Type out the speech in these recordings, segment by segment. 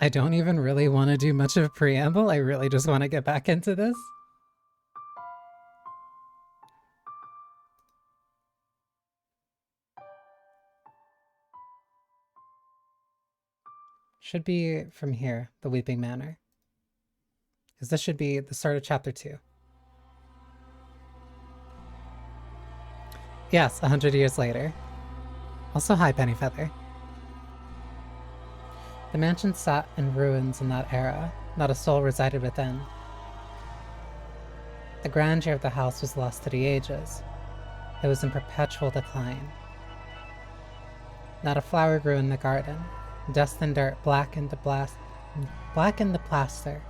I don't even really want to do much of a preamble. I really just want to get back into this. Should be from here, the Weeping Manor. Because this should be the start of chapter 2. Yes, 100 years later. Also, hi, Pennyfeather. The mansion sat in ruins in that era. Not a soul resided within. The grandeur of the house was lost to the ages. It was in perpetual decline. Not a flower grew in the garden. Dust and dirt blackened the plaster.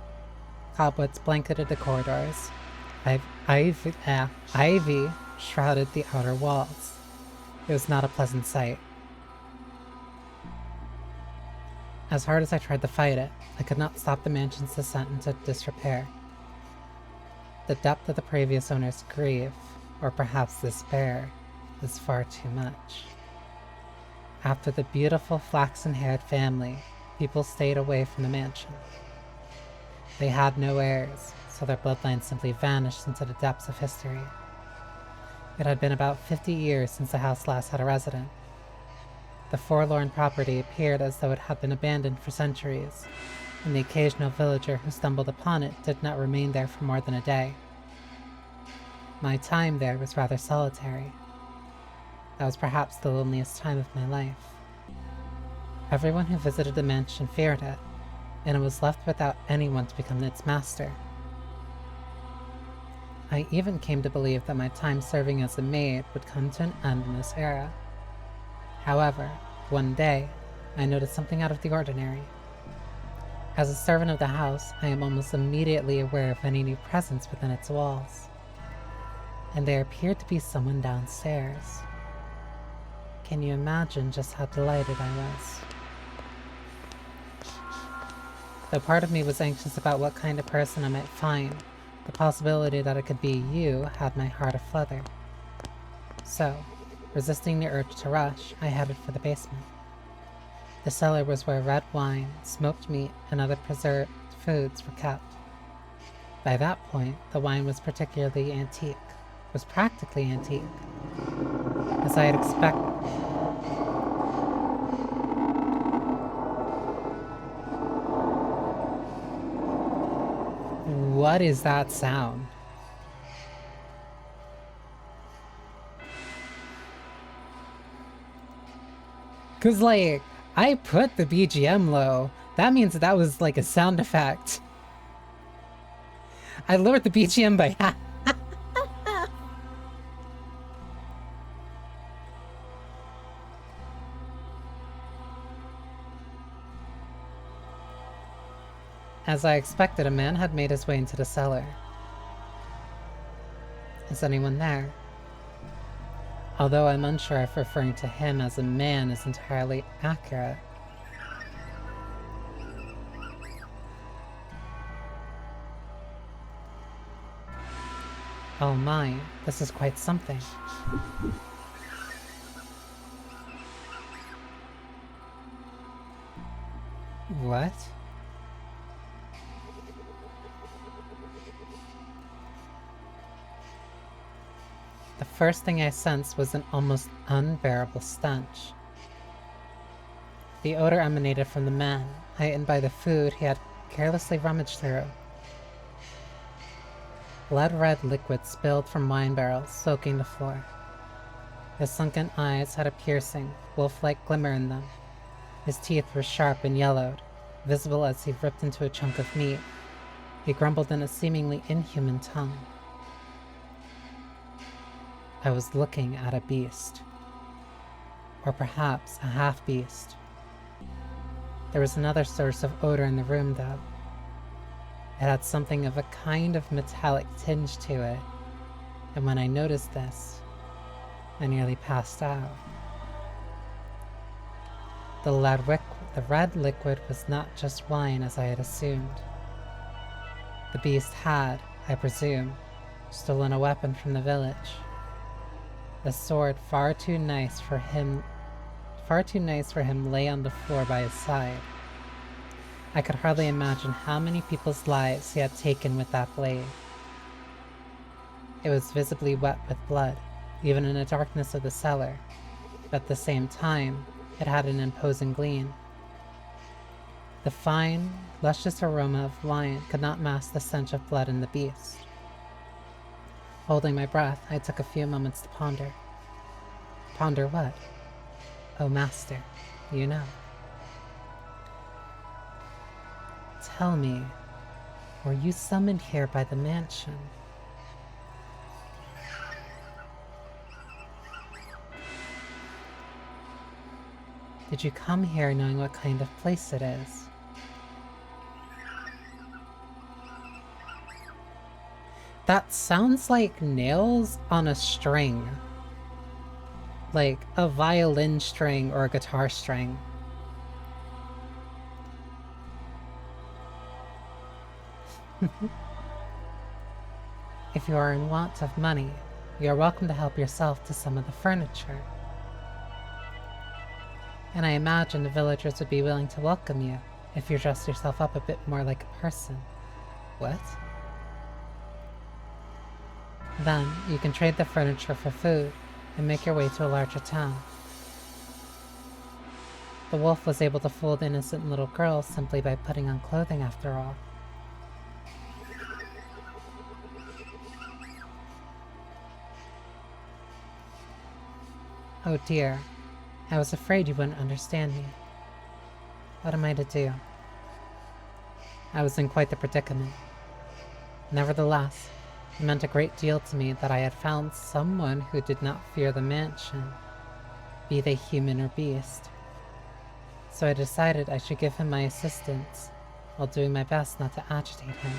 Cobwebs blanketed the corridors. Ivy shrouded the outer walls. It was not a pleasant sight. As hard as I tried to fight it, I could not stop the mansion's descent into disrepair. The depth of the previous owner's grief, or perhaps despair, was far too much. After the beautiful flaxen-haired family, people stayed away from the mansion. They had no heirs, so their bloodline simply vanished into the depths of history. It had been about 50 years since the house last had a resident. The forlorn property appeared as though it had been abandoned for centuries, and the occasional villager who stumbled upon it did not remain there for more than a day. My time there was rather solitary. That was perhaps the loneliest time of my life. Everyone who visited the mansion feared it, and it was left without anyone to become its master. I even came to believe that my time serving as a maid would come to an end in this era. However, one day, I noticed something out of the ordinary. As a servant of the house, I am almost immediately aware of any new presence within its walls. And there appeared to be someone downstairs. Can you imagine just how delighted I was? Though part of me was anxious about what kind of person I might find, the possibility that it could be you had my heart aflutter. So, resisting the urge to rush, I headed for the basement. The cellar was where red wine, smoked meat, and other preserved foods were kept. By that point, the wine was practically antique. As I had expected. What is that sound? Cause like, I put the BGM low. That means that was like a sound effect. I lowered the BGM by half. As I expected, a man had made his way into the cellar. Is anyone there? Although I'm unsure if referring to him as a man is entirely accurate. Oh my, this is quite something. What? The first thing I sensed was an almost unbearable stench. The odor emanated from the man, heightened by the food he had carelessly rummaged through. Blood-red liquid spilled from wine barrels, soaking the floor. His sunken eyes had a piercing, wolf-like glimmer in them. His teeth were sharp and yellowed, visible as he ripped into a chunk of meat. He grumbled in a seemingly inhuman tongue. I was looking at a beast. Or perhaps a half-beast. There was another source of odor in the room, though. It had something of a kind of metallic tinge to it, and when I noticed this, I nearly passed out. The red liquid was not just wine as I had assumed. The beast had, I presume, stolen a weapon from the village. A sword far too nice for him lay on the floor by his side. I could hardly imagine how many people's lives he had taken with that blade. It was visibly wet with blood, even in the darkness of the cellar, but at the same time, it had an imposing gleam. The fine, luscious aroma of wine could not mask the stench of blood in the beast. Holding my breath, I took a few moments to ponder. Ponder what? Oh, master, you know. Tell me, were you summoned here by the mansion? Did you come here knowing what kind of place it is? That sounds like nails on a string. Like a violin string or a guitar string. If you are in want of money, you are welcome to help yourself to some of the furniture. And I imagine the villagers would be willing to welcome you if you dress yourself up a bit more like a person. What? Then you can trade the furniture for food and make your way to a larger town. The wolf was able to fool the innocent little girl simply by putting on clothing after all. Oh dear, I was afraid you wouldn't understand me. What am I to do? I was in quite the predicament. Nevertheless, it meant a great deal to me that I had found someone who did not fear the mansion, be they human or beast. So I decided I should give him my assistance, while doing my best not to agitate him.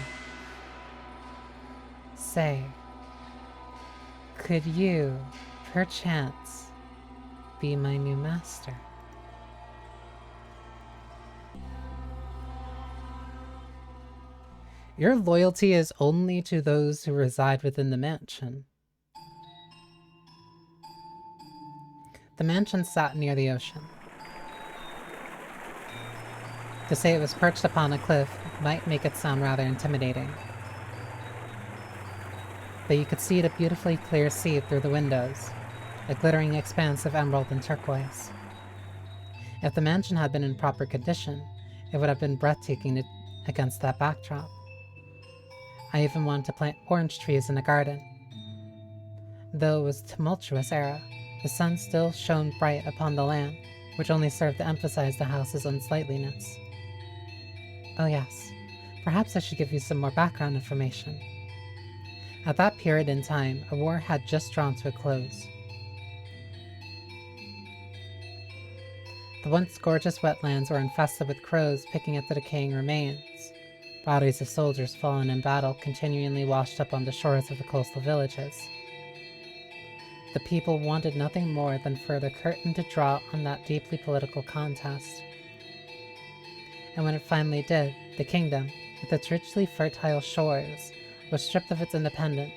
Say, could you, perchance, be my new master? Your loyalty is only to those who reside within the mansion. The mansion sat near the ocean. To say it was perched upon a cliff might make it sound rather intimidating. But you could see the beautifully clear sea through the windows, a glittering expanse of emerald and turquoise. If the mansion had been in proper condition, it would have been breathtaking against that backdrop. I even wanted to plant orange trees in the garden. Though it was a tumultuous era, the sun still shone bright upon the land, which only served to emphasize the house's unsightliness. Oh yes, perhaps I should give you some more background information. At that period in time, a war had just drawn to a close. The once gorgeous wetlands were infested with crows picking at the decaying remains. Bodies of soldiers fallen in battle continually washed up on the shores of the coastal villages. The people wanted nothing more than for the curtain to draw on that deeply political contest. And when it finally did, the kingdom, with its richly fertile shores, was stripped of its independence,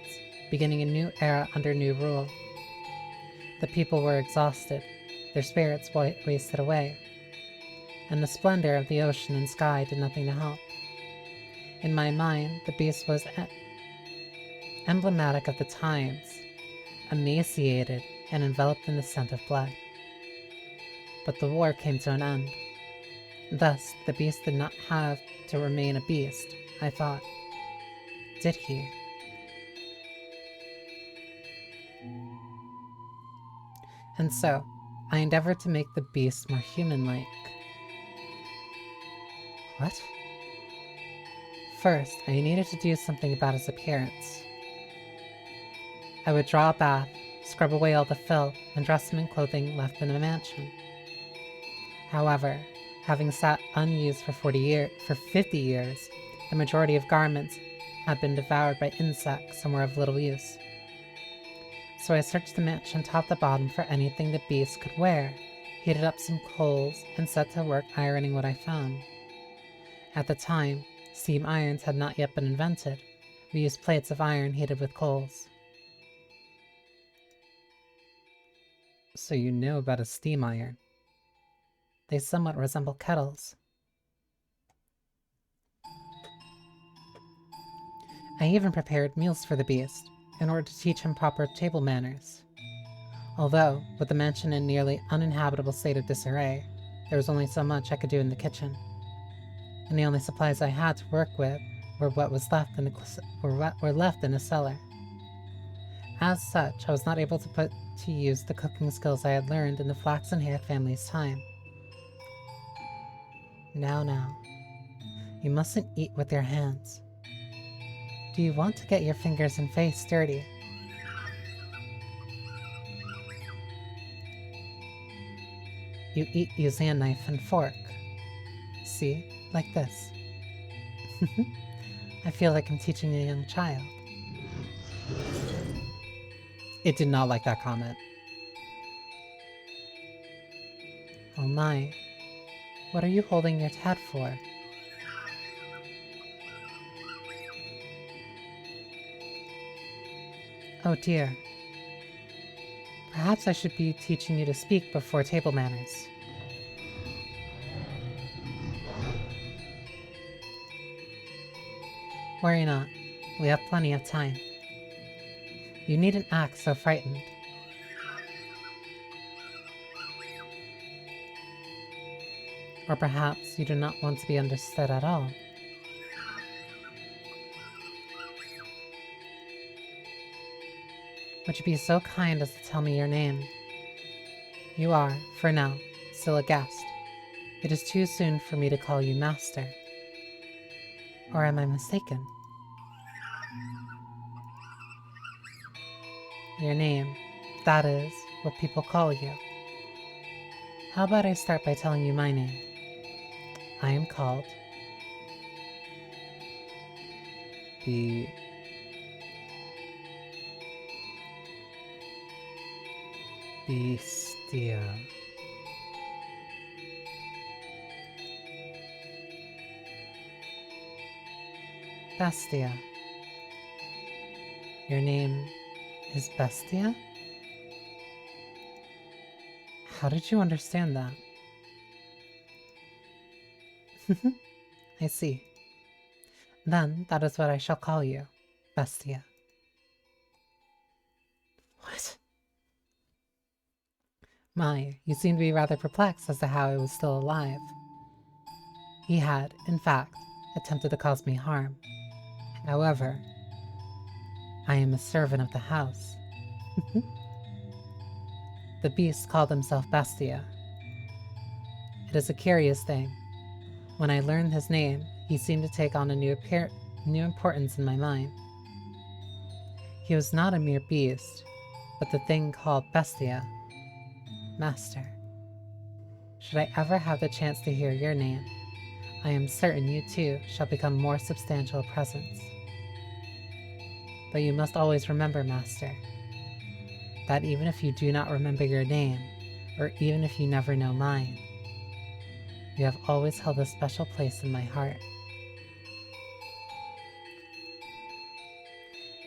beginning a new era under new rule. The people were exhausted, their spirits wasted away, and the splendor of the ocean and sky did nothing to help. In my mind, the beast was emblematic of the times, emaciated and enveloped in the scent of blood. But the war came to an end. Thus, the beast did not have to remain a beast, I thought. Did he? And so, I endeavored to make the beast more human-like. What? First, I needed to do something about his appearance. I would draw a bath, scrub away all the filth, and dress him in clothing left in the mansion. However, having sat unused for 50 years, the majority of garments had been devoured by insects and were of little use. So I searched the mansion top to bottom for anything the beast could wear, heated up some coals, and set to work ironing what I found. At the time, steam irons had not yet been invented. We used plates of iron heated with coals. So you know about a steam iron. They somewhat resemble kettles. I even prepared meals for the beast, in order to teach him proper table manners. Although, with the mansion in nearly uninhabitable state of disarray, there was only so much I could do in the kitchen, and the only supplies I had to work with were what were left in a cellar. As such, I was not able to put to use the cooking skills I had learned in the flaxen-haired family's time. Now, you mustn't eat with your hands. Do you want to get your fingers and face dirty? You eat using a knife and fork. See? Like this. I feel like I'm teaching a young child. It did not like that comment. Oh my. What are you holding your tat for? Oh dear. Perhaps I should be teaching you to speak before table manners. Worry not. We have plenty of time. You needn't act so frightened. Or perhaps you do not want to be understood at all. Would you be so kind as to tell me your name? You are, for now, still a guest. It is too soon for me to call you master. Or am I mistaken? Your name, that is what people call you. How about I start by telling you my name? I am called the Bestia. Bestia. Your name is Bestia? How did you understand that? I see. Then that is what I shall call you, Bestia. What? My, you seem to be rather perplexed as to how I was still alive. He had, in fact, attempted to cause me harm. However, I am a servant of the house. The beast called himself Bestia. It is a curious thing. When I learned his name, he seemed to take on a new importance in my mind. He was not a mere beast, but the thing called Bestia. Master. Should I ever have the chance to hear your name, I am certain you too shall become more substantial presence. But you must always remember, Master, that even if you do not remember your name, or even if you never know mine, you have always held a special place in my heart.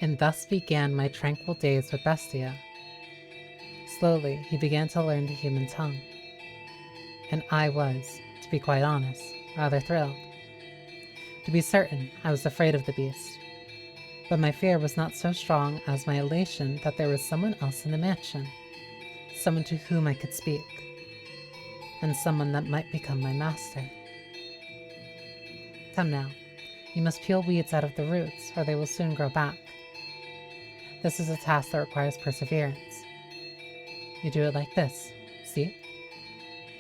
And thus began my tranquil days with Bestia. Slowly, he began to learn the human tongue. And I was, to be quite honest, rather thrilled. To be certain, I was afraid of the beast. But my fear was not so strong as my elation that there was someone else in the mansion. Someone to whom I could speak. And someone that might become my master. Come now, you must peel weeds out of the roots, or they will soon grow back. This is a task that requires perseverance. You do it like this, see?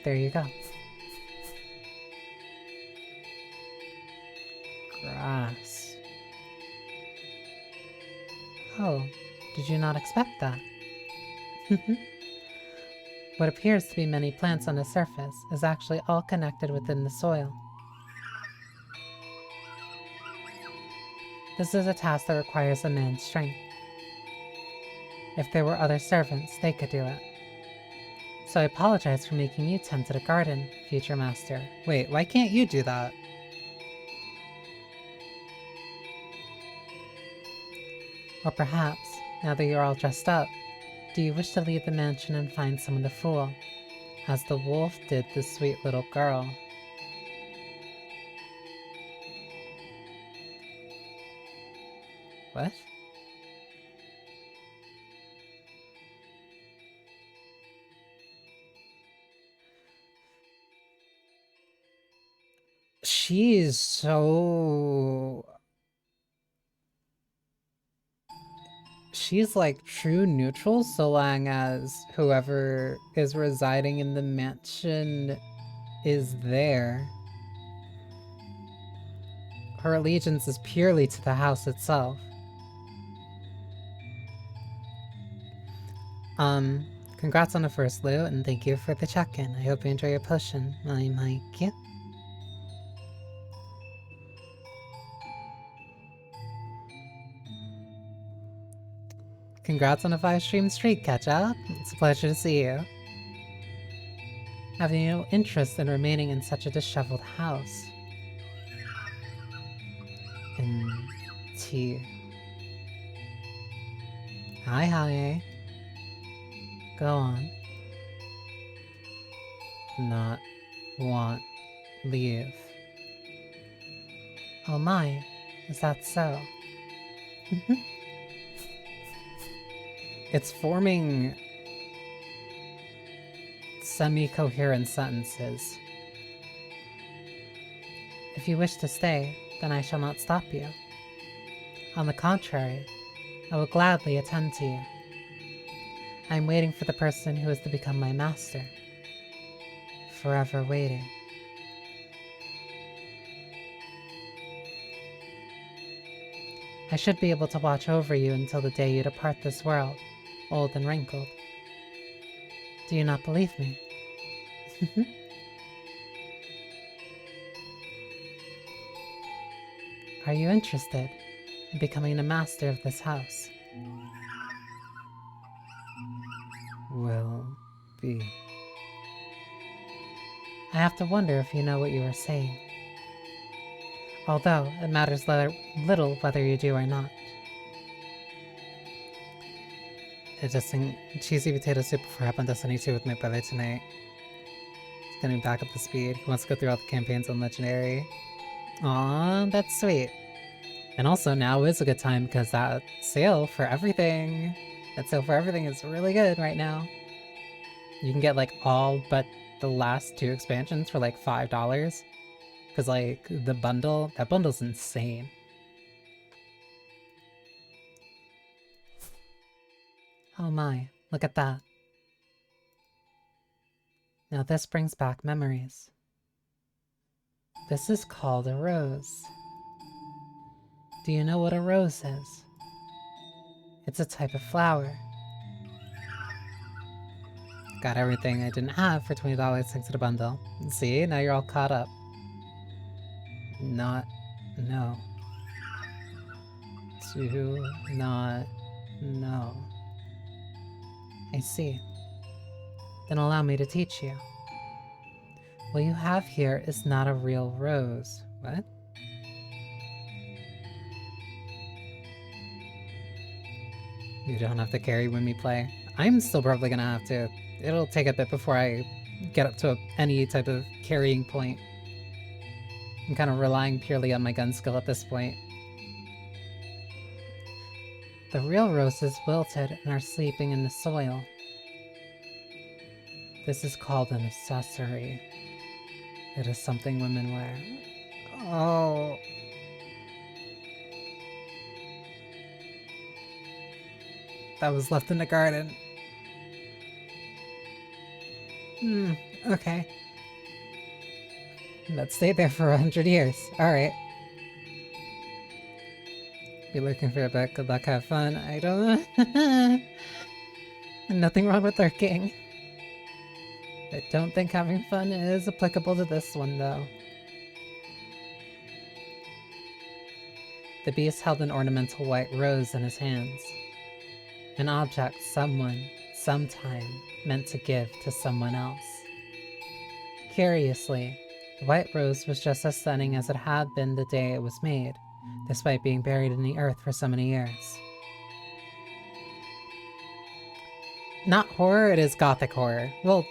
There you go. Grass. Oh, did you not expect that? What appears to be many plants on the surface is actually all connected within the soil. This is a task that requires a man's strength. If there were other servants, they could do it. So I apologize for making you tend to the garden, future master. Wait, why can't you do that? Or perhaps, now that you're all dressed up, do you wish to leave the mansion and find someone to fool, as the wolf did the sweet little girl? What? She's so... She's like true neutral so long as whoever is residing in the mansion is there. Her allegiance is purely to the house itself. Congrats on the first loot, and thank you for the check-in. I hope you enjoy your potion. My Mike. Congrats on a 5-stream streak, Ketchup. It's a pleasure to see you. Have you no interest in remaining in such a disheveled house? In tea. Hi. Go on. Not want leave. Oh my, is that so? It's forming semi-coherent sentences. If you wish to stay, then I shall not stop you. On the contrary, I will gladly attend to you. I am waiting for the person who is to become my master. Forever waiting. I should be able to watch over you until the day you depart this world, old and wrinkled. Do you not believe me? Are you interested in becoming the master of this house? Will be. I have to wonder if you know what you are saying. Although, it matters little whether you do or not. Adjusting cheesy potato soup before hop on Destiny 2 with my brother tonight. He's getting back up to speed. He wants to go through all the campaigns on Legendary. Aw, that's sweet. And also, now is a good time because that sale for everything. That sale for everything is really good right now. You can get like all but the last 2 expansions for like $5. Because like the bundle, that bundle's insane. Oh my, look at that. Now this brings back memories. This is called a rose. Do you know what a rose is? It's a type of flower. Got everything I didn't have for $20 thanks to the bundle. See, now you're all caught up. No. Do not know. I see. Then allow me to teach you. What you have here is not a real rose. What? You don't have to carry when we play. I'm still probably gonna have to. It'll take a bit before I get up to any type of carrying point. I'm kind of relying purely on my gun skill at this point. The real roses wilted and are sleeping in the soil. This is called an accessory. It is something women wear. Oh. That was left in the garden. Okay. That stayed there for 100 years. Alright. Be lurking for a bit. Good luck, have fun. I don't know. Nothing wrong with lurking. I don't think having fun is applicable to this one, though. The beast held an ornamental white rose in his hands. An object someone, sometime, meant to give to someone else. Curiously, the white rose was just as stunning as it had been the day it was made, despite being buried in the earth for so many years. Not horror, it is gothic horror. Well,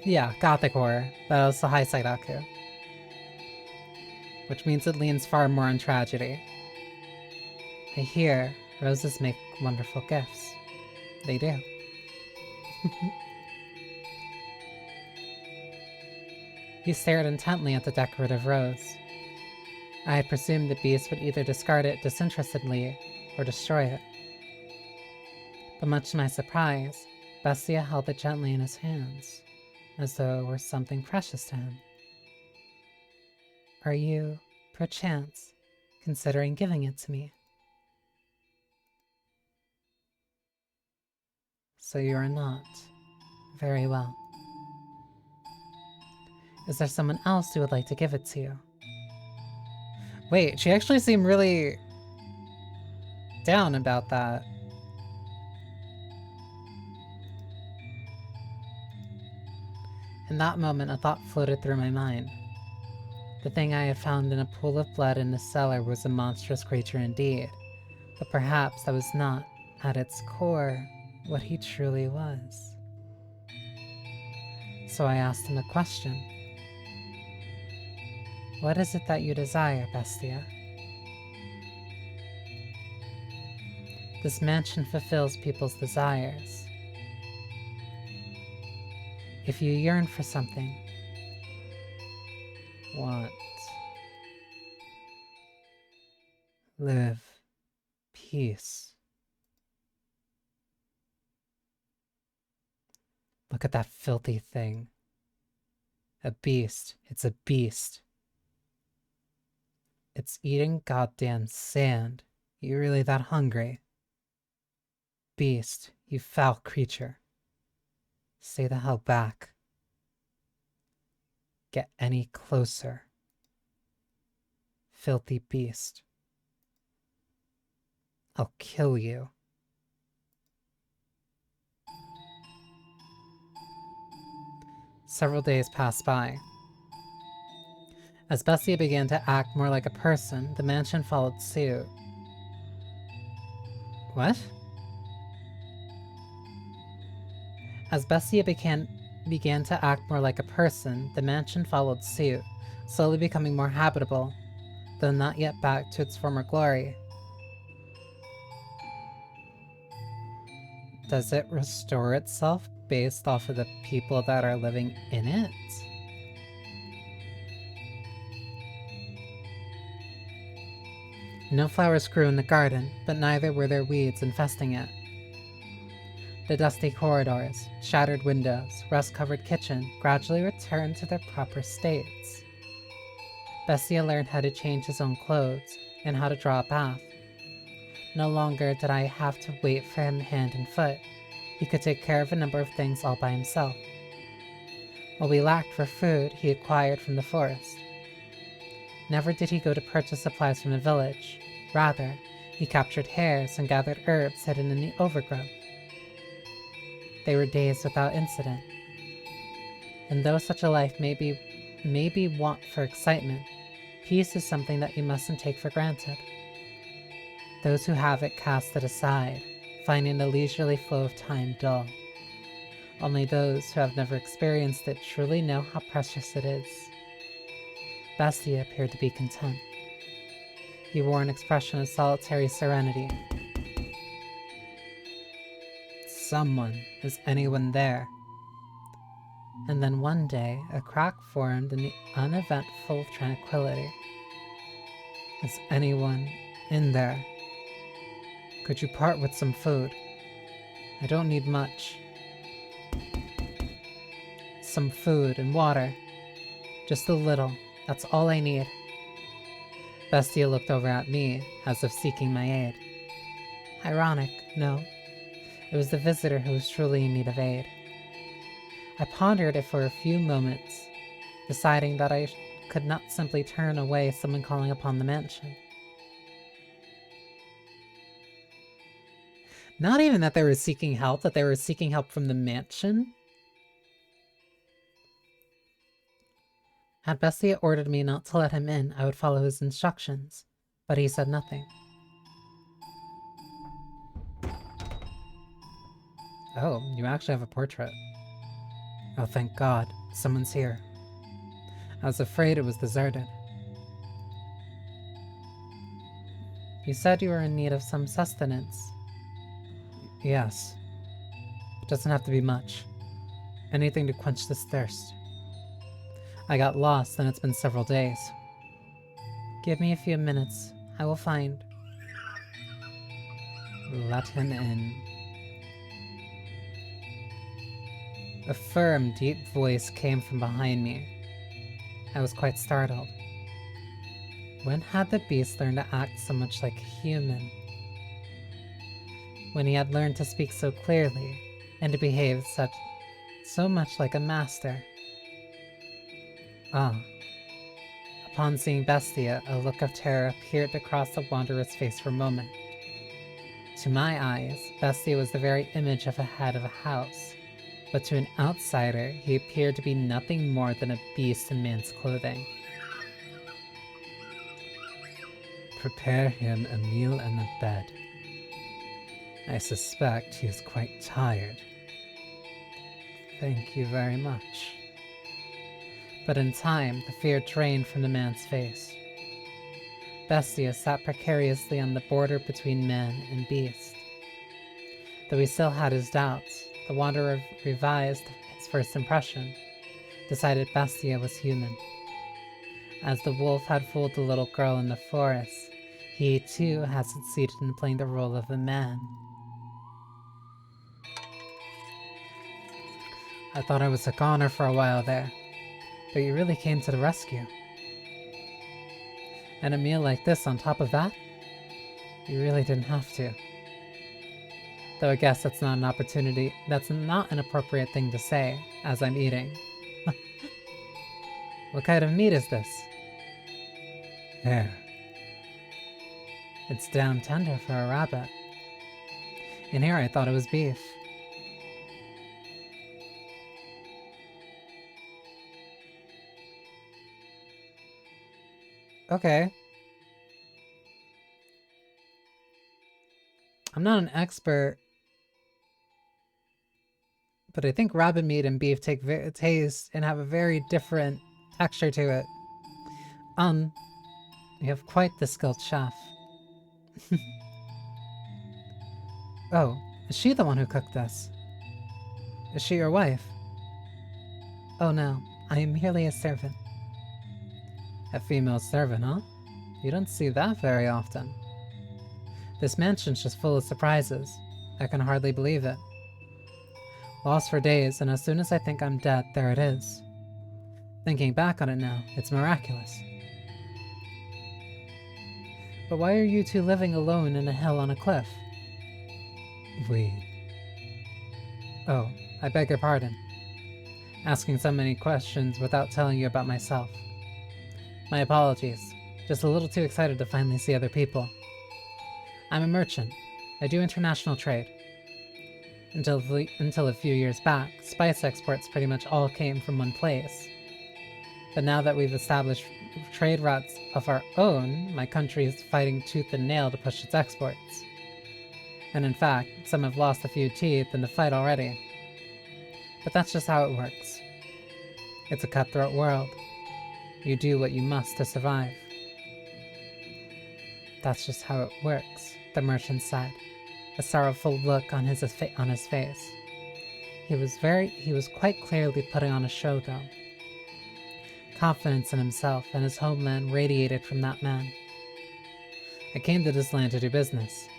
yeah, gothic horror. That was the high Saidaku. Which means it leans far more on tragedy. I hear roses make wonderful gifts. They do. He stared intently at the decorative rose. I had presumed the beast would either discard it disinterestedly or destroy it. But much to my surprise, Bestia held it gently in his hands, as though it were something precious to him. Are you, perchance, considering giving it to me? So you are not. Very well. Is there someone else who would like to give it to you? Wait, she actually seemed really down about that. In that moment, a thought floated through my mind. The thing I had found in a pool of blood in the cellar was a monstrous creature indeed, but perhaps that was not, at its core, what he truly was. So I asked him a question. What is it that you desire, Bestia? This mansion fulfills people's desires. If you yearn for something, want, live, peace. Look at that filthy thing. A beast. It's a beast. It's eating goddamn sand. You really that hungry? Beast, you foul creature. Stay the hell back. Get any closer. Filthy beast. I'll kill you. Several days passed by. As Bestia began to act more like a person, the mansion followed suit. What? As Bestia began to act more like a person, the mansion followed suit, slowly becoming more habitable, though not yet back to its former glory. Does it restore itself based off of the people that are living in it? No flowers grew in the garden, but neither were there weeds infesting it. The dusty corridors, shattered windows, rust-covered kitchen gradually returned to their proper states. Bestia learned how to change his own clothes and how to draw a bath. No longer did I have to wait for him hand and foot. He could take care of a number of things all by himself. What we lacked for food, he acquired from the forest. Never did he go to purchase supplies from the village. Rather, he captured hares and gathered herbs hidden in the overgrowth. They were days without incident. And though such a life may be want for excitement, peace is something that you mustn't take for granted. Those who have it cast it aside, finding the leisurely flow of time dull. Only those who have never experienced it truly know how precious it is. Bestia appeared to be content. He wore an expression of solitary serenity. Someone, is anyone there? And then one day, a crack formed in the uneventful tranquility. Is anyone in there? Could you part with some food? I don't need much. Some food and water. Just a little. That's all I need. Bestia looked over at me, as if seeking my aid. Ironic, no? It was the visitor who was truly in need of aid. I pondered it for a few moments, deciding that I could not simply turn away someone calling upon the mansion. Not even that they were seeking help, that they were seeking help from the mansion? Had Bestia ordered me not to let him in, I would follow his instructions, but he said nothing. Oh, you actually have a portrait. Oh, thank God. Someone's here. I was afraid it was deserted. You said you were in need of some sustenance. Yes. It doesn't have to be much. Anything to quench this thirst. I got lost and it's been several days. Give me a few minutes. I will find. Let him in. A firm, deep voice came from behind me. I was quite startled. When had the beast learned to act so much like a human? When he had learned to speak so clearly, and to behave so much like a master? Ah. Upon seeing Bestia, a look of terror appeared across the wanderer's face for a moment. To my eyes, Bestia was the very image of a head of a house, but to an outsider, he appeared to be nothing more than a beast in man's clothing. Prepare him a meal and a bed. I suspect he is quite tired. Thank you very much. But in time, the fear drained from the man's face. Bestia sat precariously on the border between man and beast. Though he still had his doubts, the wanderer revised his first impression, decided Bestia was human. As the wolf had fooled the little girl in the forest, he too had succeeded in playing the role of a man. I thought I was a goner for a while there, but you really came to the rescue. And a meal like this on top of that? You really didn't have to. Though I guess that's not an appropriate thing to say, as I'm eating. What kind of meat is this? Hare. It's damn tender for a rabbit. In here I thought it was beef. Okay. I'm not an expert, but I think rabbit meat and beef taste and have a very different texture to it. You have quite the skilled chef. Oh, is she the one who cooked this? Is she your wife? Oh no, I am merely a servant. A female servant, huh? You don't see that very often. This mansion's just full of surprises. I can hardly believe it. Lost for days, and as soon as I think I'm dead, there it is. Thinking back on it now, it's miraculous. But why are you two living alone in a hill on a cliff? Oh, I beg your pardon. Asking so many questions without telling you about myself. My apologies. Just a little too excited to finally see other people. I'm a merchant. I do international trade. Until a few years back, spice exports pretty much all came from one place. But now that we've established trade routes of our own, my country is fighting tooth and nail to push its exports. And in fact, some have lost a few teeth in the fight already. But that's just how it works. It's a cutthroat world. You do what you must to survive. That's just how it works, the merchant said, a sorrowful look on his face. He was quite clearly putting on a show, though. Confidence in himself and his homeland radiated from that man. I came to this land to do business.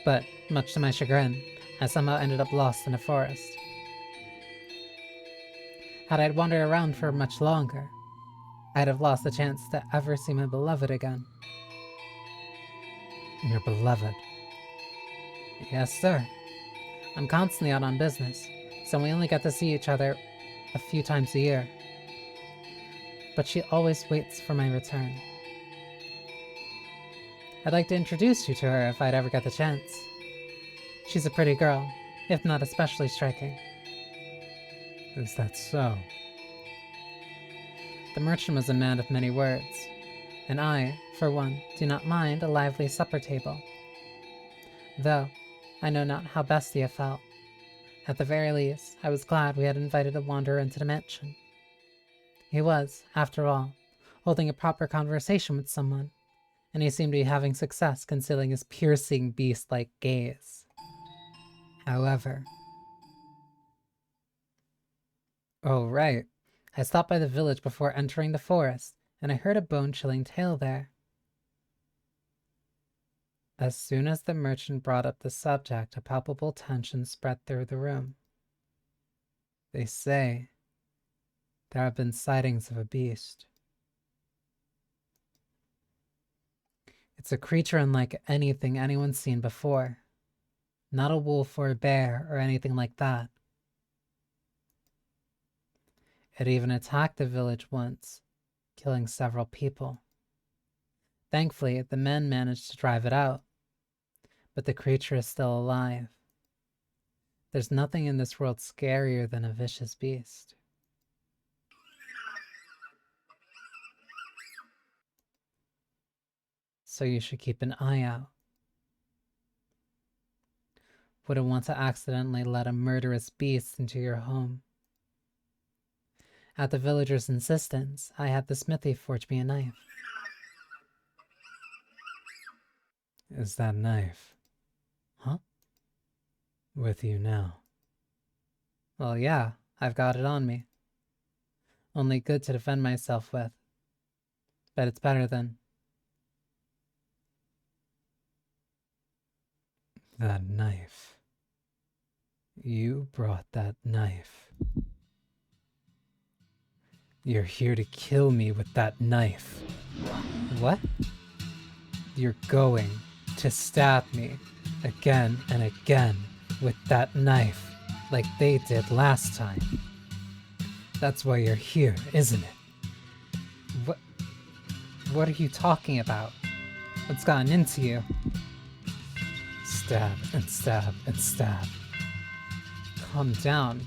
But, much to my chagrin, I somehow ended up lost in a forest. Had I wandered around for much longer, I'd have lost the chance to ever see my beloved again. Your beloved? Yes, sir. I'm constantly out on business, so we only get to see each other a few times a year. But she always waits for my return. I'd like to introduce you to her if I'd ever get the chance. She's a pretty girl, if not especially striking. Is that so? The merchant was a man of many words, and I, for one, do not mind a lively supper table. Though, I know not how Bestia felt. At the very least, I was glad we had invited a wanderer into the mansion. He was, after all, holding a proper conversation with someone, and he seemed to be having success concealing his piercing beast-like gaze. However... Oh, right. I stopped by the village before entering the forest, and I heard a bone-chilling tale there. As soon as the merchant brought up the subject, a palpable tension spread through the room. They say there have been sightings of a beast. It's a creature unlike anything anyone's seen before. Not a wolf or a bear or anything like that. It even attacked the village once, killing several people. Thankfully, the men managed to drive it out, but the creature is still alive. There's nothing in this world scarier than a vicious beast. So you should keep an eye out. Wouldn't want to accidentally let a murderous beast into your home. At the villager's insistence, I had the smithy forge me a knife. Is that knife? Huh? With you now? Well, yeah, I've got it on me. Only good to defend myself with. But it's better than... That knife. You brought that knife. You're here to kill me with that knife. What? You're going to stab me again and again with that knife, like they did last time. That's why you're here, isn't it? What are you talking about? What's gotten into you? Stab and stab and stab. Calm down.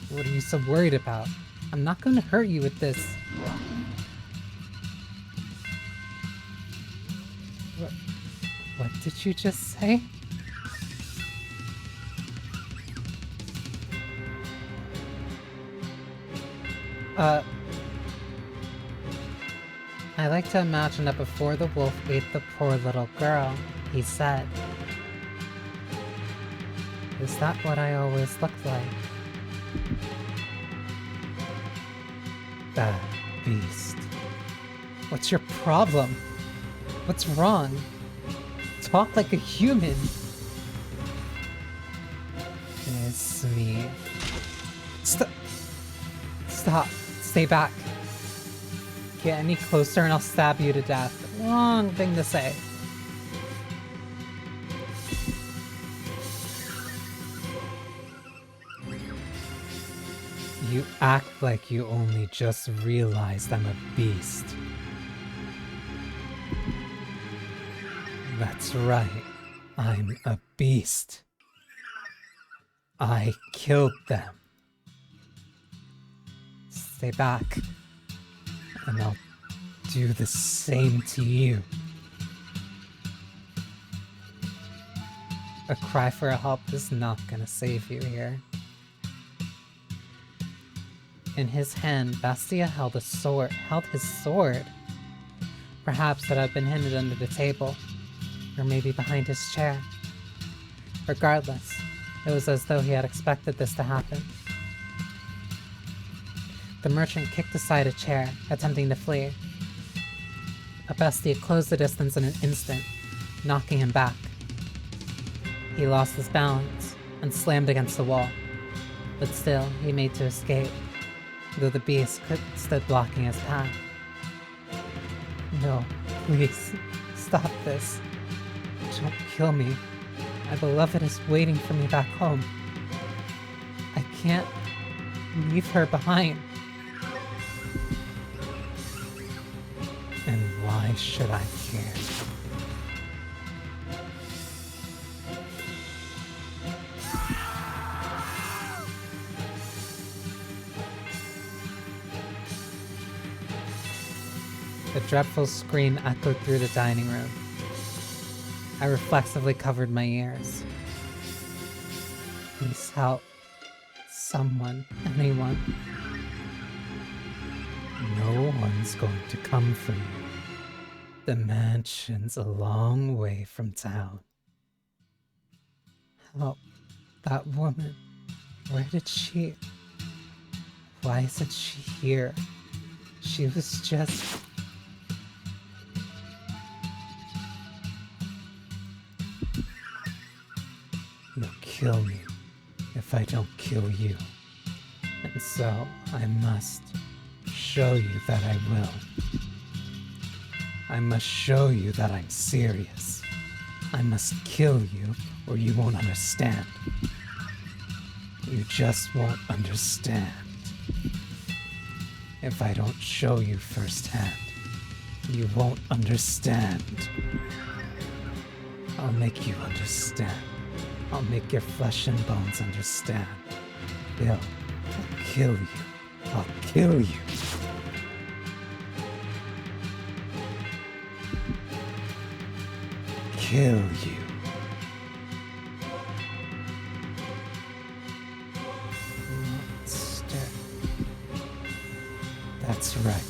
What are you so worried about? I'm not going to hurt you with this. What did you just say? I like to imagine that before the wolf ate the poor little girl, he said, "Is that what I always looked like?" Bad beast. What's your problem? What's wrong? Talk like a human. It's me. Stop. Stay back. Get any closer and I'll stab you to death. Wrong thing to say. You act like you only just realized I'm a beast. That's right. I'm a beast. I killed them. Stay back, and I'll do the same to you. A cry for help is not gonna save you here. In his hand, Bestia held his sword. Perhaps it had been hidden under the table, or maybe behind his chair. Regardless, it was as though he had expected this to happen. The merchant kicked aside a chair, attempting to flee. But Bestia closed the distance in an instant, knocking him back. He lost his balance and slammed against the wall, but still he made to escape, though the beast stood blocking his path. No, please, stop this. Don't kill me. My beloved is waiting for me back home. I can't leave her behind. And why should I care? The dreadful scream echoed through the dining room. I reflexively covered my ears. Please help. Someone. Anyone. No one's going to come for you. The mansion's a long way from town. Oh, that woman. Where did she... Why isn't she here? She was just... You'll kill me if I don't kill you. And so I must show you that I will. I must show you that I'm serious. I must kill you or you won't understand. You just won't understand. If I don't show you firsthand, you won't understand. I'll make you understand. I'll make your flesh and bones understand. I'll kill you. I'll kill you. Kill you. Monster. That's right.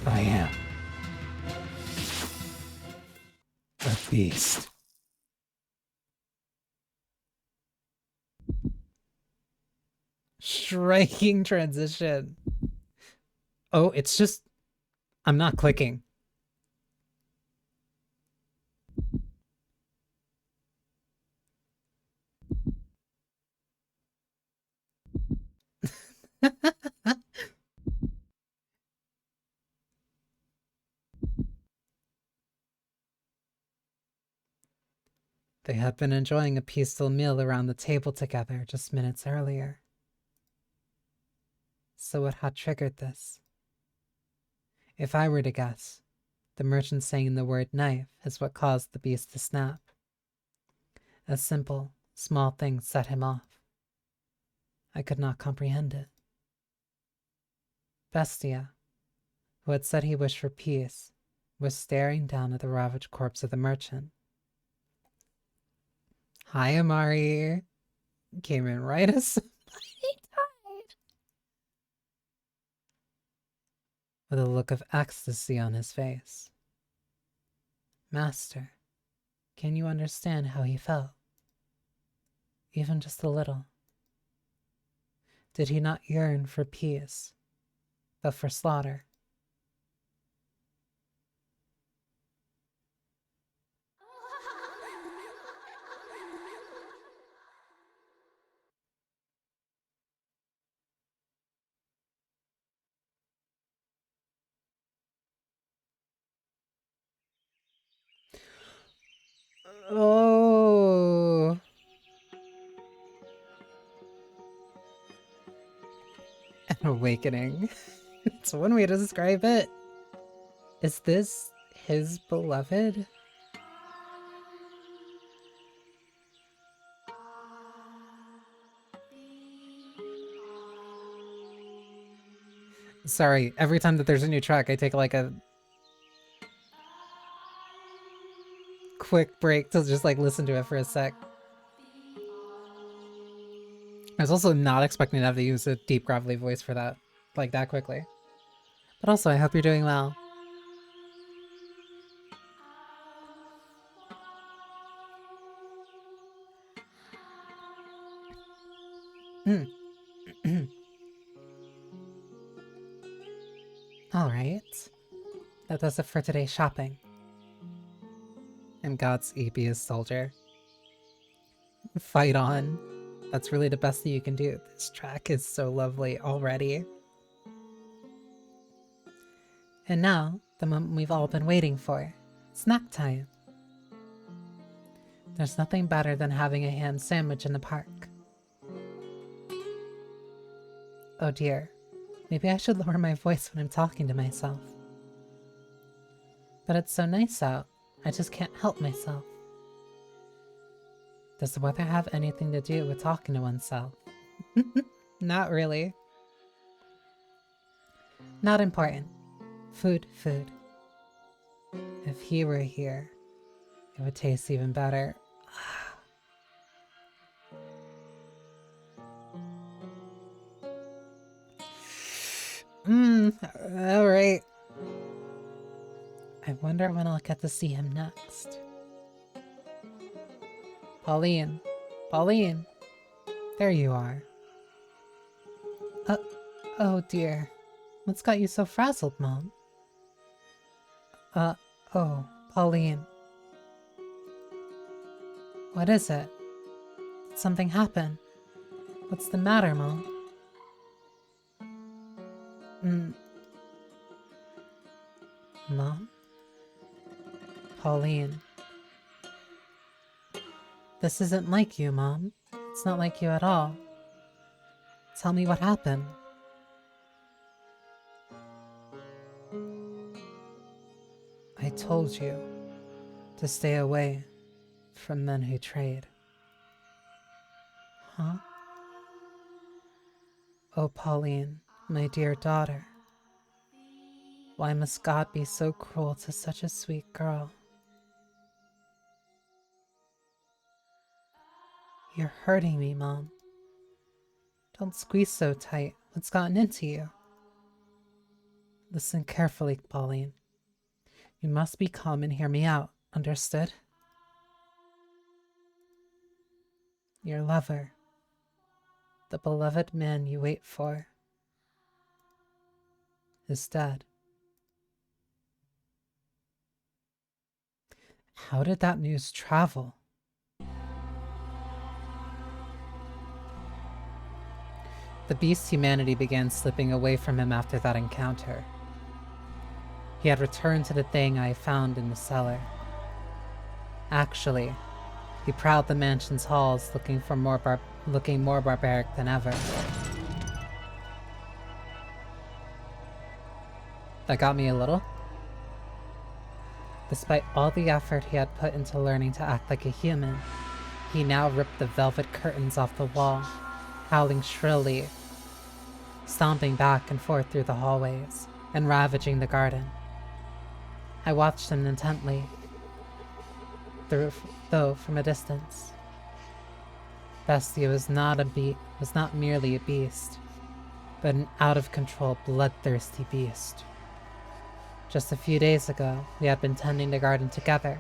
I am. A beast. Striking transition. Oh, it's just... I'm not clicking. They had been enjoying a peaceful meal around the table together just minutes earlier. So what had triggered this? If I were to guess, the merchant saying the word knife is what caused the beast to snap. A simple, small thing set him off. I could not comprehend it. Bestia, who had said he wished for peace, was staring down at the ravaged corpse of the merchant. Hi, Amari. Came in right as somebody died. With a look of ecstasy on his face. Master, can you understand how he felt? Even just a little. Did he not yearn for peace, but for slaughter? Oh. An awakening. It's one way to describe it. Is this his beloved? Sorry, every time that there's a new track, I take like a quick break to just like listen to it for a sec. I was also not expecting to have to use a deep gravelly voice for that, like that quickly. But also, I hope you're doing well. Alright. That does it for today's shopping. And God's eebiest soldier. Fight on. That's really the best that you can do. This track is so lovely already. And now, the moment we've all been waiting for. Snack time. There's nothing better than having a ham sandwich in the park. Oh dear. Maybe I should lower my voice when I'm talking to myself. But it's so nice out, I just can't help myself. Does the weather have anything to do with talking to oneself? Not really. Not important. Food, food. If he were here, it would taste even better. Alright. I Wonder when I'll get to see him next. Pauline! Pauline! There you are. Oh dear. What's got you so frazzled, Mom? Oh, Pauline. What is it? Did something happen? What's the matter, Mom? Mom? Pauline. This isn't like you, Mom. It's not like you at all. Tell me what happened. I told you to stay away from men who trade. Huh? Oh, Pauline, my dear daughter. Why must God be so cruel to such a sweet girl? You're hurting me, Mom. Don't squeeze so tight. What's gotten into you? Listen carefully, Pauline. You must be calm and hear me out, understood? Your lover, the beloved man you wait for, is dead. How did that news travel? The beast's humanity began slipping away from him after that encounter. He had returned to the thing I found in the cellar. Actually, he prowled the mansion's halls looking more barbaric than ever. That got me a little. Despite all the effort he had put into learning to act like a human, he now ripped the velvet curtains off the wall, howling shrilly, stomping back and forth through the hallways, and ravaging the garden. I watched him intently, though from a distance. Bestia was not merely a beast, but an out-of-control, bloodthirsty beast. Just a few days ago, we had been tending the garden together,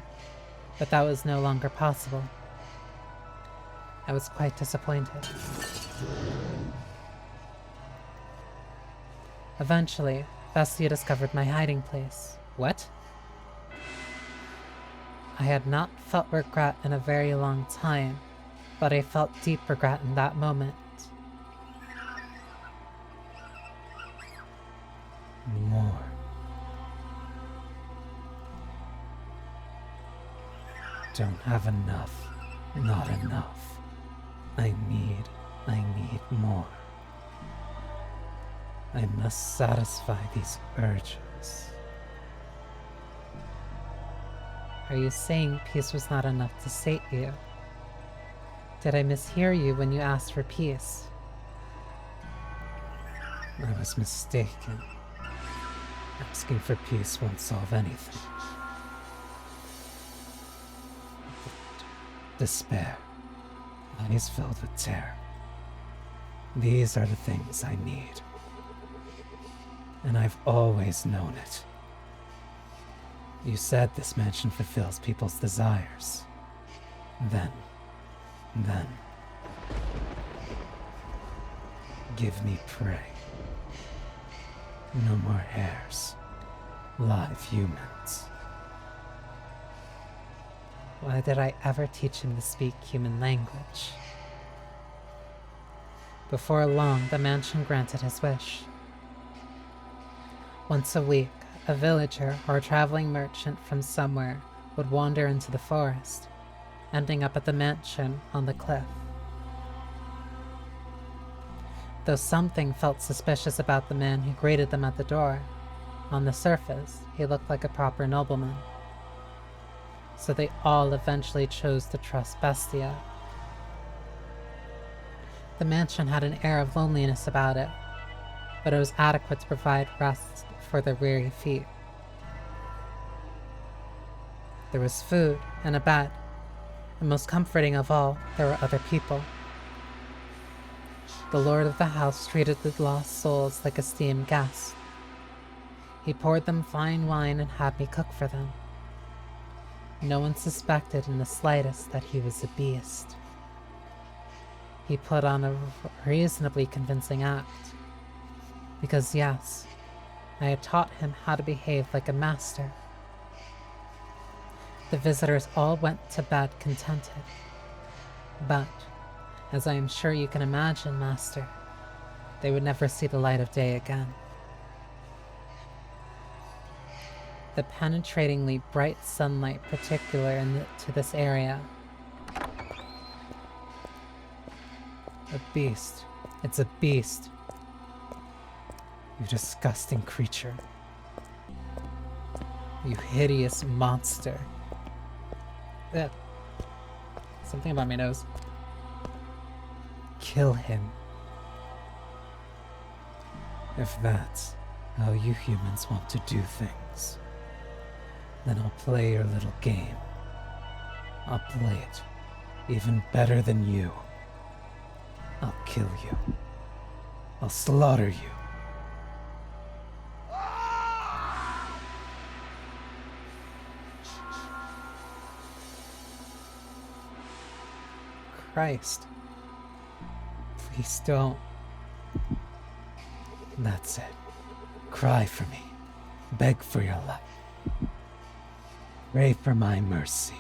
but that was no longer possible. I was quite disappointed. Eventually, Bestia discovered my hiding place. What? I had not felt regret in a very long time, but I felt deep regret in that moment. More. Don't have enough. Not enough. I need more. I must satisfy these urges. Are you saying peace was not enough to sate you? Did I mishear you when you asked for peace? I was mistaken. Asking for peace won't solve anything. Despair. Eyes filled with terror. These are the things I need. And I've always known it. You said this mansion fulfills people's desires. Then, give me prey. No more heirs. Live humans. Why did I ever teach him to speak human language? Before long, the mansion granted his wish. Once a week, a villager or a traveling merchant from somewhere would wander into the forest, ending up at the mansion on the cliff. Though something felt suspicious about the man who greeted them at the door, on the surface, he looked like a proper nobleman. So they all eventually chose to trust Bestia. The mansion had an air of loneliness about it, but it was adequate to provide rest for their weary feet. There was food and a bed, and most comforting of all, there were other people. The lord of the house treated the lost souls like esteemed guests. He poured them fine wine and had me cook for them. No one suspected in the slightest that he was a beast. He put on a reasonably convincing act, because yes, I had taught him how to behave like a master. The visitors all went to bed contented, but, as I am sure you can imagine, master, they would never see the light of day again. The penetratingly bright sunlight particular to this area. A beast. It's a beast. You disgusting creature. You hideous monster. Ugh. Something about my nose. Kill him. If that's how you humans want to do things, then I'll play your little game. I'll play it even better than you. I'll kill you. I'll slaughter you. Christ. Please don't. That's it. Cry for me. Beg for your life. Pray for my mercy.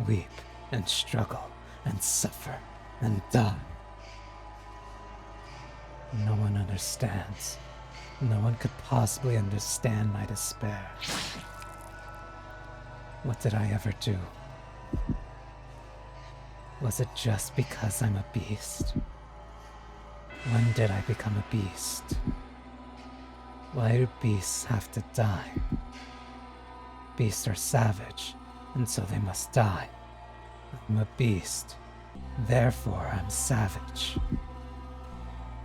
Weep and struggle and suffer and die. No one understands. No one could possibly understand my despair. What did I ever do? Was it just because I'm a beast? When did I become a beast? Why do beasts have to die? Beasts are savage, and so they must die. I'm a beast, therefore I'm savage.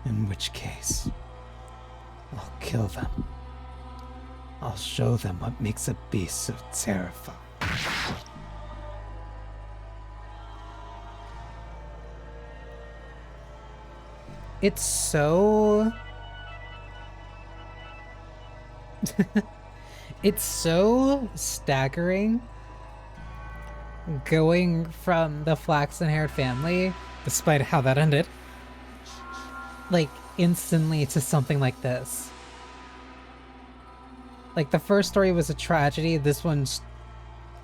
In which case, I'll kill them. I'll show them what makes a beast so terrifying. It's so... It's so staggering going from the flaxen-haired family, despite how that ended, like, instantly to something like this. Like, the first story was a tragedy, this one's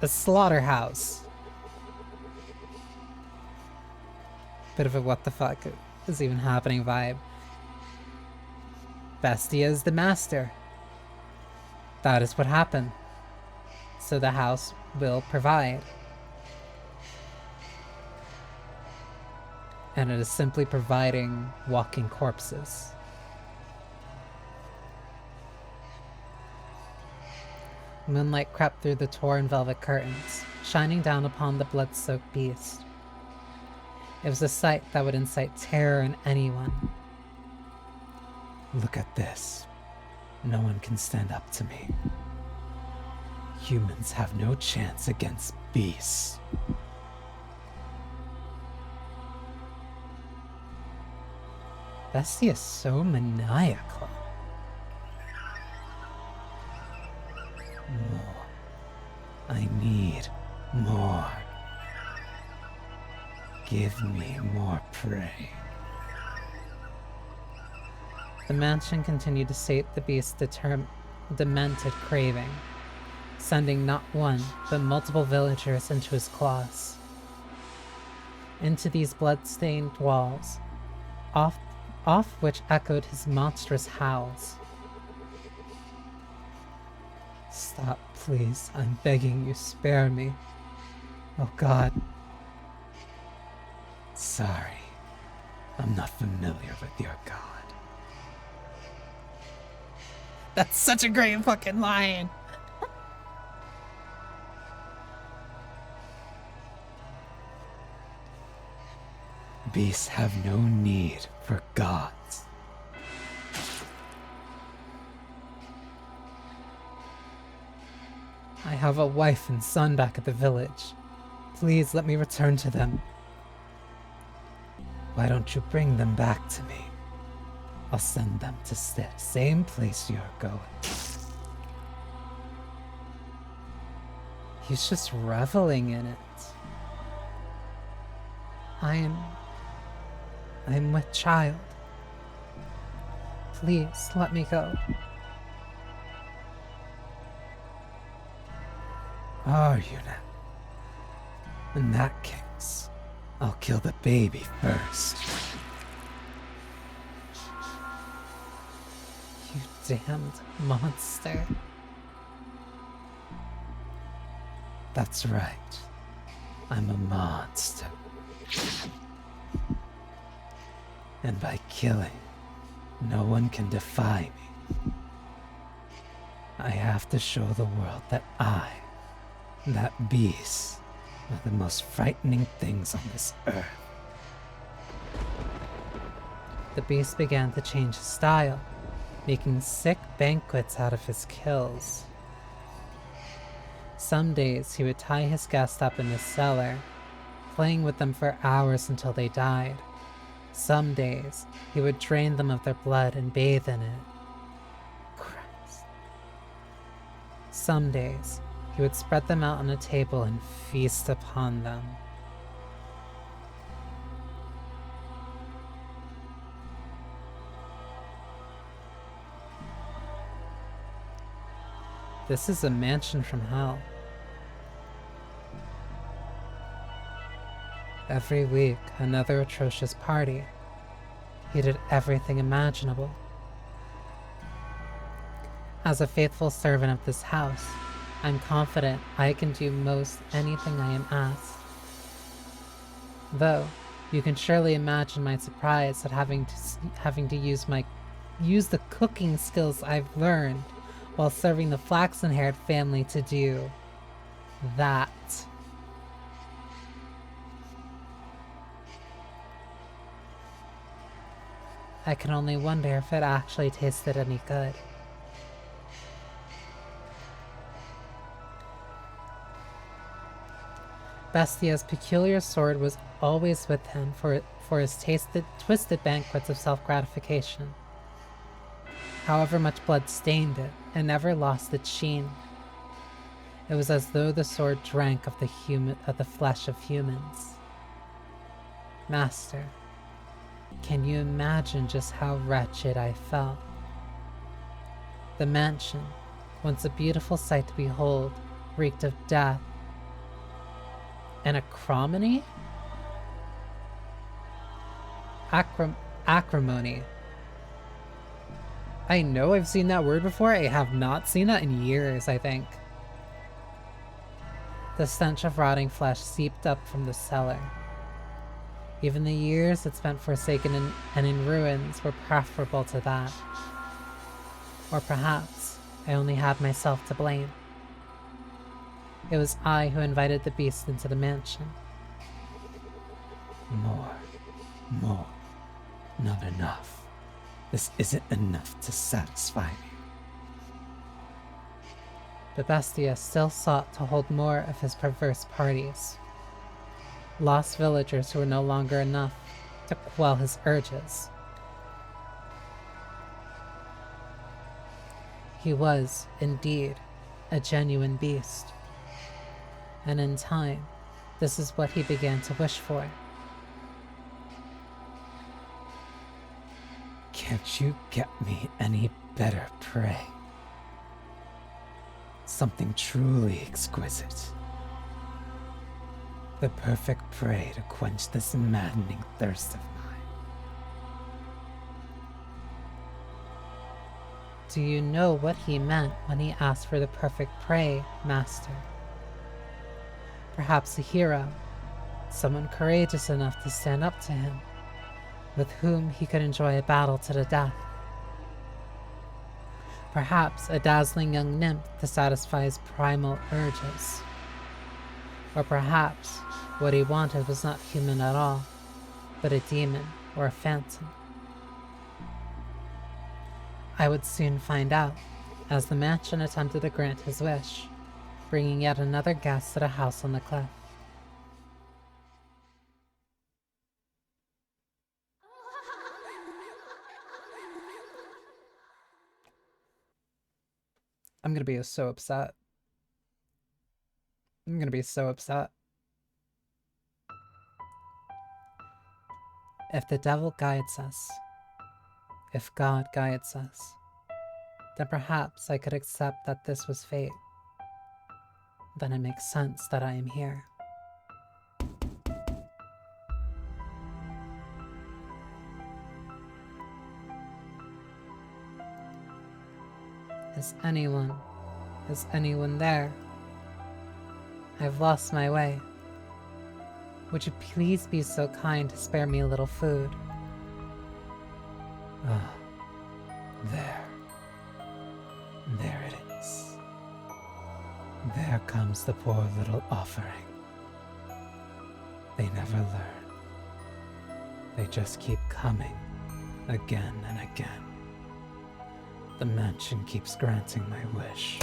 a slaughterhouse. Bit of a what the fuck is even happening vibe. Bestia is the master. That is what happened. So the house will provide. And it is simply providing walking corpses. Moonlight crept through the torn velvet curtains, shining down upon the blood-soaked beast. It was a sight that would incite terror in anyone. Look at this. No one can stand up to me. Humans have no chance against beasts. Bestia is so maniacal. More. I need more. Give me more prey. The mansion continued to sate the beast's demented craving, sending not one, but multiple villagers into his claws. Into these blood-stained walls, off which echoed his monstrous howls. Stop, please. I'm begging you, spare me. Oh God. Sorry. I'm not familiar with your god. That's such a great fucking line! Beasts have no need for gods. I have a wife and son back at the village. Please let me return to them. Why don't you bring them back to me? I'll send them to the same place you're going. He's just reveling in it. I'm with child. Please let me go. Are you now? In that case, I'll kill the baby first. You damned monster. That's right. I'm a monster. And by killing, no one can defy me. I have to show the world that that beast, are the most frightening things on this earth. The beast began to change his style, making sick banquets out of his kills. Some days he would tie his guests up in the cellar, playing with them for hours until they died. Some days he would drain them of their blood and bathe in it. Christ. Some days he would spread them out on a table and feast upon them. This is a mansion from hell. Every week, another atrocious party. He did everything imaginable. As a faithful servant of this house, I'm confident I can do most anything I am asked. Though, you can surely imagine my surprise at having to use the cooking skills I've learned while serving the flaxen-haired family to do that. I can only wonder if it actually tasted any good. Bestia's peculiar sword was always with him for his twisted banquets of self-gratification. However much blood stained it, it never lost its sheen. It was as though the sword drank of the flesh of humans. Master, can you imagine just how wretched I felt? The mansion, once a beautiful sight to behold, reeked of death and acrimony? Acrimony. I know I've seen that word before. I have not seen that in years, I think. The stench of rotting flesh seeped up from the cellar. Even the years it spent forsaken and in ruins were preferable to that. Or perhaps I only had myself to blame. It was I who invited the beast into the mansion. More. Not enough. This isn't enough to satisfy me. But Bestia still sought to hold more of his perverse parties. Lost villagers who were no longer enough to quell his urges. He was, indeed, a genuine beast. And in time, this is what he began to wish for. Can't you get me any better prey? Something truly exquisite. The perfect prey to quench this maddening thirst of mine. Do you know what he meant when he asked for the perfect prey, Master? Perhaps a hero, someone courageous enough to stand up to him, with whom he could enjoy a battle to the death. Perhaps a dazzling young nymph to satisfy his primal urges. Or perhaps what he wanted was not human at all, but a demon or a phantom. I would soon find out, as the mansion attempted to grant his wish, bringing yet another guest to the house on the cliff. I'm gonna be so upset. I'm gonna be so upset. If the devil guides us, if God guides us, then perhaps I could accept that this was fate. Then it makes sense that I am here. Is anyone there? I've lost my way. Would you please be so kind to spare me a little food? Ah, there. There it is. There comes the poor little offering. They never learn. They just keep coming, again and again. The mansion keeps granting my wish.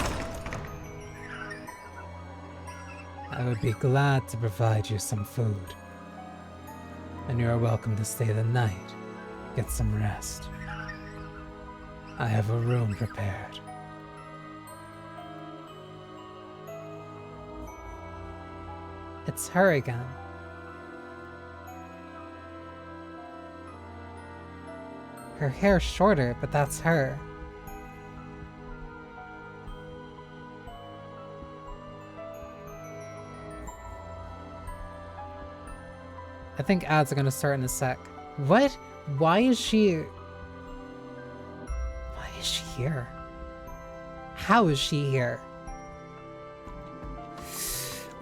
I would be glad to provide you some food. And you are welcome to stay the night, get some rest. I have a room prepared. It's her again. Her hair's shorter, but that's her. I think ads are gonna start in a sec. What? Why is she here? How is she here?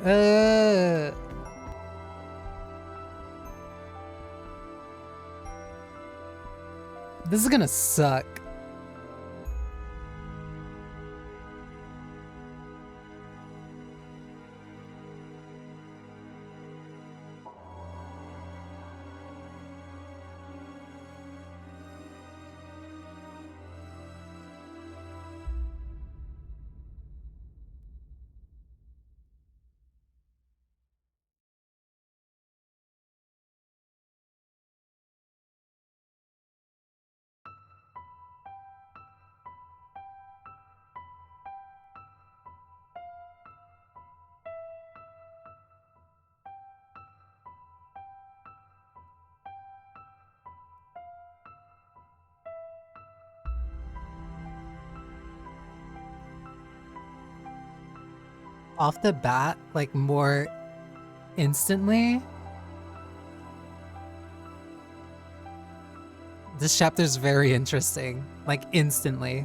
This is gonna suck. Off the bat, like more instantly. This chapter's very interesting, like instantly.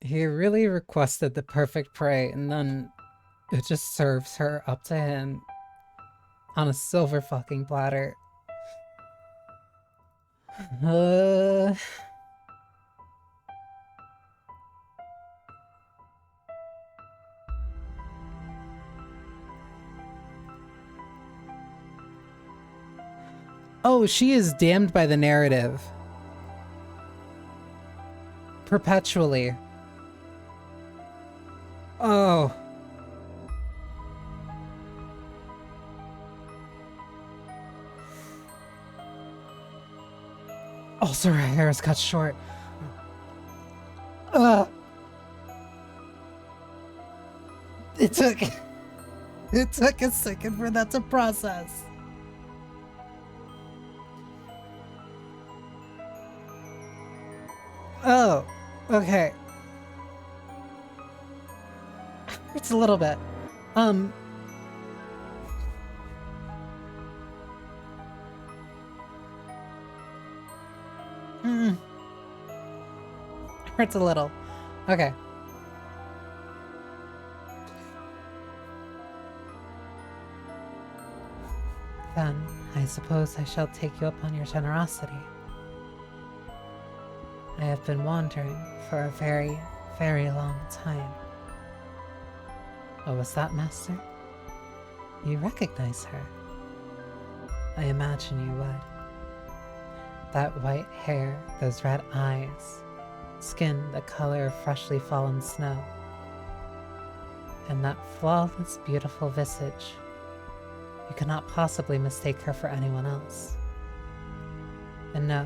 He really requested the perfect prey, and then it just serves her up to him on a silver fucking platter. Uh, Oh, she is damned by the narrative. Perpetually. Oh. Also, her hair is cut short. It took a second for that to process. Oh, okay. It's a little bit. Hurts a little. Okay. Then, I suppose I shall take you up on your generosity. I have been wandering for a very, very long time. What was that, Master? You recognize her? I imagine you would. That white hair, those red eyes, skin the color of freshly fallen snow, and that flawless, beautiful visage. You cannot possibly mistake her for anyone else. And no,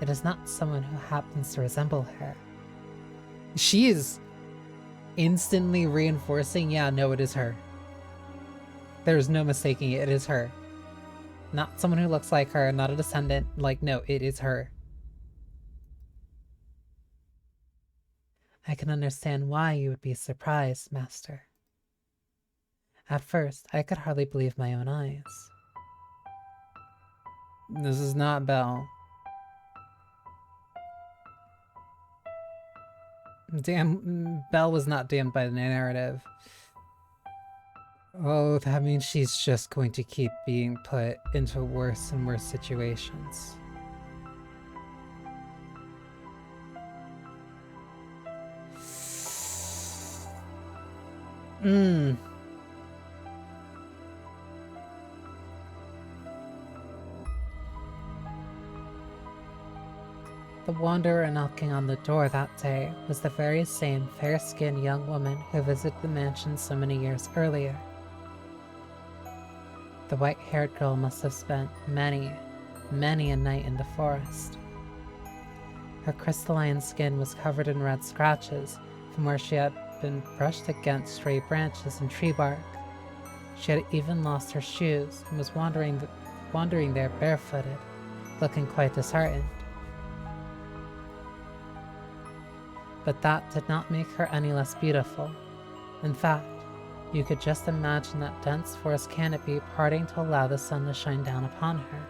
it is not someone who happens to resemble her. She is instantly reinforcing, yeah, no, it is her. There is no mistaking it, it is her. Not someone who looks like her, not a descendant, like, no, it is her. I can understand why you would be surprised, Master. At first, I could hardly believe my own eyes. This is not Belle. Damn, Belle was not damned by the narrative. Oh, that means she's just going to keep being put into worse and worse situations. The wanderer knocking on the door that day was the very same fair-skinned young woman who visited the mansion so many years earlier. The white-haired girl must have spent many, many a night in the forest. Her crystalline skin was covered in red scratches from where she had been brushed against stray branches and tree bark. She had even lost her shoes and was wandering there barefooted, looking quite disheartened. But that did not make her any less beautiful. In fact, you could just imagine that dense forest canopy parting to allow the sun to shine down upon her.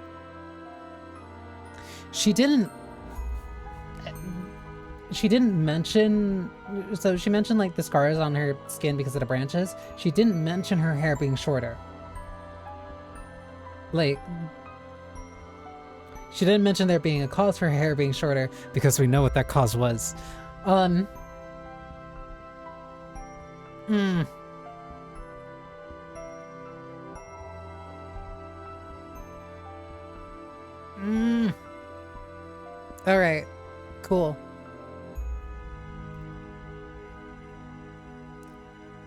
She didn't mention, so she mentioned like the scars on her skin because of the branches. She didn't mention her hair being shorter. Like, she didn't mention there being a cause for her hair being shorter because we know what that cause was. Alright, cool.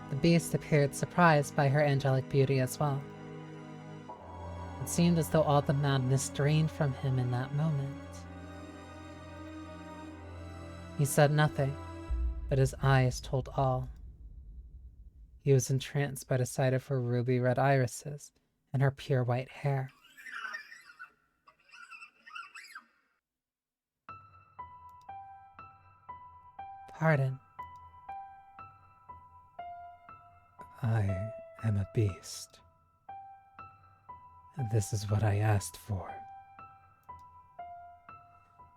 The beast appeared surprised by her angelic beauty as well. It seemed as though all the madness drained from him in that moment. He said nothing, but his eyes told all. He was entranced by the sight of her ruby red irises and her pure white hair. Pardon. I am a beast. And this is what I asked for.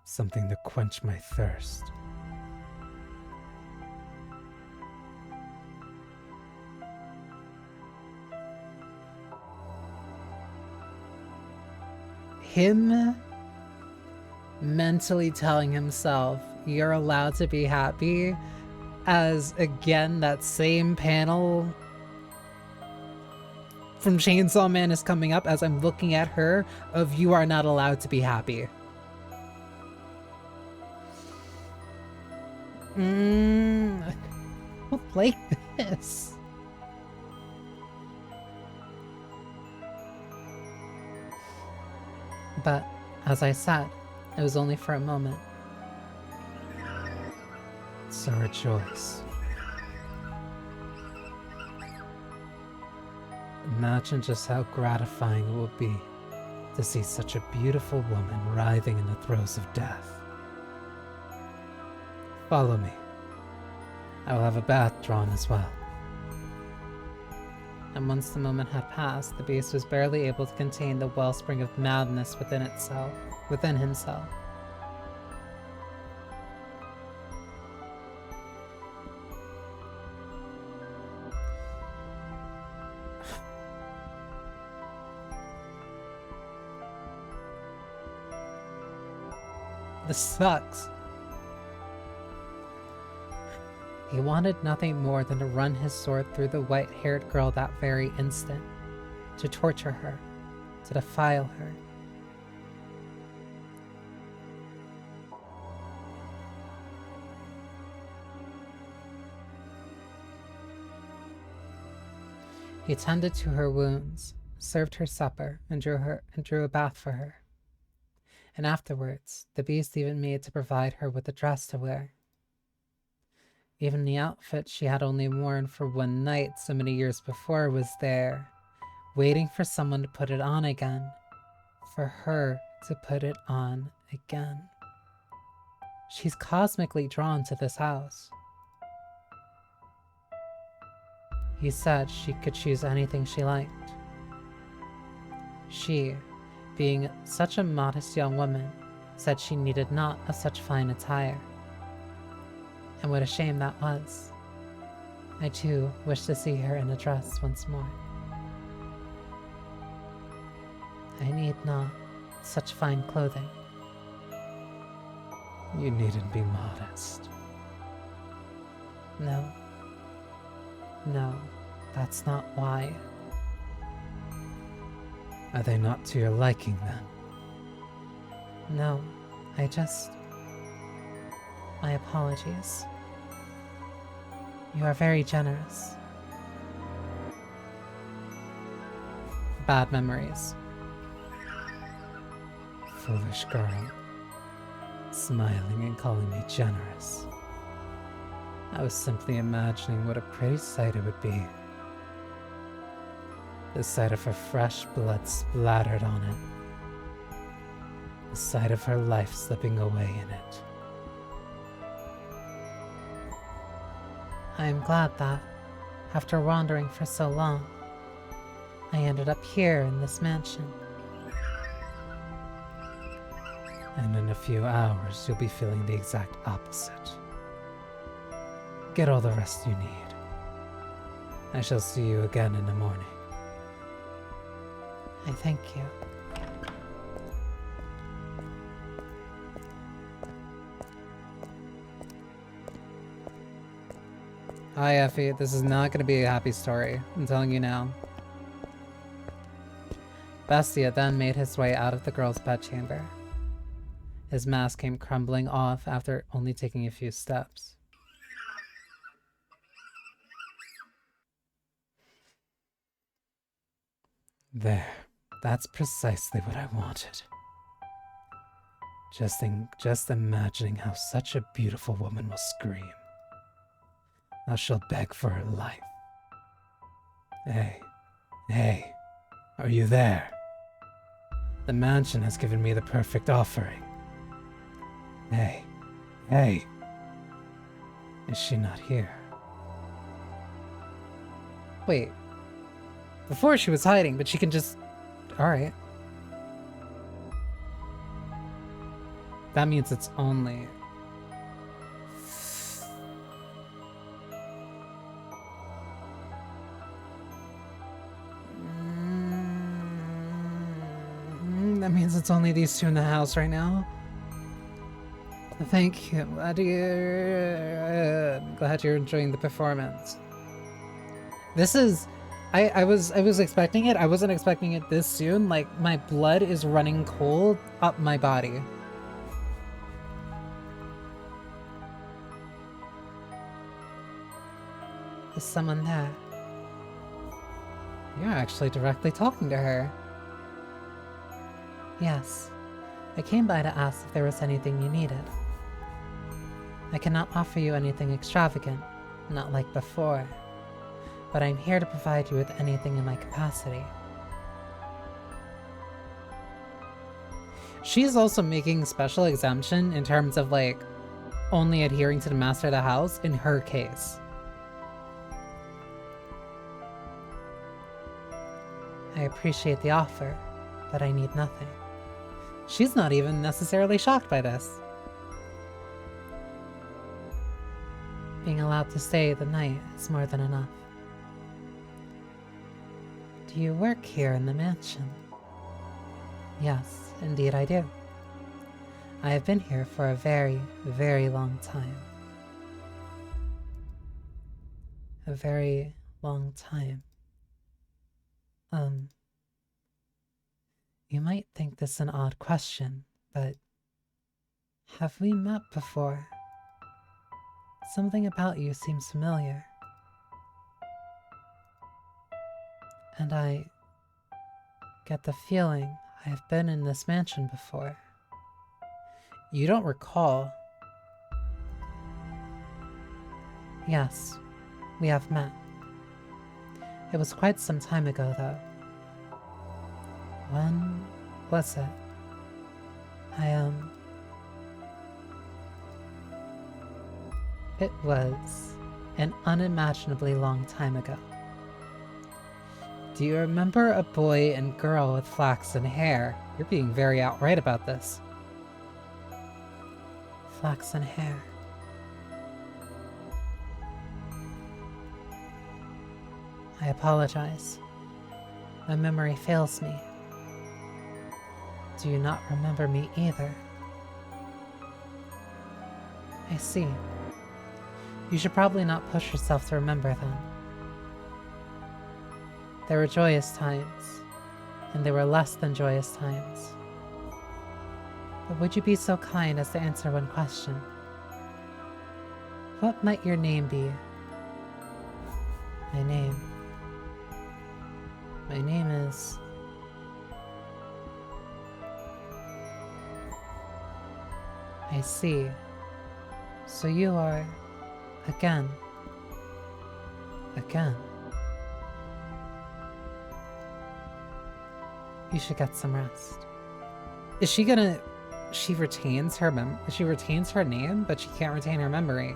Something to quench my thirst. Him mentally telling himself, you're allowed to be happy, as again, that same panel from Chainsaw Man is coming up as I'm looking at her of "You are not allowed to be happy." I don't like this. But, as I said, it was only for a moment. So rejoice. Imagine just how gratifying it will be to see such a beautiful woman writhing in the throes of death. Follow me. I will have a bath drawn as well. And once the moment had passed, the beast was barely able to contain the wellspring of madness within himself. This sucks. He wanted nothing more than to run his sword through the white-haired girl that very instant, to torture her, to defile her. He tended to her wounds, served her supper, and drew a bath for her. And afterwards, the beast even made to provide her with a dress to wear. Even the outfit she had only worn for one night so many years before was there, waiting for someone to put it on again, for her to put it on again. She's cosmically drawn to this house. He said she could choose anything she liked. She, being such a modest young woman, said she needed naught of such fine attire. And what a shame that was. I too wish to see her in a dress once more. I need not such fine clothing. You needn't be modest. No. No, that's not why. Are they not to your liking then? No, my apologies. You are very generous. Bad memories. Foolish girl. Smiling and calling me generous. I was simply imagining what a pretty sight it would be. The sight of her fresh blood splattered on it. The sight of her life slipping away in it. I am glad that, after wandering for so long, I ended up here in this mansion. And in a few hours, you'll be feeling the exact opposite. Get all the rest you need. I shall see you again in the morning. I thank you. Hi, Effie. This is not going to be a happy story. I'm telling you now. Bestia then made his way out of the girl's bedchamber. His mask came crumbling off after only taking a few steps. There. That's precisely what I wanted. Just imagining how such a beautiful woman will scream. How she'll beg for her life. Hey, are you there? The mansion has given me the perfect offering. Hey, is she not here? Wait, before she was hiding, but she can just... Alright. That means it's only... That means it's only these two in the house right now. Thank you. Glad you're enjoying the performance. This is I was expecting it. I wasn't expecting it this soon. Like, my blood is running cold up my body. Is someone there? You're actually directly talking to her. Yes. I came by to ask if there was anything you needed. I cannot offer you anything extravagant, not like before, but I'm here to provide you with anything in my capacity. She's also making special exemption in terms of, like, only adhering to the master of the house in her case. I appreciate the offer, but I need nothing. She's not even necessarily shocked by this. Being allowed to stay the night is more than enough. Do you work here in the mansion? Yes, indeed I do. I have been here for a very, very long time. A very long time. You might think this an odd question, but have we met before? Something about you seems familiar. And I get the feeling I have been in this mansion before. You don't recall? Yes, we have met. It was quite some time ago, though. When was it? It was an unimaginably long time ago. Do you remember a boy and girl with flaxen hair? You're being very outright about this. Flaxen hair. I apologize. My memory fails me. Do you not remember me either? I see. You should probably not push yourself to remember them. There were joyous times, and there were less than joyous times. But would you be so kind as to answer one question? What might your name be? My name. My name is... I see. So you are... Again. You should get some rest. Is she gonna... She retains her name, but she can't retain her memory.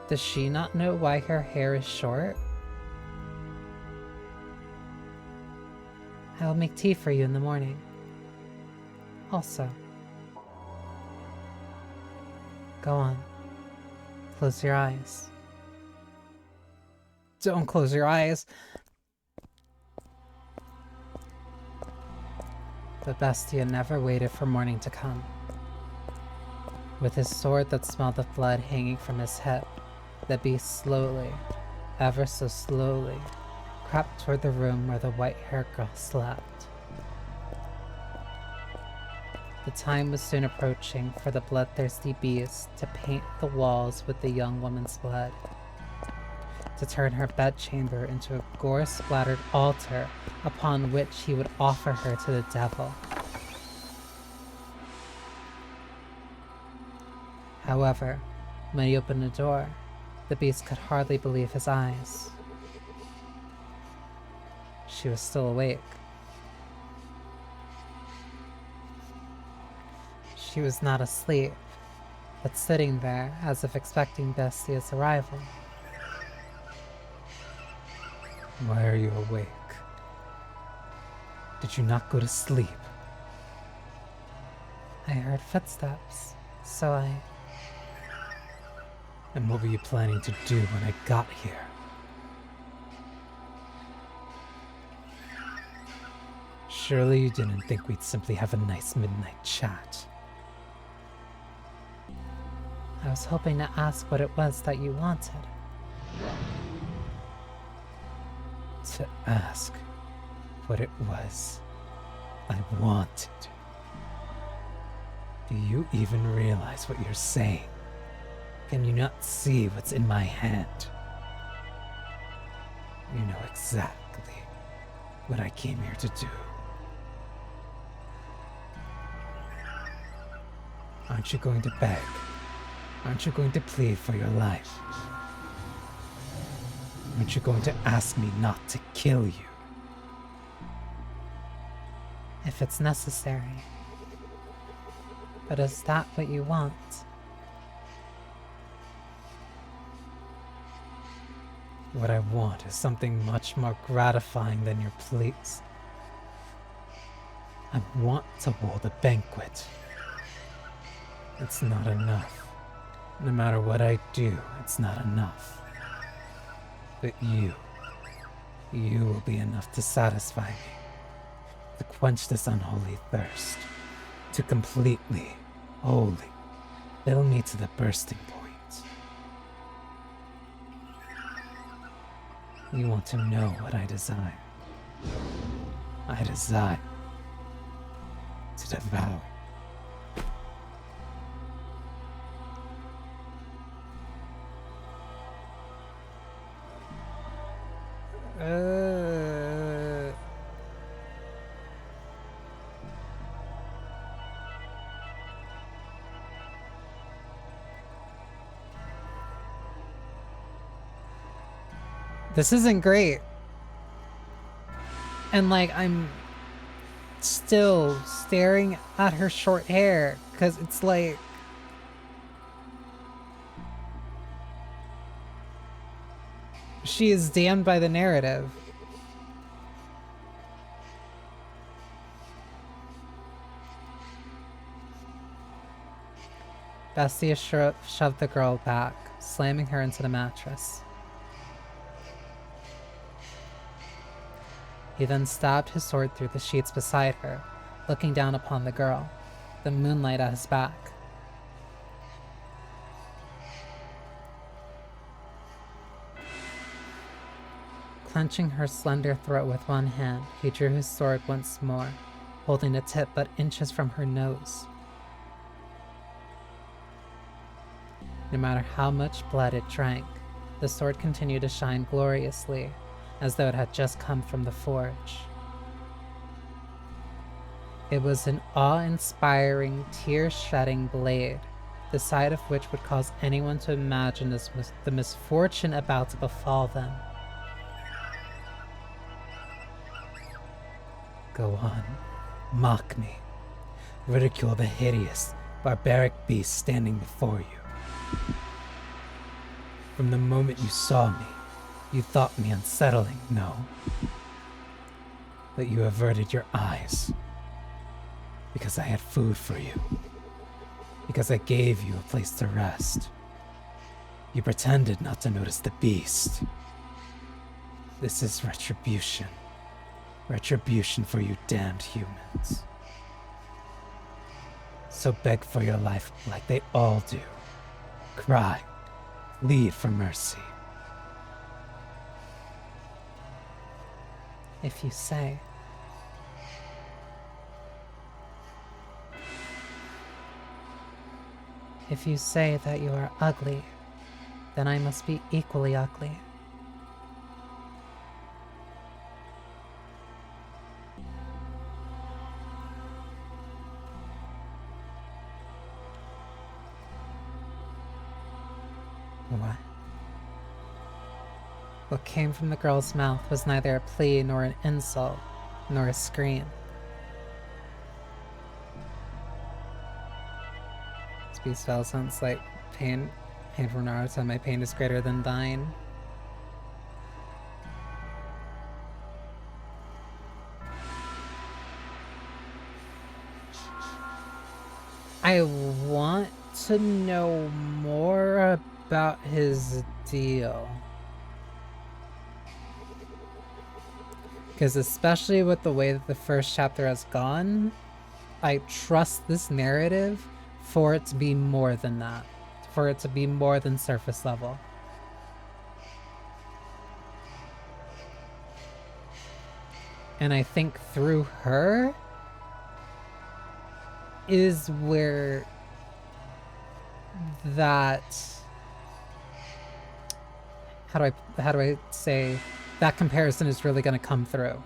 Does she not know why her hair is short? I will make tea for you in the morning. Also, go on. Close your eyes. Don't close your eyes. But Bestia never waited for morning to come. With his sword that smelled of blood hanging from his hip, the beast slowly, ever so slowly, crept toward the room where the white-haired girl slept. The time was soon approaching for the bloodthirsty beast to paint the walls with the young woman's blood, to turn her bedchamber into a gore-splattered altar upon which he would offer her to the devil. However, when he opened the door, the beast could hardly believe his eyes. She was still awake. She was not asleep, but sitting there as if expecting Bestia's arrival. Why are you awake? Did you not go to sleep? I heard footsteps, so I... And what were you planning to do when I got here? Surely you didn't think we'd simply have a nice midnight chat. I was hoping to ask what it was that you wanted. to ask what it was I wanted. Do you even realize what you're saying? Can you not see what's in my hand? You know exactly what I came here to do. Aren't you going to beg? Aren't you going to plead for your life? Aren't you going to ask me not to kill you? If it's necessary. But is that what you want? What I want is something much more gratifying than your pleas. I want to hold a banquet. It's not enough. No matter what I do, it's not enough. But you will be enough to satisfy me, to quench this unholy thirst, to completely, wholly, fill me to the bursting point. You want to know what I desire. I desire to devour. This isn't great. And like, I'm still staring at her short hair, because it's like... she is damned by the narrative. Bestia shoved the girl back, slamming her into the mattress. He then stabbed his sword through the sheets beside her, looking down upon the girl, the moonlight at his back. Clenching her slender throat with one hand, he drew his sword once more, holding the tip but inches from her nose. No matter how much blood it drank, the sword continued to shine gloriously, as though it had just come from the forge. It was an awe-inspiring, tear-shedding blade, the sight of which would cause anyone to imagine the misfortune about to befall them. Go on, mock me, ridicule the hideous, barbaric beast standing before you. From the moment you saw me, you thought me unsettling, no? But you averted your eyes. Because I had food for you. Because I gave you a place to rest. You pretended not to notice the beast. This is retribution. Retribution for you damned humans. So beg for your life like they all do. Cry. Plead for mercy. If you say. If you say that you are ugly, then I must be equally ugly. What? What came from the girl's mouth was neither a plea nor an insult, nor a scream. Speed spell sounds like pain from Naruto. My pain is greater than thine. I want to know more about his deal. Because especially with the way that the first chapter has gone, I trust this narrative for it to be more than that. For it to be more than surface level. And I think through her is where that, how do I say, that comparison is really going to come through.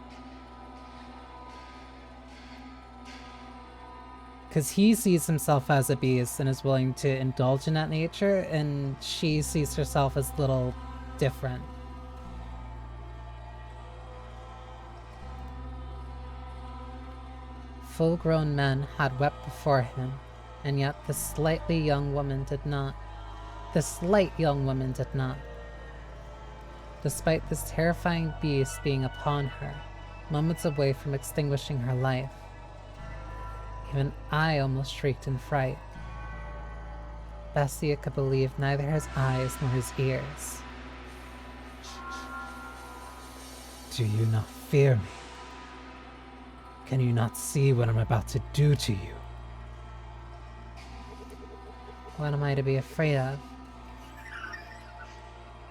Because he sees himself as a beast and is willing to indulge in that nature, and she sees herself as little different. Full-grown men had wept before him, and yet this slightly young woman did not. This slight young woman did not. Despite this terrifying beast being upon her, moments away from extinguishing her life, even I almost shrieked in fright. Bestia could believe neither his eyes nor his ears. Do you not fear me? Can you not see what I'm about to do to you? What am I to be afraid of?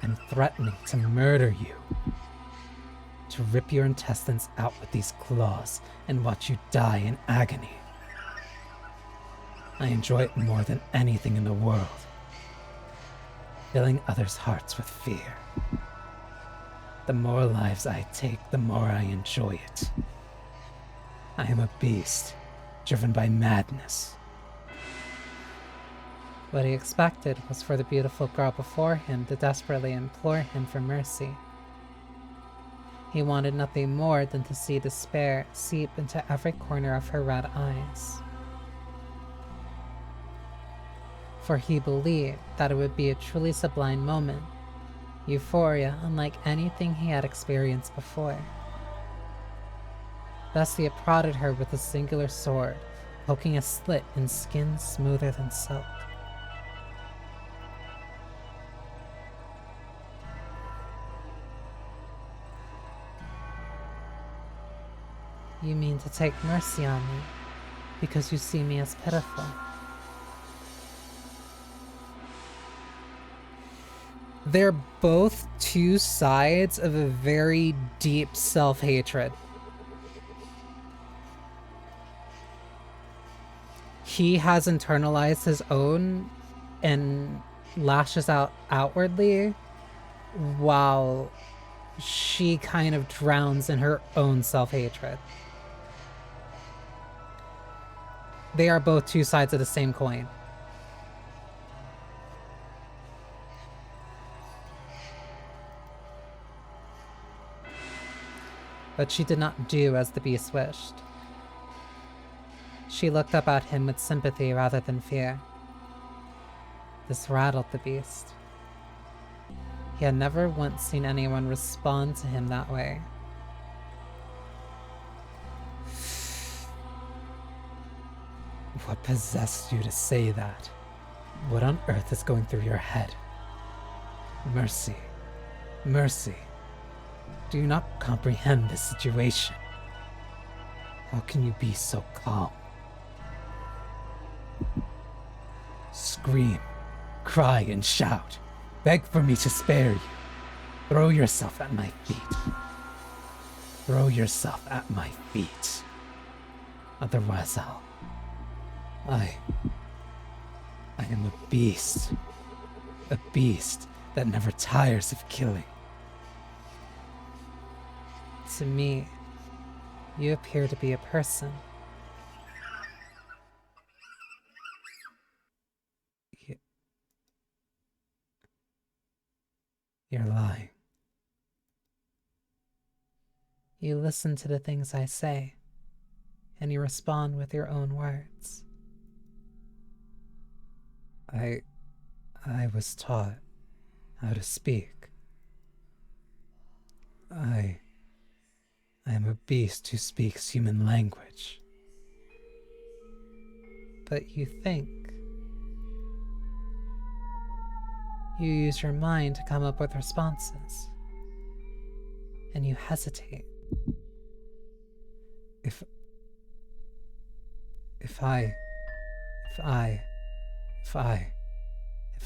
I'm threatening to murder you. To rip your intestines out with these claws and watch you die in agony. I enjoy it more than anything in the world. Filling others' hearts with fear. The more lives I take, the more I enjoy it. I am a beast, driven by madness. What he expected was for the beautiful girl before him to desperately implore him for mercy. He wanted nothing more than to see despair seep into every corner of her red eyes. For he believed that it would be a truly sublime moment, euphoria unlike anything he had experienced before. Bestia prodded her with a singular sword, poking a slit in skin smoother than silk. You mean to take mercy on me, because you see me as pitiful. They're both two sides of a very deep self-hatred. He has internalized his own and lashes out outwardly, while she kind of drowns in her own self-hatred. They are both two sides of the same coin. But she did not do as the beast wished. She looked up at him with sympathy rather than fear. This rattled the beast. He had never once seen anyone respond to him that way. What possessed you to say that? What on earth is going through your head? Mercy. Mercy. Do you not comprehend this situation? How can you be so calm? Scream, cry, and shout. Beg for me to spare you. Throw yourself at my feet. Throw yourself at my feet. Otherwise I am a beast. A beast that never tires of killing. To me, you appear to be a person. You're lying. You listen to the things I say, and you respond with your own words. I was taught how to speak. I am a beast who speaks human language. But you think. You use your mind to come up with responses. And you hesitate. If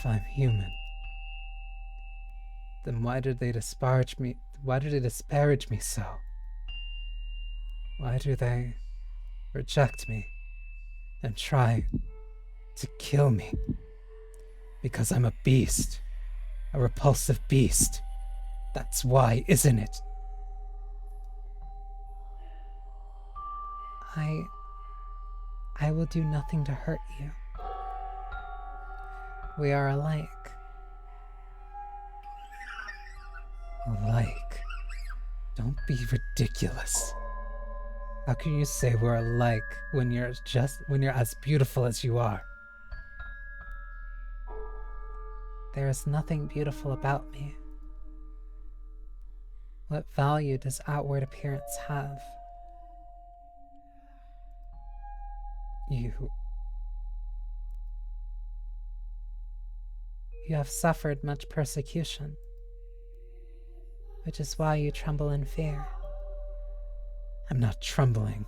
I'm human, then why did they disparage me? Why did they disparage me so? Why do they reject me and try to kill me? Because I'm a beast. A repulsive beast. That's why, isn't it? I will do nothing to hurt you. We are alike. Alike? Don't be ridiculous. How can you say we're alike when you're as beautiful as you are? There is nothing beautiful about me. What value does outward appearance have? You have suffered much persecution, which is why you tremble in fear. I'm not trembling.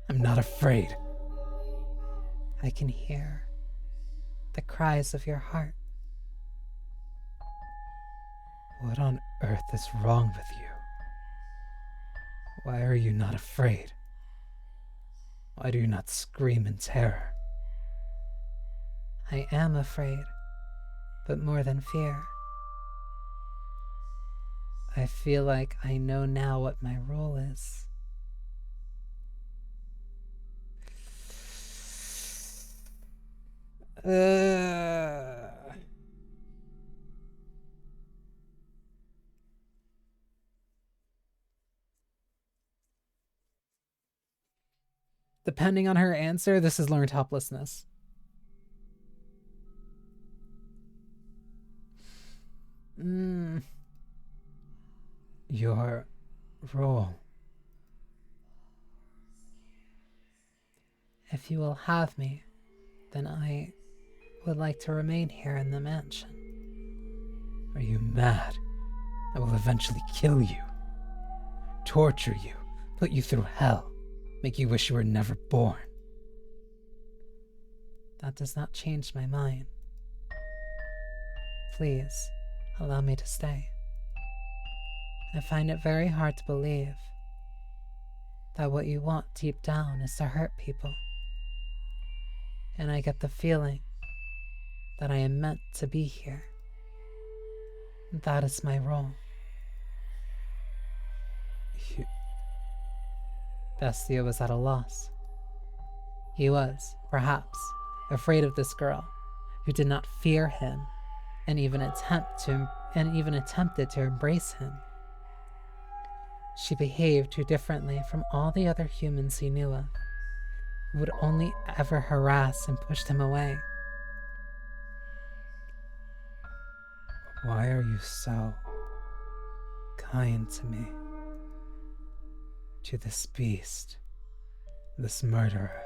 I'm not afraid. I can hear the cries of your heart. What on earth is wrong with you? Why are you not afraid? Why do you not scream in terror? I am afraid, but more than fear. I feel like I know now what my role is. Depending on her answer, this is learned helplessness. Your role. If you will have me, then I would like to remain here in the mansion. Are you mad? I will eventually kill you, torture you, put you through hell, make you wish you were never born. That does not change my mind. Please, allow me to stay. I find it very hard to believe that what you want deep down is to hurt people. And I get the feeling that I am meant to be here. That is my role. Bestia was at a loss. He was, perhaps, afraid of this girl, who did not fear him and even attempted to embrace him. She behaved too differently from all the other humans he knew of, who would only ever harass and push him away. Why are you so kind to me? To this beast, this murderer?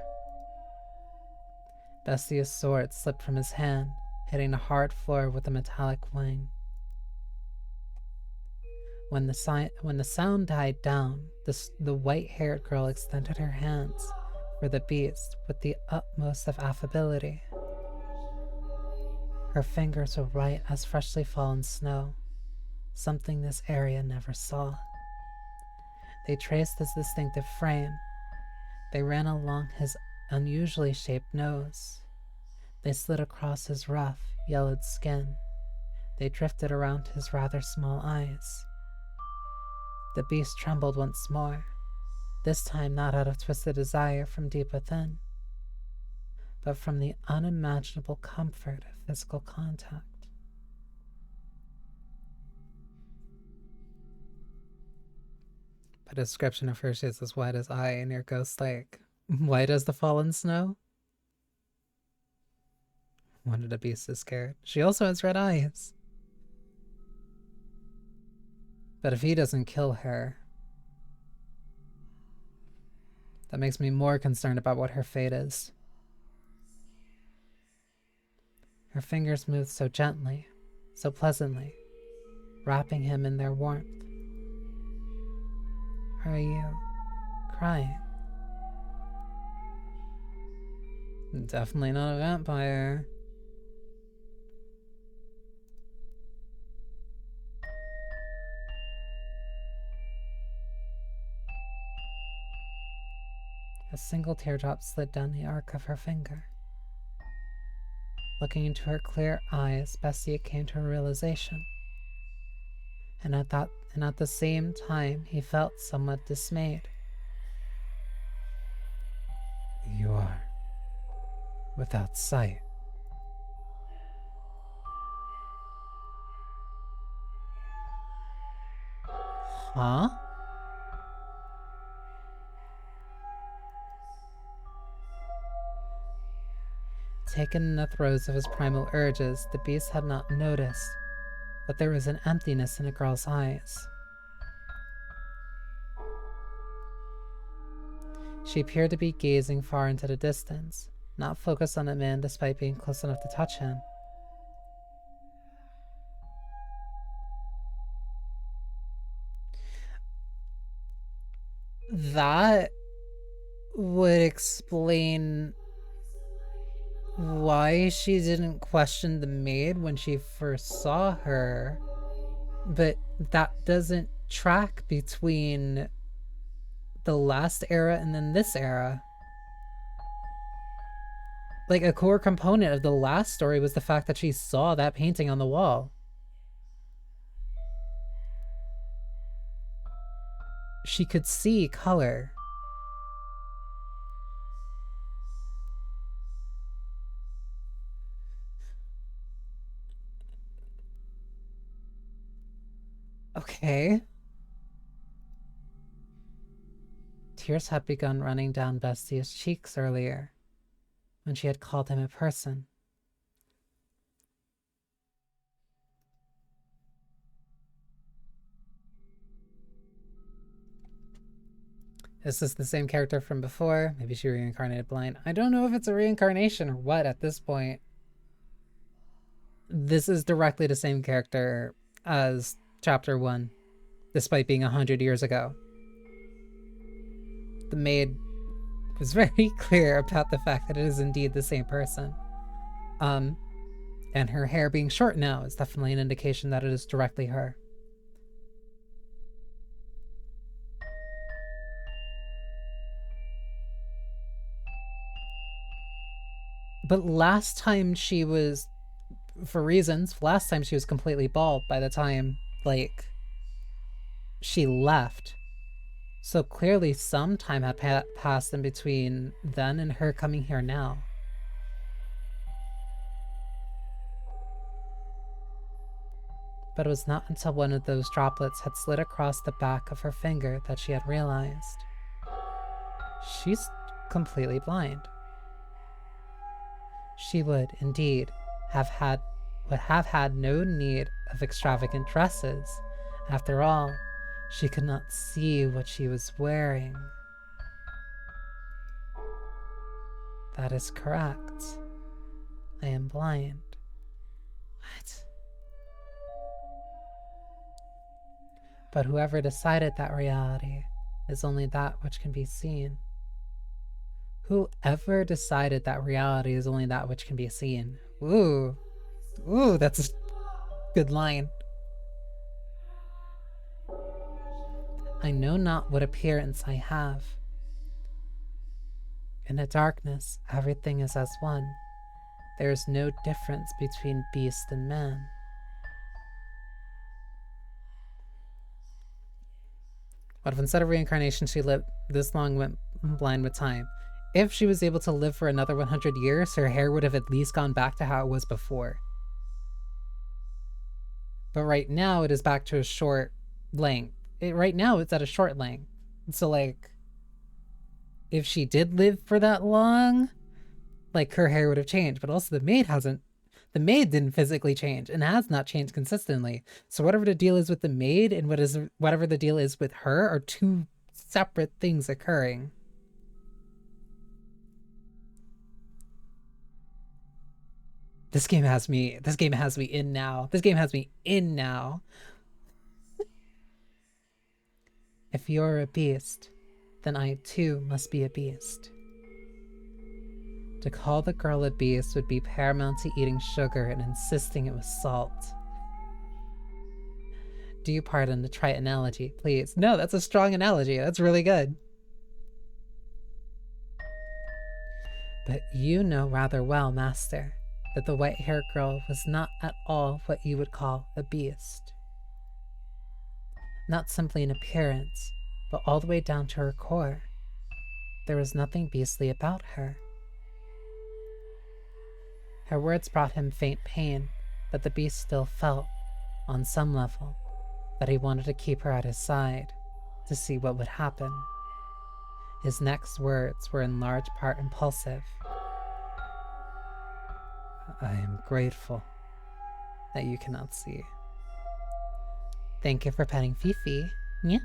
Bestia's sword slipped from his hand, hitting the hard floor with a metallic wing. When the sound died down, the white-haired girl extended her hands for the beast with the utmost of affability. Her fingers were white as freshly fallen snow, something this area never saw. They traced his distinctive frame. They ran along his unusually shaped nose. They slid across his rough, yellowed skin. They drifted around his rather small eyes. The beast trembled once more, this time not out of twisted desire from deep within, but from the unimaginable comfort of physical contact. A description of her, she is as white as I near Ghost Lake. White as the fallen snow? Wonder the beast is scared. She also has red eyes. But if he doesn't kill her, that makes me more concerned about what her fate is. Her fingers moved so gently, so pleasantly, wrapping him in their warmth. Are you crying? Definitely not a vampire. A single teardrop slid down the arc of her finger. Looking into her clear eyes, Bestia came to a realization. And at the same time, he felt somewhat dismayed. You are without sight. Huh? Taken in the throes of his primal urges, the beast had not noticed that there was an emptiness in the girl's eyes. She appeared to be gazing far into the distance, not focused on the man despite being close enough to touch him. That would explain why she didn't question the maid when she first saw her, but that doesn't track between the last era and then this era. Like, a core component of the last story was the fact that she saw that painting on the wall. She could see color. Okay. Tears had begun running down Bestia's cheeks earlier, when she had called him a person. Is this the same character from before? Maybe she reincarnated blind. I don't know if it's a reincarnation or what at this point. This is directly the same character as Chapter 1, despite being 100 years ago. The maid was very clear about the fact that it is indeed the same person. And her hair being short now is definitely an indication that it is directly her. But last time she was, for reasons, last time she was completely bald by the time, like, she left. So clearly some time had passed in between then and her coming here now. But it was not until one of those droplets had slid across the back of her finger that she had realized. She's completely blind. She would, indeed, have had no need of extravagant dresses. After all, she could not see what she was wearing. That is correct. I am blind. What? But whoever decided that reality is only that which can be seen. Whoever decided that reality is only that which can be seen. Ooh. Ooh, that's a good line. I know not what appearance I have. In the darkness, everything is as one. There is no difference between beast and man. What if instead of reincarnation she lived this long, went blind with time? If she was able to live for another 100 years, her hair would have at least gone back to how it was before. But right now, it is back to a short length. Right now, it's at a short length. So, like, if she did live for that long, like, her hair would have changed. But also, the maid didn't physically change and has not changed consistently. So whatever the deal is with the maid and whatever the deal is with her are two separate things occurring. This game has me in now. This game has me in now. If you're a beast, then I too must be a beast. To call the girl a beast would be paramount to eating sugar and insisting it was salt. Do you pardon the trite analogy, please? No, that's a strong analogy. That's really good. But you know rather well, Master, that the white-haired girl was not at all what you would call a beast. Not simply in appearance, but all the way down to her core. There was nothing beastly about her. Her words brought him faint pain, but the beast still felt, on some level, that he wanted to keep her at his side, to see what would happen. His next words were in large part impulsive. I am grateful that you cannot see. Thank you for petting Fifi. Yeah.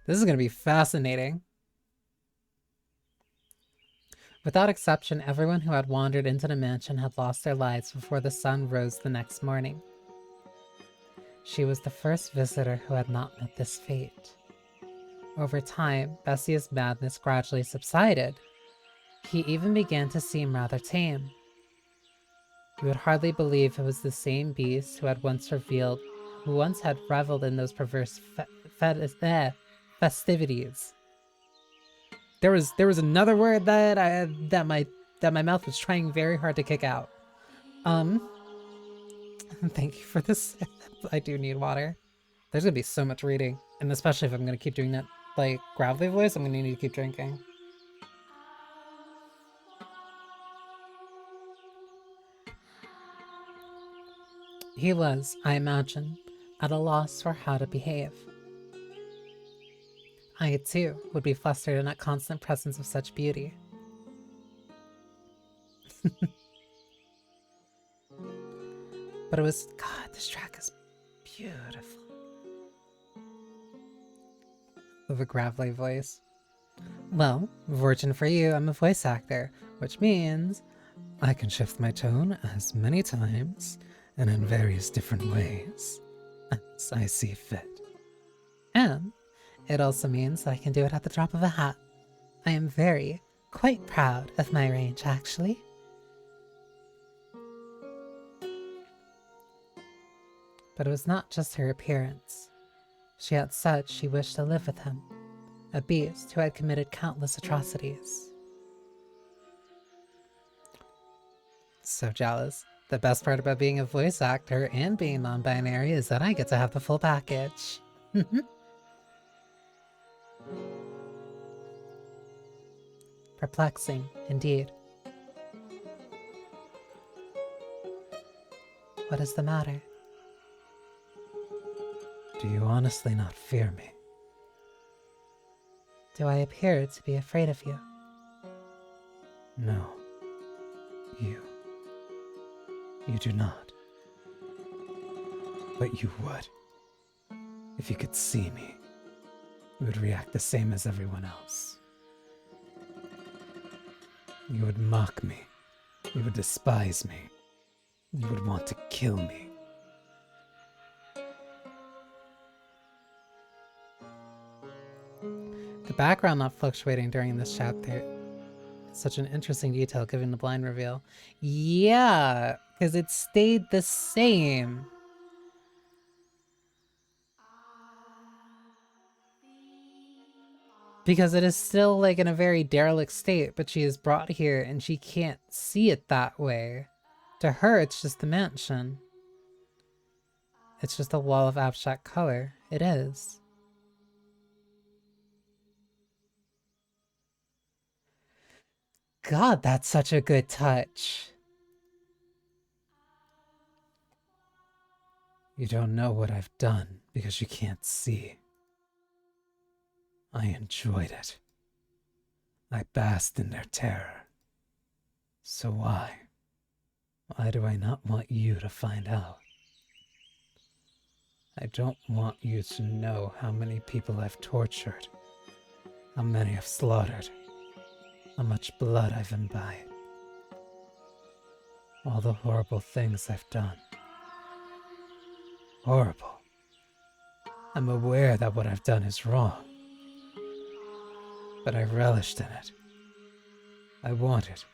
This is going to be fascinating. Without exception, everyone who had wandered into the mansion had lost their lives before the sun rose the next morning. She was the first visitor who had not met this fate. Over time, Bestia's madness gradually subsided. He even began to seem rather tame. You would hardly believe it was the same beast who once had reveled in those perverse festivities. There was another word that my mouth was trying very hard to kick out. Thank you for this. I do need water. There's gonna be so much reading, and especially if I'm gonna keep doing that like gravelly voice, I'm gonna need to keep drinking. He was, I imagine, at a loss for how to behave. I, too, would be flustered in that constant presence of such beauty. But it was, God, this track is beautiful. With a gravelly voice. Well, fortune for you, I'm a voice actor, which means I can shift my tone as many times and in various different ways as I see fit. And it also means that I can do it at the drop of a hat. I am quite proud of my range, actually. But it was not just her appearance. She had said she wished to live with him, a beast who had committed countless atrocities. So jealous. The best part about being a voice actor and being non-binary is that I get to have the full package. Perplexing, indeed. What is the matter? Do you honestly not fear me? Do I appear to be afraid of you? No. You do not. But you would. If you could see me, you would react the same as everyone else. You would mock me. You would despise me. You would want to kill me. The background not fluctuating during this chapter. Such an interesting detail given the blind reveal. Yeah, because it stayed the same. Because it is still like in a very derelict state, but she is brought here and she can't see it that way. To her, it's just the mansion. It's just a wall of abstract color. It is. God, that's such a good touch. You don't know what I've done because you can't see. I enjoyed it. I basked in their terror. So why? Why do I not want you to find out? I don't want you to know how many people I've tortured, how many I've slaughtered, how much blood I've imbibed, all the horrible things I've done. Horrible. I'm aware that what I've done is wrong, but I relished in it. I wanted,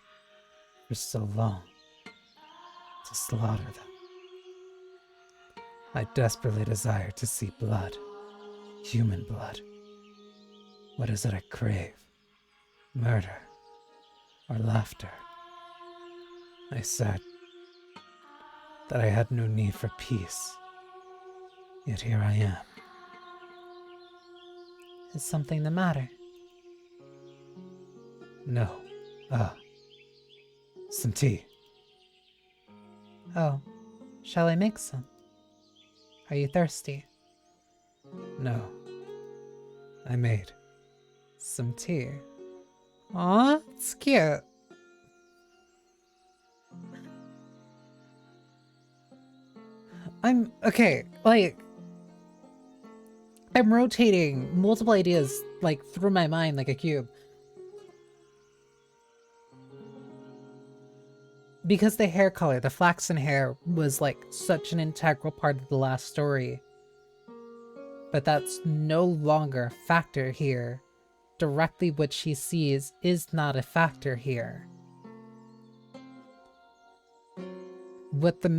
for so long, to slaughter them. I desperately desired to see blood, human blood. What is it I crave? Murder or laughter? I said that I had no need for peace. Yet here I am. Is something the matter? No. Some tea. Oh, shall I make some? Are you thirsty? No. I made some tea. Aw, it's cute. Okay, like, I'm rotating multiple ideas, like, through my mind like a cube. Because the hair color, the flaxen hair, was, like, such an integral part of the last story. But that's no longer a factor here. Directly what she sees is not a factor here. What the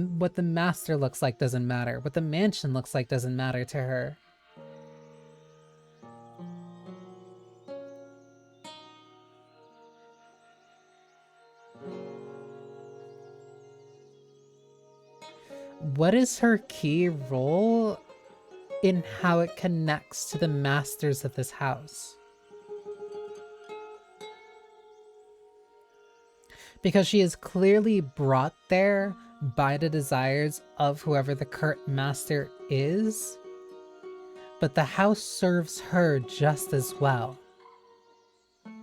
master looks like doesn't matter. What the mansion looks like doesn't matter to her. What is her key role in how it connects to the masters of this house? Because she is clearly brought there by the desires of whoever the current master is, but the house serves her just as well,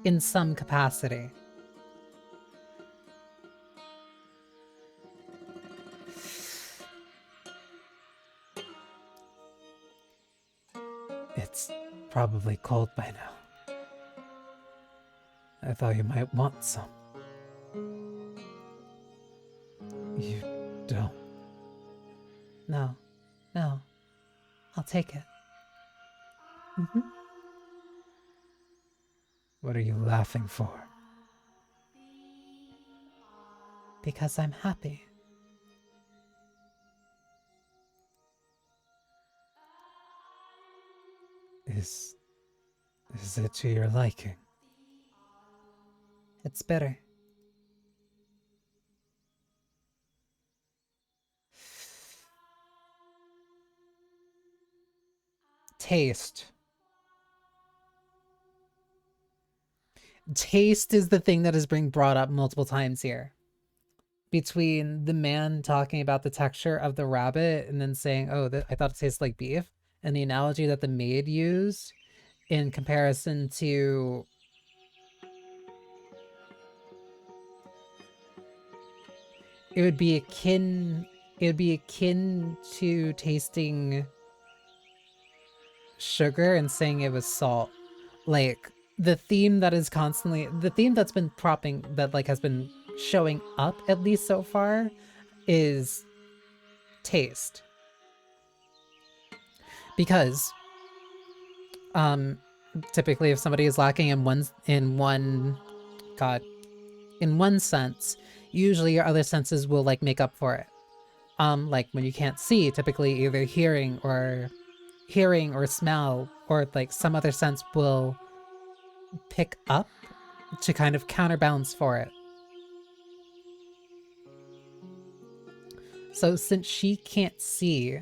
in some capacity. It's probably cold by now. I thought you might want some. You don't. No. I'll take it. What are you laughing for? Because I'm happy. Is it to your liking? It's bitter. Taste. Taste is the thing that is being brought up multiple times here. Between the man talking about the texture of the rabbit and then saying, oh, I thought it tastes like beef, and the analogy that the maid used in comparison to it would be akin to tasting sugar and saying it was salt. Like, the theme that's been has been showing up, at least so far, is taste. Because typically if somebody is lacking in one sense, usually your other senses will like make up for it. Like when you can't see, typically either hearing or smell or like some other sense will pick up to kind of counterbalance for it. So since she can't see,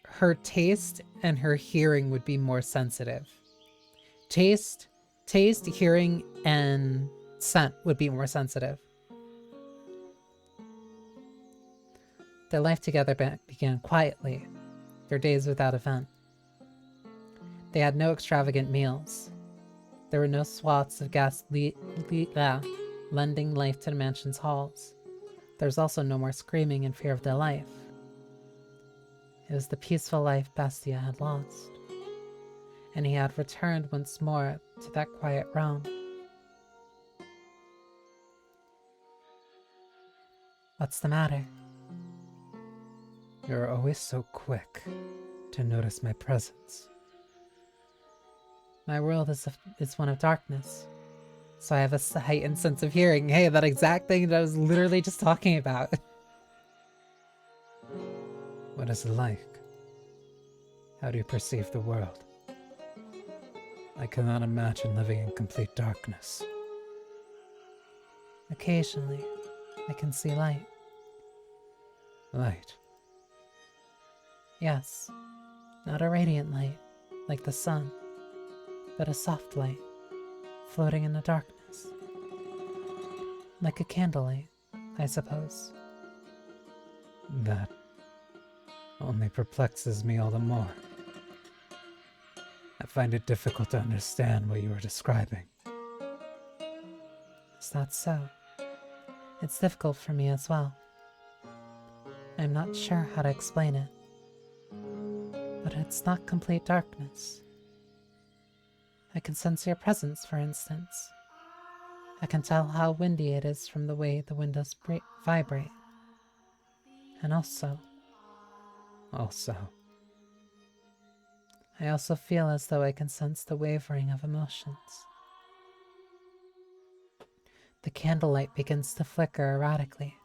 her taste and her hearing would be more sensitive. Taste, hearing, and scent would be more sensitive. Their life together began quietly, their days without event. They had no extravagant meals. There were no swaths of gas lending life to the mansion's halls. There was also no more screaming in fear of their life. It was the peaceful life Bestia had lost, and he had returned once more to that quiet realm. What's the matter? You're always so quick to notice my presence. My world is one of darkness, so I have a heightened sense of hearing. Hey, that exact thing that I was literally just talking about. What is it like? How do you perceive the world? I cannot imagine living in complete darkness. Occasionally, I can see light. Light. Yes, not a radiant light, like the sun, but a soft light, floating in the darkness. Like a candlelight, I suppose. That only perplexes me all the more. I find it difficult to understand what you are describing. Is that so? It's difficult for me as well. I'm not sure how to explain it. But it's not complete darkness. I can sense your presence, for instance. I can tell how windy it is from the way the windows vibrate. And also, I also feel as though I can sense the wavering of emotions. The candlelight begins to flicker erratically.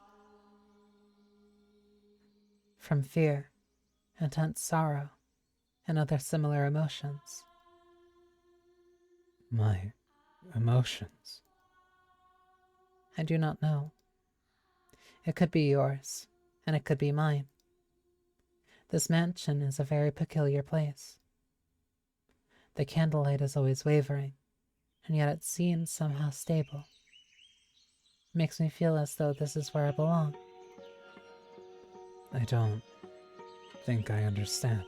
From fear, intense sorrow, and other similar emotions. My emotions. I do not know. It could be yours, and it could be mine. This mansion is a very peculiar place. The candlelight is always wavering, and yet it seems somehow stable. It makes me feel as though this is where I belong. I don't think I understand.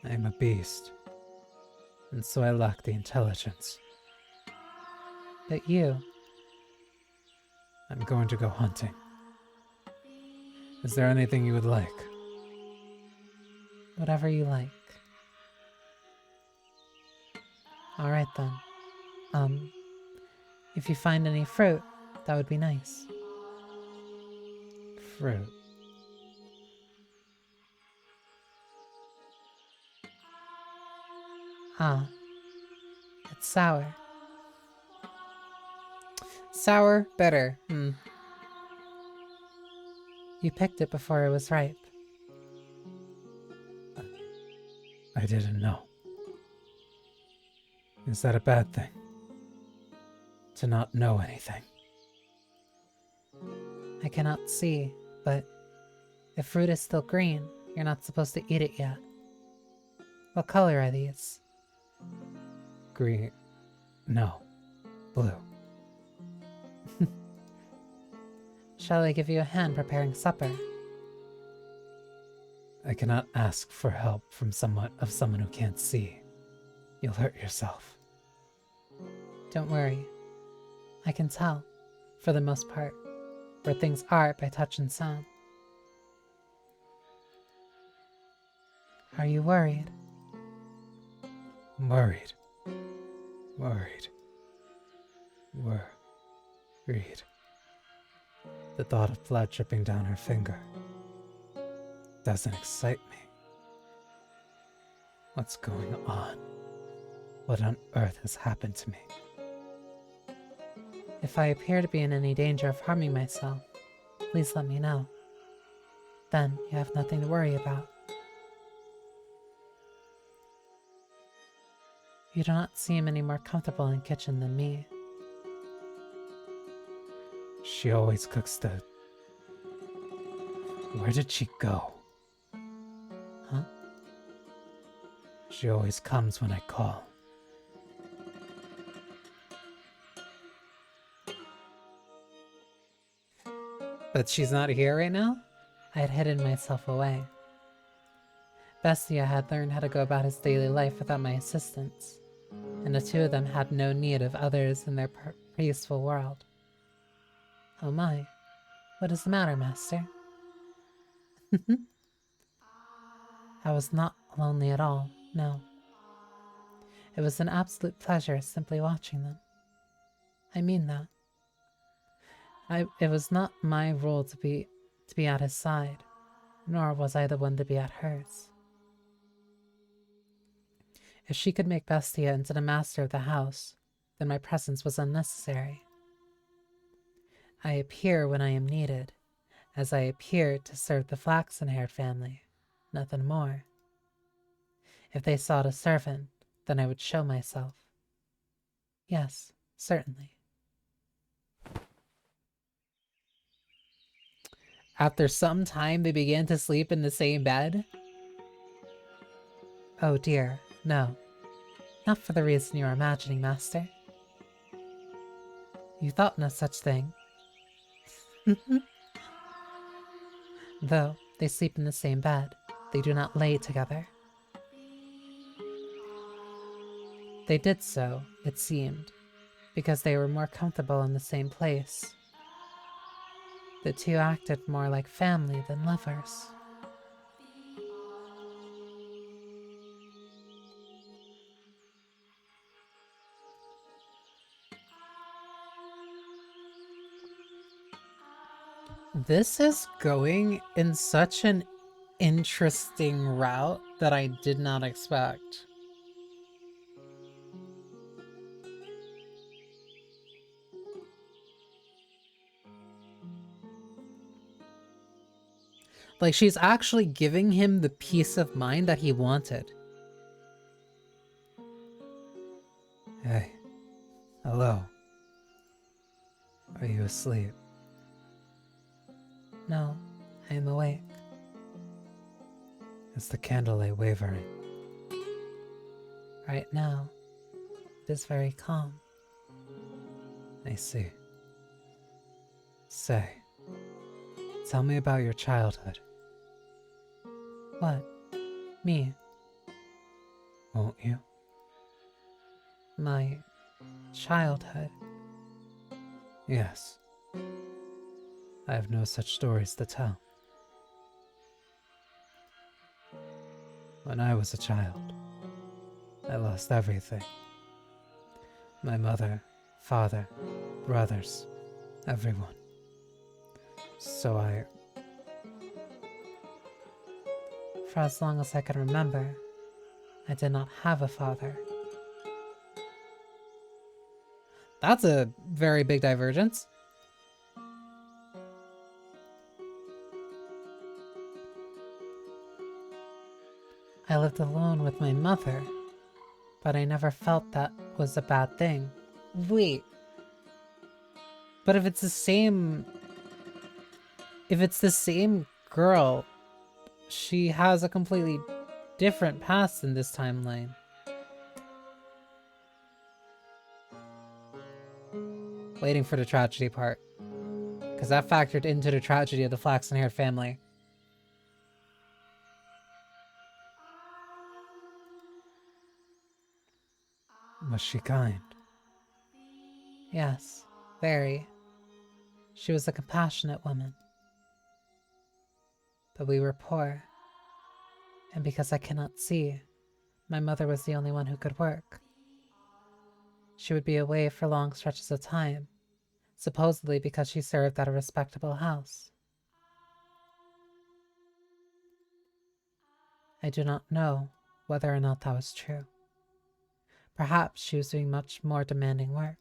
I am a beast, and so I lack the intelligence. But you, I'm going to go hunting. Is there anything you would like? whatever you like. Alright then. If you find any fruit, that would be nice. Fruit. Ah, it's sour. Sour, bitter. You picked it before it was ripe. I didn't know. Is that a bad thing? To not know anything? I cannot see, but if fruit is still green, you're not supposed to eat it yet. What color are these? Green. No. Blue. Shall I give you a hand preparing supper? I cannot ask for help from someone who can't see. You'll hurt yourself. Don't worry. I can tell, for the most part, where things are by touch and sound. Are you worried? Worried. Worried. Worried. The thought of blood dripping down her finger doesn't excite me. What's going on? What on earth has happened to me? If I appear to be in any danger of harming myself, please let me know. Then you have nothing to worry about. You do not seem any more comfortable in the kitchen than me. She always cooks the... Where did she go? Huh? She always comes when I call. But she's not here right now? I had hidden myself away. Bestia had learned how to go about his daily life without my assistance, and the two of them had no need of others in their peaceful world. Oh my, what is the matter, Master? I was not lonely at all, no. It was an absolute pleasure simply watching them. I mean that. It was not my role to be at his side, nor was I the one to be at hers. If she could make Bestia into the master of the house, then my presence was unnecessary. I appear when I am needed, as I appeared to serve the flaxen-haired family, nothing more. If they sought a servant, Then I would show myself. Yes, certainly. After some time, they began to sleep in the same bed. Oh dear, no. Not for the reason you are imagining, Master. You thought no such thing. Though they sleep in the same bed, they do not lay together. They did so, it seemed, because they were more comfortable in the same place. The two acted more like family than lovers. This is going in such an interesting route that I did not expect. Like, she's actually giving him the peace of mind that he wanted. Hey. Hello. Are you asleep? No, I am awake. Is the candlelight wavering? Right now, it is very calm. I see. Say, tell me about your childhood. What? Me? Won't you? My childhood? Yes. I have no such stories to tell. When I was a child, I lost everything. My mother, father, brothers, everyone. So For as long as I can remember, I did not have a father. That's a very big divergence. I lived alone with my mother, but I never felt that was a bad thing. Wait. But if it's the same... If it's the same girl, she has a completely different past in this timeline. Waiting for the tragedy part. Because that factored into the tragedy of the flaxen-haired family. was she kind? Yes, very. She was a compassionate woman. But we were poor. And because I cannot see, my mother was the only one who could work. She would be away for long stretches of time, supposedly because she served at a respectable house. I do not know whether or not that was true. Perhaps she was doing much more demanding work.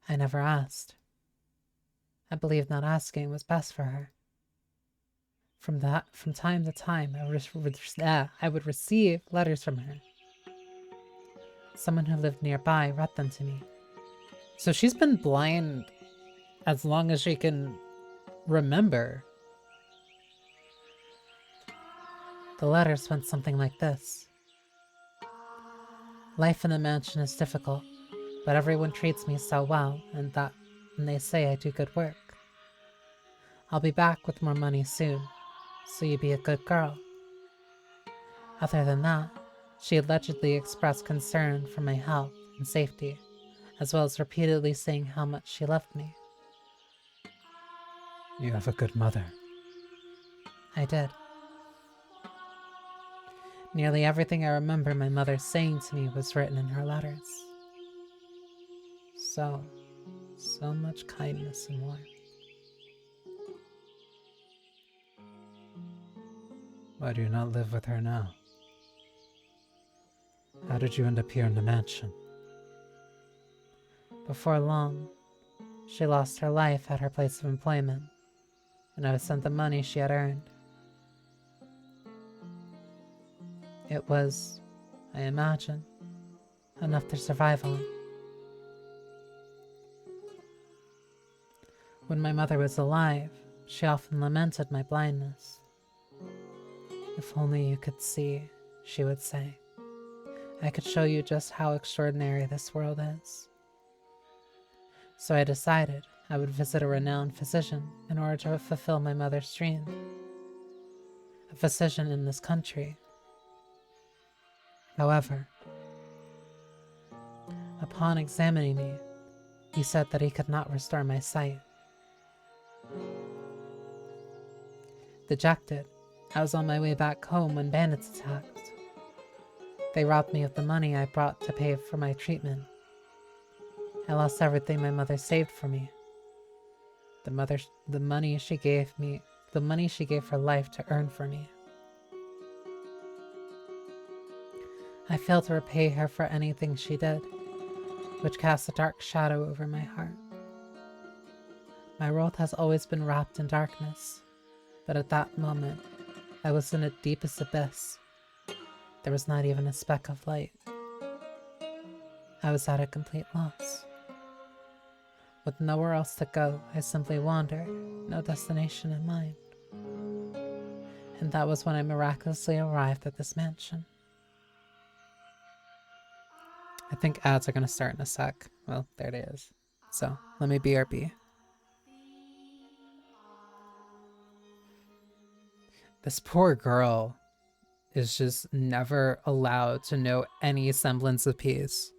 I never asked. I believed not asking was best for her. From time to time, I would receive letters from her. Someone who lived nearby read them to me. So she's been blind as long as she can remember. The letters went something like this. Life in the mansion is difficult, but everyone treats me so well, and they say I do good work. I'll be back with more money soon, so you be a good girl. Other than that, she allegedly expressed concern for my health and safety, as well as repeatedly saying how much she loved me. You have a good mother. I did. Nearly everything I remember my mother saying to me was written in her letters. So much kindness and warmth. Why do you not live with her now? How did you end up here in the mansion? Before long, she lost her life at her place of employment, and I was sent the money she had earned. It was, I imagine, enough to survive on. When my mother was alive, she often lamented my blindness. If only you could see, she would say. I could show you just how extraordinary this world is. So I decided I would visit a renowned physician in order to fulfill my mother's dream. A physician in this country. However, upon examining me, he said that he could not restore my sight. Dejected, I was on my way back home when bandits attacked. They robbed me of the money I brought to pay for my treatment. I lost everything my mother saved for me. The money she gave her life to earn for me. I failed to repay her for anything she did, which cast a dark shadow over my heart. My world has always been wrapped in darkness, but at that moment, I was in the deepest abyss. There was not even a speck of light. I was at a complete loss. With nowhere else to go, I simply wandered, no destination in mind. And that was when I miraculously arrived at this mansion. I think ads are gonna start in a sec. Well, there it is. So, let me BRB. This poor girl is just never allowed to know any semblance of peace.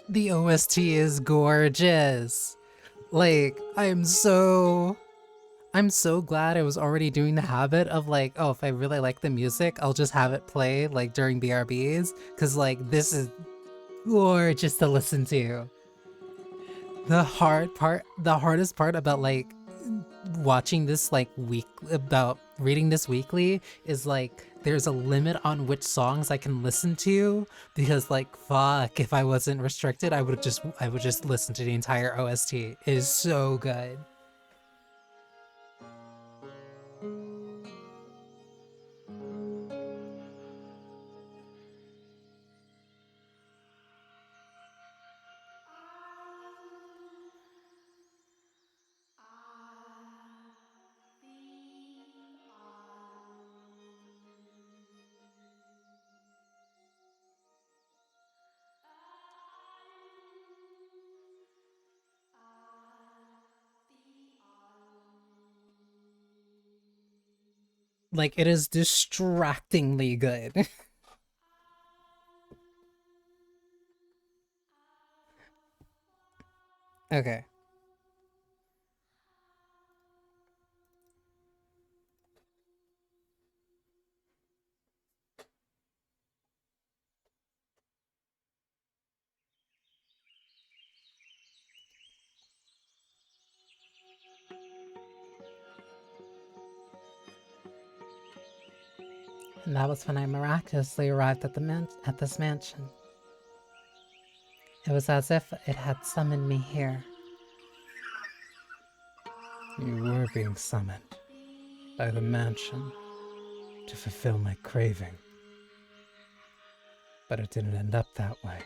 The OST is gorgeous. Like, I'm so glad I was already doing the habit of like, oh, if I really like the music, I'll just have it play like during BRBs, cause like this is gorgeous to listen to. The hardest part about like watching this like about reading this weekly is like there's a limit on which songs I can listen to, because like fuck, if I wasn't restricted, I would just listen to the entire OST. It is so good. Like, it is distractingly good. Okay. And that was when I miraculously arrived at this mansion. It was as if it had summoned me here. You were being summoned by the mansion to fulfill my craving. But it didn't end up that way.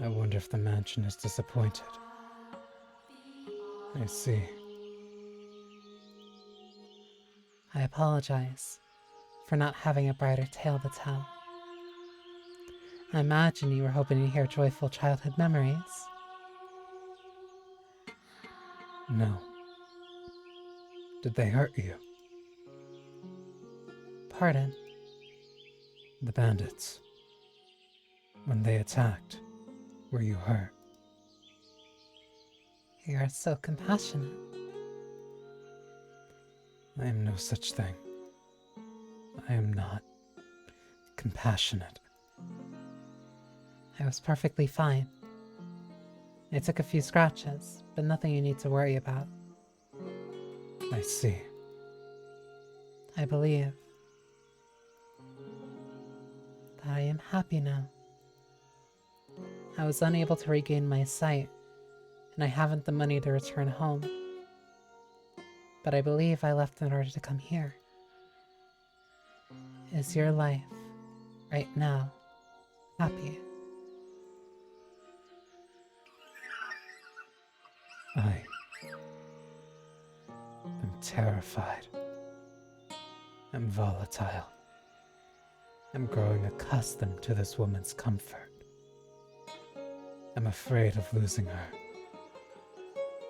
I wonder if the mansion is disappointed. I see. I apologize for not having a brighter tale to tell. I imagine you were hoping to hear joyful childhood memories. No. Did they hurt you? Pardon? The bandits. When they attacked, were you hurt? You are so compassionate. I am no such thing. I am not compassionate. I was perfectly fine. I took a few scratches, but nothing you need to worry about. I see. I believe that I am happy now. I was unable to regain my sight, and I haven't the money to return home. But I believe I left in order to come here. Is your life, right now, happy? I am terrified. I'm volatile. I'm growing accustomed to this woman's comfort. I'm afraid of losing her.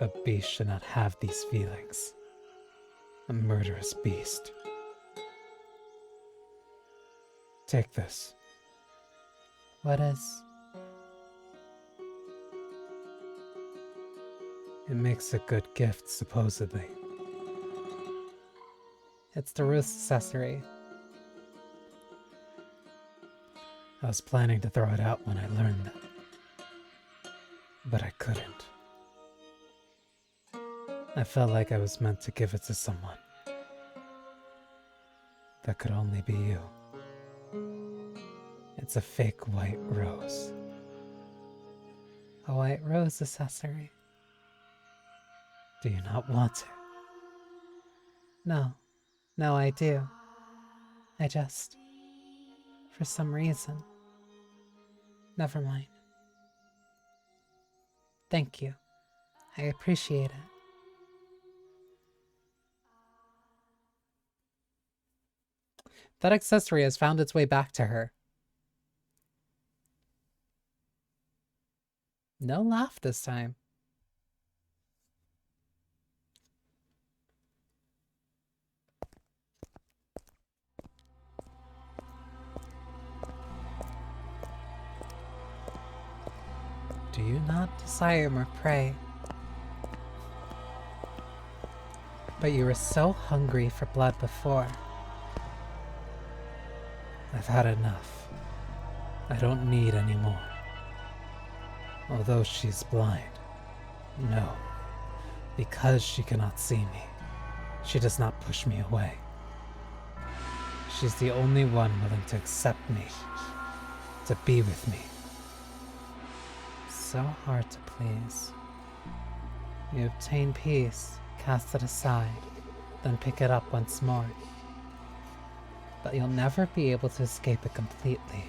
A beast should not have these feelings. A murderous beast. Take this. What is? It makes a good gift, supposedly. It's the Ruth's accessory. I was planning to throw it out when I learned that. But I couldn't. I felt like I was meant to give it to someone. That could only be you. It's a fake white rose. A white rose accessory. Do you not want it? No. No, I do. I just... For some reason. Never mind. Thank you. I appreciate it. That accessory has found its way back to her. No laugh this time. Do you not desire more prey? But you were so hungry for blood before. I've had enough. I don't need any more. Although she's blind. No. Because she cannot see me, she does not push me away. She's the only one willing to accept me, to be with me. So hard to please. You obtain peace, cast it aside, then pick it up once more. But you'll never be able to escape it completely.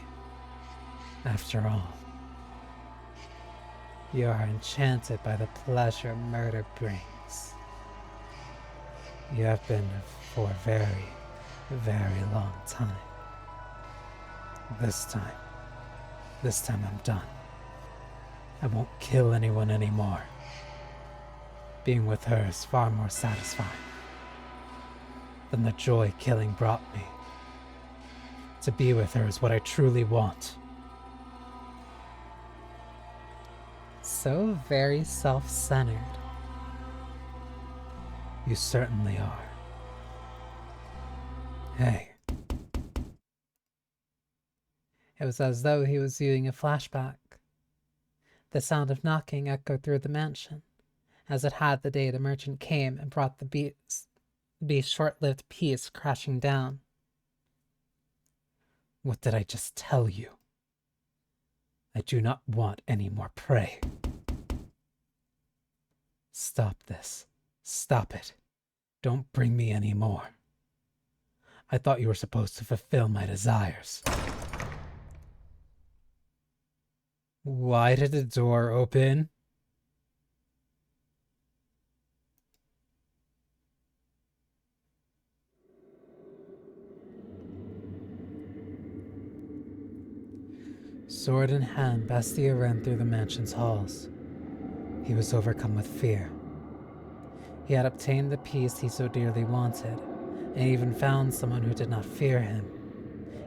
After all, you are enchanted by the pleasure murder brings. You have been for a very, very long time. This time I'm done. I won't kill anyone anymore. Being with her is far more satisfying. than the joy killing brought me. To be with her is what I truly want. So very self-centered. You certainly are. Hey. It was as though he was viewing a flashback. The sound of knocking echoed through the mansion, as it had the day the merchant came and brought the beast's short-lived peace crashing down. What did I just tell you? I do not want any more prey. Stop this. Stop it. Don't bring me any more. I thought you were supposed to fulfill my desires. Why did the door open? Sword in hand, Bestia ran through the mansion's halls. He was overcome with fear. He had obtained the peace he so dearly wanted, and even found someone who did not fear him.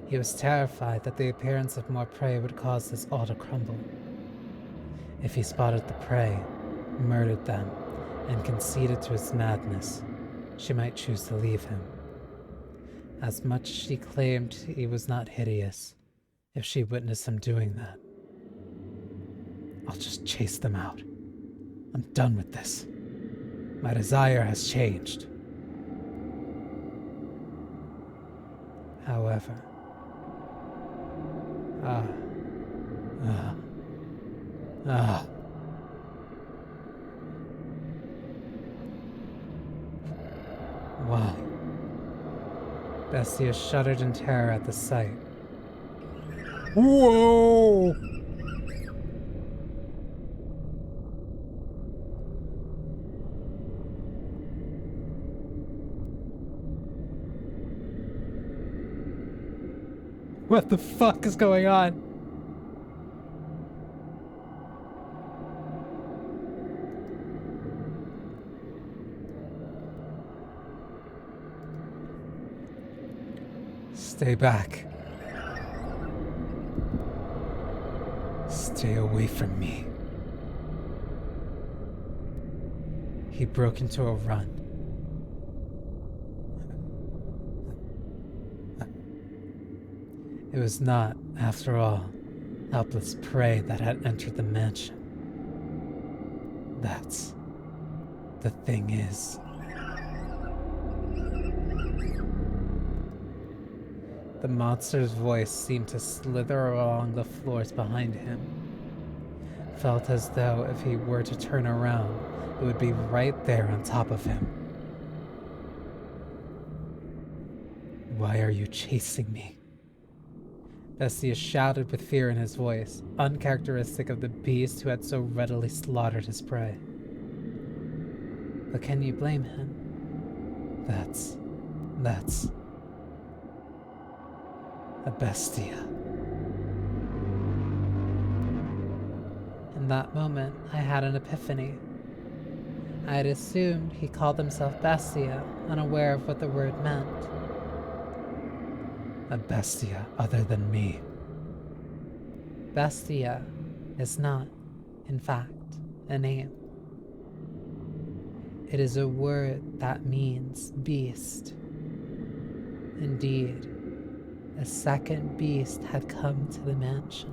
He was terrified that the appearance of more prey would cause this all to crumble. If he spotted the prey, murdered them, and conceded to his madness, she might choose to leave him. As much as she claimed he was not hideous, if she witnessed him doing that, I'll just chase them out. I'm done with this. My desire has changed. However, why? Bestia shuddered in terror at the sight. Whoa! What the fuck is going on? Stay back. Stay away from me. He broke into a run. It was not, after all, helpless prey that had entered the mansion. That's... the thing is... The monster's voice seemed to slither along the floors behind him. Felt as though if he were to turn around, it would be right there on top of him. Why are you chasing me? Bestia shouted with fear in his voice, uncharacteristic of the beast who had so readily slaughtered his prey. But can you blame him? That's... a Bestia. In that moment, I had an epiphany. I had assumed he called himself Bestia, unaware of what the word meant. A Bestia other than me. Bestia is not, in fact, a name. It is a word that means beast. Indeed, a second beast had come to the mansion.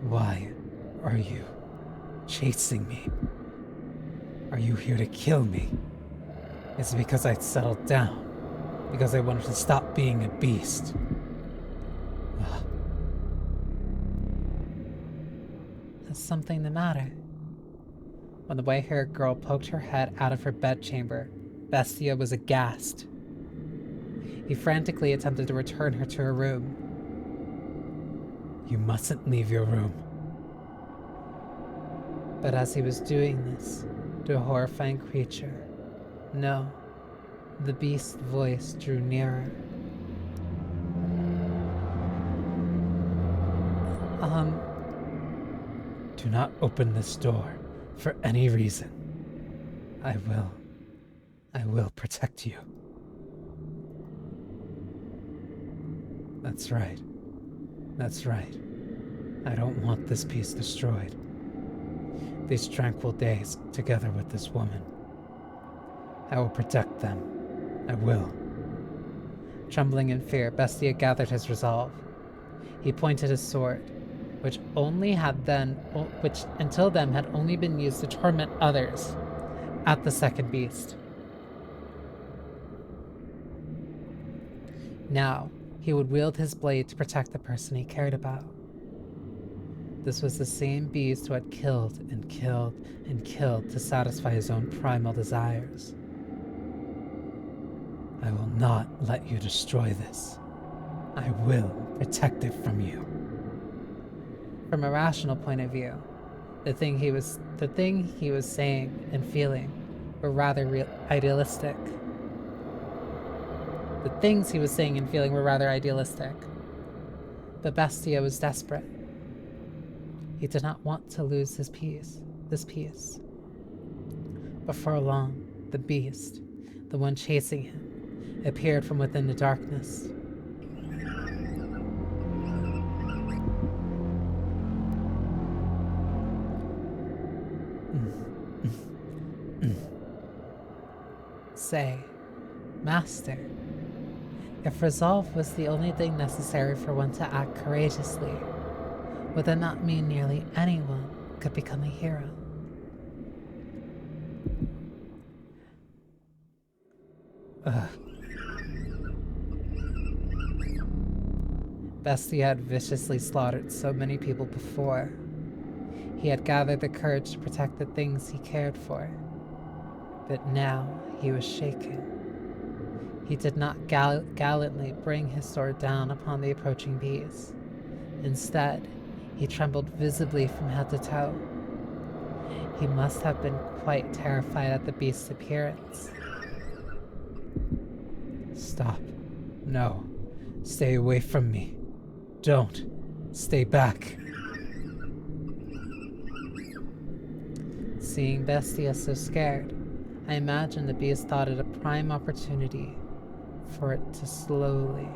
Why are you chasing me? Are you here to kill me? Is it because I settled down? Because I wanted to stop being a beast? Ugh. Is something the matter? When the white-haired girl poked her head out of her bedchamber, Bestia was aghast. He frantically attempted to return her to her room. You mustn't leave your room. But as he was doing this, to a horrifying creature, no, the beast's voice drew nearer. Do not open this door for any reason. I will. I will protect you. That's right. That's right. I don't want this piece destroyed. These tranquil days together with this woman. I will protect them. I will. Trembling in fear, Bestia gathered his resolve. He pointed his sword, which until then had only been used to torment others, at the second beast. Now, he would wield his blade to protect the person he cared about. This was the same beast who had killed and killed and killed to satisfy his own primal desires. I will not let you destroy this. I will protect it from you. From a rational point of view, the thing he was saying and feeling were rather idealistic. The things he was saying and feeling were rather idealistic. But Bestia was desperate. He did not want to lose this piece. Before long, the beast, the one chasing him, appeared from within the darkness. Say, Master, if resolve was the only thing necessary for one to act courageously, would that not mean nearly anyone could become a hero? Bestia had viciously slaughtered so many people before. He had gathered the courage to protect the things he cared for. But now he was shaken. He did not gallantly bring his sword down upon the approaching bees. Instead, he trembled visibly from head to toe. He must have been quite terrified at the beast's appearance. Stop. No. Stay away from me. Don't. Stay back. Seeing Bestia so scared, I imagine the beast thought it a prime opportunity for it to slowly,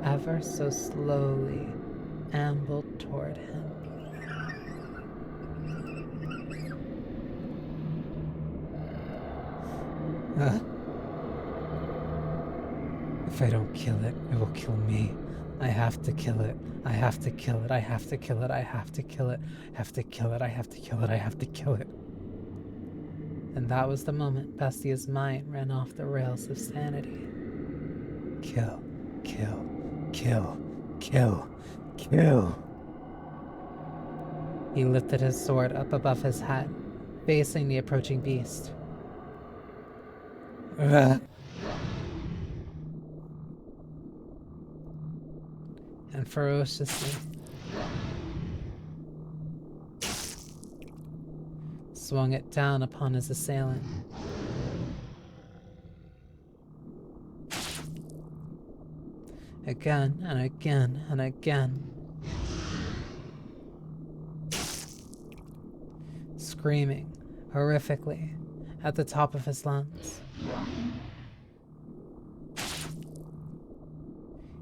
ever so slowly, amble toward him. If I don't kill it, it will kill me. I have to kill it. I have to kill it. I have to kill it. I have to kill it. I have to kill it. I have to kill it. I have to kill it. And that was the moment Bestia's mind ran off the rails of sanity. Kill, kill, kill, kill, kill. He lifted his sword up above his head, facing the approaching beast. And ferociously swung it down upon his assailant. Again and again and again. Screaming horrifically at the top of his lungs.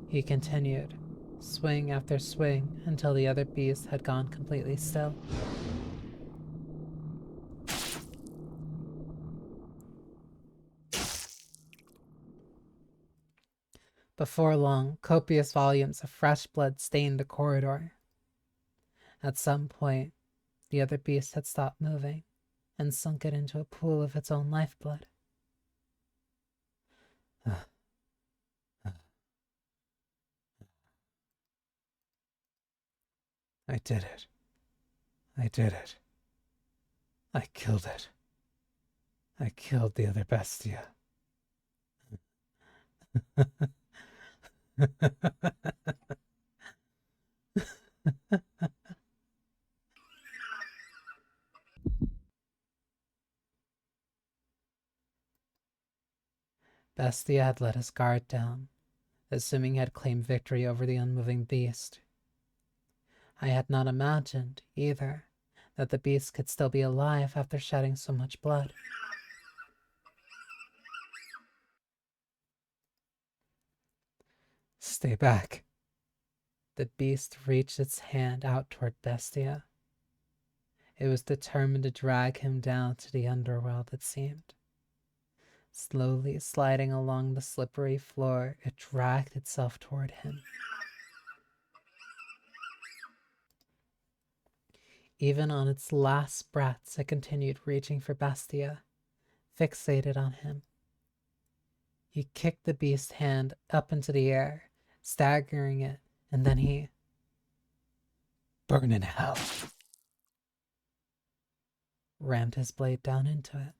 He continued, swing after swing, until the other beast had gone completely still. Before long, copious volumes of fresh blood stained the corridor. At some point, the other beast had stopped moving and sunk it into a pool of its own lifeblood. I did it. I did it. I killed it. I killed the other Bestia. Bestia had let his guard down, assuming he had claimed victory over the unmoving beast. I had not imagined, either, that the beast could still be alive after shedding so much blood. Stay back. The beast reached its hand out toward Bestia. It was determined to drag him down to the underworld, it seemed. Slowly sliding along the slippery floor, it dragged itself toward him. Even on its last breaths, it continued reaching for Bestia, fixated on him. He kicked the beast's hand up into the air, staggering it, and then he... Burn in hell. Rammed his blade down into it.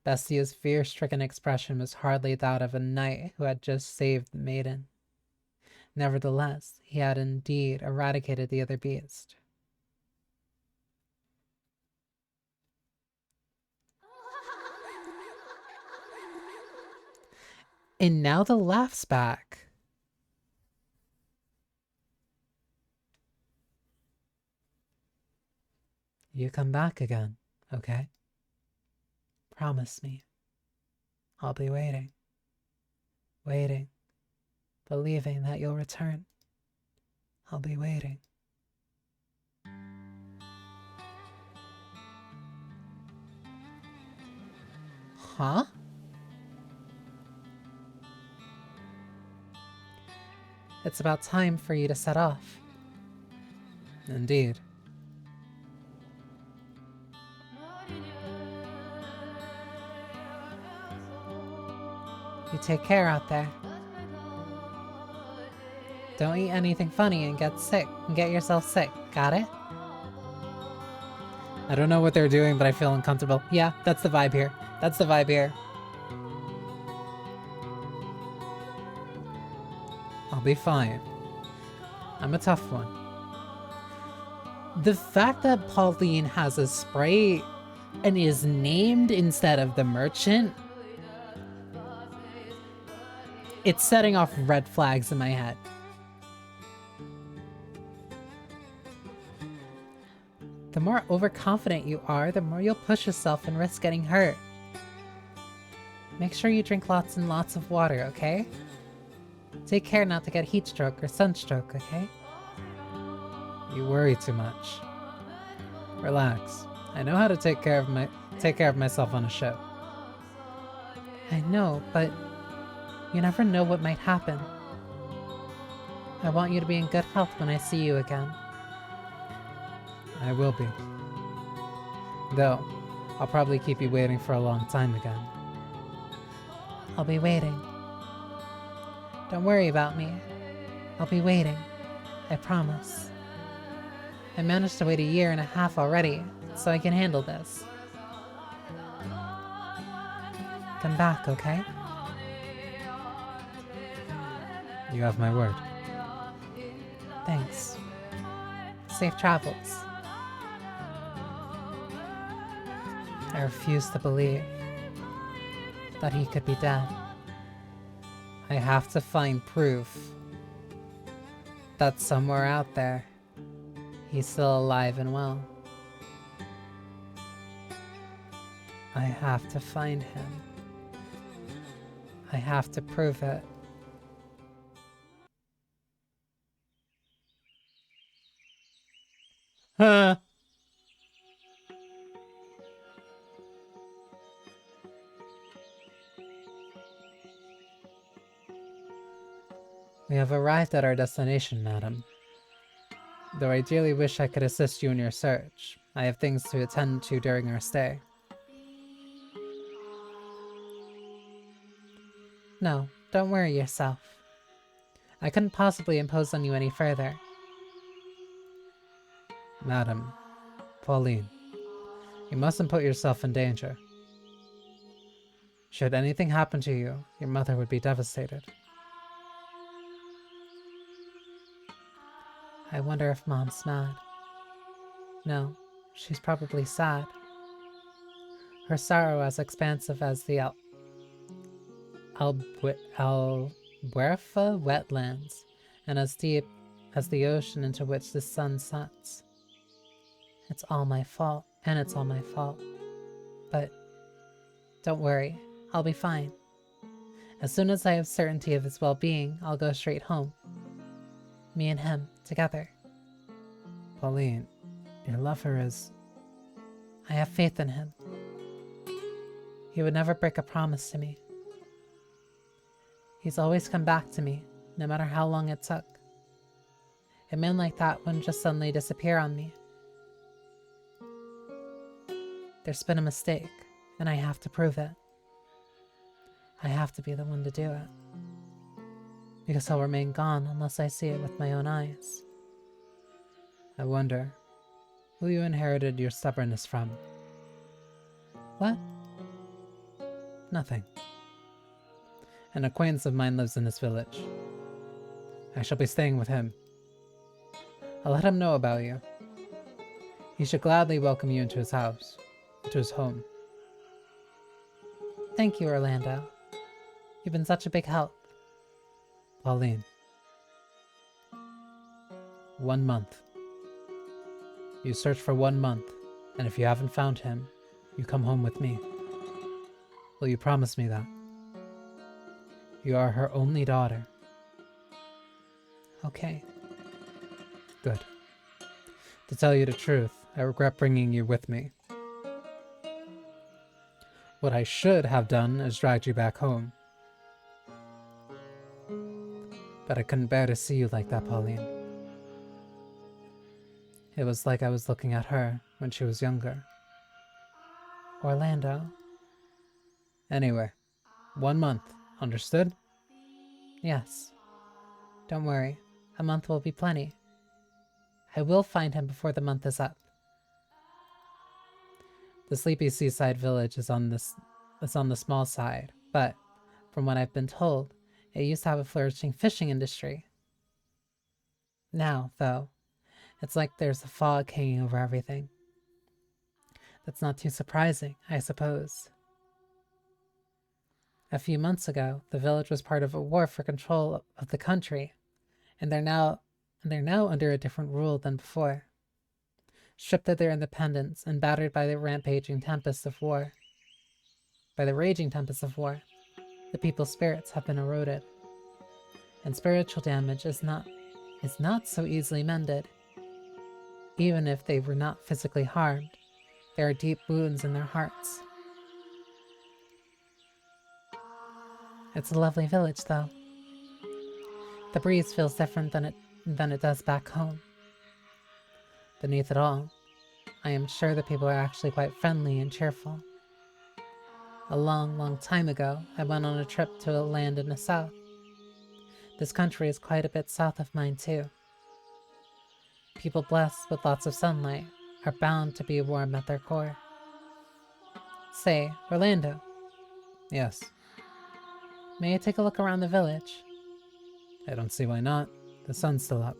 Bestia's fear-stricken expression was hardly that of a knight who had just saved the maiden. Nevertheless, he had indeed eradicated the other beast. And now the laugh's back. You come back again, okay? Promise me. I'll be waiting. Waiting. Believing that you'll return. I'll be waiting. Huh? It's about time for you to set off. Indeed. You take care out there. Don't eat anything funny and get yourself sick. Got it? I don't know what they're doing, but I feel uncomfortable. Yeah, that's the vibe here. That's the vibe here. I'll be fine. I'm a tough one. The fact that Pauline has a spray and is named instead of the merchant, it's setting off red flags in my head. The more overconfident you are, the more you'll push yourself and risk getting hurt. Make sure you drink lots and lots of water, okay? Take care not to get heat stroke or sunstroke, okay? You worry too much. Relax. I know how to take care of myself on a ship. I know, but you never know what might happen. I want you to be in good health when I see you again. I will be. Though, I'll probably keep you waiting for a long time again. I'll be waiting. Don't worry about me. I'll be waiting. I promise. I managed to wait 1.5 years already, so I can handle this. Come back, okay? You have my word. Thanks. Safe travels. I refuse to believe that he could be dead. I have to find proof that somewhere out there he's still alive and well. I have to find him. I have to prove it. Huh? We have arrived at our destination, madam. Though I dearly wish I could assist you in your search, I have things to attend to during our stay. No, don't worry yourself. I couldn't possibly impose on you any further. Madam, Pauline, you mustn't put yourself in danger. Should anything happen to you, your mother would be devastated. I wonder if Mom's mad. No, she's probably sad. Her sorrow as expansive as the Albuerfa wetlands, and as deep as the ocean into which the sun sets. It's all my fault, and it's all my fault. But Don't worry, I'll be fine. As soon as I have certainty of his well-being, I'll go straight home. Me and him, together. Pauline, your lover is... I have faith in him. He would never break a promise to me. He's always come back to me, no matter how long it took. A man like that wouldn't just suddenly disappear on me. There's been a mistake, and I have to prove it. I have to be the one to do it. Because he'll remain gone unless I see it with my own eyes. I wonder who you inherited your stubbornness from. What? Nothing. An acquaintance of mine lives in this village. I shall be staying with him. I'll let him know about you. He should gladly welcome you into his house, into his home. Thank you, Orlando. You've been such a big help. Pauline. 1 month. You search for 1 month, and if you haven't found him, you come home with me. Will you promise me that? You are her only daughter. Okay. Good. To tell you the truth, I regret bringing you with me. What I should have done is dragged you back home. But I couldn't bear to see you like that, Pauline. It was like I was looking at her when she was younger. Orlando. Anyway, 1 month, understood? Yes. Don't worry, a month will be plenty. I will find him before the month is up. The sleepy seaside village is on the small side, but from what I've been told, it used to have a flourishing fishing industry. Now, though, it's like there's a fog hanging over everything. That's not too surprising, I suppose. A few months ago, the village was part of a war for control of the country, and they're now under a different rule than before. Stripped of their independence and battered by the raging tempests of war, the people's spirits have been eroded, and spiritual damage is not so easily mended. Even if they were not physically harmed, there are deep wounds in their hearts. It's a lovely village, though. The breeze feels different than it does back home. Beneath it all, I am sure the people are actually quite friendly and cheerful. A long, long time ago, I went on a trip to a land in the south. This country is quite a bit south of mine, too. People blessed with lots of sunlight are bound to be warm at their core. Say, Orlando. Yes. May I take a look around the village? I don't see why not. The sun's still up.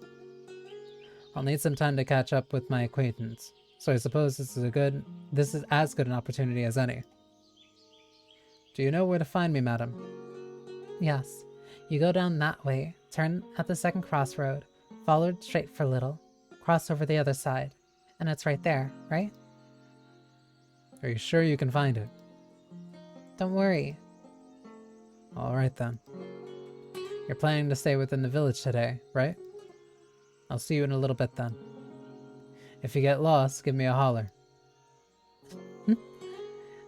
I'll need some time to catch up with my acquaintance, so I suppose this is as good an opportunity as any. Do you know where to find me, madam? Yes. You go down that way, turn at the second crossroad, follow straight for a little, cross over the other side, and it's right there, right? Are you sure you can find it? Don't worry. Alright then. You're planning to stay within the village today, right? I'll see you in a little bit then. If you get lost, give me a holler.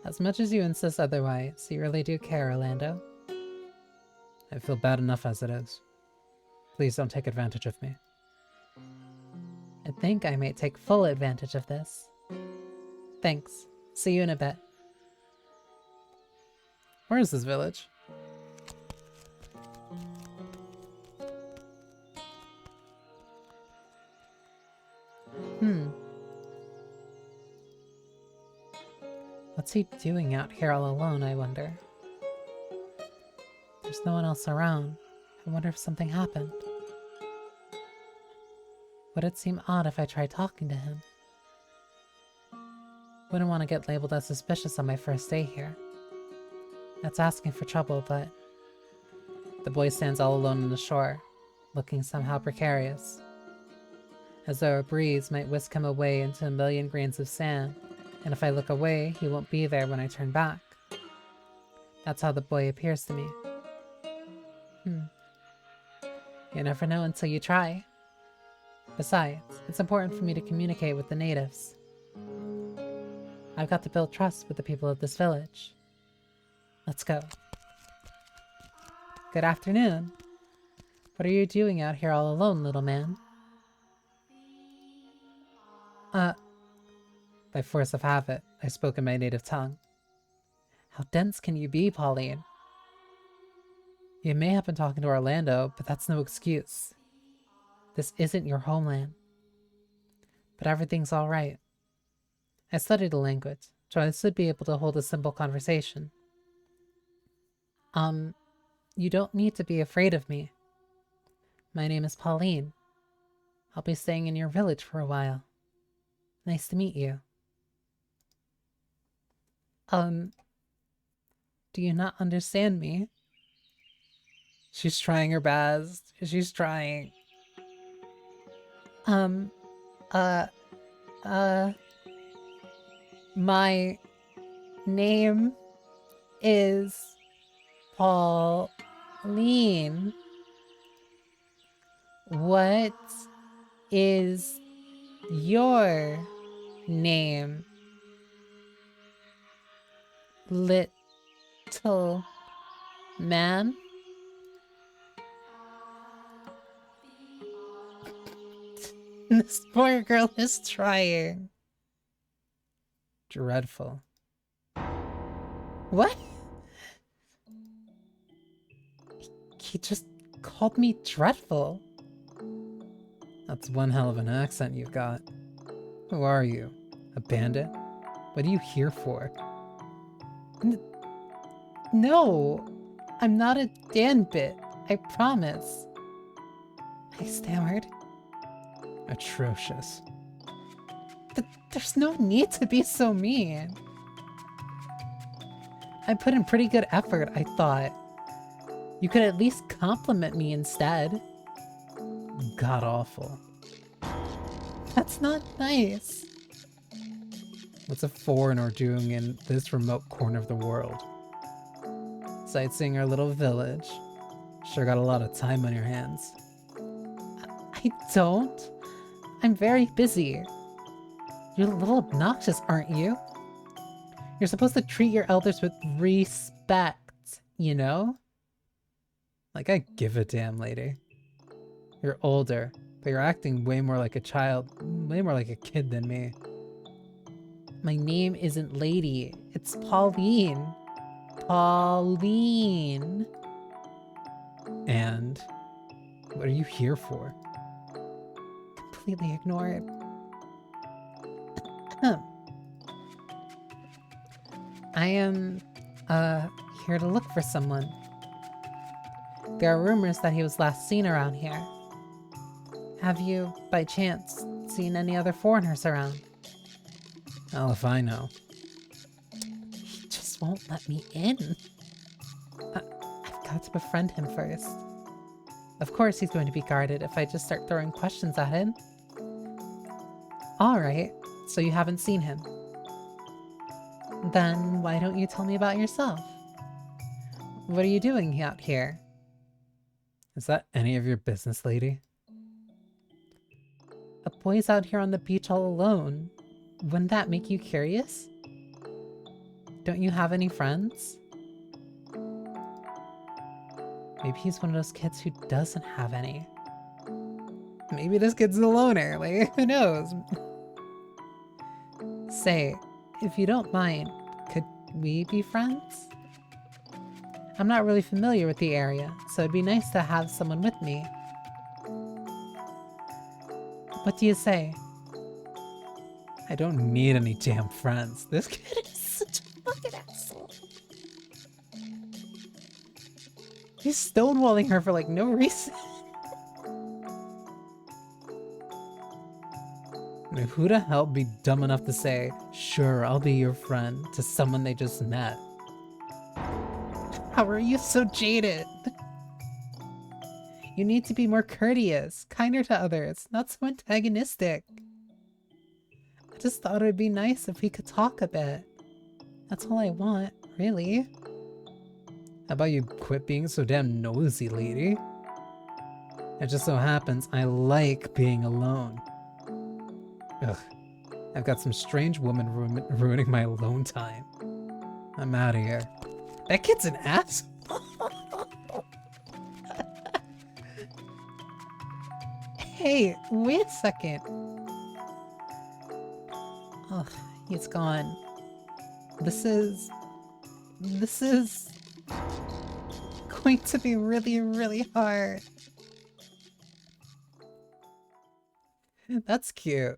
As much as you insist otherwise, you really do care, Orlando. I feel bad enough as it is. Please don't take advantage of me. I think I might take full advantage of this. Thanks. See you in a bit. Where is this village? What's he doing out here all alone, I wonder? There's no one else around. I wonder if something happened. Would it seem odd if I tried talking to him? Wouldn't want to get labeled as suspicious on my first day here. That's asking for trouble, but... The boy stands all alone on the shore, looking somehow precarious. As though a breeze might whisk him away into a million grains of sand, and if I look away, he won't be there when I turn back. That's how the boy appears to me. You never know until you try. Besides, it's important for me to communicate with the natives. I've got to build trust with the people of this village. Let's go. Good afternoon. What are you doing out here all alone, little man? By force of habit, I spoke in my native tongue. How dense can you be, Pauline? You may have been talking to Orlando, but that's no excuse. This isn't your homeland. But everything's alright. I studied the language, so I should be able to hold a simple conversation. You don't need to be afraid of me. My name is Pauline. I'll be staying in your village for a while. Nice to meet you. Do you not understand me? She's trying her best. She's trying. My name is Pauline. What is your name? Little man? This poor girl is trying. Dreadful. What? He just called me dreadful. That's one hell of an accent you've got. Who are you? A bandit? What are you here for? No, I'm not a danbit. I promise. I stammered. Atrocious. There's no need to be so mean. I put in pretty good effort, I thought. You could at least compliment me instead. God awful. That's not nice. What's a foreigner doing in this remote corner of the world? Sightseeing our little village. Sure got a lot of time on your hands. I don't. I'm very busy. You're a little obnoxious, aren't you? You're supposed to treat your elders with respect, you know? Like I give a damn, lady. You're older, but you're acting way more like a child, way more like a kid than me. My name isn't Lady, it's Pauline. Pauline. And what are you here for? Completely ignored. I am, here to look for someone. There are rumors that he was last seen around here. Have you, by chance, seen any other foreigners around? Hell if I know. He just won't let me in. I've got to befriend him first. Of course he's going to be guarded if I just start throwing questions at him. Alright, so you haven't seen him. Then why don't you tell me about yourself? What are you doing out here? Is that any of your business, lady? A boy's out here on the beach all alone. Wouldn't that make you curious? Don't you have any friends? Maybe he's one of those kids who doesn't have any. Maybe this kid's a loner, like, who knows? Say, if you don't mind, could we be friends? I'm not really familiar with the area, so it'd be nice to have someone with me. What do you say? I don't need any damn friends. This kid is such a fucking asshole. He's stonewalling her for like no reason. I mean, who the hell would be dumb enough to say, sure, I'll be your friend, to someone they just met? How are you so jaded? You need to be more courteous, kinder to others, not so antagonistic. I just thought it would be nice if we could talk a bit. That's all I want, really. How about you quit being so damn nosy, lady? It just so happens I like being alone. Ugh. I've got some strange woman ruining my alone time. I'm out of here. That kid's an ass. Hey, wait a second. Ugh, he's gone. This is going to be really, really hard. That's cute.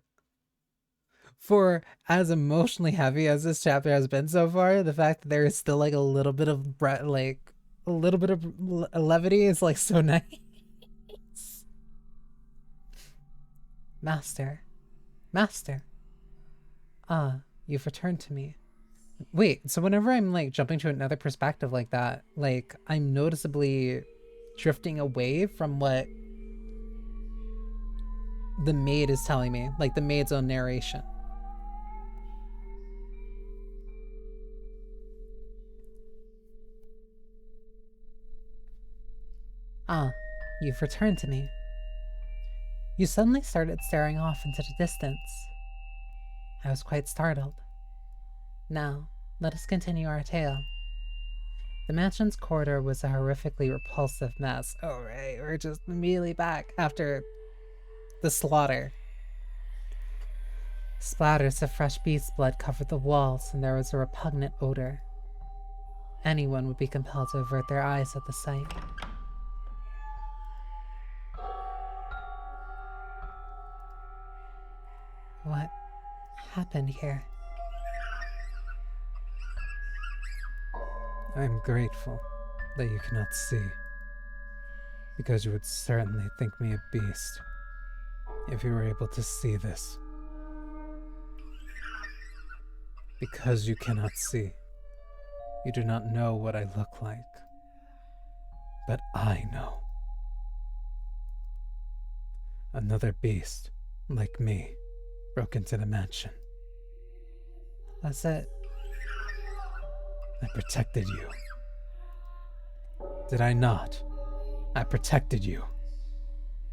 For as emotionally heavy as this chapter has been so far, the fact that there is still like a little bit of levity is like so nice. Master. Master. Ah, you've returned to me. Wait, so whenever I'm like jumping to another perspective like that, like I'm noticeably drifting away from what the maid is telling me, like the maid's own narration. Ah, you've returned to me. You suddenly started staring off into the distance. I was quite startled. Now, let us continue our tale. The mansion's corridor was a horrifically repulsive mess. Oh, right, we're just immediately back after the slaughter. Splatters of fresh beast blood covered the walls, and there was a repugnant odor. Anyone would be compelled to avert their eyes at the sight. What happened here? I'm grateful that you cannot see, because you would certainly think me a beast if you were able to see this. Because you cannot see, you do not know what I look like. But I know. Another beast, like me, broke into the mansion. Was it? I protected you. Did I not? I protected you.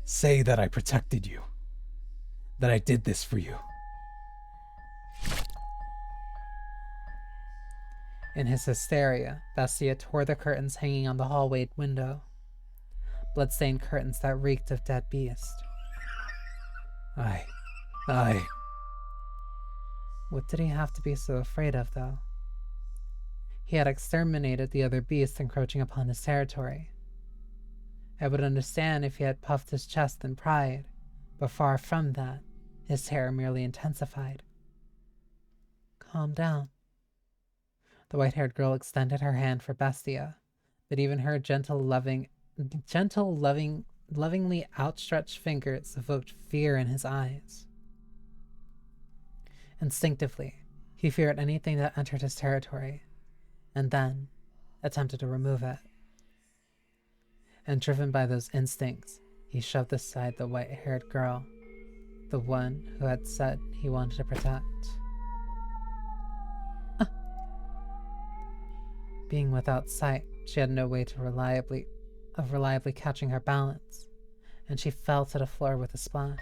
Say that I protected you. That I did this for you. In his hysteria, Bestia tore the curtains hanging on the hallway window. Bloodstained curtains that reeked of dead beast. I. What did he have to be so afraid of, though? He had exterminated the other beasts encroaching upon his territory. I would understand if he had puffed his chest in pride, but far from that, his terror merely intensified. Calm down. The white-haired girl extended her hand for Bestia, but even her lovingly outstretched fingers evoked fear in his eyes. Instinctively, he feared anything that entered his territory, and then attempted to remove it. And driven by those instincts, he shoved aside the white-haired girl, the one who had said he wanted to protect. Being without sight, she had no way to reliably catching her balance, and she fell to the floor with a splash.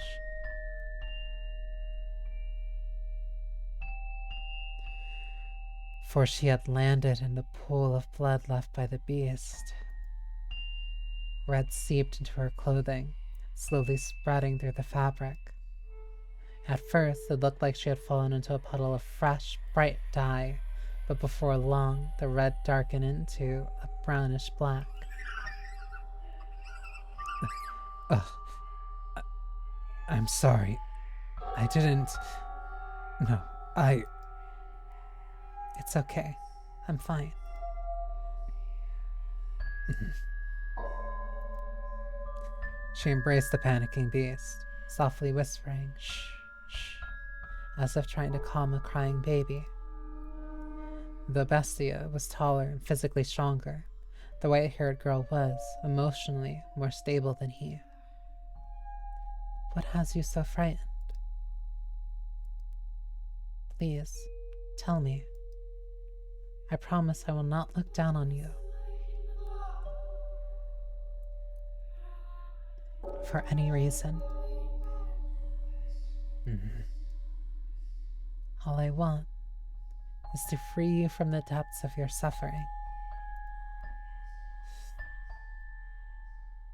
For she had landed in the pool of blood left by the beast. Red seeped into her clothing, slowly spreading through the fabric. At first, it looked like she had fallen into a puddle of fresh, bright dye, but before long, the red darkened into a brownish black. Ugh. I'm sorry. I didn't. No, It's okay. I'm fine. She embraced the panicking beast, softly whispering, shh, shh, as if trying to calm a crying baby. Though Bestia was taller and physically stronger, the white-haired girl was, emotionally, more stable than he. What has you so frightened? Please, tell me. I promise I will not look down on you. for any reason. Mhm. All I want is to free you from the depths of your suffering.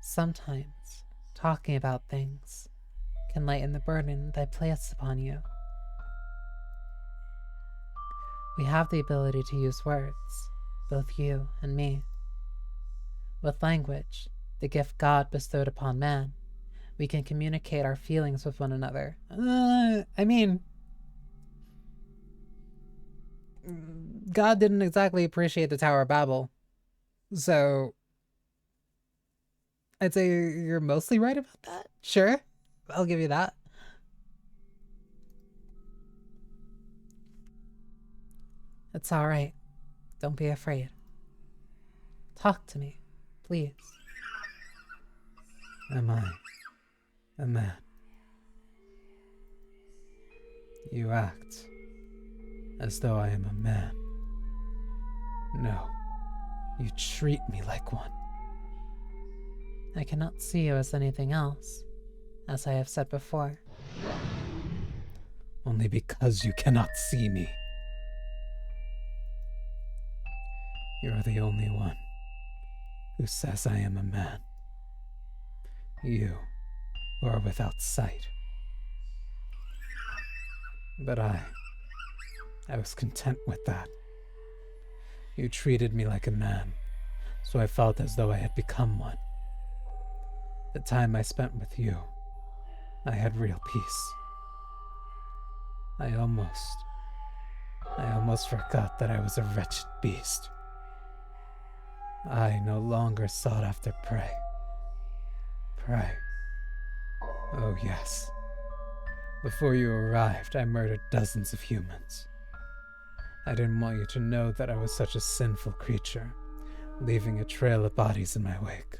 Sometimes, talking about things can lighten the burden that I place upon you. We have the ability to use words, both you and me. With language, the gift God bestowed upon man, we can communicate our feelings with one another. God didn't exactly appreciate the Tower of Babel, so I'd say you're mostly right about that. Sure, I'll give you that. It's all right. Don't be afraid. Talk to me, please. Am I a man? You act as though I am a man. No, you treat me like one. I cannot see you as anything else, as I have said before. Only because you cannot see me. You're the only one who says I am a man. You who are without sight. But I was content with that. You treated me like a man, so I felt as though I had become one. The time I spent with you, I had real peace. I almost forgot that I was a wretched beast. I no longer sought after prey. Prey. Oh, yes. Before you arrived, I murdered dozens of humans. I didn't want you to know that I was such a sinful creature, leaving a trail of bodies in my wake.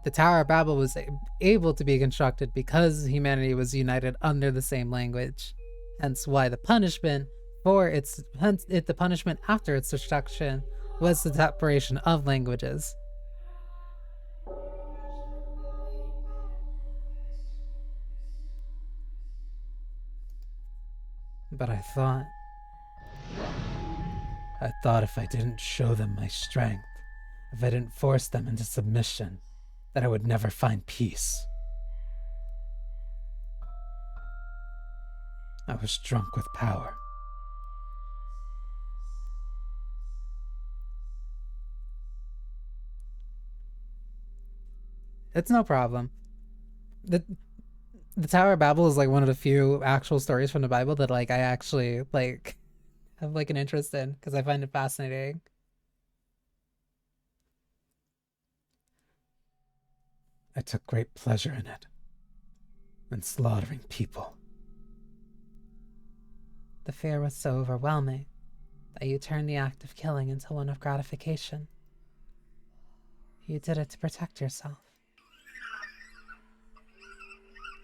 The Tower of Babel was able to be constructed because humanity was united under the same language. Hence why the punishment the punishment after its destruction was the separation of languages. But I thought if I didn't show them my strength, if I didn't force them into submission, that I would never find peace. I was drunk with power. It's no problem. The Tower of Babel is like one of the few actual stories from the Bible that like I actually like have like an interest in because I find it fascinating. I took great pleasure in it, in slaughtering people. The fear was so overwhelming that you turned the act of killing into one of gratification. You did it to protect yourself.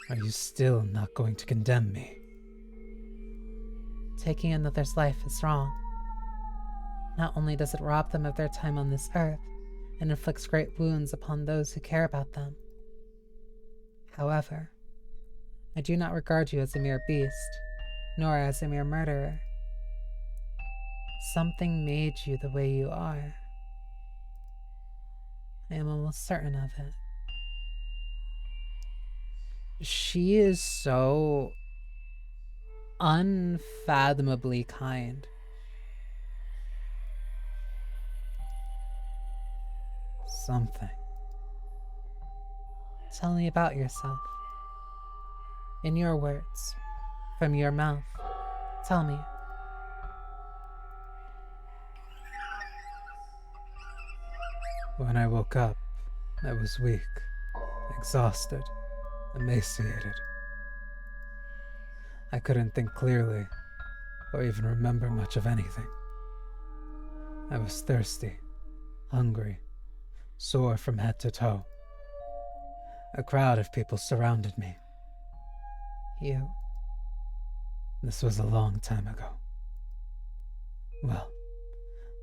Are you still not going to condemn me? Taking another's life is wrong. Not only does it rob them of their time on this earth and inflicts great wounds upon those who care about them. However, I do not regard you as a mere beast, nor as a mere murderer. Something made you the way you are. I am almost certain of it. She is so unfathomably kind. Something. Tell me about yourself. In your words, from your mouth. Tell me. When I woke up, I was weak, exhausted, emaciated. I couldn't think clearly or even remember much of anything. I was thirsty, hungry, sore from head to toe. A crowd of people surrounded me. You. This was a long time ago. Well,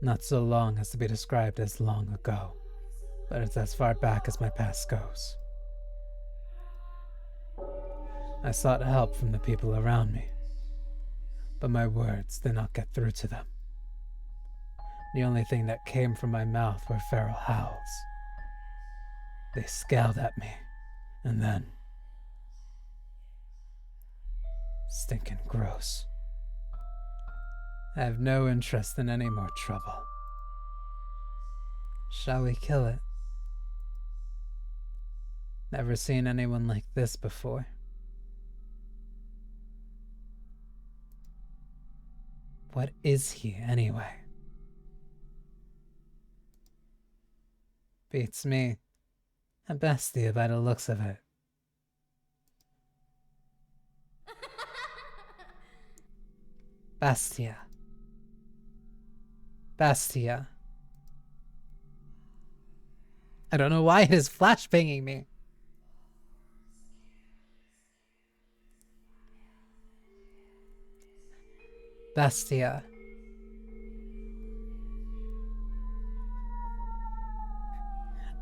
Not so long as to be described as long ago, but it's as far back as my past goes. I sought help from the people around me, but my words did not get through to them. The only thing that came from my mouth were feral howls. They scowled at me, and then... stinking gross. I have no interest in any more trouble. Shall we kill it? Never seen anyone like this before. What is he, anyway? Beats me. A bestia by the looks of it. Bestia. Bestia. I don't know why it is flashbanging me. Bestia.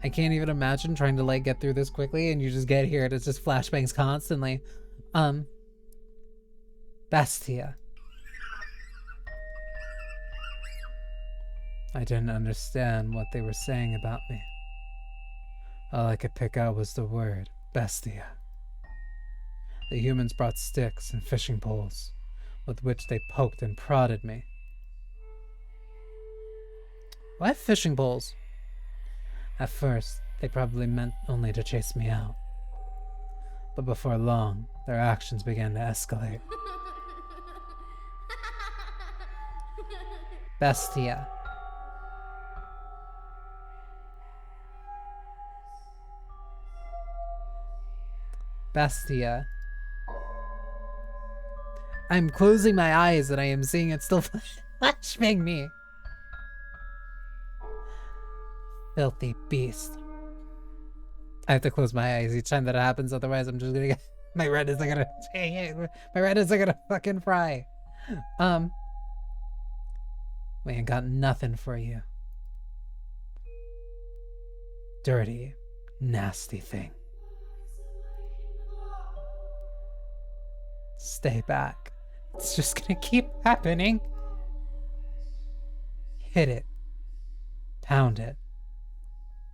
I can't even imagine trying to like get through this quickly and you just get here and it's just flashbangs constantly. Bestia. I didn't understand what they were saying about me. All I could pick out was the word, Bestia. The humans brought sticks and fishing poles, with which they poked and prodded me. Why fishing poles? At first, they probably meant only to chase me out. But before long, their actions began to escalate. Bestia. Bestia. I'm closing my eyes and I am seeing it still flashbang me. Filthy beast. I have to close my eyes each time that happens, otherwise I'm just gonna get... my retinas are gonna... my retinas are gonna fucking fry. We ain't got nothing for you. Dirty, nasty thing. Stay back. It's just gonna keep happening. Hit it. Pound it.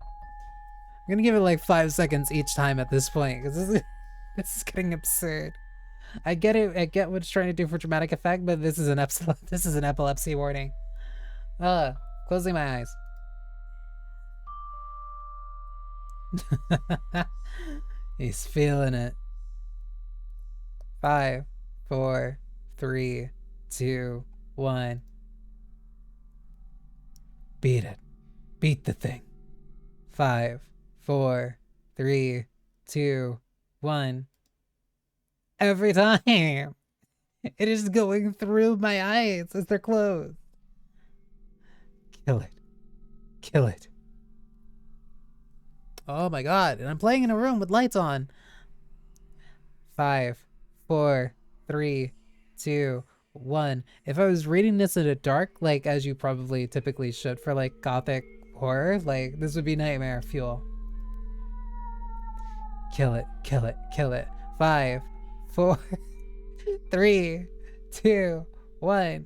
I'm gonna give it like 5 seconds each time at this point, because this is getting absurd. I get it. I get what it's trying to do for dramatic effect, but this is an epilepsy warning. Closing my eyes. He's feeling it. 5, 4, 3, 2, 1. Beat it. Beat the thing. 5, 4, 3, 2, 1. Every time. It is going through my eyes as they're closed. Kill it. Kill it. Oh my god. And I'm playing in a room with lights on. 5, 4, 3, 2, 1. If I was reading this in the dark, like as you probably typically should for like gothic horror, like this would be nightmare fuel. Kill it, kill it, kill it. 5, 4, 3, 2, 1.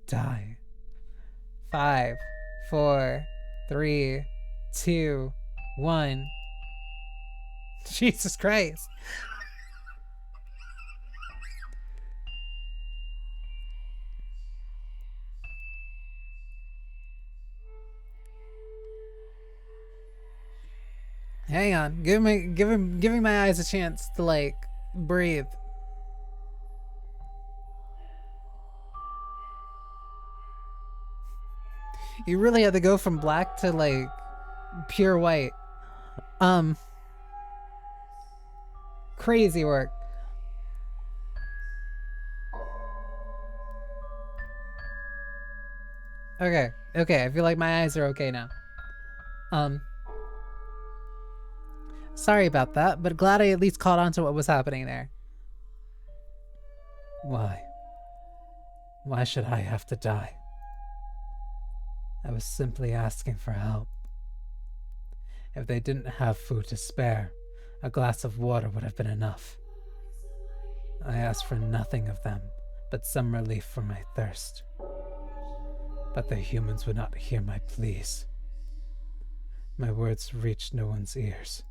Die. 5, 4, 3, 2, 1. Jesus Christ. Hang on, giving my eyes a chance to like breathe. You really had to go from black to like pure white. Crazy work. Okay, I feel like my eyes are okay now. Sorry about that, but glad I at least caught on to what was happening there. Why? Why should I have to die? I was simply asking for help. If they didn't have food to spare, a glass of water would have been enough. I asked for nothing of them but some relief from my thirst. But the humans would not hear my pleas. My words reached no one's ears.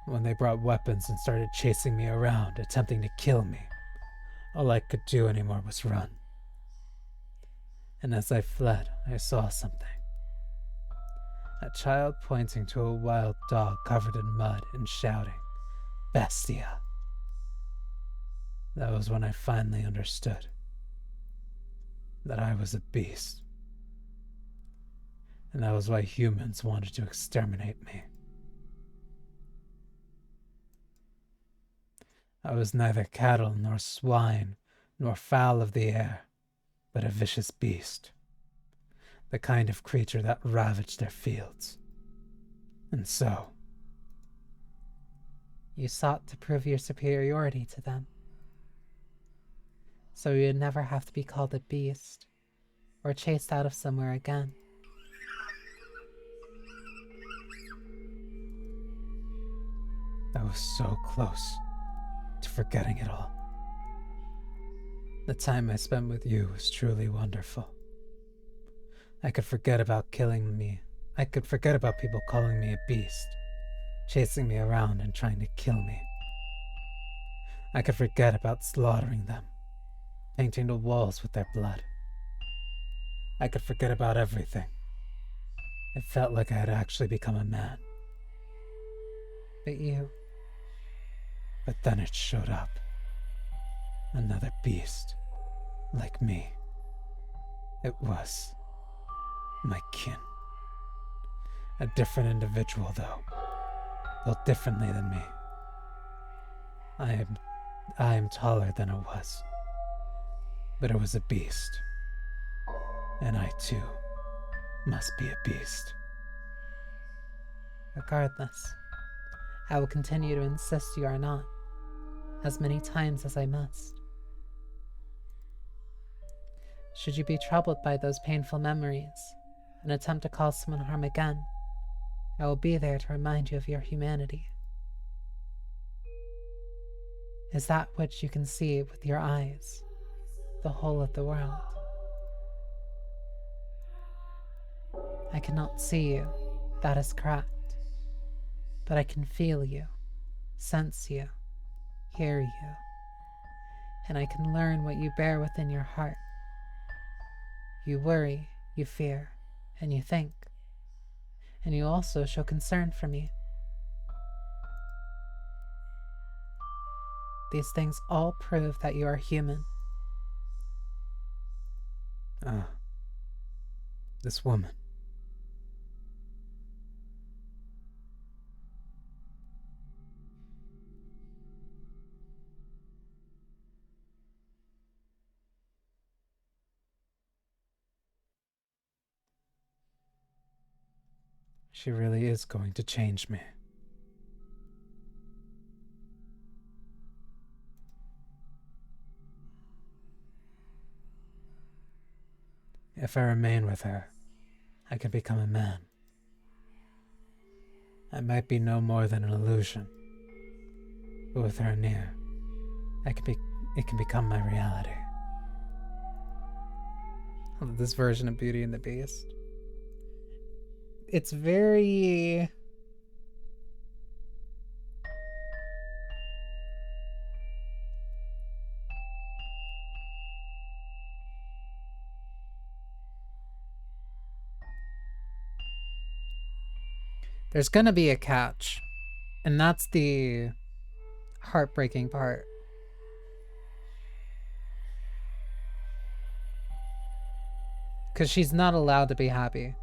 When they brought weapons and started chasing me around, attempting to kill me, all I could do anymore was run. And as I fled, I saw something. A child pointing to a wild dog covered in mud and shouting, "Bestia." That was when I finally understood that I was a beast. And that was why humans wanted to exterminate me. I was neither cattle nor swine nor fowl of the air, but a vicious beast, the kind of creature that ravaged their fields. And so, You sought to prove your superiority to them, so you'd never have to be called a beast or chased out of somewhere again. I was so close to forgetting it all. The time I spent with you was truly wonderful. I could forget about killing me. I could forget about people calling me a beast, chasing me around and trying to kill me. I could forget about slaughtering them, painting the walls with their blood. I could forget about everything. It felt like I had actually become a man. But then it showed up. Another beast, like me. It was my kin. A different individual, though, built differently than me. I am taller than it was, but it was a beast. And I, too, must be a beast. Regardless, I will continue to insist you are not, as many times as I must. Should you be troubled by those painful memories and attempt to cause someone harm again, I will be there to remind you of your humanity. Is that which you can see with your eyes, the whole of the world? I cannot see you, that is correct, but I can feel you, sense you, hear you, and I can learn what you bear within your heart. You worry, you fear, and you think, and you also show concern for me. These things all prove that you are human. This woman. She really is going to change me. If I remain with her, I can become a man. I might be no more than an illusion, but with her near, it can become my reality. This version of Beauty and the Beast. It's very... There's gonna be a catch, and that's the heartbreaking part. Because she's not allowed to be happy.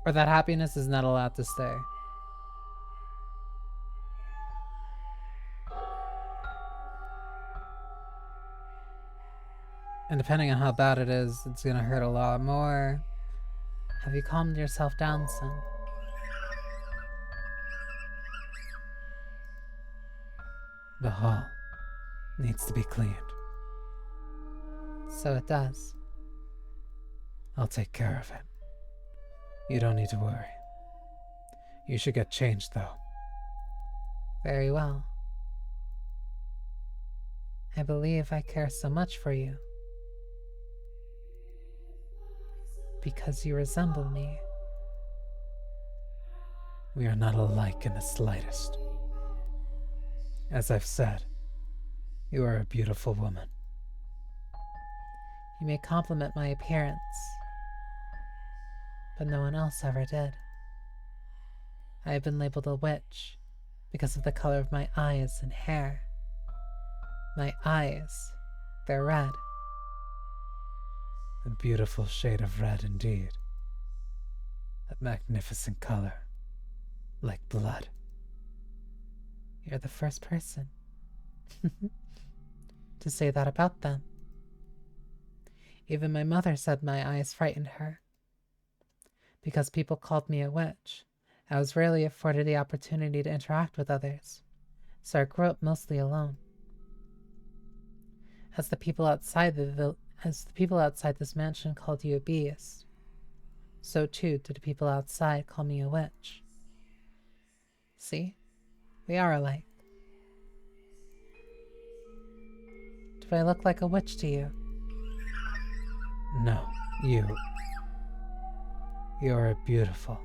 Or that happiness is not allowed to stay. And depending on how bad it is, it's gonna hurt a lot more. Have you calmed yourself down, son? The hall needs to be cleaned. So it does. I'll take care of it. You don't need to worry. You should get changed, though. Very well. I believe I care so much for you. Because you resemble me. We are not alike in the slightest. As I've said, you are a beautiful woman. You may compliment my appearance, but no one else ever did. I have been labeled a witch because of the color of my eyes and hair. My eyes, they're red. A beautiful shade of red indeed. A magnificent color, like blood. You're the first person to say that about them. Even my mother said my eyes frightened her. Because people called me a witch, I was rarely afforded the opportunity to interact with others, so I grew up mostly alone. As the people outside this mansion called you a beast, so too did the people outside call me a witch. See? We are alike. Do I look like a witch to you? No, you're a beautiful,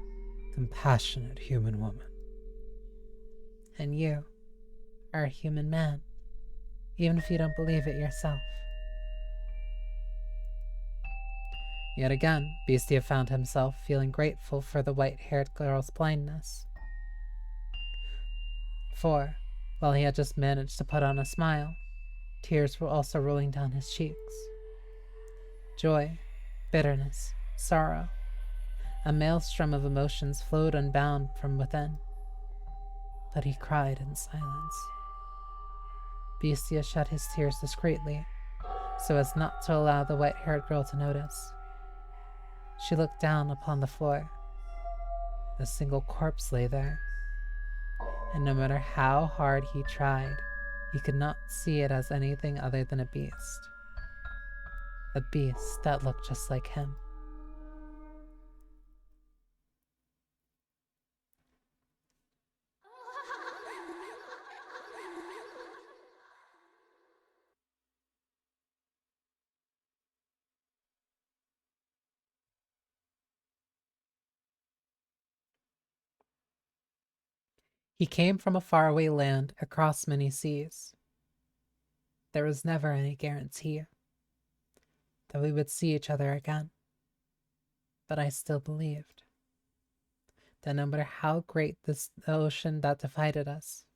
compassionate human woman. And you are a human man, even if you don't believe it yourself. Yet again, Bestia found himself feeling grateful for the white-haired girl's blindness. For, while he had just managed to put on a smile, tears were also rolling down his cheeks. Joy, bitterness, sorrow, a maelstrom of emotions flowed unbound from within. But he cried in silence. Bestia shed his tears discreetly, so as not to allow the white-haired girl to notice. She looked down upon the floor. A single corpse lay there, and no matter how hard he tried, he could not see it as anything other than a beast. A beast that looked just like him. He came from a faraway land across many seas. There was never any guarantee that we would see each other again. But I still believed that no matter how great the ocean that divided us,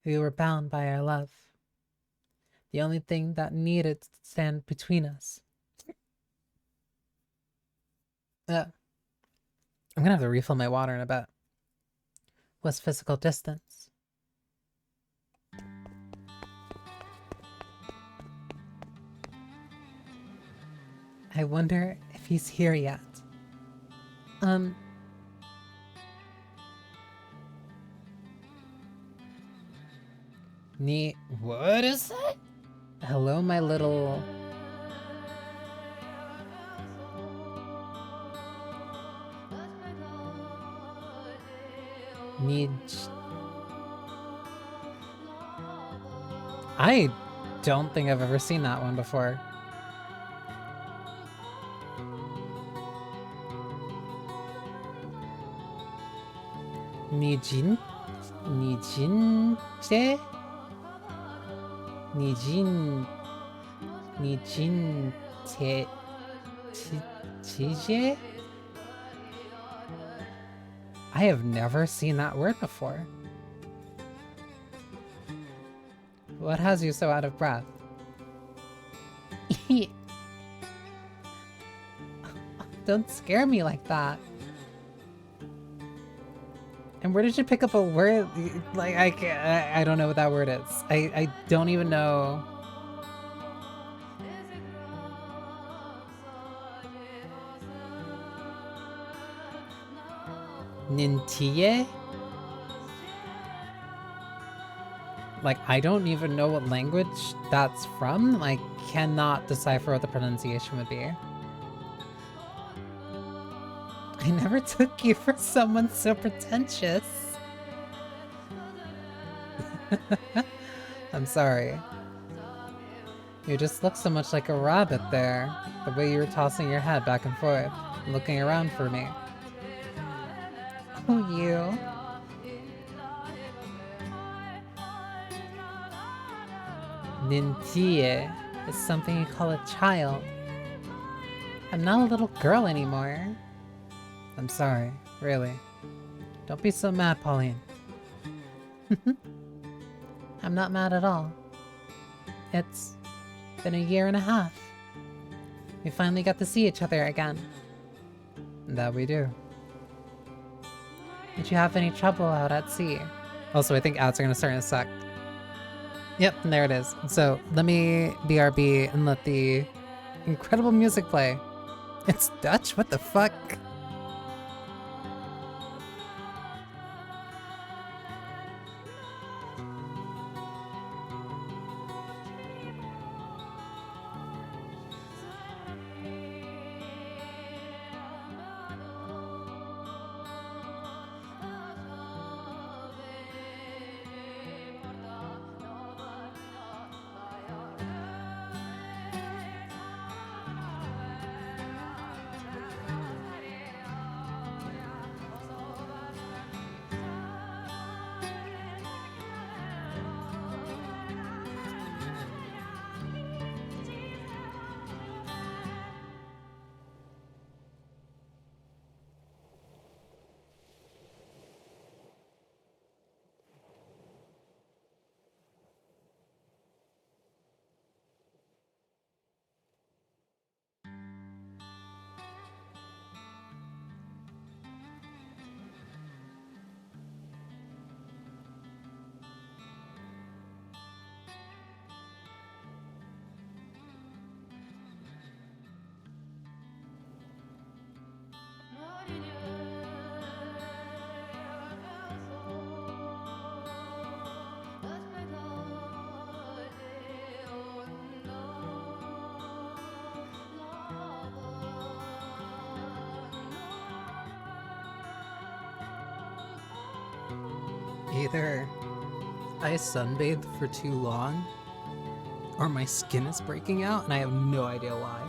we were bound by our love. The only thing that needed to stand between us. I'm gonna have to refill my water in a bit. Was physical distance. I wonder if he's here yet. What is that? Hello, my little... I don't think I've ever seen that one before. Nijin? Nijin-che? Nijin-te... Chije? I have never seen that word before. What has you so out of breath? Don't scare me like that. And where did you pick up a word? Like, I don't know what that word is. I don't even know. Nintiye? Like, I don't even know what language that's from. I cannot decipher what the pronunciation would be. I never took you for someone so pretentious. I'm sorry. You just look so much like a rabbit there. The way you were tossing your head back and forth, looking around for me. Who you? Nintie is something you call a child. I'm not a little girl anymore. I'm sorry, really. Don't be so mad, Pauline. I'm not mad at all. It's been a year and a half. We finally got to see each other again. That we do. Did you have any trouble out at sea? Also, I think ads are gonna start in a sec. Yep, there it is. So, let me BRB and let the incredible music play. It's Dutch? What the fuck? Either I sunbathed for too long, or my skin is breaking out and I have no idea why.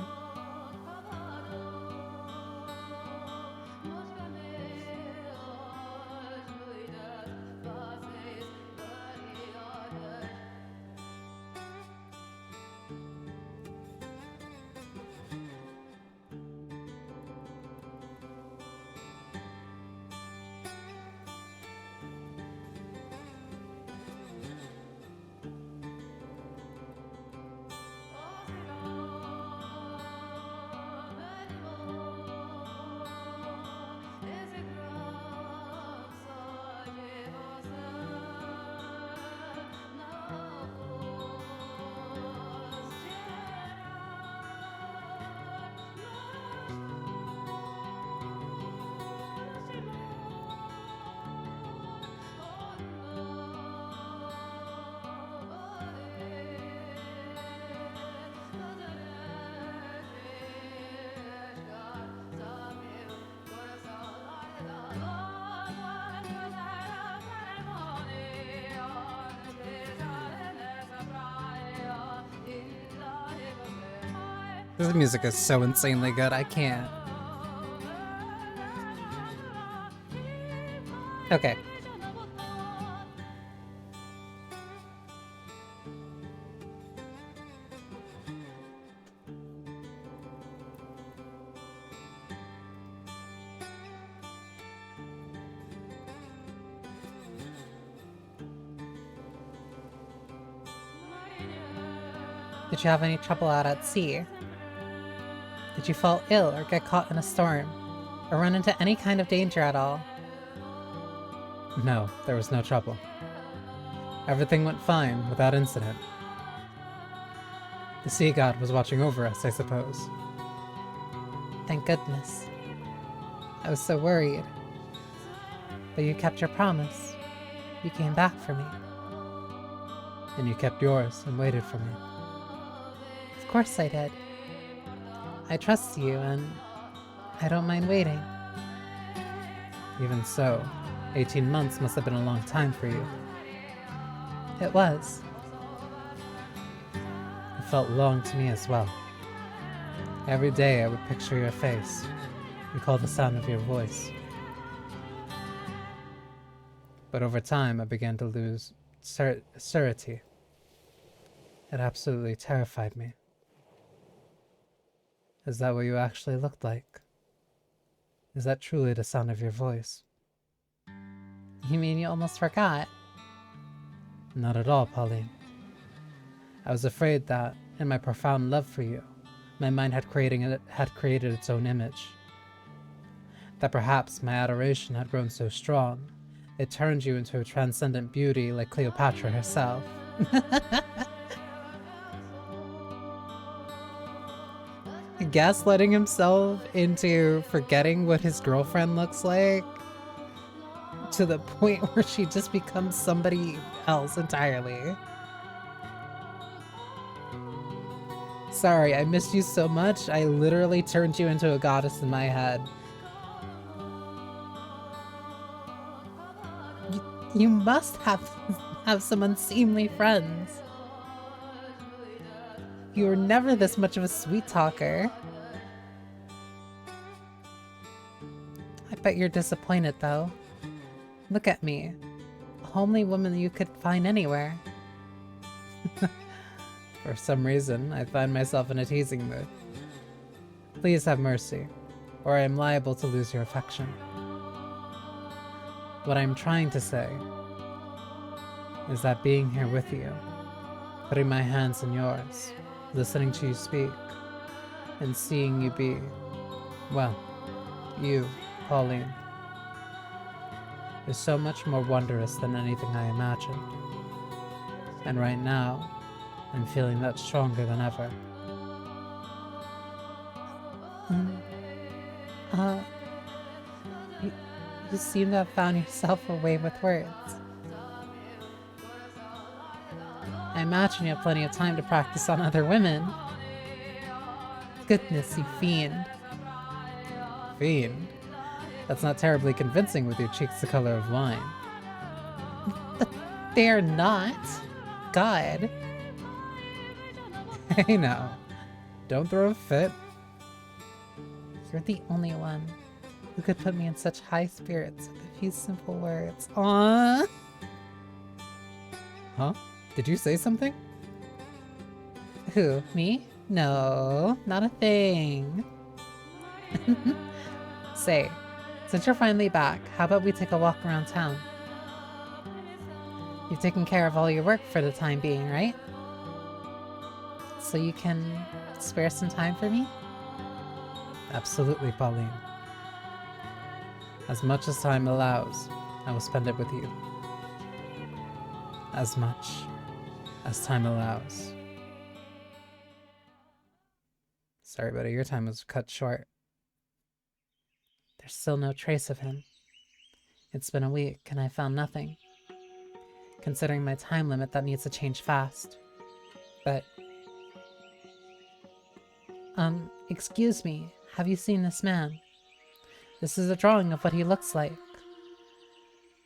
This music is so insanely good, I can't. Okay. Did you have any trouble out at sea? Did you fall ill or get caught in a storm? Or run into any kind of danger at all? No, there was no trouble. Everything went fine without incident. The sea god was watching over us, I suppose. Thank goodness. I was so worried. But you kept your promise. You came back for me. And you kept yours and waited for me. Of course I did. I trust you and I don't mind waiting. Even so, 18 months must have been a long time for you. It was. It felt long to me as well. Every day I would picture your face, recall the sound of your voice. But over time I began to lose certainty. It absolutely terrified me. Is that what you actually looked like? Is that truly the sound of your voice? You mean you almost forgot? Not at all, Pauline. I was afraid that, in my profound love for you, my mind had created its own image. That perhaps my adoration had grown so strong, it turned you into a transcendent beauty like Cleopatra herself. Gaslighting himself into forgetting what his girlfriend looks like to the point where she just becomes somebody else entirely. Sorry, I missed you so much, I literally turned you into a goddess in my head. You must have some unseemly friends. You were never this much of a sweet talker. I bet you're disappointed, though. Look at me. A homely woman you could find anywhere. For some reason, I find myself in a teasing mood. Please have mercy, or I am liable to lose your affection. What I'm trying to say is that being here with you, putting my hands in yours, listening to you speak, and seeing you be, well, you, Pauline, is so much more wondrous than anything I imagined. And right now, I'm feeling that stronger than ever. You seem to have found yourself a way with words. I imagine you have plenty of time to practice on other women. Goodness, you fiend. Fiend? That's not terribly convincing with your cheeks the color of wine. They're not. God. Hey now, don't throw a fit. You're the only one who could put me in such high spirits with a few simple words. Aww. Huh? Did you say something? Who? Me? No, not a thing. Say, since you're finally back, how about we take a walk around town? You've taken care of all your work for the time being, right? So you can spare some time for me? Absolutely, Pauline. As much as time allows, I will spend it with you. As much as time allows. Sorry, buddy, your time was cut short. There's still no trace of him. It's been a week and I found nothing. Considering my time limit, that needs to change fast. But... excuse me, have you seen this man? This is a drawing of what he looks like.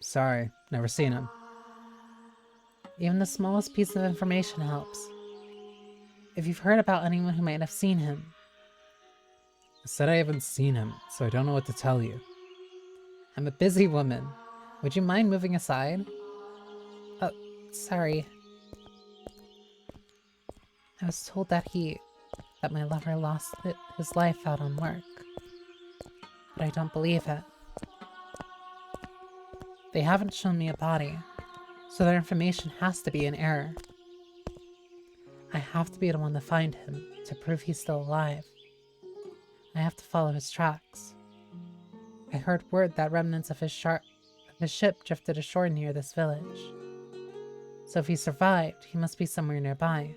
Sorry, never seen him. Even the smallest piece of information helps. If you've heard about anyone who might have seen him. I said I haven't seen him, so I don't know what to tell you. I'm a busy woman. Would you mind moving aside? Oh, sorry. I was told that my lover lost his life out on work. But I don't believe it. They haven't shown me a body, so their information has to be in error. I have to be the one to find him, to prove he's still alive. I have to follow his tracks. I heard word that remnants of his ship drifted ashore near this village. So if he survived, he must be somewhere nearby.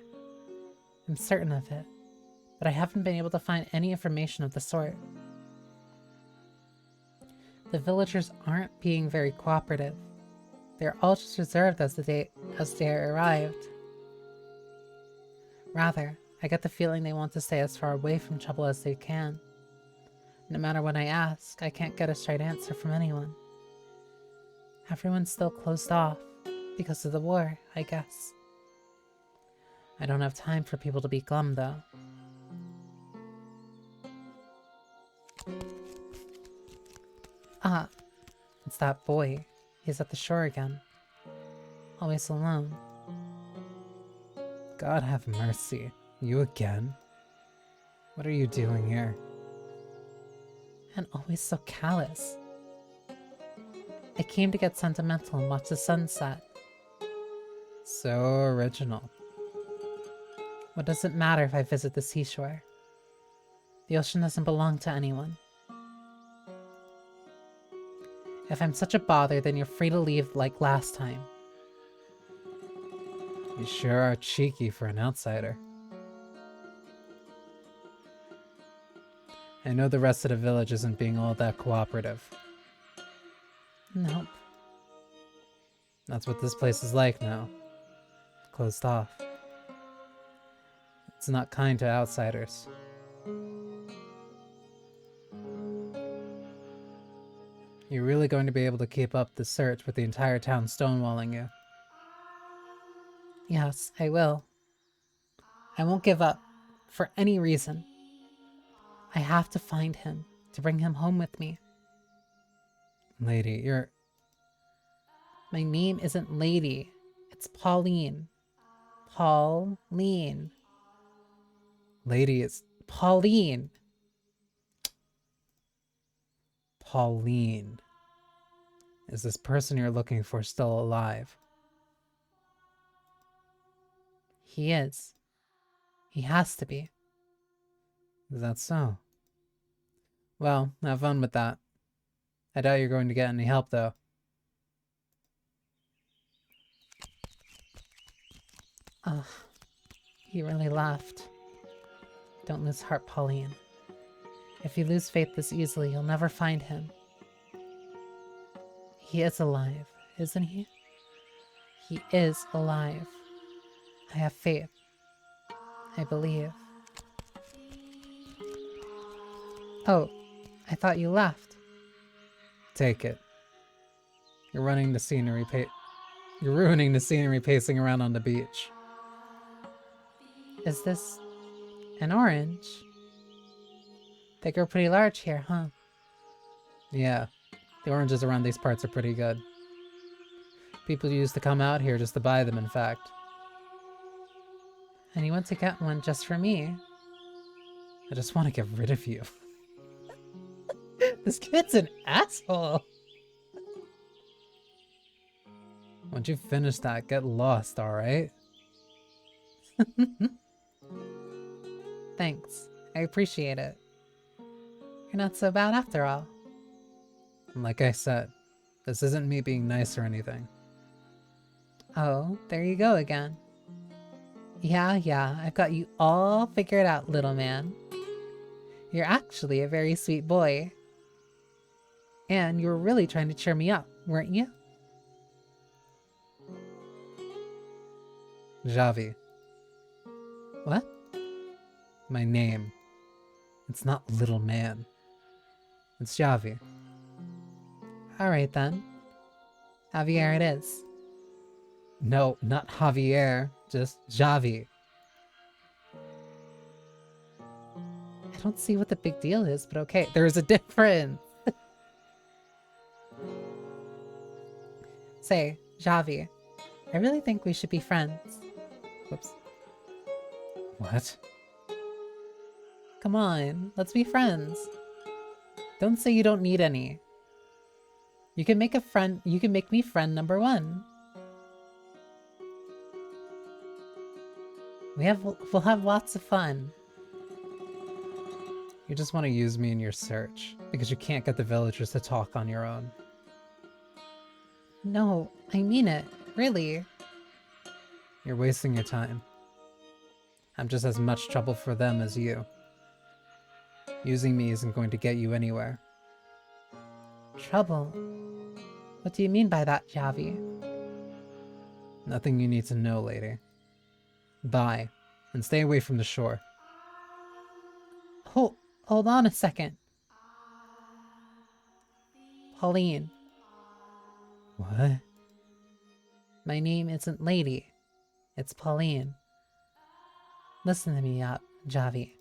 I'm certain of it, but I haven't been able to find any information of the sort. The villagers aren't being very cooperative. They're all just reserved as they arrived. Rather, I get the feeling they want to stay as far away from trouble as they can. No matter what I ask, I can't get a straight answer from anyone. Everyone's still closed off because of the war, I guess. I don't have time for people to be glum, though. Ah, it's that boy. He's at the shore again. Always alone. God have mercy. You again? What are you doing here? And always so callous. I came to get sentimental and watch the sunset. So original. What does it matter if I visit the seashore? The ocean doesn't belong to anyone. If I'm such a bother, then you're free to leave like last time. You sure are cheeky for an outsider. I know the rest of the village isn't being all that cooperative. Nope. That's what this place is like now. Closed off. It's not kind to outsiders. You're really going to be able to keep up the search with the entire town stonewalling you? Yes, I will. I won't give up. For any reason. I have to find him, to bring him home with me. Lady, you're... My name isn't Lady. It's Pauline. Pauline. Lady is... Pauline. Pauline. Is this person you're looking for still alive? He is. He has to be. Is that so? Well, have fun with that. I doubt you're going to get any help, though. Ugh. He really left. Don't lose heart, Pauline. If you lose faith this easily, you'll never find him. He is alive, isn't he? He is alive. I have faith. I believe. Oh, I thought you left. Take it. You're running the scenery You're ruining the scenery pacing around on the beach. Is this an orange? They grow pretty large here, huh? Yeah, the oranges around these parts are pretty good. People used to come out here just to buy them, in fact. And you want to get one just for me? I just want to get rid of you. This kid's an asshole! Once you finish that, get lost, alright? Thanks. I appreciate it. You're not so bad after all. And like I said, this isn't me being nice or anything. Oh, there you go again. Yeah, I've got you all figured out, little man. You're actually a very sweet boy. And you were really trying to cheer me up, weren't you? Javi. What? My name. It's not little man. It's Javi. Alright then. Javier it is. No, not Javier, just Javi. I don't see what the big deal is, but okay, there's a difference. Say, Javi, I really think we should be friends. Whoops. What? Come on, let's be friends. Don't say you don't need any. You can make me friend number 1. We'll have lots of fun. You just want to use me in your search, because you can't get the villagers to talk on your own. No, I mean it, really. You're wasting your time. I'm just as much trouble for them as you. Using me isn't going to get you anywhere. Trouble? What do you mean by that, Javi? Nothing you need to know, lady. Bye, and stay away from the shore. Hold on a second. Pauline. What? My name isn't Lady. It's Pauline. Listen to me, Javi.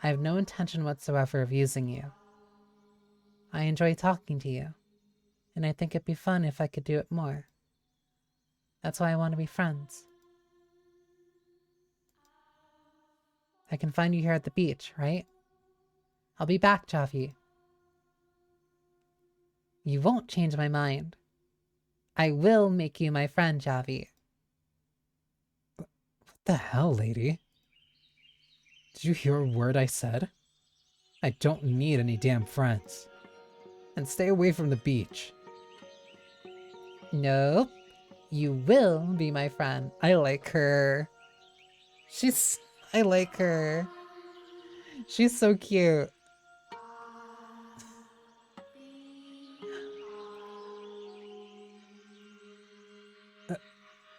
I have no intention whatsoever of using you. I enjoy talking to you, and I think it'd be fun if I could do it more. That's why I want to be friends. I can find you here at the beach, right? I'll be back, Javi. You won't change my mind. I will make you my friend, Javi. What the hell, lady? Did you hear a word I said? I don't need any damn friends. And stay away from the beach. Nope. You will be my friend. I like her. I like her. She's so cute.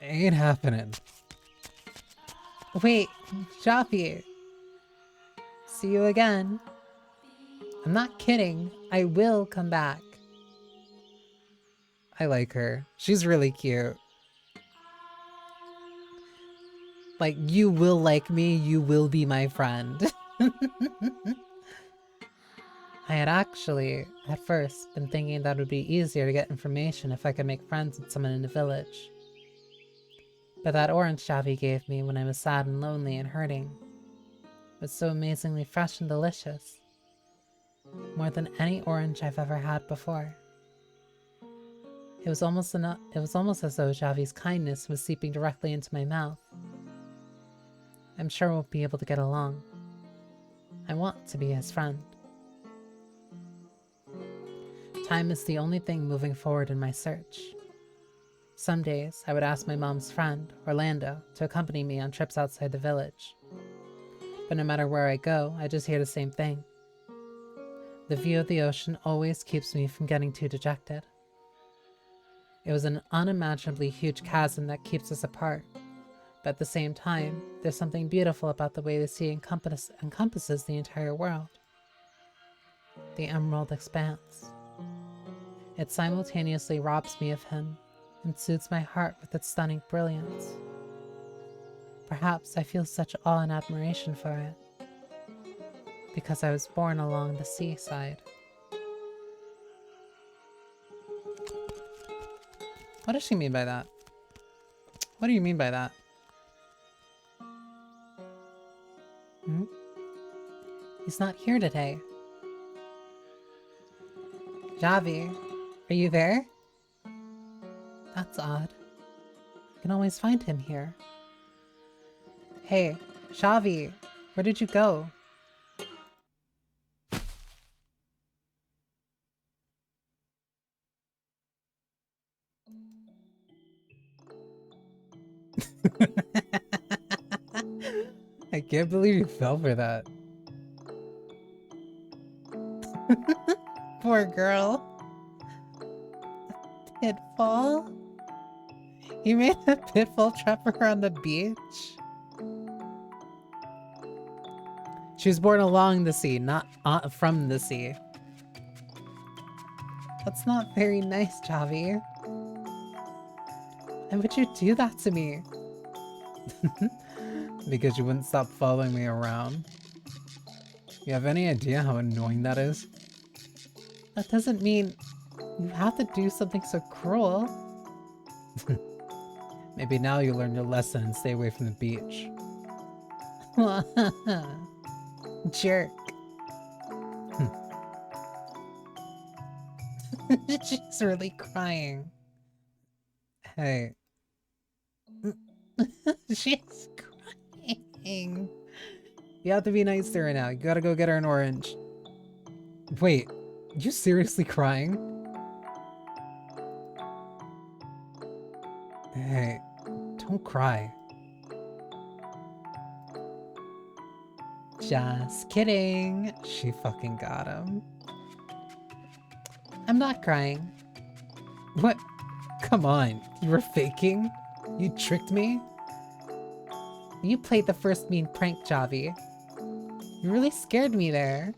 Ain't happening. Wait, Javi. See you again. I'm not kidding. I will come back. I like her. She's really cute. Like, you will like me, you will be my friend. I had actually, at first, been thinking that it would be easier to get information if I could make friends with someone in the village. But that orange Javi gave me when I was sad and lonely and hurting was so amazingly fresh and delicious. More than any orange I've ever had before. It was almost as though Javi's kindness was seeping directly into my mouth. I'm sure we'll be able to get along. I want to be his friend. Time is the only thing moving forward in my search. Some days, I would ask my mom's friend, Orlando, to accompany me on trips outside the village. But no matter where I go, I just hear the same thing. The view of the ocean always keeps me from getting too dejected. It was an unimaginably huge chasm that keeps us apart, but at the same time, there's something beautiful about the way the sea encompasses the entire world. The emerald expanse. It simultaneously robs me of him and soothes my heart with its stunning brilliance. Perhaps I feel such awe and admiration for it because I was born along the seaside. What does she mean by that? What do you mean by that? Hmm? He's not here today. Javi, are you there? That's odd. You can always find him here. Hey, Javi, where did you go? I can't believe you fell for that. Poor girl. Pitfall? You made a pitfall trap for her on the beach? She was born along the sea, not from the sea. That's not very nice, Javi. Why would you do that to me? Because you wouldn't stop following me around. You have any idea how annoying that is? That doesn't mean you have to do something so cruel. Maybe now you'll learn your lesson and stay away from the beach. Jerk. She's really crying. Hey. She's crying. You have to be nice to her now. You gotta go get her an orange. Wait, you seriously crying? Hey, don't cry. Just kidding. She fucking got him. I'm not crying. What? Come on, you were faking? You tricked me? You played the first mean prank, Javi. You really scared me there.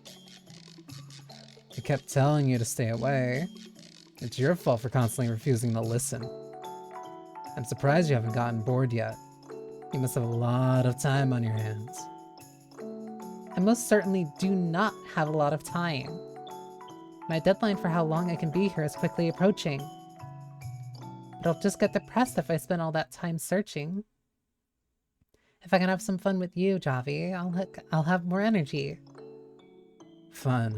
I kept telling you to stay away. It's your fault for constantly refusing to listen. I'm surprised you haven't gotten bored yet. You must have a lot of time on your hands. I most certainly do not have a lot of time. My deadline for how long I can be here is quickly approaching. But I'll just get depressed if I spend all that time searching. If I can have some fun with you, Javi, I'll have more energy. Fun,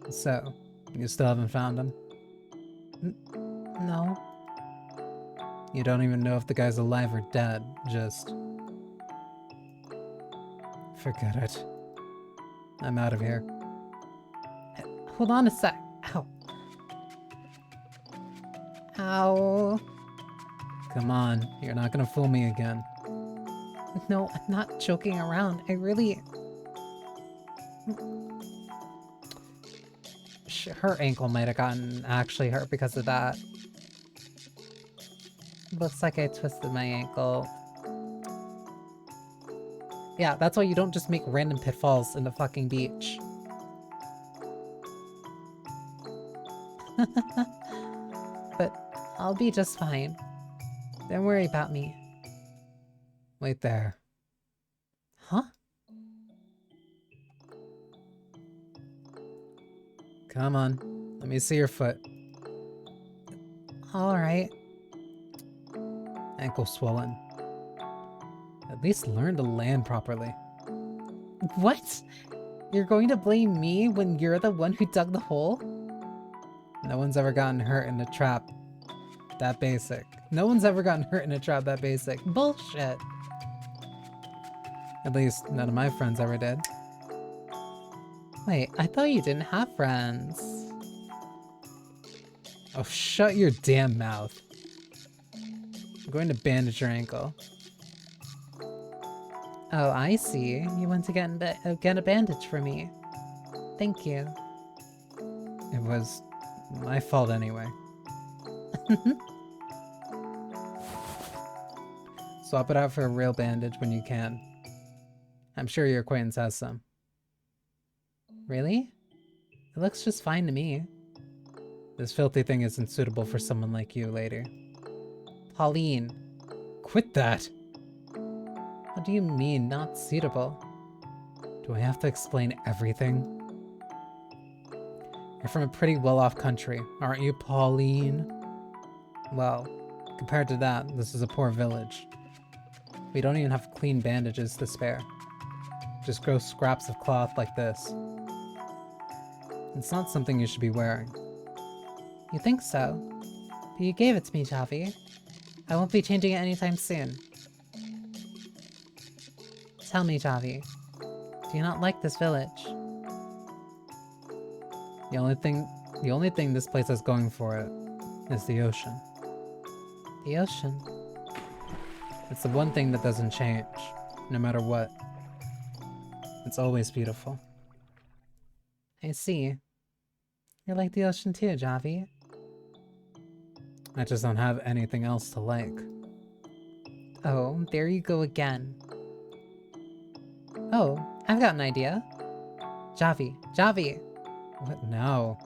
huh? So, you still haven't found him? No. You don't even know if the guy's alive or dead, just... Forget it. I'm out of here. Hold on a sec. Ow. Ow. Come on, you're not gonna fool me again. No, I'm not joking around. I really... Her ankle might have gotten actually hurt because of that. Looks like I twisted my ankle. Yeah, that's why you don't just make random pitfalls in the fucking beach. But I'll be just fine. Don't worry about me. Wait there. Huh? Come on, let me see your foot. Alright. Ankle swollen. At least learn to land properly. What? You're going to blame me when you're the one who dug the hole? No one's ever gotten hurt in a trap that basic. No one's ever gotten hurt in a trap that basic. Bullshit. At least none of my friends ever did. Wait, I thought you didn't have friends. Oh, shut your damn mouth. I'm going to bandage your ankle. Oh, I see. You went to get a bandage for me. Thank you. It was my fault anyway. Swap it out for a real bandage when you can. I'm sure your acquaintance has some. Really? It looks just fine to me. This filthy thing isn't suitable for someone like you, lady. Pauline. Quit that! What do you mean, not suitable? Do I have to explain everything? You're from a pretty well-off country, aren't you, Pauline? Well, compared to that, this is a poor village. We don't even have clean bandages to spare. Just gross scraps of cloth like this. It's not something you should be wearing. You think so? But you gave it to me, Javi. I won't be changing it anytime soon. Tell me, Javi, do you not like this village? The only thing this place has going for it is the ocean. The ocean? It's the one thing that doesn't change, no matter what. It's always beautiful. I see. You're like the ocean too, Javi. I just don't have anything else to like. Oh, there you go again. Oh, I've got an idea. Javi, Javi! What now?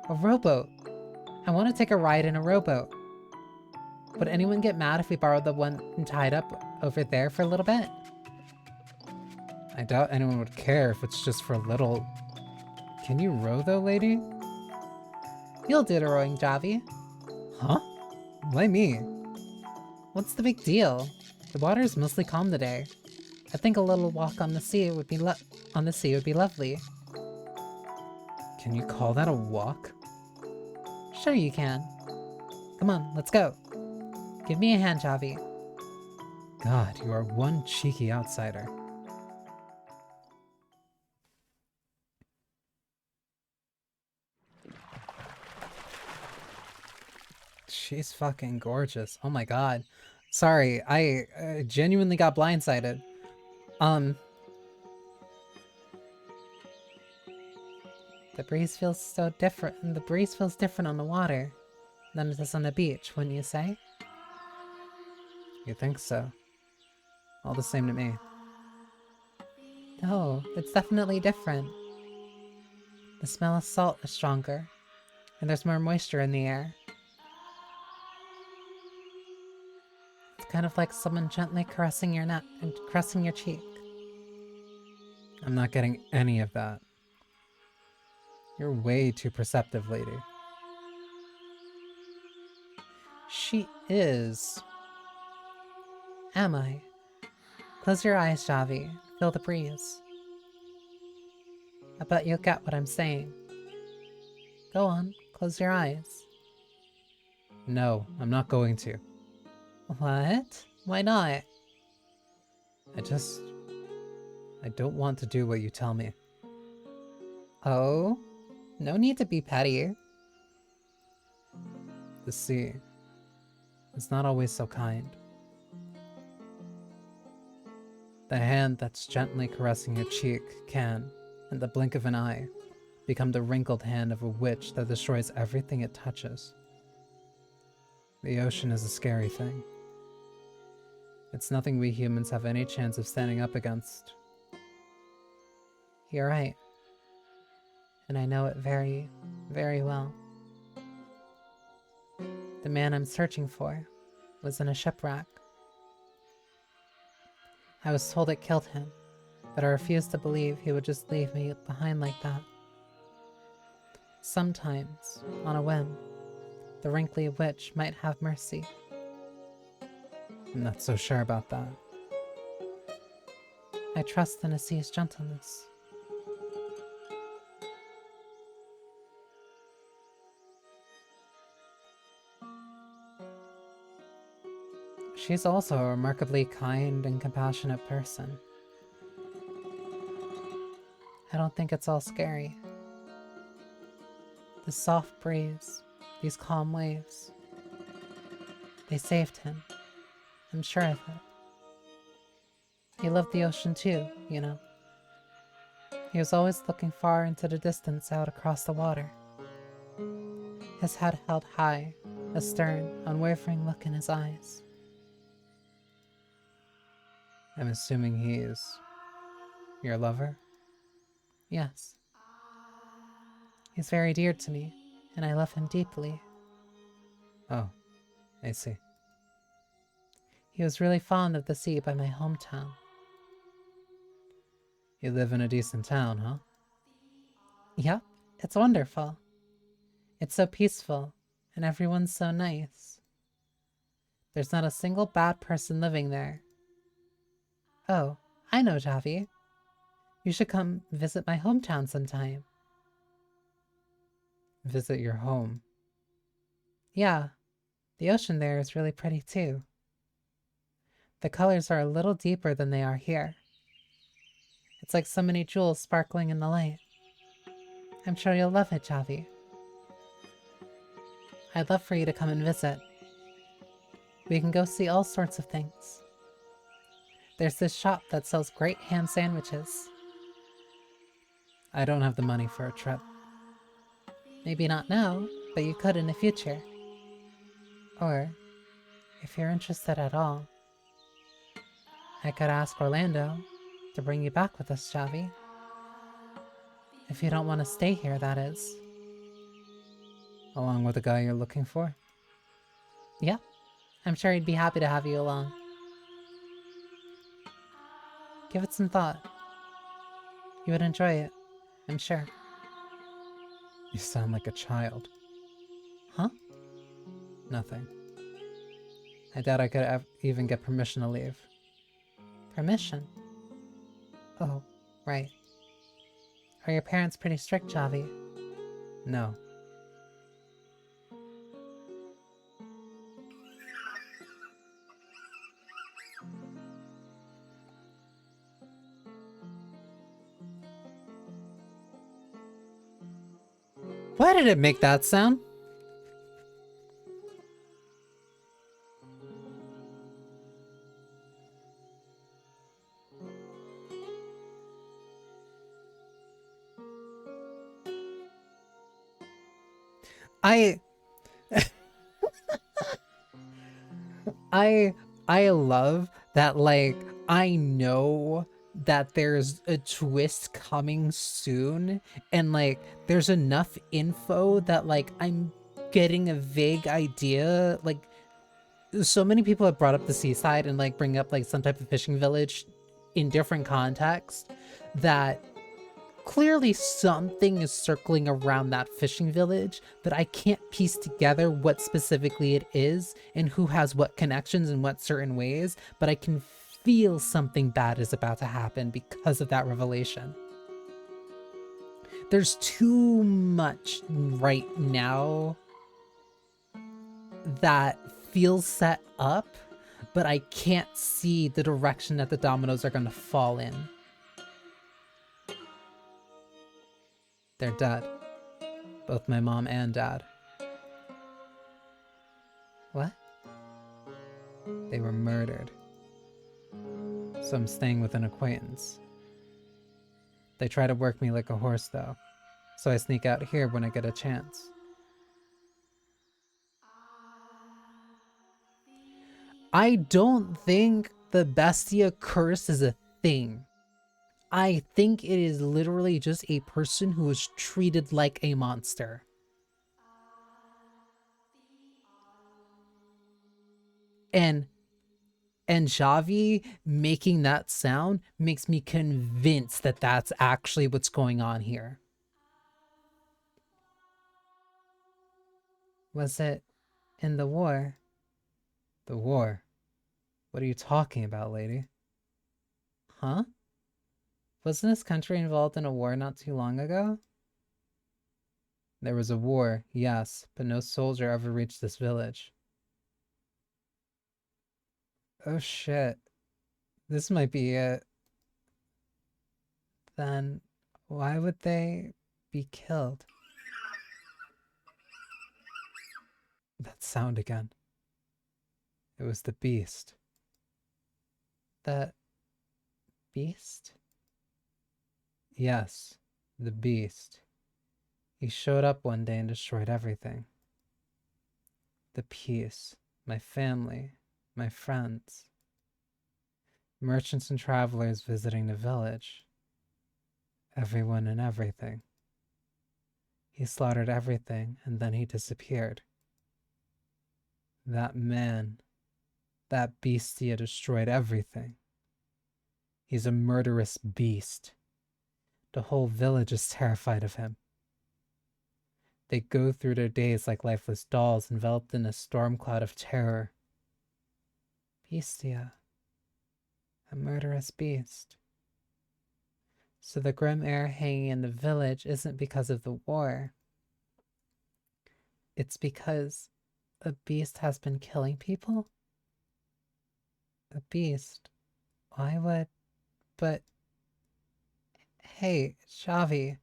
A rowboat! I want to take a ride in a rowboat. Would anyone get mad if we borrowed the one tied up over there for a little bit? I doubt anyone would care if it's just for a little... Can you row though, lady? You'll do the rowing, Javi. Huh? Why me? What's the big deal? The water is mostly calm today. I think a little walk on the sea would be lovely. Can you call that a walk? Sure you can. Come on, let's go. Give me a hand, Javi. God, you are one cheeky outsider. She's fucking gorgeous. Oh my god. Sorry, I genuinely got blindsided. The breeze feels so different. The breeze feels different on the water than it does on the beach, wouldn't you say? You think so? All the same to me. No, it's definitely different. The smell of salt is stronger. And there's more moisture in the air. It's kind of like someone gently caressing your neck and caressing your cheek. I'm not getting any of that. You're way too perceptive, lady. She is. Am I? Close your eyes, Javi. Feel the breeze. I bet you'll get what I'm saying. Go on, close your eyes. No, I'm not going to. What? Why not? I don't want to do what you tell me. Oh? No need to be petty. The sea is not always so kind. The hand that's gently caressing your cheek can, in the blink of an eye, become the wrinkled hand of a witch that destroys everything it touches. The ocean is a scary thing. It's nothing we humans have any chance of standing up against. You're right. And I know it very, very well. The man I'm searching for was in a shipwreck. I was told it killed him, but I refused to believe he would just leave me behind like that. Sometimes, on a whim, the wrinkly witch might have mercy. I'm not so sure about that. I trust in a sea's gentleness. She's also a remarkably kind and compassionate person. I don't think it's all scary. The soft breeze, these calm waves. They saved him. I'm sure of it. He loved the ocean too, you know. He was always looking far into the distance out across the water. His head held high, a stern, unwavering look in his eyes. I'm assuming he's your lover? Yes. He's very dear to me, and I love him deeply. Oh, I see. He was really fond of the sea by my hometown. You live in a decent town, huh? Yep, it's wonderful. It's so peaceful, and everyone's so nice. There's not a single bad person living there. Oh, I know, Javi. You should come visit my hometown sometime. Visit your home. Yeah, the ocean there is really pretty too. The colors are a little deeper than they are here. It's like so many jewels sparkling in the light. I'm sure you'll love it, Javi. I'd love for you to come and visit. We can go see all sorts of things. There's this shop that sells great ham sandwiches. I don't have the money for a trip. Maybe not now, but you could in the future. Or, if you're interested at all, I could ask Orlando to bring you back with us, Javi. If you don't want to stay here, that is. Along with the guy you're looking for? Yeah, I'm sure he'd be happy to have you along. Give it some thought. You would enjoy it, I'm sure. You sound like a child. Huh? Nothing. I doubt I could even get permission to leave. Permission? Oh, right. Are your parents pretty strict, Javi? No. Why did it make that sound? I I love that, like, I know that there's a twist coming soon, and like there's enough info that like I'm getting a vague idea. Like so many people have brought up the seaside and like bring up like some type of fishing village in different contexts, that clearly something is circling around that fishing village, but I can't piece together what specifically it is and who has what connections in what certain ways, but I can feel something bad is about to happen because of that revelation. There's too much right now that feels set up, but I can't see the direction that the dominoes are going to fall in. They're dead. Both my mom and dad. What? They were murdered. So I'm staying with an acquaintance. They try to work me like a horse, though, so I sneak out here when I get a chance. I don't think the Bestia curse is a thing. I think it is literally just a person who is treated like a monster. And Xavi making that sound makes me convinced that that's actually what's going on here. Was it in the war? The war? What are you talking about, lady? Huh? Wasn't this country involved in a war not too long ago? There was a war, yes, but no soldier ever reached this village. Oh shit. This might be it. Then why would they be killed? That sound again. It was the beast. The beast? Yes, the beast. He showed up one day and destroyed everything. The peace, my family, my friends, merchants and travelers visiting the village, everyone and everything. He slaughtered everything and then he disappeared. That man, that Bestia destroyed everything. He's a murderous beast. The whole village is terrified of him. They go through their days like lifeless dolls enveloped in a storm cloud of terror. Bestia. A murderous beast. So the grim air hanging in the village isn't because of the war. It's because a beast has been killing people? A beast? Why would... But... Hey, Xavi.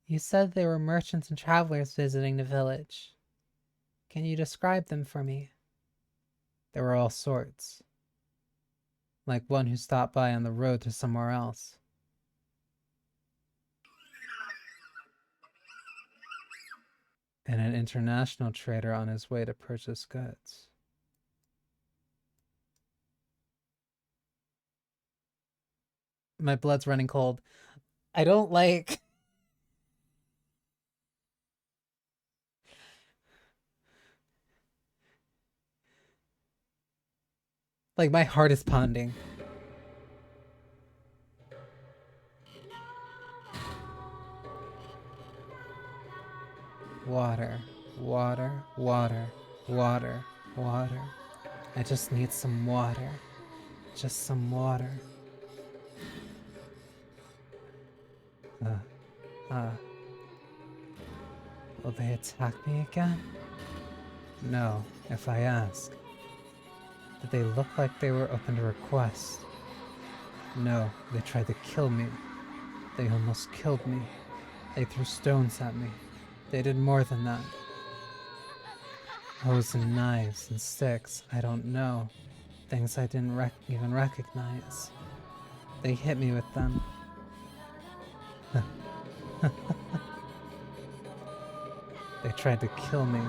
You said there were merchants and travelers visiting the village. Can you describe them for me? There were all sorts. Like one who stopped by on the road to somewhere else. And an international trader on his way to purchase goods. My blood's running cold. I don't like... Like, my heart is pounding. Water, water, water, water, water. I just need some water. Just some water. Will they attack me again? No, if I ask. Did they look like they were open to requests? No, they tried to kill me. They almost killed me. They threw stones at me. They did more than that. Hoes and knives and sticks, I don't know. Things I didn't even recognize. They hit me with them. They tried to kill me.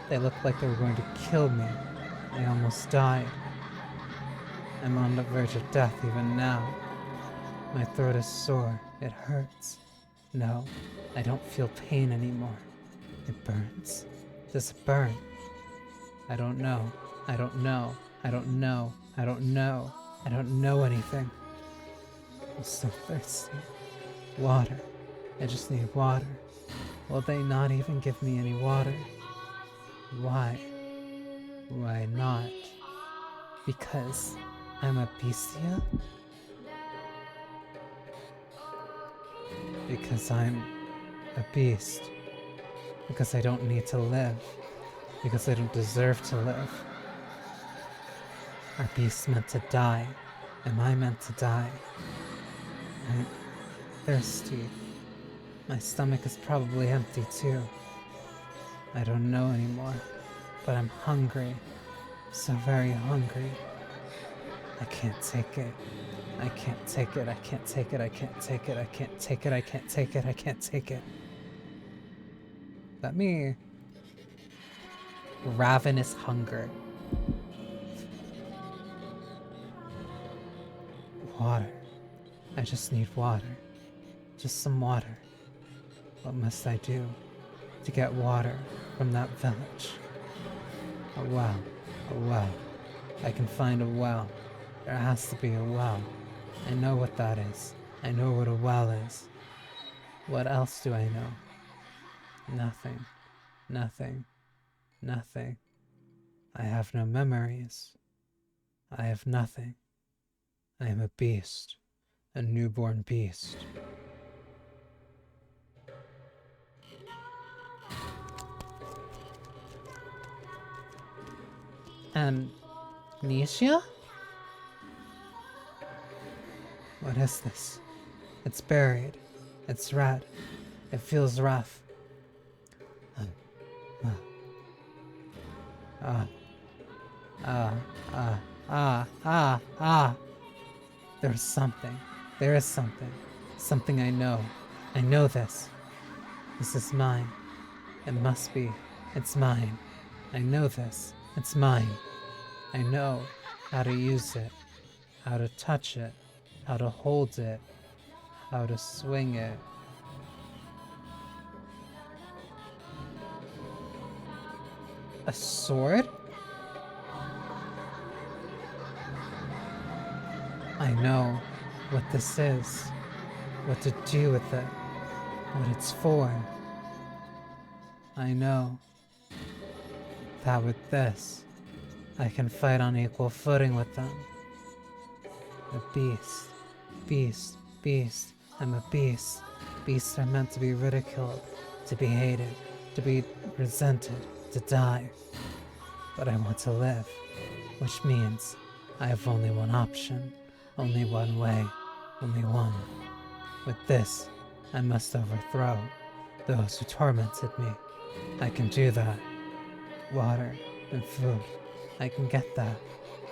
They looked like they were going to kill me. They almost died. I'm on the verge of death even now. My throat is sore. It hurts. No, I don't feel pain anymore. It burns. Does it burn? I don't know. I don't know. I don't know. I don't know. I don't know anything. I'm so thirsty. Water. I just need water. Will they not even give me any water? Why? Why not? Because I'm a Bestia? Because I'm a beast. Because I don't need to live. Because I don't deserve to live. Are beasts meant to die? Am I meant to die? I'm thirsty. My stomach is probably empty too. I don't know anymore, but I'm hungry. So very hungry. I can't take it. I can't take it. I can't take it. I can't take it. I can't take it. I can't take it. I can't take it. Let me. Ravenous hunger. Water. I just need water. Just some water. What must I do to get water from that village? A well. A well. I can find a well. There has to be a well. I know what that is. I know what a well is. What else do I know? Nothing. Nothing. Nothing. I have no memories. I have nothing. I am a beast. A newborn beast. Amnesia? What is this? It's buried. It's red. It feels rough. Ah, ah, ah, ah, ah, ah. There's something. There is something. Something I know. I know this. This is mine. It must be. It's mine. I know this. It's mine. I know how to use it, how to touch it, how to hold it, how to swing it. A sword? I know what this is, what to do with it, what it's for. I know that with this, I can fight on equal footing with them. A beast, beast, beast. I'm a beast. Beasts are meant to be ridiculed, to be hated, to be resented, to die. But I want to live, which means I have only one option, only one way, only one. With this, I must overthrow those who tormented me. I can do that. Water and food. I can get that.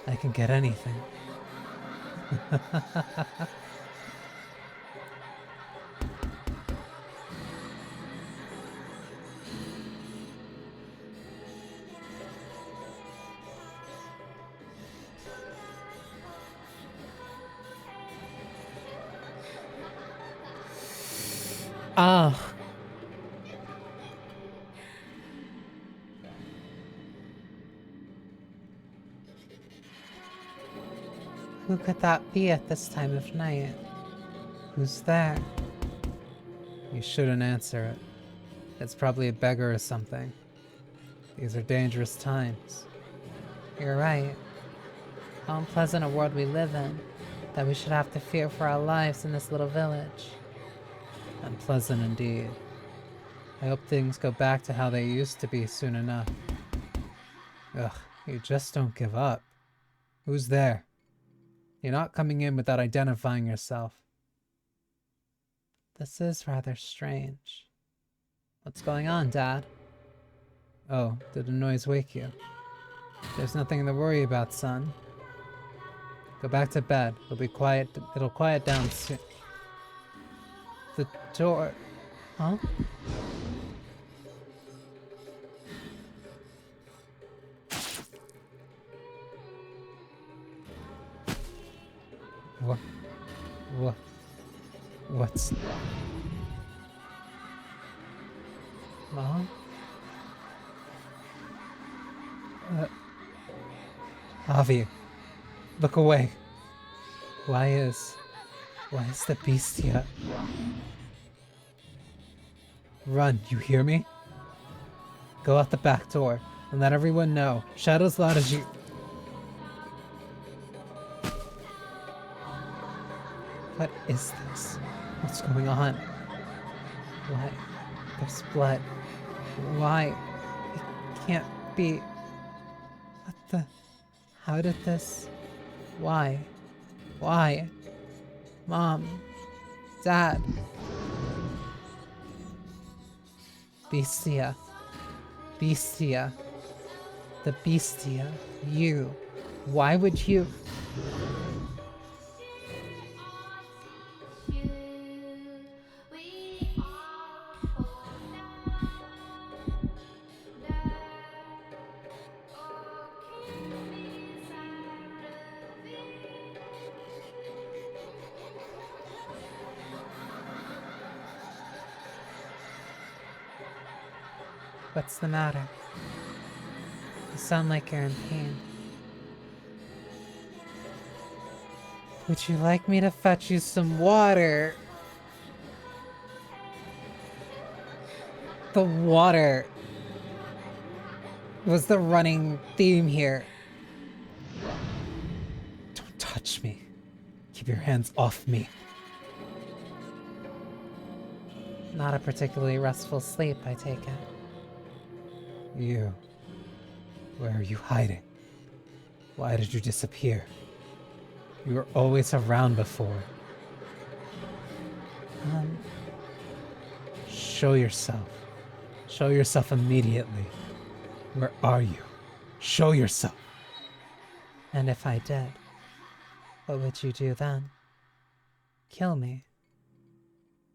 I can get anything. Ah. Who could that be at this time of night? Who's there? You shouldn't answer it. It's probably a beggar or something. These are dangerous times. You're right. How unpleasant a world we live in, that we should have to fear for our lives in this little village. Unpleasant indeed. I hope things go back to how they used to be soon enough. Ugh, you just don't give up. Who's there? You're not coming in without identifying yourself. This is rather strange. What's going on, Dad? Oh, did the noise wake you? There's nothing to worry about, son. Go back to bed. It'll quiet down soon. The door... Huh? What? What? What's... Mom? Avi, look away. Why is the Bestia? Run, you hear me? Go out the back door and let everyone know. Shout as loud as you... What is this? What's going on? Why? There's blood. Why? It can't be... What the... How did this... Why? Why? Mom? Dad? Bestia. Bestia. The Bestia. You. Why would you... What's the matter? You sound like you're in pain. Would you like me to fetch you some water? The water was the running theme here. Don't touch me. Keep your hands off me. Not a particularly restful sleep, I take it. You. Where are you hiding? Why did you disappear? You were always around before. Show yourself. Show yourself immediately. Where are you? Show yourself. And if I did, what would you do then? Kill me.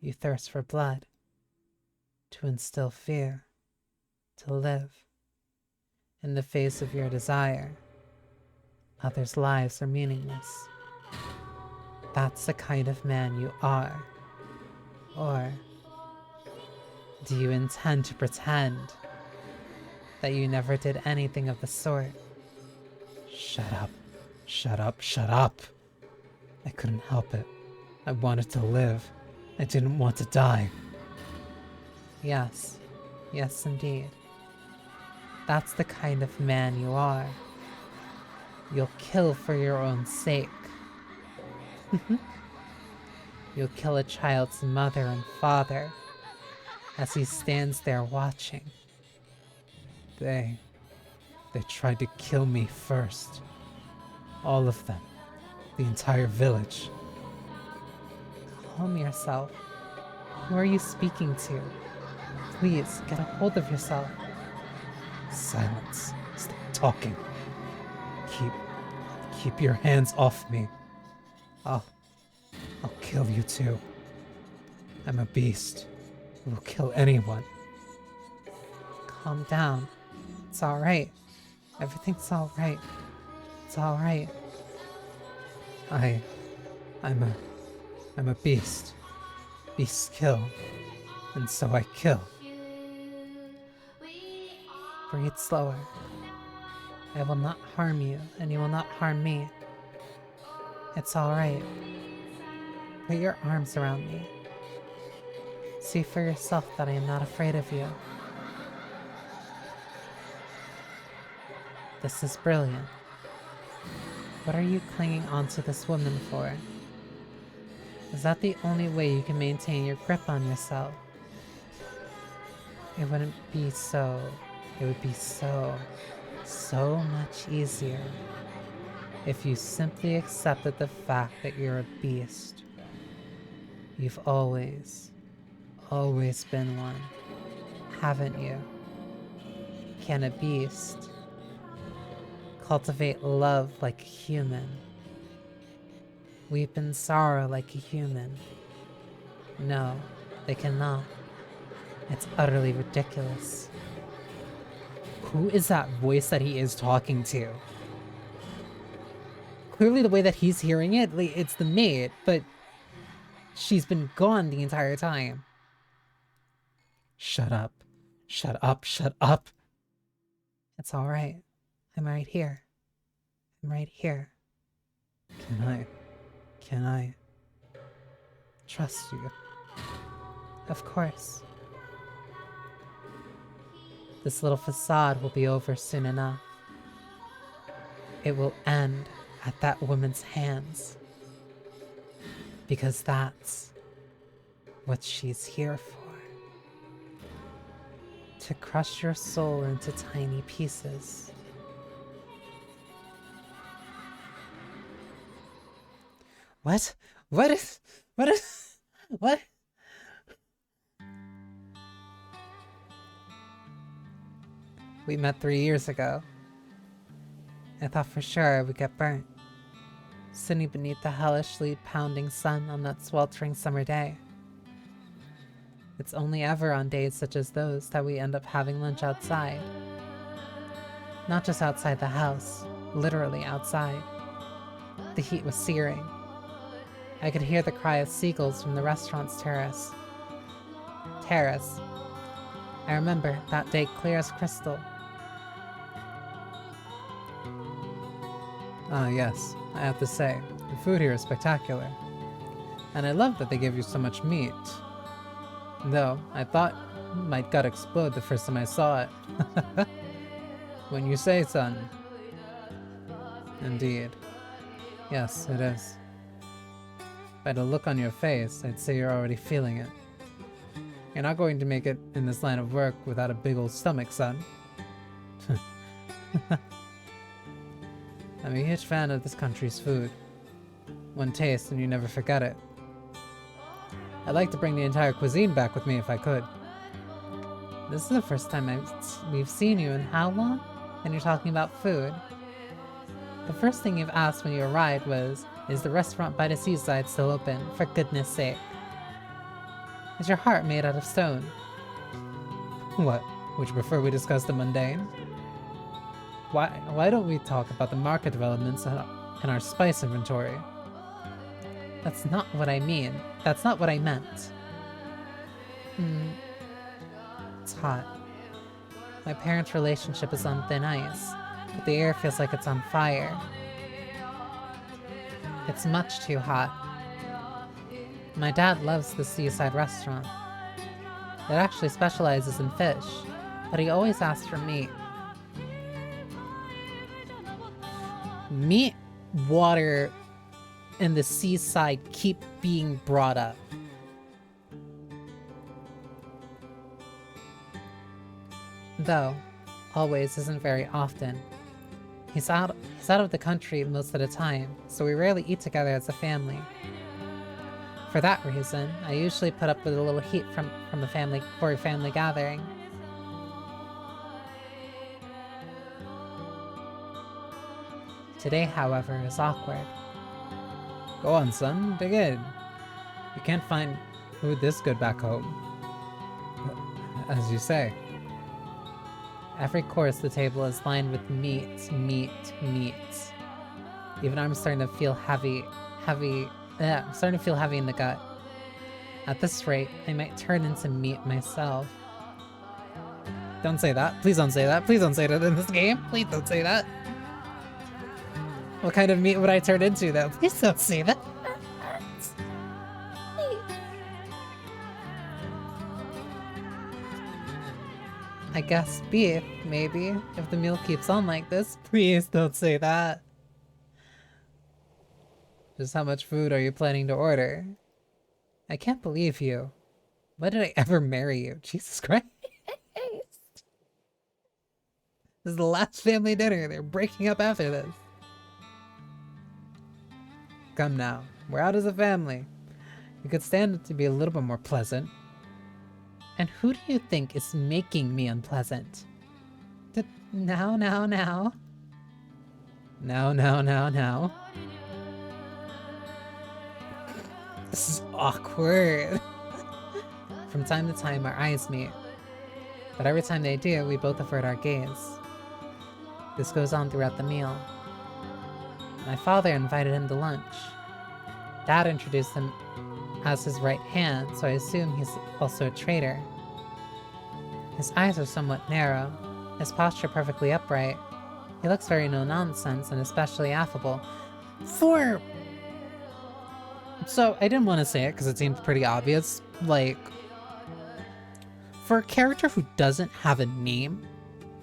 You thirst for blood. To instill fear. To live. In the face of your desire, others' lives are meaningless. That's the kind of man you are. Or do you intend to pretend that you never did anything of the sort? Shut up. Shut up. Shut up. I couldn't help it. I wanted to live. I didn't want to die. Yes. Yes, indeed. That's the kind of man you are. You'll kill for your own sake. You'll kill a child's mother and father as he stands there watching. They tried to kill me first. All of them. The entire village. Calm yourself. Who are you speaking to? Please, get a hold of yourself. Silence. Stop talking. Keep your hands off me. I'll kill you too. I'm a beast. I will kill anyone. Calm down. It's alright. Everything's alright. It's alright. I'm a beast. Beasts kill. And so I kill. Breathe slower. I will not harm you, and you will not harm me. It's alright. Put your arms around me. See for yourself that I am not afraid of you. This is brilliant. What are you clinging onto this woman for? Is that the only way you can maintain your grip on yourself? It would be so much easier if you simply accepted the fact that you're a beast. You've always been one, haven't you? Can a beast cultivate love like a human? Weep in sorrow like a human? No, they cannot. It's utterly ridiculous. Who is that voice that he is talking to? clearly the way that he's hearing it, like, it's the maid, but she's been gone the entire time. Shut up. Shut up, shut up. It's alright. I'm right here. I'm right here. Can I Trust you. Of course. This little facade will be over soon enough. It will end at that woman's hands. Because that's what she's here for. To crush your soul into tiny pieces. What? What? We met 3 years ago. I thought for sure I would get burnt. Sitting beneath the hellishly pounding sun on that sweltering summer day. It's only ever on days such as those that we end up having lunch outside. Not just outside the house, literally outside. The heat was searing. I could hear the cry of seagulls from the restaurant's terrace. I remember that day clear as crystal. Ah, yes, I have to say, the food here is spectacular. And I love that they give you so much meat. Though, I thought my gut explode the first time I saw it. When you say, son. Indeed. Yes, it is. By the look on your face, I'd say you're already feeling it. You're not going to make it in this line of work without a big old stomach, son. I'm a huge fan of this country's food. One taste and you never forget it. I'd like to bring the entire cuisine back with me if I could. This is the first time we've seen you in how long? And you're talking about food. The first thing you've asked when you arrived was, is the restaurant by the seaside still open, for goodness sake? Is your heart made out of stone? What? Would you prefer we discuss the mundane? Why don't we talk about the market developments and our spice inventory? That's not what I mean. That's not what I meant. It's hot. My parents' relationship is on thin ice, but the air feels like it's on fire. It's much too hot. My dad loves the seaside restaurant. It actually specializes in fish, but he always asks for meat. Meat, water, and the seaside keep being brought up. Though, always isn't very often. He's out of the country most of the time, so we rarely eat together as a family. For that reason, I usually put up with a little heat from a family gathering. Today, however, is awkward. Go on, son, dig in. You can't find food this good back home. As you say. Every course the table is lined with meat. Even I'm starting to feel heavy. I'm starting to feel heavy in the gut. At this rate, I might turn into meat myself. Don't say that. Please don't say that. Please don't say that in this game. Please don't say that. What kind of meat would I turn into, though? Please don't say that. I guess beef, maybe, if the meal keeps on like this. Please don't say that. Just how much food are you planning to order? I can't believe you. Why did I ever marry you? Jesus Christ. This is the last family dinner. They're breaking up after this. Come now. We're out as a family. You could stand it to be a little bit more pleasant. And who do you think is making me unpleasant? Now. Now. This is awkward. From time to time, our eyes meet. But every time they do, we both avert our gaze. This goes on throughout the meal. My father invited him to lunch. Dad introduced him as his right hand, so I assume he's also a traitor. His eyes are somewhat narrow, his posture perfectly upright. He looks very no-nonsense and especially affable. So, I didn't want to say it because it seems pretty obvious. Like, for a character who doesn't have a name,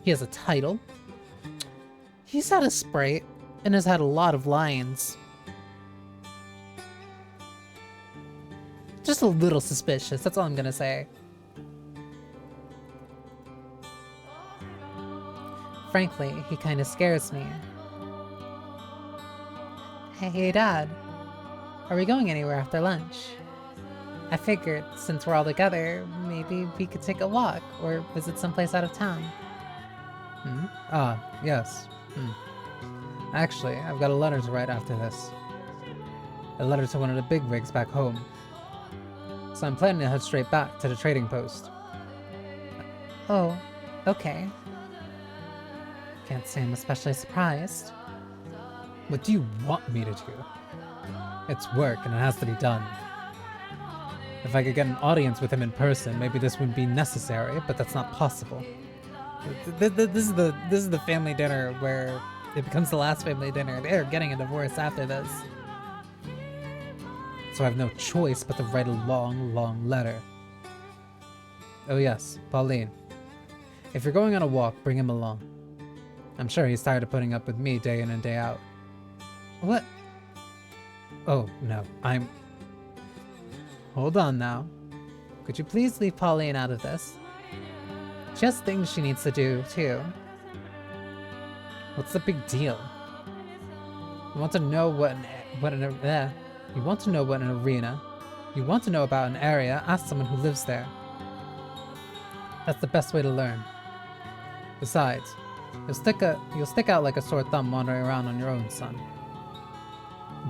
he has a title. He's had a sprite and has had a lot of lines. Just a little suspicious, that's all I'm gonna say. Frankly, he kinda scares me. Hey, Dad. Are we going anywhere after lunch? I figured, since we're all together, maybe we could take a walk or visit someplace out of town. Ah, yes. Actually, I've got a letter to write after this. A letter to one of the bigwigs back home. So I'm planning to head straight back to the trading post. Oh, okay. Can't say I'm especially surprised. What do you want me to do? It's work and it has to be done. If I could get an audience with him in person, maybe this wouldn't be necessary, but that's not possible. This is the family dinner where it becomes the last family dinner. They're getting a divorce after this. So I have no choice but to write a long, long letter. Oh yes, Pauline. If you're going on a walk, bring him along. I'm sure he's tired of putting up with me day in and day out. What? Oh, no, Hold on now. Could you please leave Pauline out of this? She has things she needs to do, too. What's the big deal? You want to know you want to know what an arena. You want to know about an area, ask someone who lives there. That's the best way to learn. Besides, you'll stick out like a sore thumb wandering around on your own, son.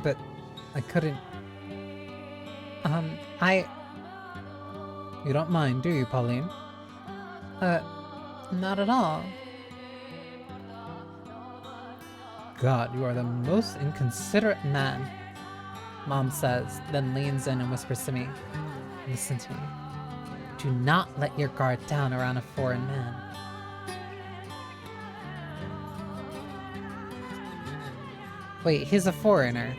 But I couldn't. You don't mind, do you, Pauline? Not at all. God, you are the most inconsiderate man, Mom says, then leans in and whispers to me. Listen to me. Do not let your guard down around a foreign man. Wait, he's a foreigner.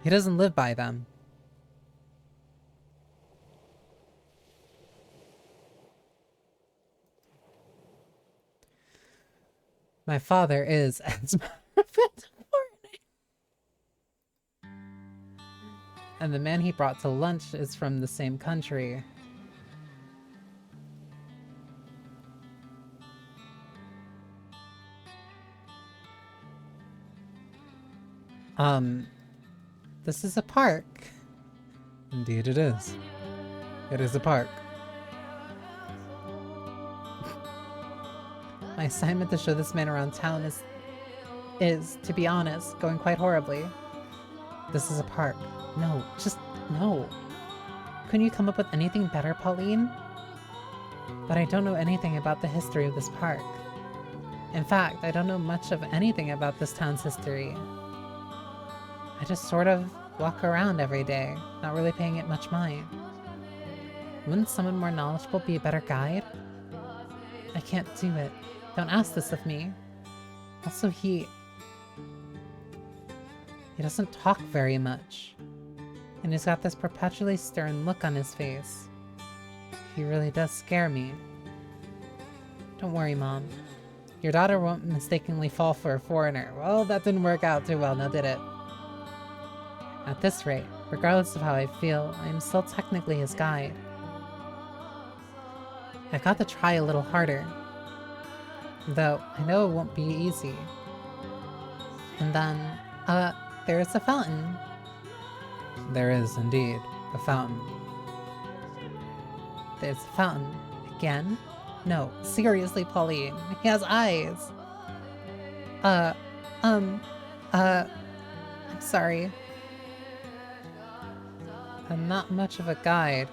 He doesn't live by them. My father is, as a foreigner. And the man he brought to lunch is from the same country. This is a park. Indeed it is. It is a park. My assignment to show this man around town is, to be honest, going quite horribly. This is a park. No, just no. Couldn't you come up with anything better, Pauline? But I don't know anything about the history of this park. In fact, I don't know much of anything about this town's history. I just sort of walk around every day, not really paying it much mind. Wouldn't someone more knowledgeable be a better guide? I can't do it. Don't ask this of me. Also, he doesn't talk very much. And he's got this perpetually stern look on his face. He really does scare me. Don't worry, Mom. Your daughter won't mistakenly fall for a foreigner. Well, that didn't work out too well, now did it? At this rate, regardless of how I feel, I am still technically his guide. I got to try a little harder. Though, I know it won't be easy. And then, there's a fountain. There is, indeed, a fountain. There's a fountain. Again? No, seriously, Pauline. He has eyes. I'm sorry. I'm not much of a guide.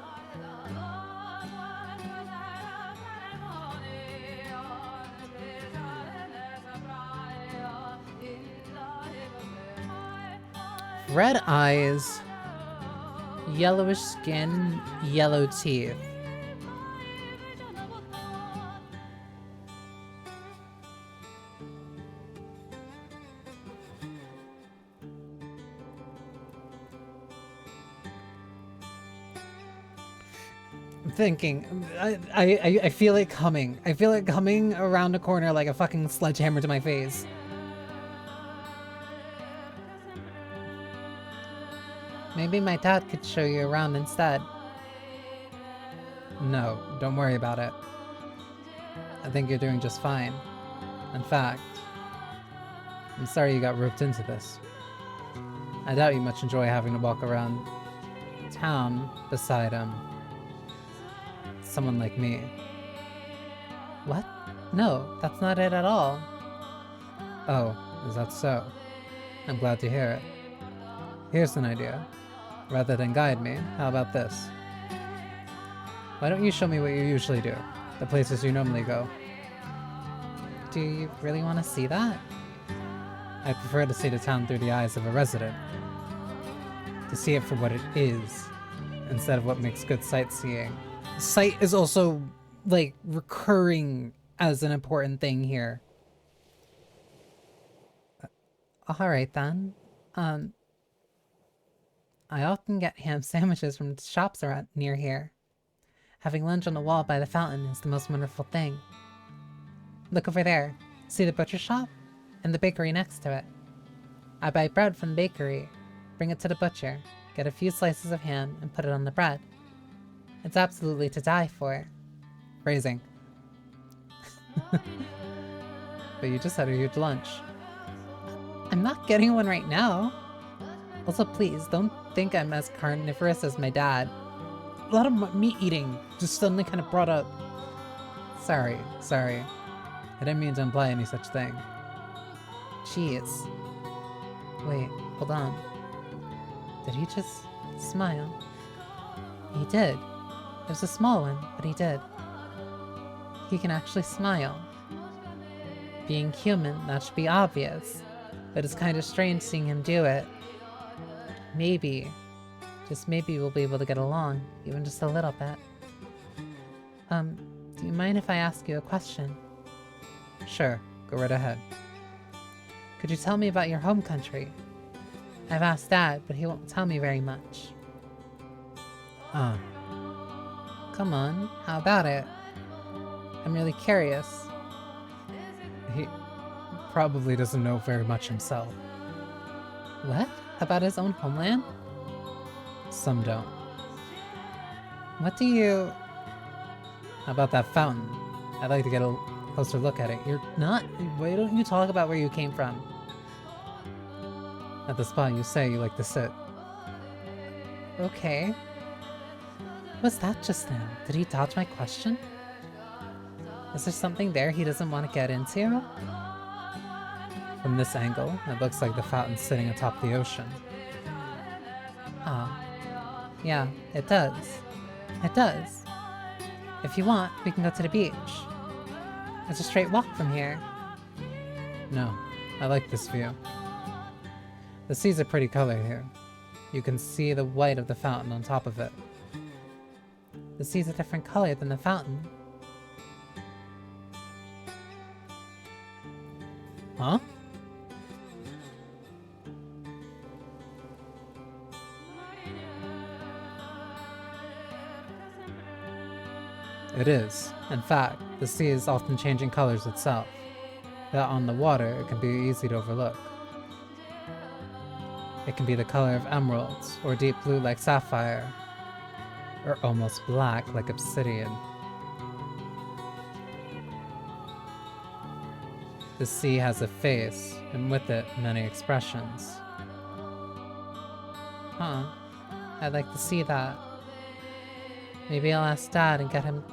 red eyes, yellowish skin, yellow teeth. I'm thinking, I feel it coming. I feel it coming around the corner like a fucking sledgehammer to my face. Maybe my dad could show you around instead. No, don't worry about it. I think you're doing just fine. In fact, I'm sorry you got roped into this. I doubt you much enjoy having to walk around town beside someone like me. What? No, that's not it at all. Oh, is that so? I'm glad to hear it. Here's an idea. Rather than guide me, how about this? Why don't you show me what you usually do? The places you normally go. Do you really want to see that? I prefer to see the town through the eyes of a resident. To see it for what it is, instead of what makes good sightseeing. Sight is also, like, recurring as an important thing here. Alright then. I often get ham sandwiches from shops around near here. Having lunch on the wall by the fountain is the most wonderful thing. Look over there. See the butcher shop? And the bakery next to it. I buy bread from the bakery, bring it to the butcher, get a few slices of ham, and put it on the bread. It's absolutely to die for. Phrasing. But you just had a huge lunch. I'm not getting one right now. Also, please, don't think I'm as carnivorous as my dad. A lot of meat eating just suddenly kind of brought up. Sorry. I didn't mean to imply any such thing. Jeez. Wait, hold on. Did he just smile? He did. It was a small one, but he did. He can actually smile. Being human, that should be obvious. But it's kind of strange seeing him do it. Maybe, just maybe we'll be able to get along, even just a little bit. Do you mind if I ask you a question? Sure, go right ahead. Could you tell me about your home country? I've asked Dad, but he won't tell me very much. Come on, how about it? I'm really curious. He probably doesn't know very much himself. What? About his own homeland? Some don't. What do you... How about that fountain? I'd like to get a closer look at it. You're not... Why don't you talk about where you came from? At the spot you say you like to sit. Okay. What's that just now? Did he dodge my question? Is there something there he doesn't want to get into? From this angle, it looks like the fountain's sitting atop the ocean. Ah. Yeah, it does. It does. If you want, we can go to the beach. It's a straight walk from here. No, I like this view. The sea's a pretty color here. You can see the white of the fountain on top of it. The sea's a different color than the fountain. Huh? It is. In fact, the sea is often changing colors itself. That on the water, it can be easy to overlook. It can be the color of emeralds, or deep blue like sapphire, or almost black like obsidian. The sea has a face, and with it, many expressions. Huh. I'd like to see that. Maybe I'll ask Dad and get him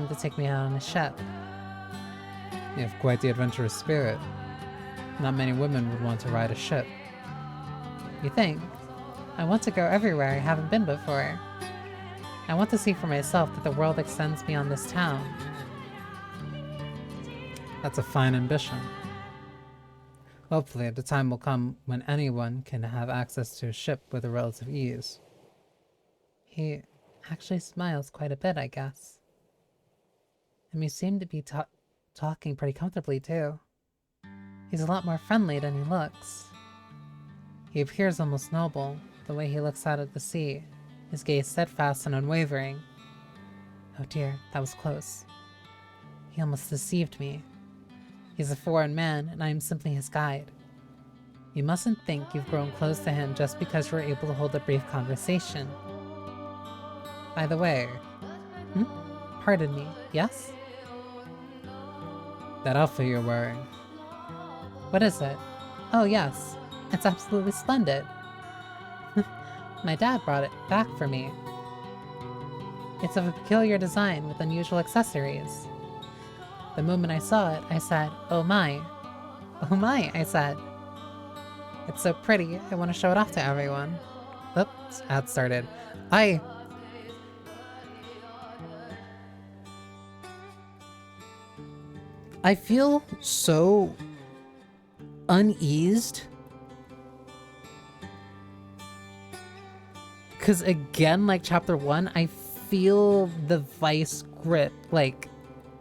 to take me out on a ship. You have quite the adventurous spirit. Not many women would want to ride a ship. You think? I want to go everywhere I haven't been before. I want to see for myself that the world extends beyond this town. That's a fine ambition. Hopefully, the time will come when anyone can have access to a ship with a relative ease. He actually smiles quite a bit, I guess. And you seem to be talking pretty comfortably, too. He's a lot more friendly than he looks. He appears almost noble, the way he looks out at the sea, his gaze steadfast and unwavering. Oh dear, that was close. He almost deceived me. He's a foreign man, and I am simply his guide. You mustn't think you've grown close to him just because you were able to hold a brief conversation. By the way, pardon me, yes? That outfit you're wearing. What is it? Oh yes, it's absolutely splendid. My dad brought it back for me. It's of a peculiar design with unusual accessories. The moment I saw it, I said, "Oh my." "Oh my," I said. It's so pretty, I want to show it off to everyone. Oops, ad started. I feel so uneased. Because again, like chapter 1, I feel the vice grip, like,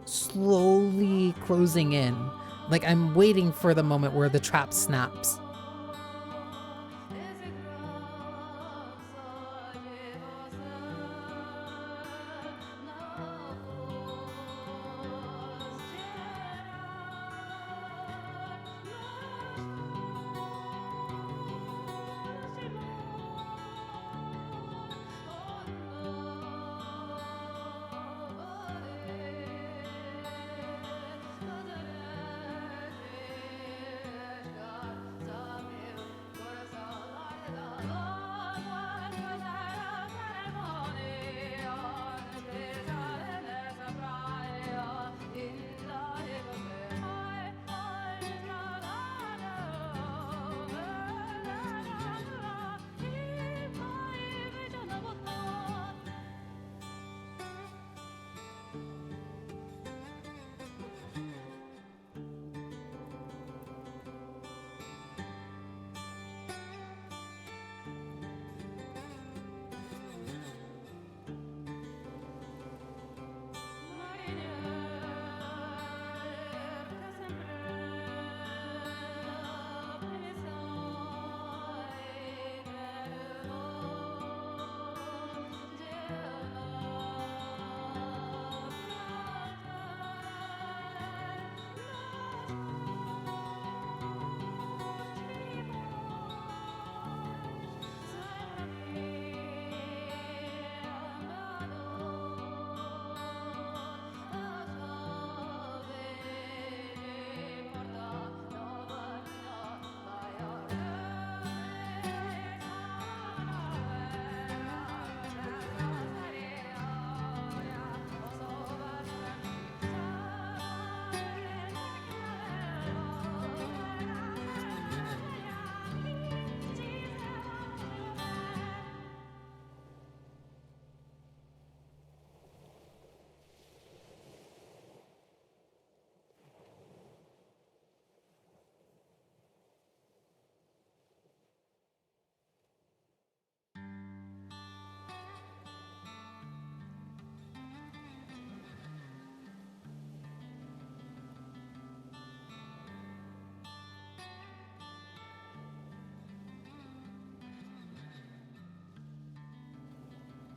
slowly closing in. Like, I'm waiting for the moment where the trap snaps.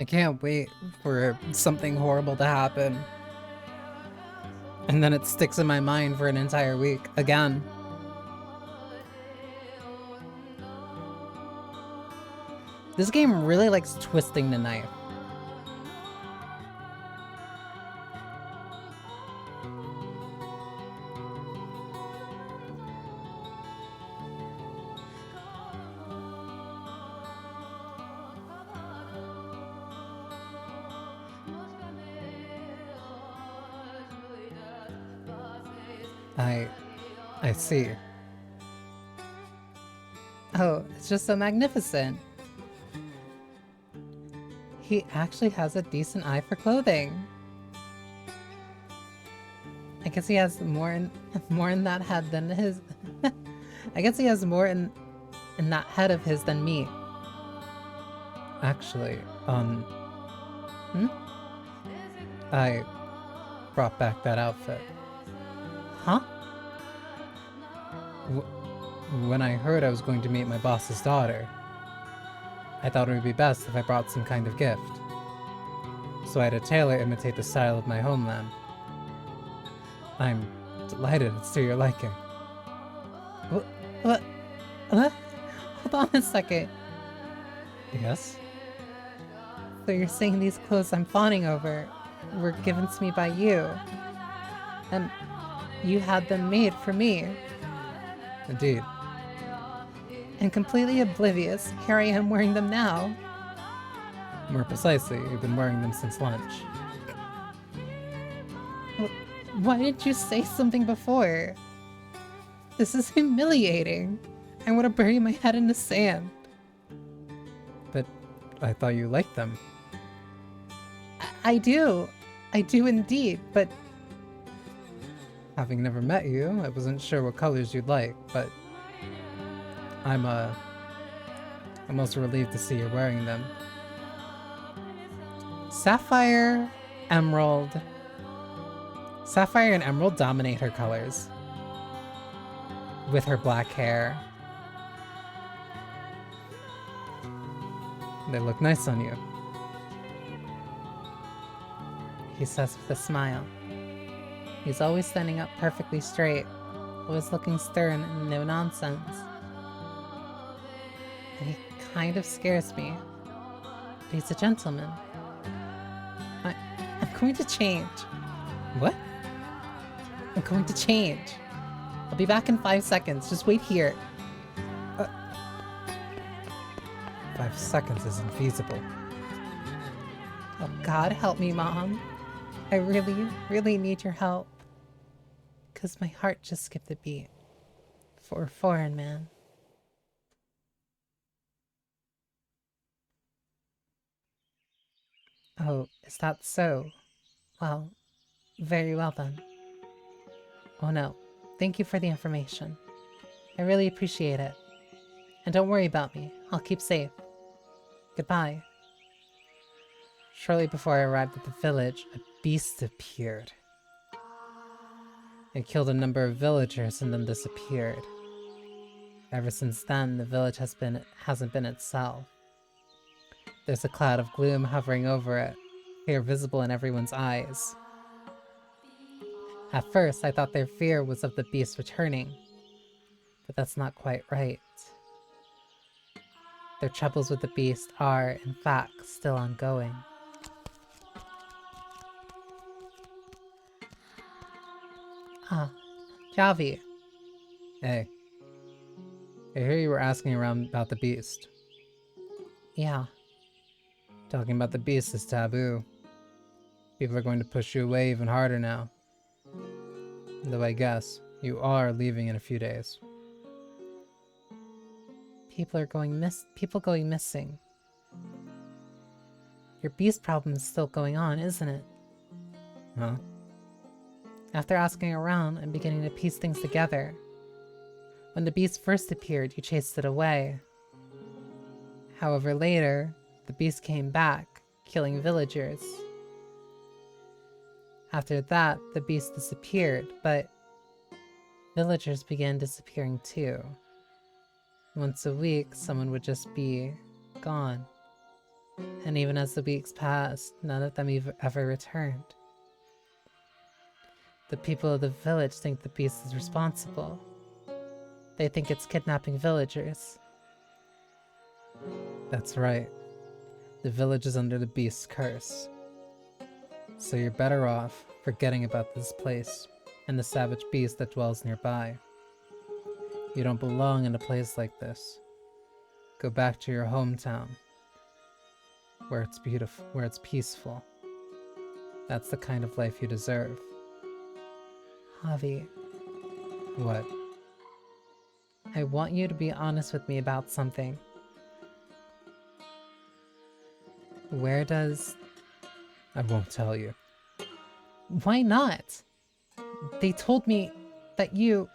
I can't wait for something horrible to happen. And then it sticks in my mind for an entire week. Again. This game really likes twisting the knife. I see. Oh, it's just so magnificent. He actually has a decent eye for clothing. I guess he has more in that head than his I guess he has more in that head of his than me. Actually, Hmm? I brought back that outfit. Huh? When I heard I was going to meet my boss's daughter, I thought it would be best if I brought some kind of gift. So I had a tailor imitate the style of my homeland. I'm delighted it's to your liking. What? What? What? Hold on a second. Yes? So you're saying these clothes I'm fawning over were given to me by you, and you had them made for me, Indeed. and completely oblivious, here I am wearing them now. More precisely, you've been wearing them since lunch. Why didn't you say something before? This is humiliating. I want to bury my head in the sand. But I thought you liked them. I do. I do indeed, but Having never met you, I wasn't sure what colors you'd like, but I'm also relieved to see you're wearing them. Sapphire, Emerald. Sapphire and Emerald dominate her colors. With her black hair. They look nice on you. He says with a smile. He's always standing up perfectly straight, always looking stern and no nonsense. And he kind of scares me. But he's a gentleman. I'm going to change. What? I'm going to change. I'll be back in 5 seconds. Just wait here. 5 seconds is infeasible. Oh, God, help me, Mom. I really, really need your help. Because my heart just skipped a beat. For a foreign man. Oh, is that so? Well, very well then. Oh no, thank you for the information. I really appreciate it. And don't worry about me, I'll keep safe. Goodbye. Shortly before I arrived at the village, a beast appeared. It killed a number of villagers and then disappeared. Ever since then, the village hasn't been itself. There's a cloud of gloom hovering over it, fear visible in everyone's eyes. At first, I thought their fear was of the beast returning, but that's not quite right. Their troubles with the beast are, in fact, still ongoing. Ah, Javi. Hey. I hear you were asking around about the beast. Yeah, Talking about the beast is taboo. People are going to push you away even harder now. Though I guess you are leaving in a few days. people going missing. Your beast problem is still going on, isn't it? Huh? After asking around and beginning to piece things together, when the beast first appeared, you chased it away. However, later, the beast came back, killing villagers. After that, the beast disappeared, but villagers began disappearing too. Once a week, someone would just be gone. And even as the weeks passed, none of them ever returned. The people of the village think the beast is responsible. They think it's kidnapping villagers. That's right. The village is under the beast's curse. So you're better off forgetting about this place and the savage beast that dwells nearby. You don't belong in a place like this. Go back to your hometown, where it's beautiful, where it's peaceful. That's the kind of life you deserve. Javi, What? I want you to be honest with me about something. Where does... I won't tell you. Why not? They told me that you...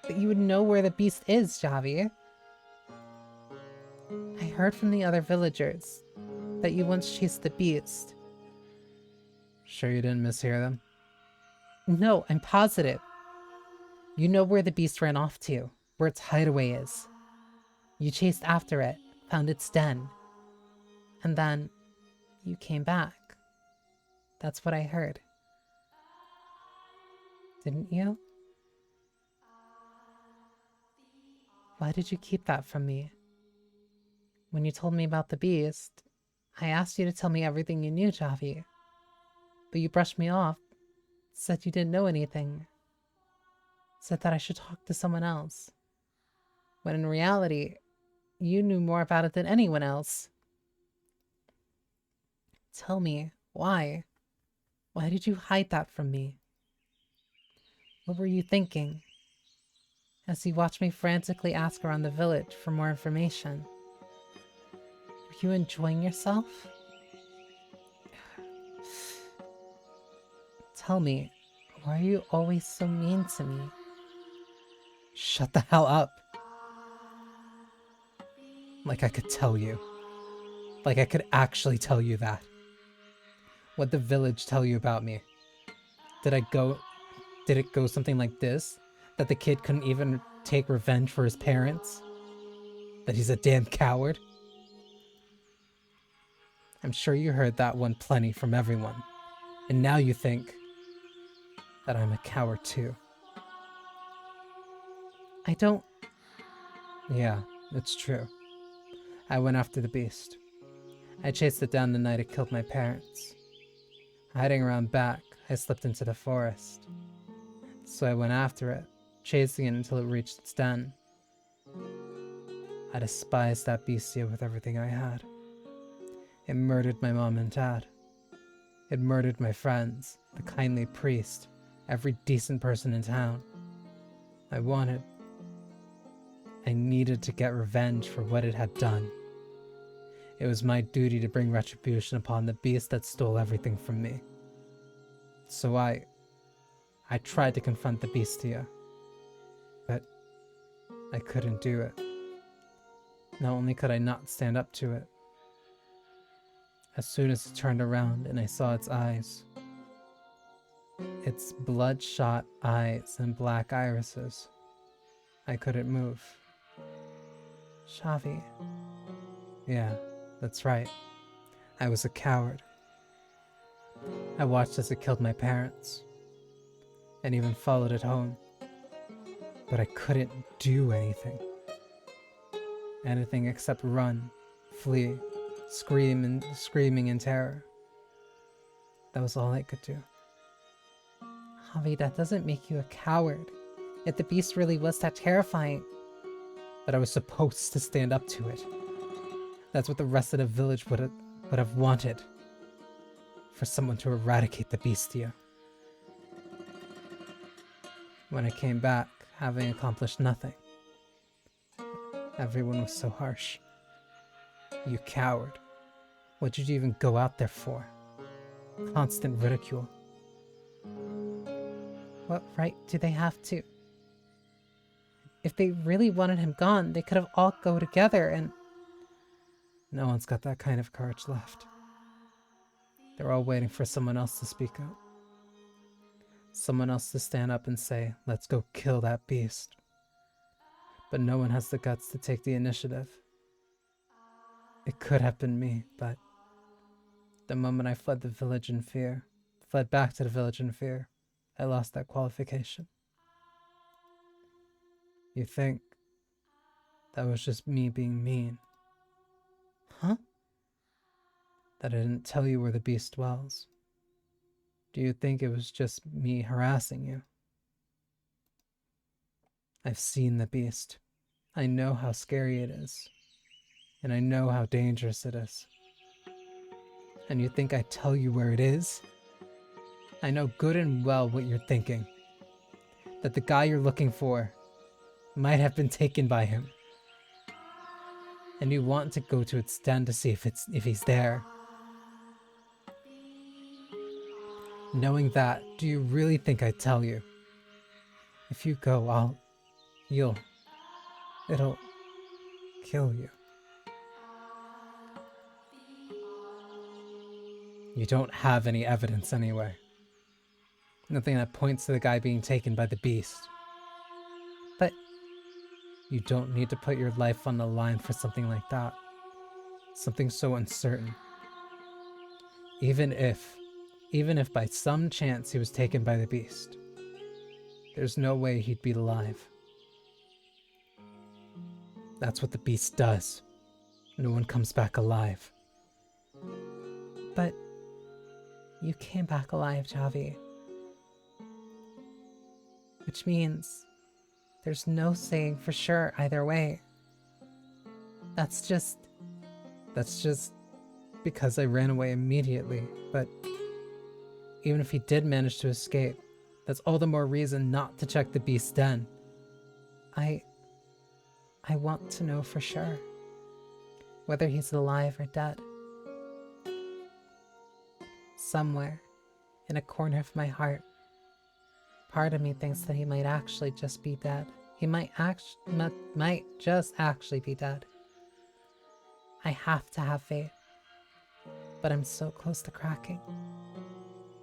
That you would know where the beast is, Javi. I heard from the other villagers that you once chased the beast. Sure you didn't mishear them? No, I'm positive. You know where the beast ran off to, where its hideaway is. You chased after it, found its den, and then you came back. That's what I heard. Didn't you? Why did you keep that from me? When you told me about the beast, I asked you to tell me everything you knew, Javi. But you brushed me off, said you didn't know anything, said that I should talk to someone else. When in reality, you knew more about it than anyone else. Tell me, why? Why did you hide that from me? What were you thinking? As you watched me frantically ask around the village for more information. Were you enjoying yourself? Tell me, why are you always so mean to me? Shut the hell up. Like I could tell you. Like I could actually tell you that. What'd the village tell you about me? Did it go something like this? That the kid couldn't even take revenge for his parents? That he's a damn coward? I'm sure you heard that one plenty from everyone. And now you think that I'm a coward too. I don't... Yeah, it's true. I went after the beast. I chased it down the night it killed my parents. Hiding around back, I slipped into the forest. So I went after it, chasing it until it reached its den. I despised that Bestia with everything I had. It murdered my mom and dad. It murdered my friends, the kindly priest, every decent person in town. I needed to get revenge for what it had done. It was my duty to bring retribution upon the beast that stole everything from me. So I tried to confront the Bestia, but I couldn't do it. Not only could I not stand up to it, as soon as it turned around and I saw its eyes, its bloodshot eyes and black irises, I couldn't move. Javi, Yeah, that's right. I was a coward. I watched as it killed my parents, and even followed it home. But I couldn't do anything. Anything except run, flee, screaming in terror. That was all I could do. Javi, that doesn't make you a coward. If the beast really was that terrifying. But I was supposed to stand up to it. That's what the rest of the village would have wanted. For someone to eradicate the Bestia. When I came back, having accomplished nothing, everyone was so harsh. You coward. What did you even go out there for? Constant ridicule. What right do they have to? If they really wanted him gone, they could have all go together and... No one's got that kind of courage left. They're all waiting for someone else to speak up. Someone else to stand up and say, let's go kill that beast. But no one has the guts to take the initiative. It could have been me, but the moment I fled back to the village in fear, I lost that qualification. You think that was just me being mean? Huh? That I didn't tell you where the beast dwells? Do you think it was just me harassing you? I've seen the beast. I know how scary it is. And I know how dangerous it is. And you think I tell you where it is? I know good and well what you're thinking. That the guy you're looking for might have been taken by him. And you want to go to its den to see if he's there. Knowing that, do you really think I'd tell you? If you go, You'll... it'll kill you. You don't have any evidence anyway. Nothing that points to the guy being taken by the beast. But You don't need to put your life on the line for something like that. Something so uncertain. Even if by some chance he was taken by the beast, there's no way he'd be alive. That's what the beast does. No one comes back alive. but you came back alive, Javi. Which means there's no saying for sure either way. That's just Because I ran away immediately, but even if he did manage to escape, that's all the more reason not to check the beast's den. I want to know for sure whether he's alive or dead. Somewhere in a corner of my heart, part of me thinks that he might actually just be dead. He might just actually be dead. I have to have faith, but I'm so close to cracking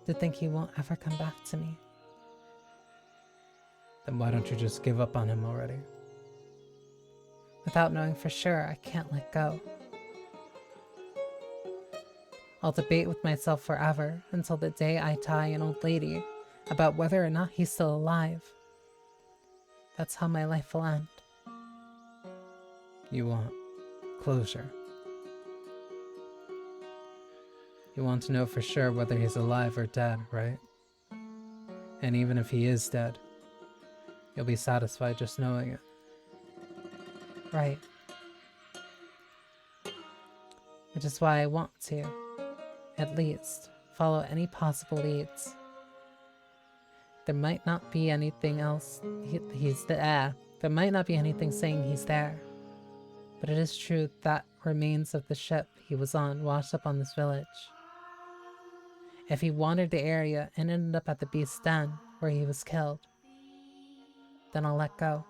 to think he won't ever come back to me. Then why don't you just give up on him already? Without knowing for sure, I can't let go. I'll debate with myself forever until the day I tie an old lady about whether or not he's still alive. That's how my life will end. You want closure. You want to know for sure whether he's alive or dead, right? And even if he is dead, you'll be satisfied just knowing it. Right. Which is why I want to, at least, follow any possible leads. There might not be anything else. There might not be anything saying he's there. But it is true that remains of the ship he was on washed up on this village. If he wandered the area and ended up at the beast's den where he was killed, then I'll let go.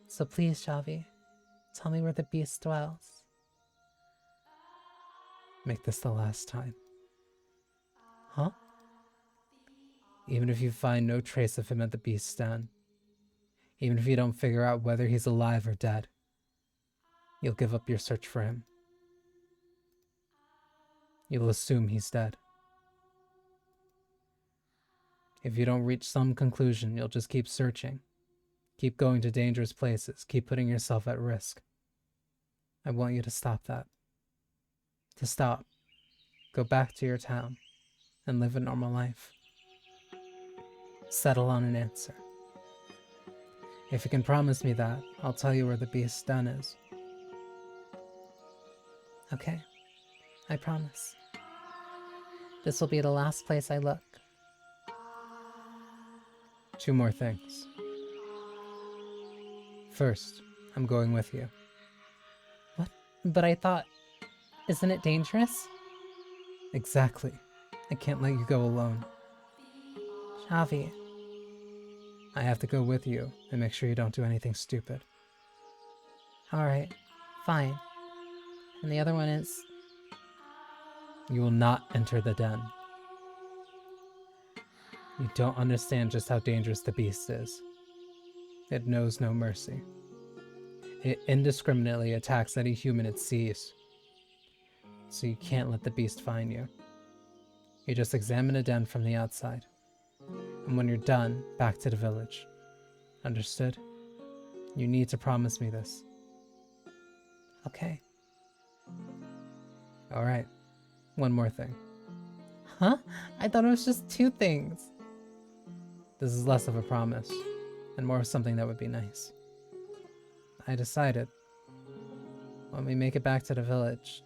So please, Javi, tell me where the beast dwells. Make this the last time. Huh? Even if you find no trace of him at the beast's den, even if you don't figure out whether he's alive or dead, you'll give up your search for him. You'll assume he's dead. If you don't reach some conclusion, you'll just keep searching. Keep going to dangerous places. Keep putting yourself at risk. I want you to stop that. To stop. Go back to your town and live a normal life. Settle on an answer. If you can promise me that, I'll tell you where the beast's den is. Okay, I promise. This will be the last place I look. 2 more things. First, I'm going with you. What? But I thought... Isn't it dangerous? Exactly. I can't let you go alone. Javi, I have to go with you and make sure you don't do anything stupid. alright, fine. And the other one is... You will not enter the den. You don't understand just how dangerous the beast is. It knows no mercy. It indiscriminately attacks any human it sees. So you can't let the beast find you. You just examine a den from the outside. And when you're done, back to the village. Understood? You need to promise me this. Okay. Alright. One more thing. Huh? I thought it was just 2 things. This is less of a promise, and more of something that would be nice. I decided, when we make it back to the village,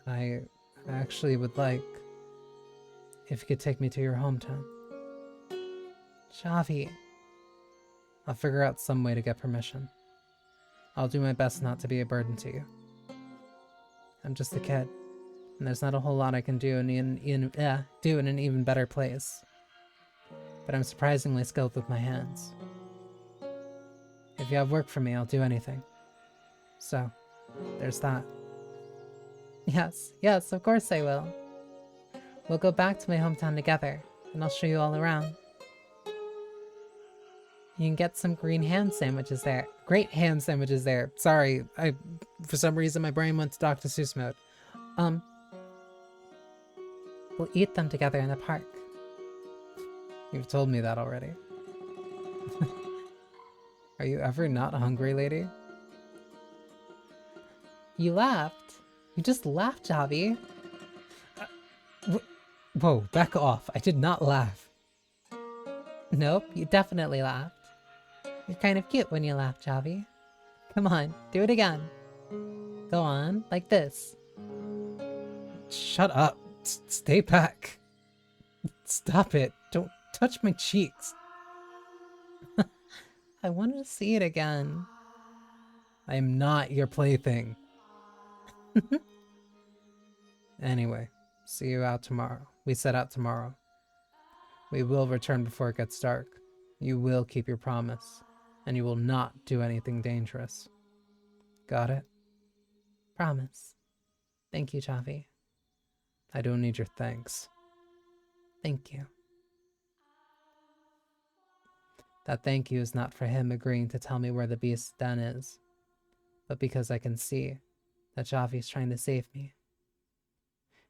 I actually would like if you could take me to your hometown. Javi, I'll figure out some way to get permission. I'll do my best not to be a burden to you. I'm just a kid, and there's not a whole lot I can do in an even better place. But I'm surprisingly skilled with my hands. If you have work for me, I'll do anything. So, there's that. Yes, of course I will. We'll go back to my hometown together, and I'll show you all around. You can get some green ham sandwiches there. Great ham sandwiches there. Sorry, for some reason my brain went to Dr. Seuss mode. We'll eat them together in the park. You've told me that already. Are you ever not hungry, lady? You laughed. You just laughed, Javi. Whoa, back off. I did not laugh. Nope, you definitely laughed. You're kind of cute when you laugh, Javi. Come on, do it again. Go on, like this. Shut up. Stay back. Stop it. Don't touch my cheeks. I want to see it again. I am not your plaything. Anyway, see you out tomorrow. We set out tomorrow. We will return before it gets dark. You will keep your promise, and you will not do anything dangerous. Got it? Promise. Thank you, Javi. I don't need your thanks. Thank you. That thank you is not for him agreeing to tell me where the beast's den is, but because I can see that Javi's trying to save me.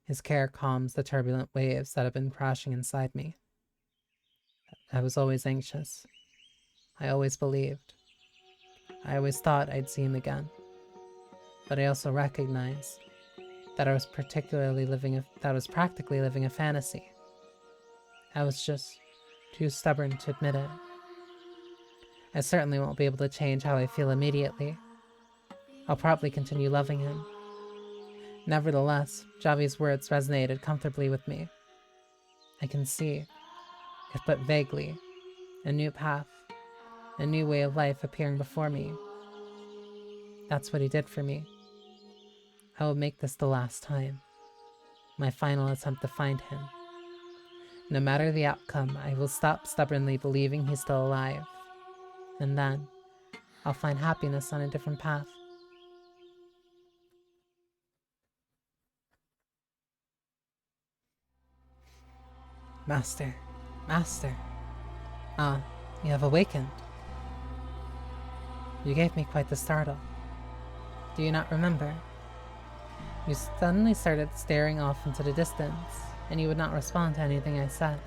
His care calms the turbulent waves that have been crashing inside me. I was always anxious. I always believed. I always thought I'd see him again. But I also recognized that I was practically living a fantasy. I was just too stubborn to admit it. I certainly won't be able to change how I feel immediately. I'll probably continue loving him. Nevertheless, Javi's words resonated comfortably with me. I can see, if but vaguely, a new path, a new way of life appearing before me. That's what he did for me. I will make this the last time, my final attempt to find him. No matter the outcome, I will stop stubbornly believing he's still alive. And then, I'll find happiness on a different path. Master. You have awakened. You gave me quite the startle. Do you not remember? You suddenly started staring off into the distance, and you would not respond to anything I said.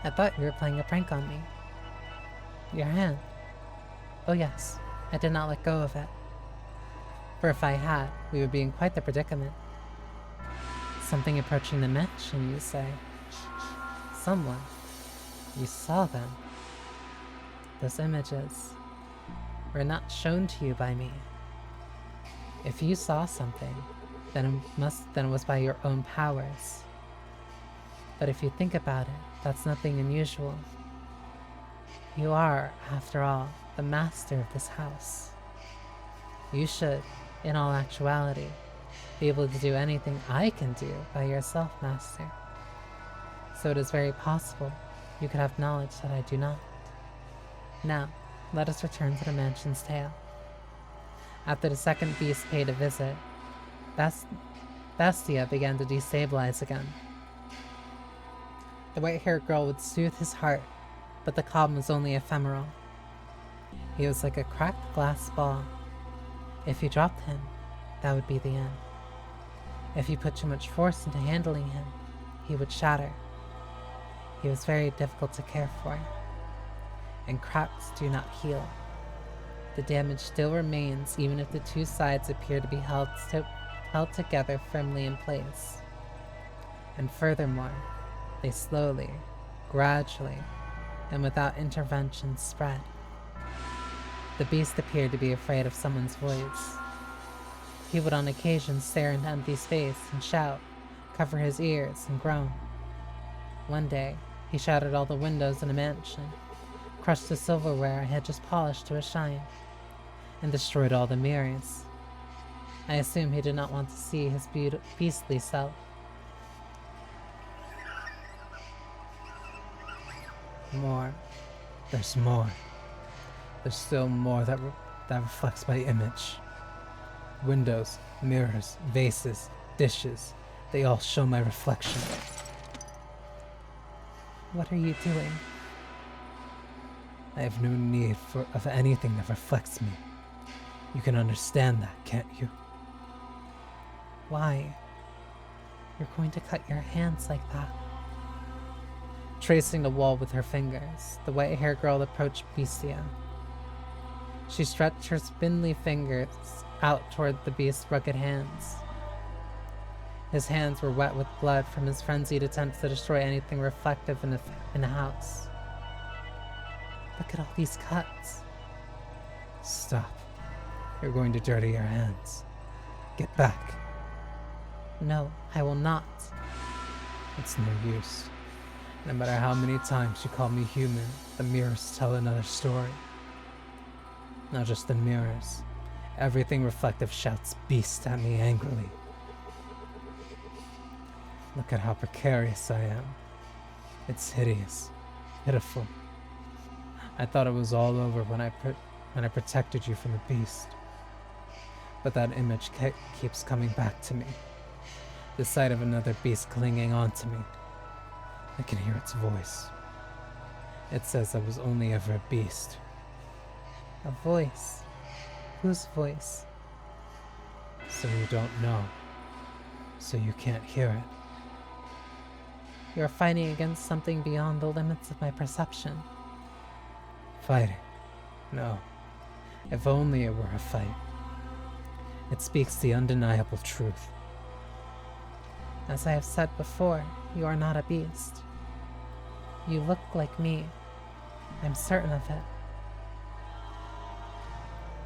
I thought you were playing a prank on me. Your hand. Oh yes, I did not let go of it. For if I had, we would be in quite the predicament. Something approaching the mansion, you say. Someone. You saw them. Those images were not shown to you by me. If you saw something, then it was by your own powers. But if you think about it, that's nothing unusual. You are, after all, the master of this house. You should, in all actuality, be able to do anything I can do by yourself, Master. So it is very possible you could have knowledge that I do not. Now, let us return to the mansion's tale. After the second beast paid a visit, Bestia began to destabilize again. The white-haired girl would soothe his heart, but the calm was only ephemeral. He was like a cracked glass ball. If you dropped him, that would be the end. If you put too much force into handling him, he would shatter. He was very difficult to care for, and cracks do not heal. The damage still remains even if the two sides appear to be held together firmly in place. And furthermore, they slowly, gradually, and without intervention spread. The beast appeared to be afraid of someone's voice. He would on occasion stare into empty space and shout, cover his ears, and groan. One day, he shattered all the windows in a mansion, crushed the silverware I had just polished to a shine, and destroyed all the mirrors. I assume he did not want to see his beastly self. More. There's more. There's still more that reflects my image. Windows, mirrors, vases, dishes, they all show my reflection. What are you doing? I have no need of anything that reflects me. You can understand that, can't you? Why? You're going to cut your hands like that. Tracing the wall with her fingers, the white-haired girl approached Bestia. She stretched her spindly fingers out toward the beast's rugged hands. His hands were wet with blood from his frenzied attempts to destroy anything reflective in the house. Look at all these cuts. Stop. You're going to dirty your hands. Get back. No, I will not. It's no use. No matter how many times you call me human, the mirrors tell another story. Not just the mirrors. Everything reflective shouts beast at me angrily. Look at how precarious I am. It's hideous, pitiful. I thought it was all over when I protected you from the beast. But that image keeps coming back to me. The sight of another beast clinging on to me. I can hear its voice. It says I was only ever a beast. A voice? Whose voice? So you don't know. So you can't hear it. You're fighting against something beyond the limits of my perception. Fighting? No. If only it were a fight. It speaks the undeniable truth. As I have said before, you are not a beast. You look like me. I'm certain of it.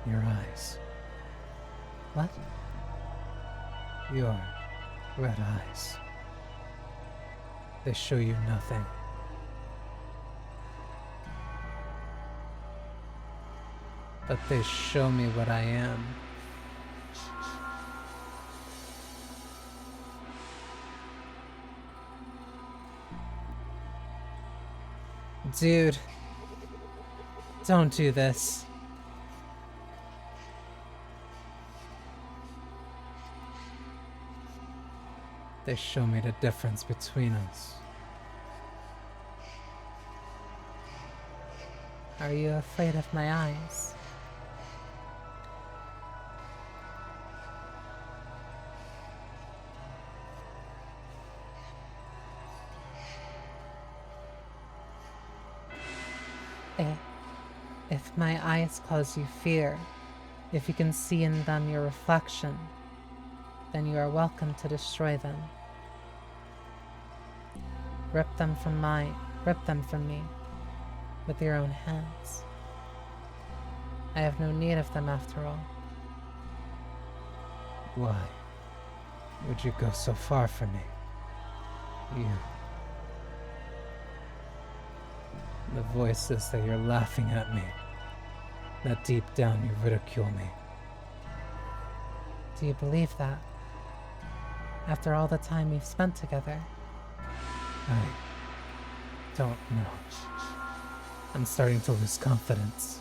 Your eyes. What? Your red eyes. They show you nothing. But they show me what I am. Dude. Don't do this. They show me the difference between us. Are you afraid of my eyes? If my eyes cause you fear, if you can see in them your reflection, then you are welcome to destroy them. Rip them from me, with your own hands. I have no need of them after all. Why would you go so far for me? You. The voice says that you're laughing at me, that deep down you ridicule me. Do you believe that? After all the time we've spent together? I don't know. I'm starting to lose confidence.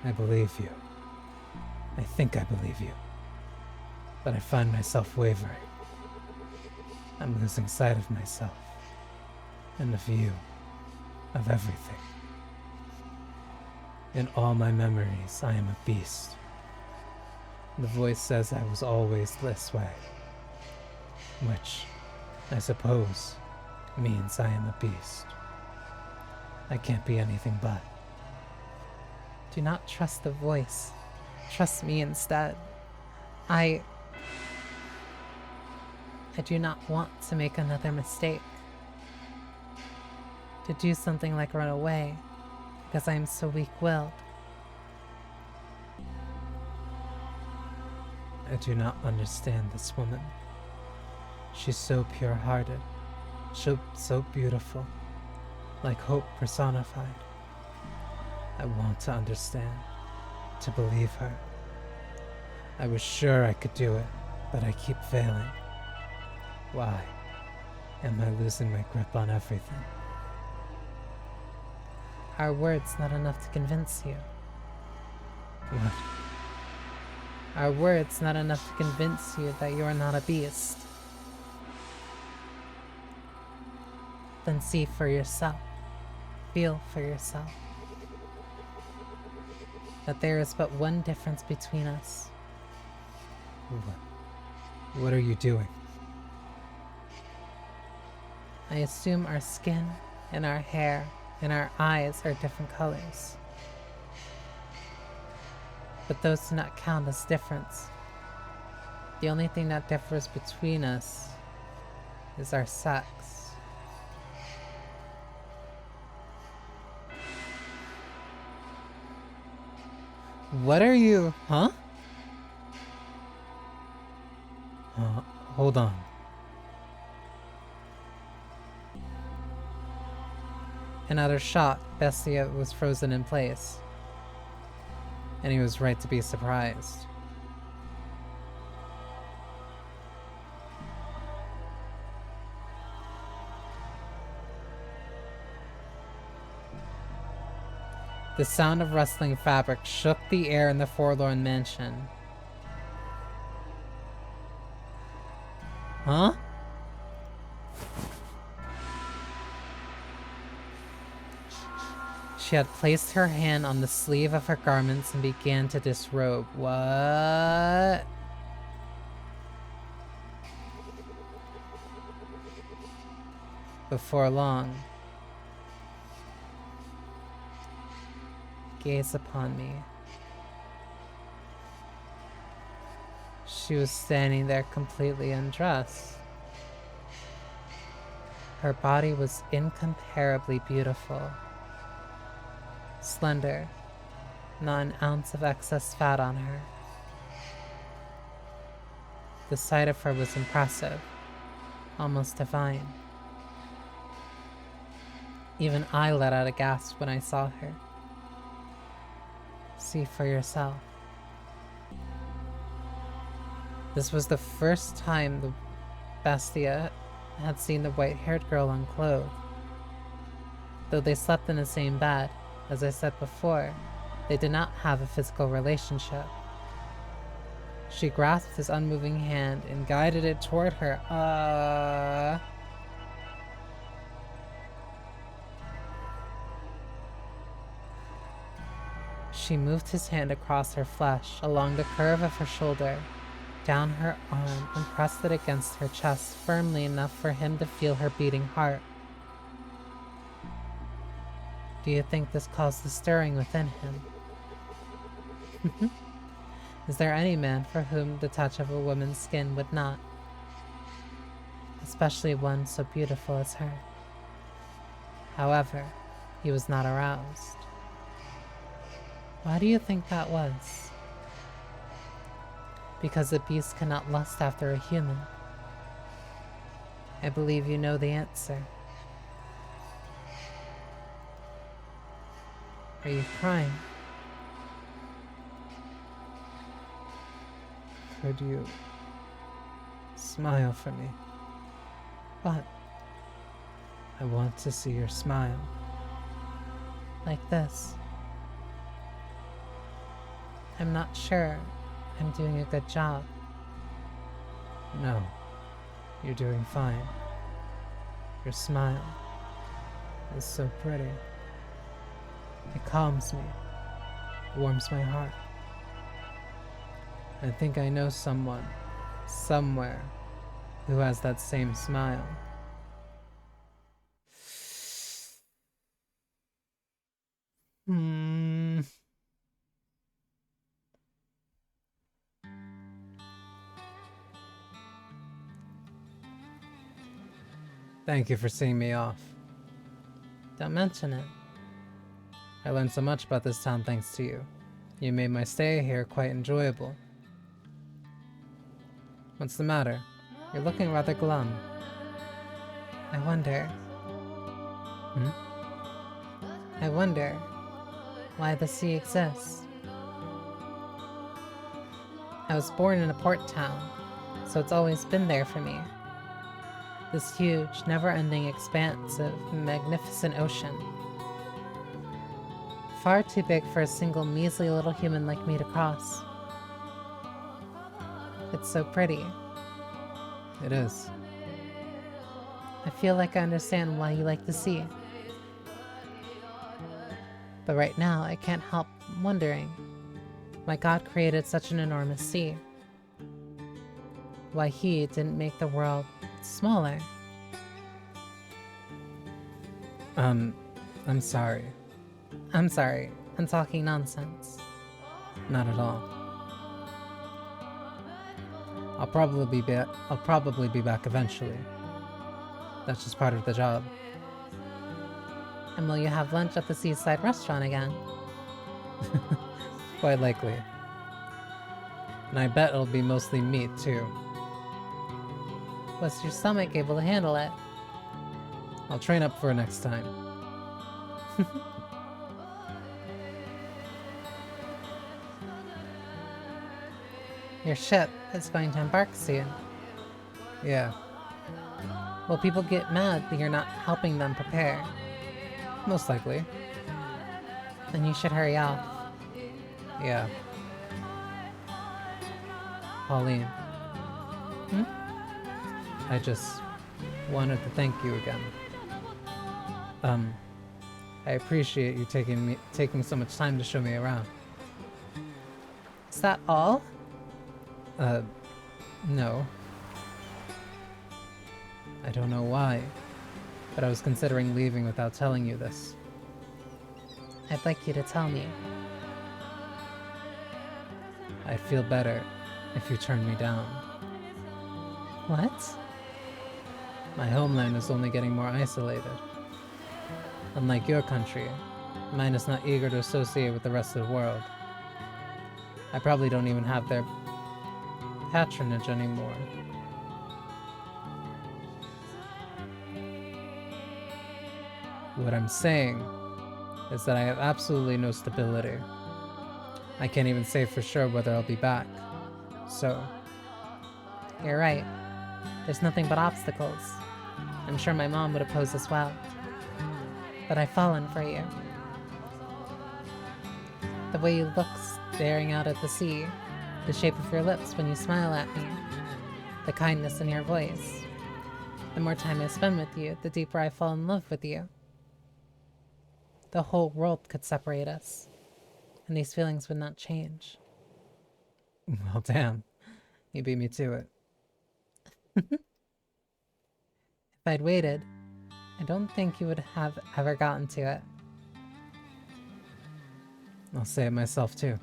I believe you. I think I believe you. But I find myself wavering. I'm losing sight of myself. And of you. Of everything. In all my memories, I am a beast. The voice says I was always this way. Which, I suppose, means I am a beast. I can't be anything but. Do not trust the voice. Trust me instead. I do not want to make another mistake. To do something like run away, because I am so weak-willed. I do not understand this woman. She's so pure-hearted, so beautiful, like hope personified. I want to understand, to believe her. I was sure I could do it, but I keep failing. Why am I losing my grip on everything? Are words not enough to convince you? What? Are words not enough to convince you that you are not a beast? Then see for yourself. Feel for yourself. That there is but one difference between us. What are you doing? I assume our skin and our hair and our eyes are different colors. But those do not count as difference. The only thing that differs between us is our sex. What are you? Huh? Hold on. Another shot, Bestia was frozen in place. And he was right to be surprised. The sound of rustling fabric shook the air in the forlorn mansion. Huh? She had placed her hand on the sleeve of her garments and began to disrobe. What? Before long, gaze upon me. She was standing there completely undressed. Her body was incomparably beautiful. Slender, not an ounce of excess fat on her. The sight of her was impressive, almost divine. Even I let out a gasp when I saw her. See for yourself. This was the first time the Bestia had seen the white-haired girl unclothed. Though they slept in the same bed, as I said before, they did not have a physical relationship. She grasped his unmoving hand and guided it toward her. She moved his hand across her flesh, along the curve of her shoulder, down her arm, and pressed it against her chest firmly enough for him to feel her beating heart. Do you think this caused the stirring within him? Is there any man for whom the touch of a woman's skin would not? Especially one so beautiful as her. However, he was not aroused. Why do you think that was? Because a beast cannot lust after a human. I believe you know the answer. Are you crying? Could you smile for me? What? I want to see your smile. Like this? I'm not sure I'm doing a good job. No, you're doing fine. Your smile is so pretty. It calms me, warms my heart. I think I know someone, somewhere, who has that same smile. Thank you for seeing me off. Don't mention it. I learned so much about this town thanks to you. You made my stay here quite enjoyable. What's the matter? You're looking rather glum. I wonder. I wonder why the sea exists. I was born in a port town, so it's always been there for me. This huge, never-ending expanse of magnificent ocean. far too big for a single measly little human like me to cross. It's so pretty. It is. I feel like I understand why you like the sea. But right now, I can't help wondering why God created such an enormous sea. Why He didn't make the world smaller. I'm sorry. I'm sorry, I'm talking nonsense. Not at all. I'll probably be back eventually. That's just part of the job. And will you have lunch at the seaside restaurant again? Quite likely. And I bet it'll be mostly meat, too. Was your stomach able to handle it? I'll train up for it next time. Your ship is going to embark soon. Yeah, Will people get mad that you're not helping them prepare? most likely. Then you should hurry off. Yeah. Pauline. Hmm? I just wanted to thank you again. I appreciate you taking so much time to show me around. Is that all? No. I don't know why, but I was considering leaving without telling you this. I'd like you to tell me. I'd feel better if you turned me down. What? My homeland is only getting more isolated. Unlike your country, mine is not eager to associate with the rest of the world. I probably don't even have their patronage anymore. What I'm saying is that I have absolutely no stability. I can't even say for sure whether I'll be back. So, You're right. There's nothing but obstacles. I'm sure my mom would oppose as well. But I've fallen for you. The way you look staring out at the sea, the shape of your lips when you smile at me, the kindness in your voice. The more time I spend with you, the deeper I fall in love with you. The whole world could separate us, and these feelings would not change. well, damn. You beat me to it. If I'd waited, I don't think you would have ever gotten to it. I'll say it myself too.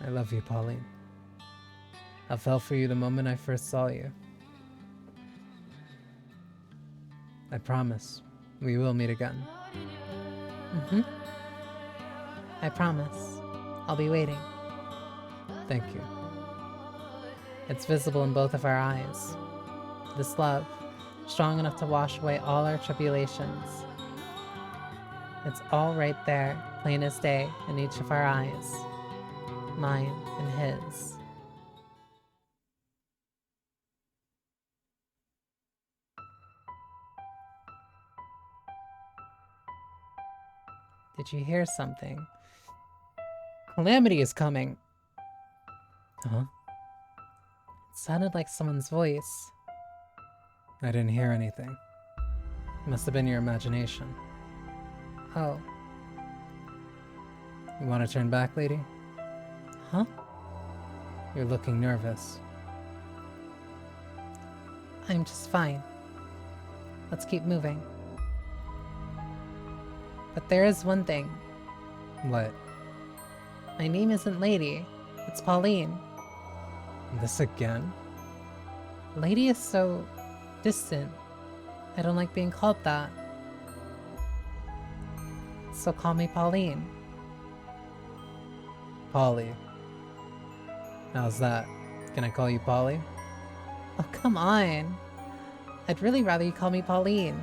I love you, Pauline. I fell for you the moment I first saw you. I promise we will meet again. Mm-hmm. I promise. I'll be waiting. Thank you. It's visible in both of our eyes. This love, strong enough to wash away all our tribulations. It's all right there, plain as day, in each of our eyes. Mine and his. Did you hear something? Calamity is coming! Huh? It sounded like someone's voice. I didn't hear anything. Must have been your imagination. Oh, You want to turn back, lady? huh? You're looking nervous. I'm just fine. Let's keep moving. But there is one thing. What? My name isn't Lady. It's Pauline. This again? Lady is so distant. I don't like being called that. So call me Pauline. Polly. How's that? Can I call you Polly? Oh, come on. I'd really rather you call me Pauline.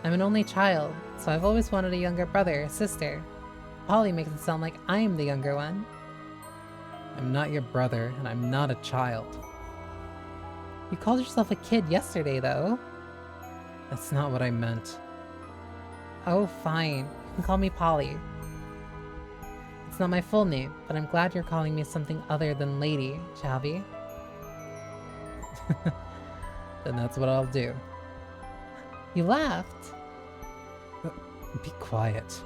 I'm an only child, so I've always wanted a younger brother or sister. Polly makes it sound like I'm the younger one. I'm not your brother, and I'm not a child. You called yourself a kid yesterday, though. That's not what I meant. Oh, fine. You can call me Polly. It's not my full name, but I'm glad you're calling me something other than Lady, Chavi. Then that's what I'll do. You laughed. Be quiet.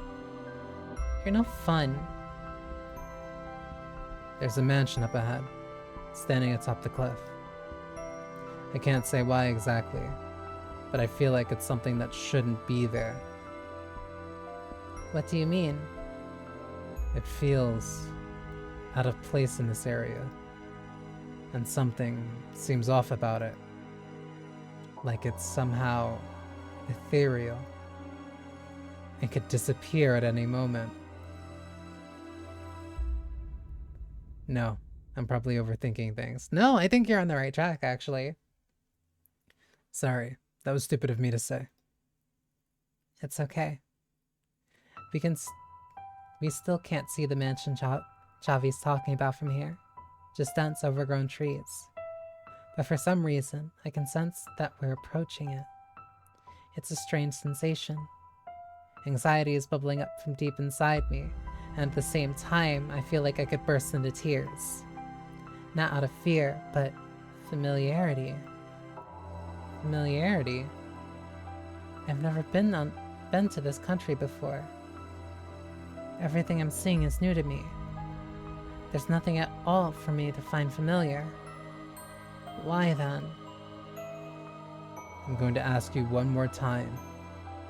You're no fun. There's a mansion up ahead, standing atop the cliff. I can't say why exactly, but I feel like it's something that shouldn't be there. What do you mean? It feels out of place in this area, and something seems off about it. Like it's somehow ethereal and could disappear at any moment. No, I'm probably overthinking things. No, I think you're on the right track, actually. Sorry, that was stupid of me to say. It's okay. We still can't see the mansion Chavi's talking about from here. Just dense, overgrown trees. But for some reason, I can sense that we're approaching it. It's a strange sensation. Anxiety is bubbling up from deep inside me, and at the same time, I feel like I could burst into tears. Not out of fear, but familiarity. Familiarity? I've never been to this country before. Everything I'm seeing is new to me. There's nothing at all for me to find familiar. Why then? I'm going to ask you one more time.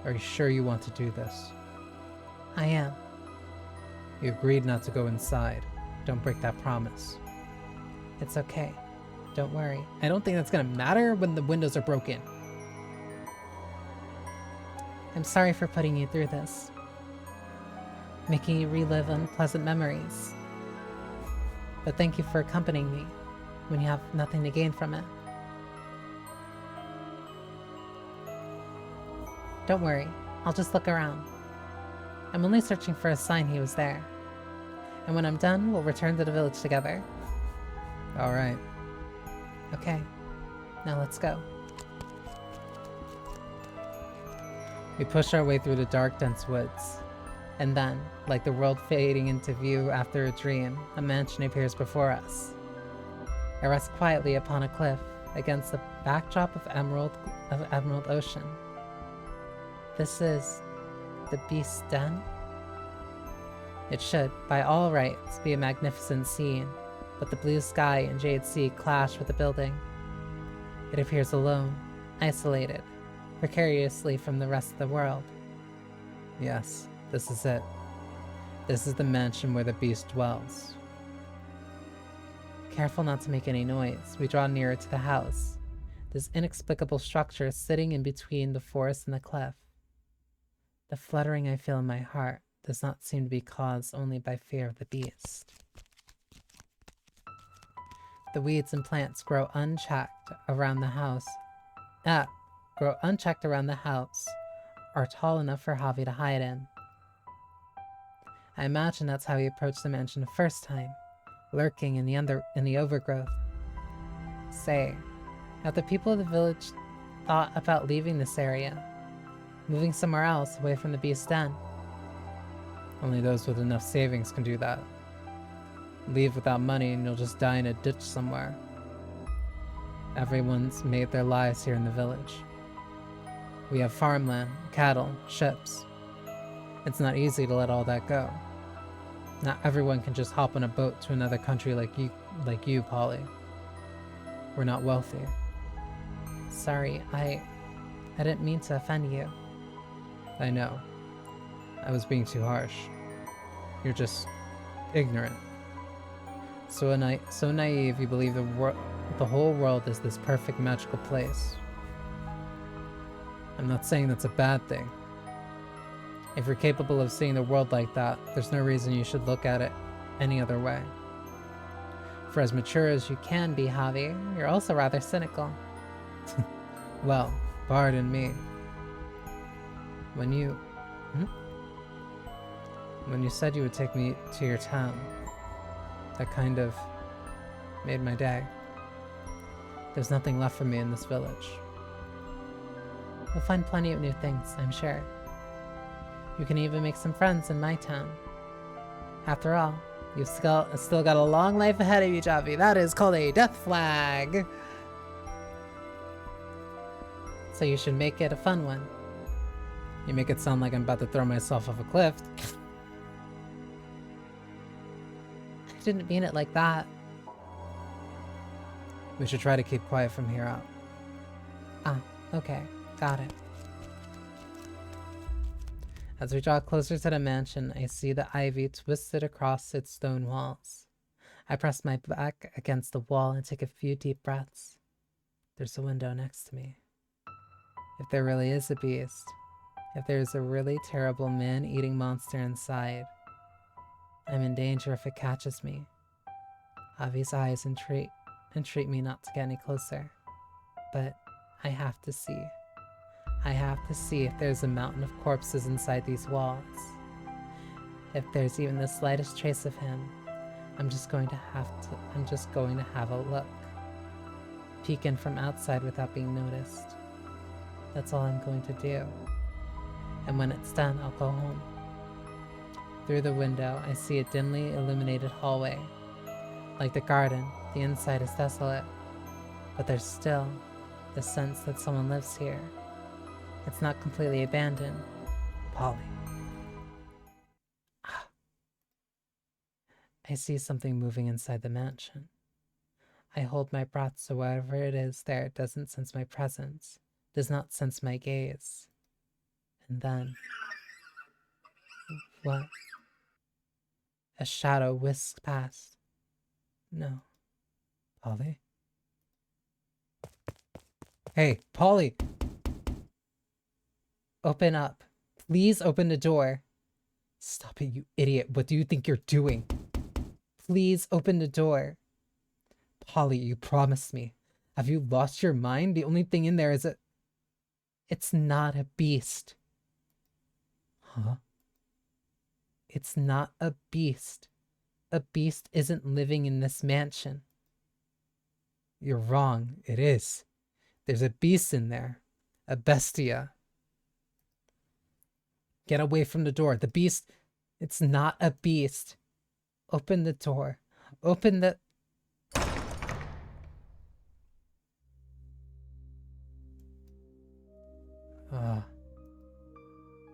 Are you sure you want to do this? I am. You agreed not to go inside. Don't break that promise. It's okay. Don't worry. I don't think that's gonna matter when the windows are broken. I'm sorry for putting you through this. Making you relive unpleasant memories. But thank you for accompanying me when you have nothing to gain from it. Don't worry, I'll just look around. I'm only searching for a sign he was there. And when I'm done, we'll return to the village together. Alright. Okay, now let's go. We push our way through the dark, dense woods. And then, like the world fading into view after a dream, a mansion appears before us. I rest quietly upon a cliff against the backdrop of emerald ocean. This is the Beast's Den? It should, by all rights, be a magnificent scene, but the blue sky and jade sea clash with the building. It appears alone, isolated, precariously from the rest of the world. Yes, this is it. This is the mansion where the beast dwells. Careful not to make any noise, we draw nearer to the house. This inexplicable structure sitting in between the forest and the cliff. The fluttering I feel in my heart does not seem to be caused only by fear of the beast. The weeds and plants grow unchecked around the house. Are tall enough for Javi to hide in. I imagine that's how he approached the mansion the first time, lurking in the overgrowth. Say, have the people of the village thought about leaving this area? Moving somewhere else, away from the Beast's Den? Only those with enough savings can do that. Leave without money and you'll just die in a ditch somewhere. Everyone's made their lives here in the village. We have farmland, cattle, ships. It's not easy to let all that go. Not everyone can just hop on a boat to another country like you, Polly. We're not wealthy. Sorry, I didn't mean to offend you. I know. I was being too harsh. You're just ignorant. So naive you believe the whole world is this perfect magical place. I'm not saying that's a bad thing. If you're capable of seeing the world like that, there's no reason you should look at it any other way. For as mature as you can be, Javi, you're also rather cynical. Well, pardon me. When you said you would take me to your town, that kind of made my day. There's nothing left for me in this village. We'll find plenty of new things, I'm sure. You can even make some friends in my town. After all, you've still got a long life ahead of you, Javi. That is called a death flag. So you should make it a fun one. You make it sound like I'm about to throw myself off a cliff. I didn't mean it like that. We should try to keep quiet from here out. Ah, okay. Got it. As we draw closer to the mansion, I see the ivy twisted across its stone walls. I press my back against the wall and take a few deep breaths. There's a window next to me. If there really is a beast, if there is a really terrible man-eating monster inside, I'm in danger if it catches me. Avi's eyes entreat me not to get any closer, but I have to see. I have to see if there's a mountain of corpses inside these walls. If there's even the slightest trace of him, I'm just going to have a look. Peek in from outside without being noticed. That's all I'm going to do. And when it's done, I'll go home. Through the window, I see a dimly illuminated hallway. Like the garden, the inside is desolate, but there's still the sense that someone lives here. It's not completely abandoned. Polly. I see something moving inside the mansion. I hold my breath so whatever it is there doesn't sense my presence, does not sense my gaze. And then... what? A shadow whisks past. No. Polly? Hey, Polly! Open up. Please open the door. Stop it, you idiot. What do you think you're doing? Please open the door. Polly, you promised me. Have you lost your mind? The only thing in there is a... It's not a beast. Huh? It's not a beast. A beast isn't living in this mansion. You're wrong. It is. There's a beast in there. A Bestia. Get away from the door. The beast... It's not a beast. Open the door. Open the...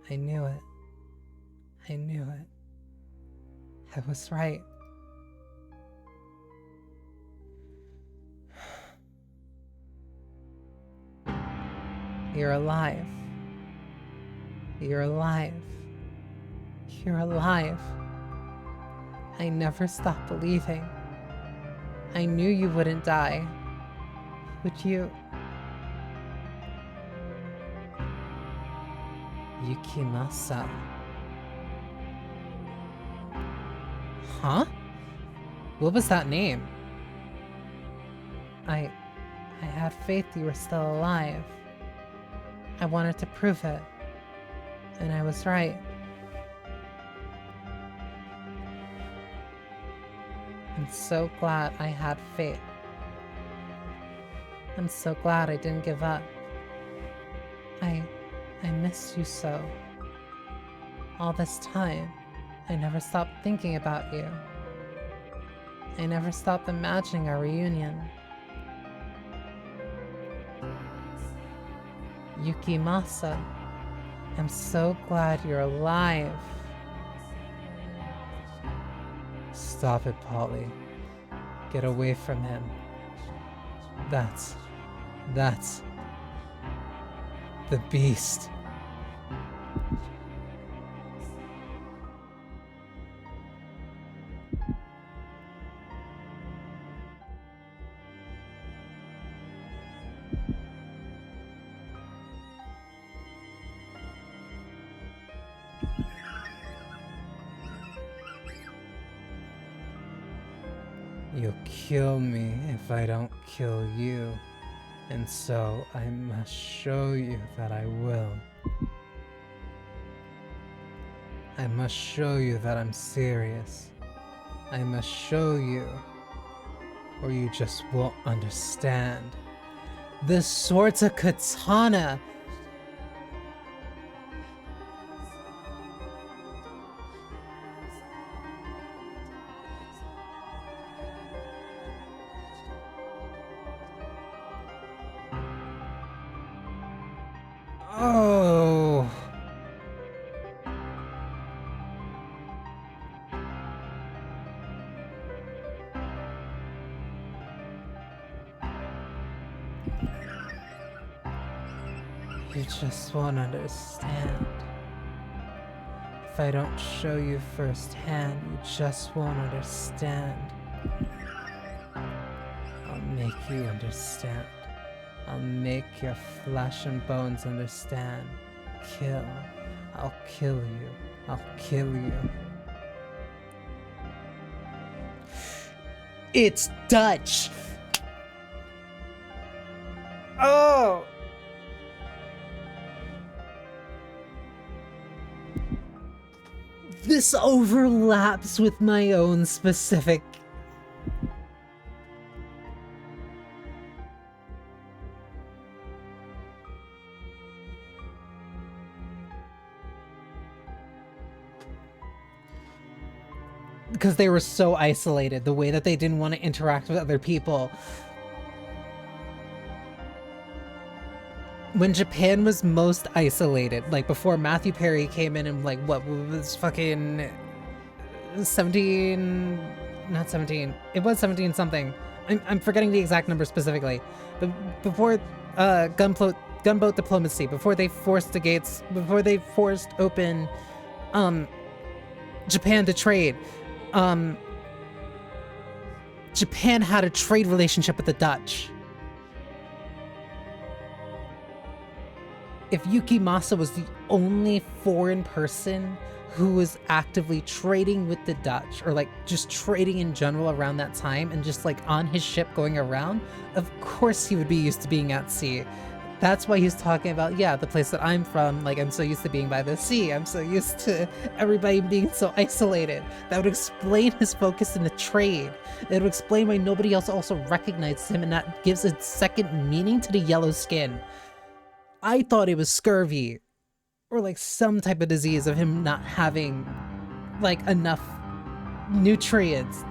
I knew it. I knew it. I was right. You're alive. You're alive. You're alive. I never stopped believing. I knew you wouldn't die. Would you? Yukimasa. Huh? What was that name? I had faith you were still alive. I wanted to prove it. And I was right. I'm so glad I had faith. I'm so glad I didn't give up. I missed you so. All this time, I never stopped thinking about you. I never stopped imagining our reunion. Yukimasa, I'm so glad you're alive. Stop it, Polly. Get away from him. That's the beast. You'll kill me if I don't kill you, and so I must show you that I will. I must show you that I'm serious. I must show you, or you just won't understand. The sword's a katana! You just won't understand. If I don't show you firsthand, you just won't understand. I'll make you understand. I'll make your flesh and bones understand. Kill. I'll kill you. I'll kill you. It's Dutch! Oh! This overlaps with my own specific... Because they were so isolated, the way that they didn't want to interact with other people. When Japan was most isolated, like before Matthew Perry came in and like, what was fucking 17, not 17, it was 17 something. I'm forgetting the exact number specifically. But before gunboat diplomacy, before they forced the gates, before they forced open Japan to trade, Japan had a trade relationship with the Dutch. If Yukimasa was the only foreign person who was actively trading with the Dutch, or like just trading in general around that time and just like on his ship going around, of course he would be used to being at sea. That's why he's talking about, yeah, the place that I'm from, like I'm so used to being by the sea, I'm so used to everybody being so isolated. That would explain his focus in the trade. It would explain why nobody else also recognized him, and that gives a second meaning to the yellow skin. I thought it was scurvy, or like some type of disease of him not having like enough nutrients.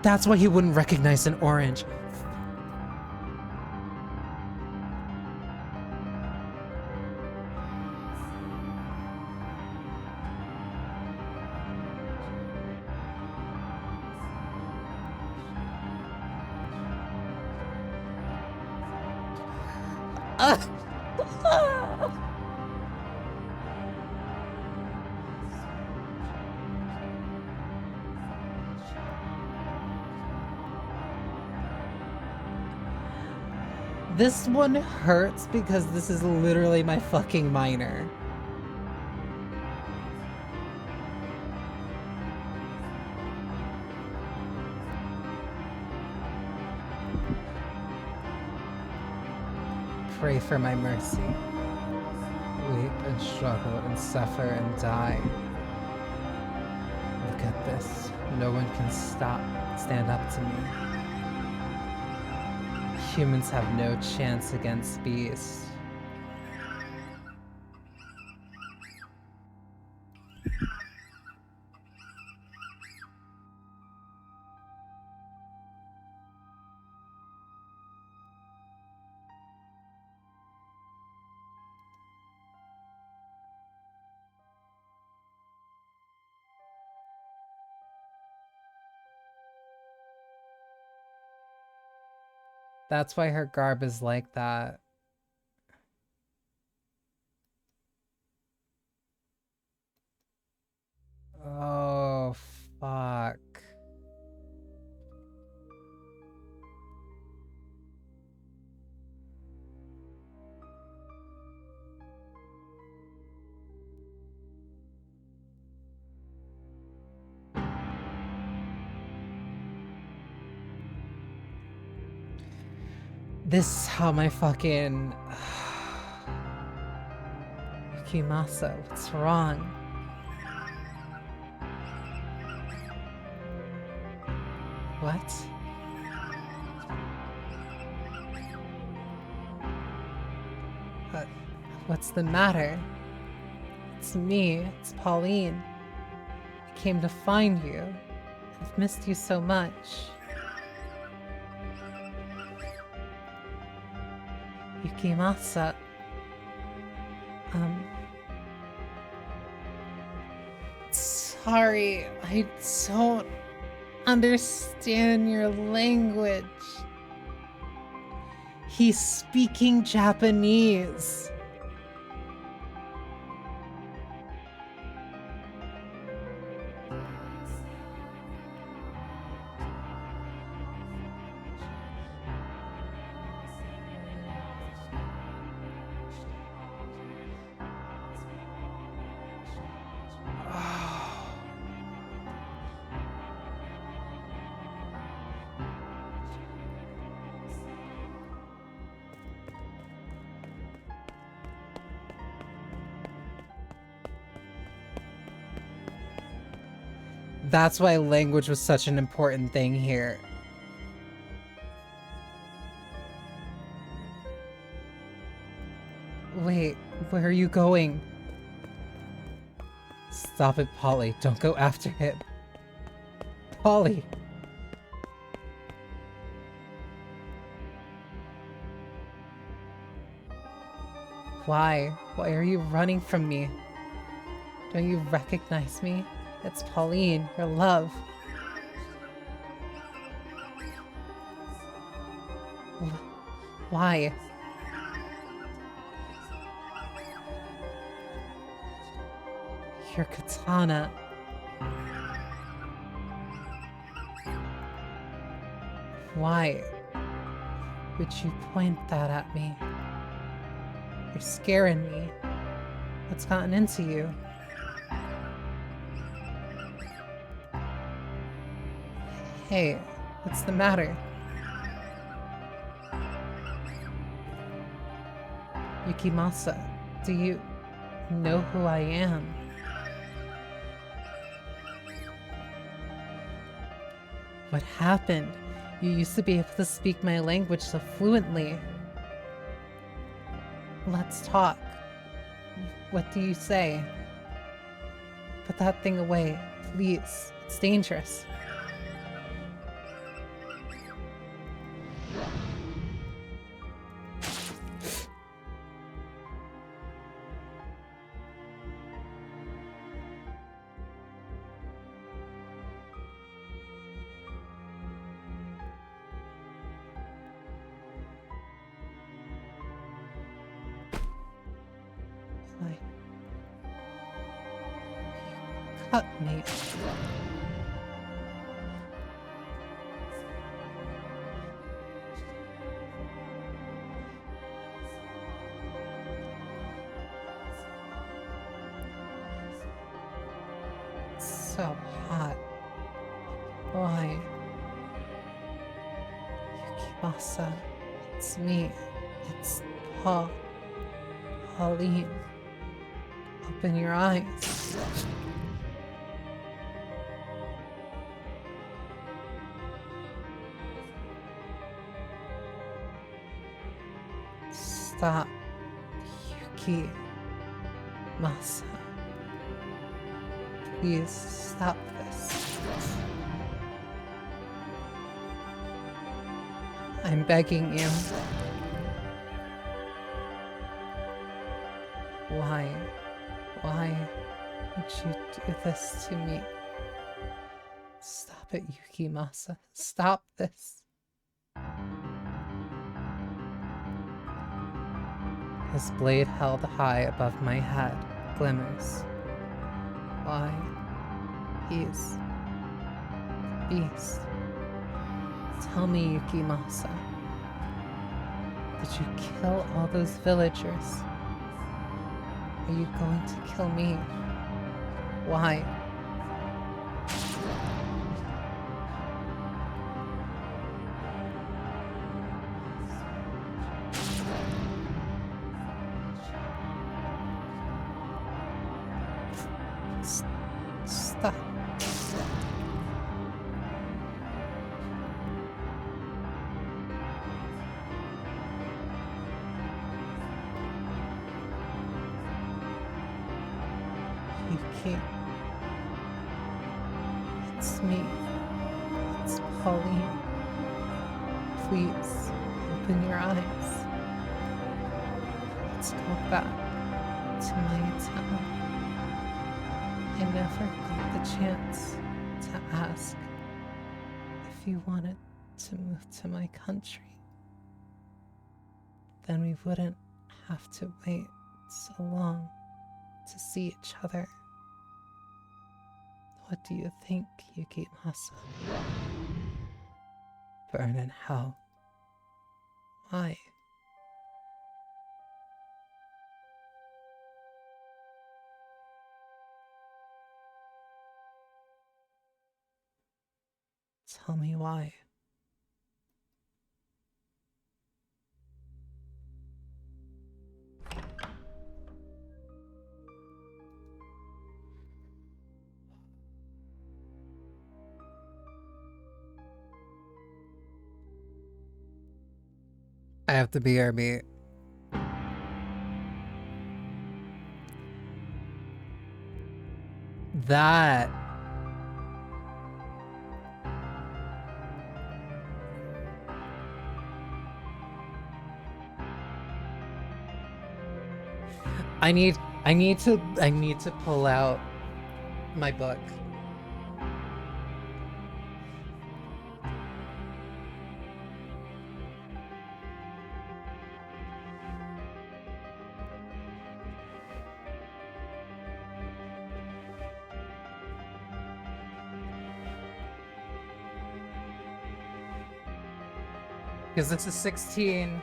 That's why he wouldn't recognize an orange. This one hurts because this is literally my fucking minor. Pray for my mercy. Weep and struggle and suffer and die. Look at this. No one can stand up to me. Humans have no chance against beasts. That's why her garb is like that. Oh, fuck. This is how my fucking... Yukimasa, what's wrong? What? What's the matter? It's me, it's Pauline. I came to find you. I've missed you so much. Yukimasa. Sorry, I don't understand your language. He's speaking Japanese. That's why language was such an important thing here. Wait, where are you going? Stop it, Polly. Don't go after him. Polly! Why? Why are you running from me? Don't you recognize me? It's Pauline, your love. Why? Your katana. Why would you point that at me? You're scaring me. What's gotten into you? Hey, what's the matter? Yukimasa, do you know who I am? What happened? You used to be able to speak my language so fluently. Let's talk. What do you say? Put that thing away, please. It's dangerous. Cut me. It's so hot. Why? Yukimasa, it's me. It's Pauline. Open your eyes. Stop, Yukimasa. Please stop this. I'm begging you. Why would you do this to me? Stop it, Yukimasa. Stop this. His blade held high above my head glimmers. Why? He's the beast. Tell me, Yukimasa. Did you kill all those villagers? Are you going to kill me? Why? Stop. Yuki. It's me. It's Pauline. Please, open your eyes. Let's go back to my town. I never got the chance to ask if you wanted to move to my country. then we wouldn't have to wait so long to see each other. What do you think, Yukimasa? Burn in hell. Why? Tell me why. I have to BRB. That. I need to pull out my book. Because this is 16.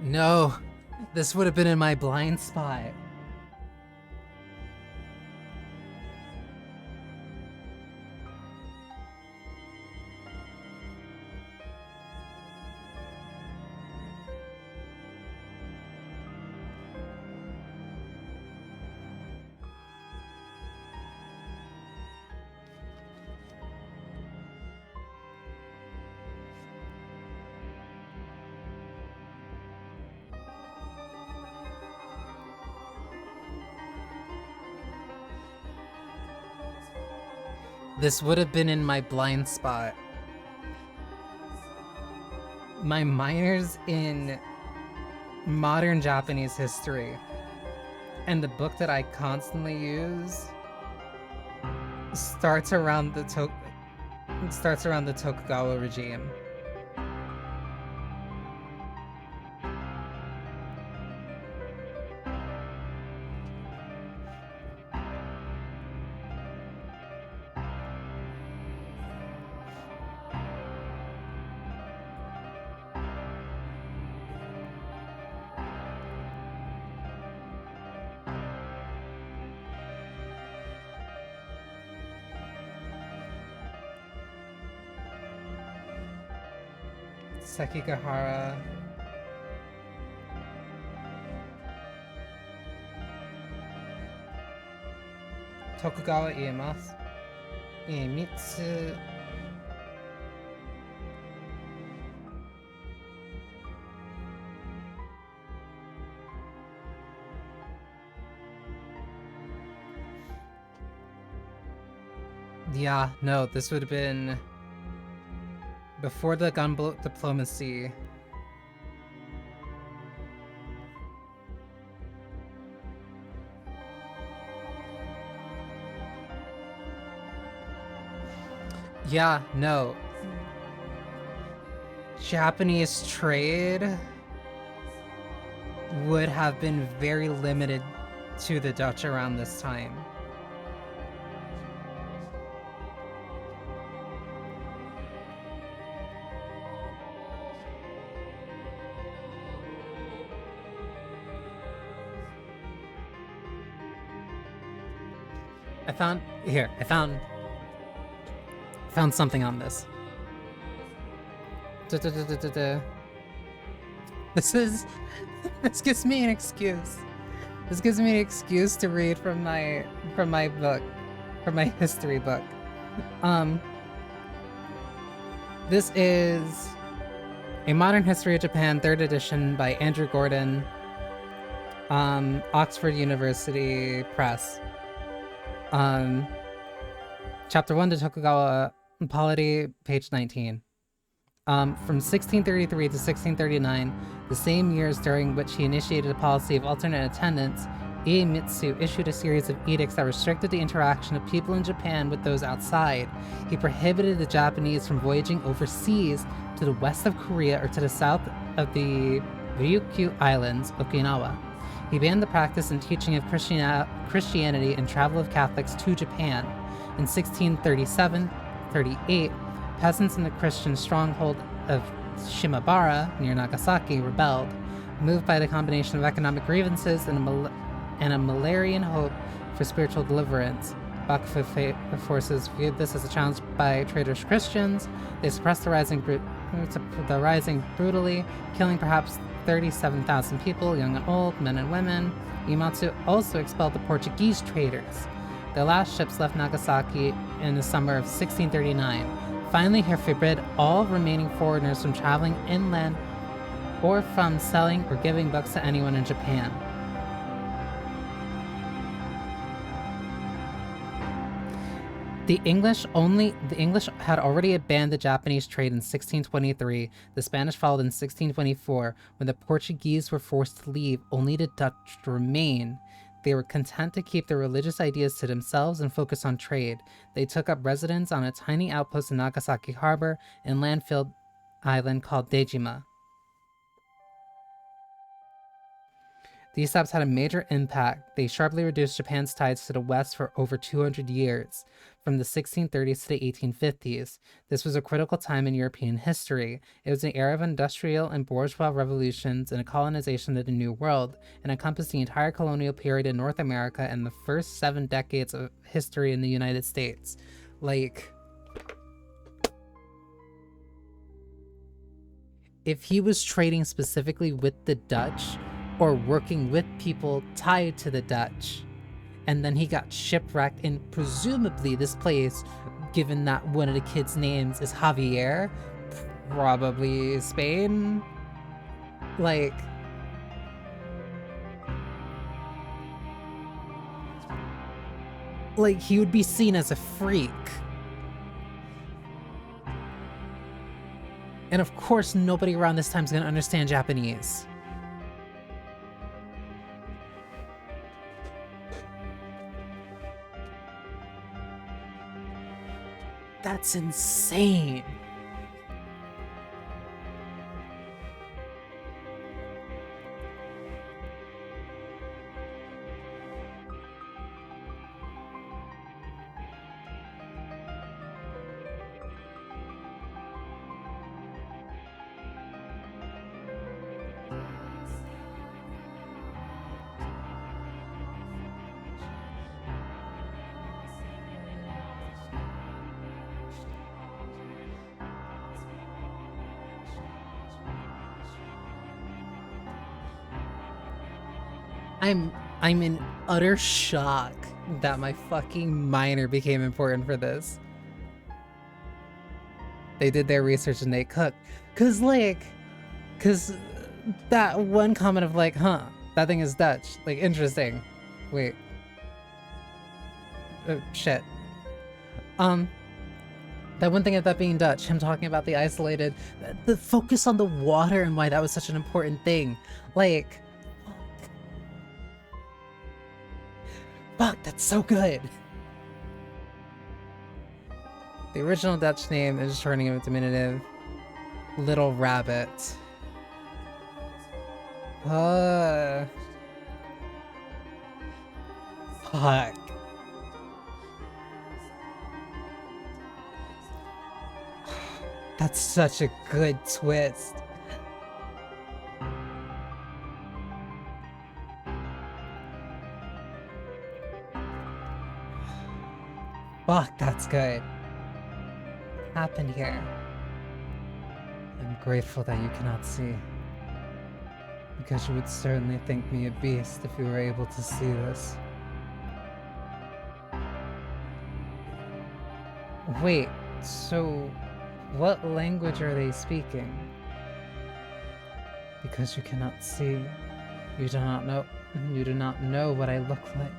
No, this would have been in my blind spot. This would have been in my blind spot. My minor's in modern Japanese history, and the book that I constantly use starts around the Tokugawa regime. Sekigahara. Tokugawa Ieyasu. Iemitsu. Yeah, no, this would have been before the gun diplomacy. Yeah, no. Japanese trade would have been very limited to the Dutch around this time. I found something on this. This gives me an excuse. This gives me an excuse to read from my book, from my history book. This is A Modern History of Japan, 3rd edition by Andrew Gordon, Oxford University Press. Chapter 1 to Tokugawa Polity, page 19. From 1633 to 1639, the same years during which he initiated a policy of alternate attendance, Iemitsu issued a series of edicts that restricted the interaction of people in Japan with those outside. He prohibited the Japanese from voyaging overseas to the west of Korea or to the south of the Ryukyu Islands, Okinawa. He banned the practice and teaching of Christianity and travel of Catholics to Japan. In 1637-38, peasants in the Christian stronghold of Shimabara, near Nagasaki, rebelled, moved by the combination of economic grievances and a Malarian hope for spiritual deliverance. Bakufu forces viewed this as a challenge by traitorous Christians. They suppressed the rising brutally, killing perhaps 37,000 people, young and old, men and women. Iemitsu also expelled the Portuguese traders. The last ships left Nagasaki in the summer of 1639. Finally, he forbid all remaining foreigners from traveling inland or from selling or giving books to anyone in Japan. The English had already banned the Japanese trade in 1623. The Spanish followed in 1624. When the Portuguese were forced to leave, only the Dutch remained. They were content to keep their religious ideas to themselves and focus on trade. They took up residence on a tiny outpost in Nagasaki Harbor, and land-filled island called Dejima. These steps had a major impact. They sharply reduced Japan's ties to the West for over 200 years, from the 1630s to the 1850s. This was a critical time in European history. It was an era of industrial and bourgeois revolutions and a colonization of the New World, and encompassed the entire colonial period in North America and the first 7 decades of history in the United States. Like, if he was trading specifically with the Dutch, or working with people tied to the Dutch, and then he got shipwrecked in presumably this place, given that one of the kids' names is Javier, probably Spain. Like, he would be seen as a freak. And of course, nobody around this time is going to understand Japanese. That's insane. I'm in utter shock that my fucking minor became important for this. They did their research and they cooked. Cause that one comment of like, huh, that thing is Dutch. Like, interesting. Wait. Oh, shit. That one thing of that being Dutch, him talking about the isolated, the focus on the water and why that was such an important thing. Like, fuck, that's so good. The original Dutch name is turning into diminutive. Little Rabbit. Fuck. That's such a good twist. Fuck, that's good. What happened here? I'm grateful that you cannot see. Because you would certainly think me a beast if you were able to see this. Wait, so what language are they speaking? Because you cannot see. You do not know. You do not know what I look like.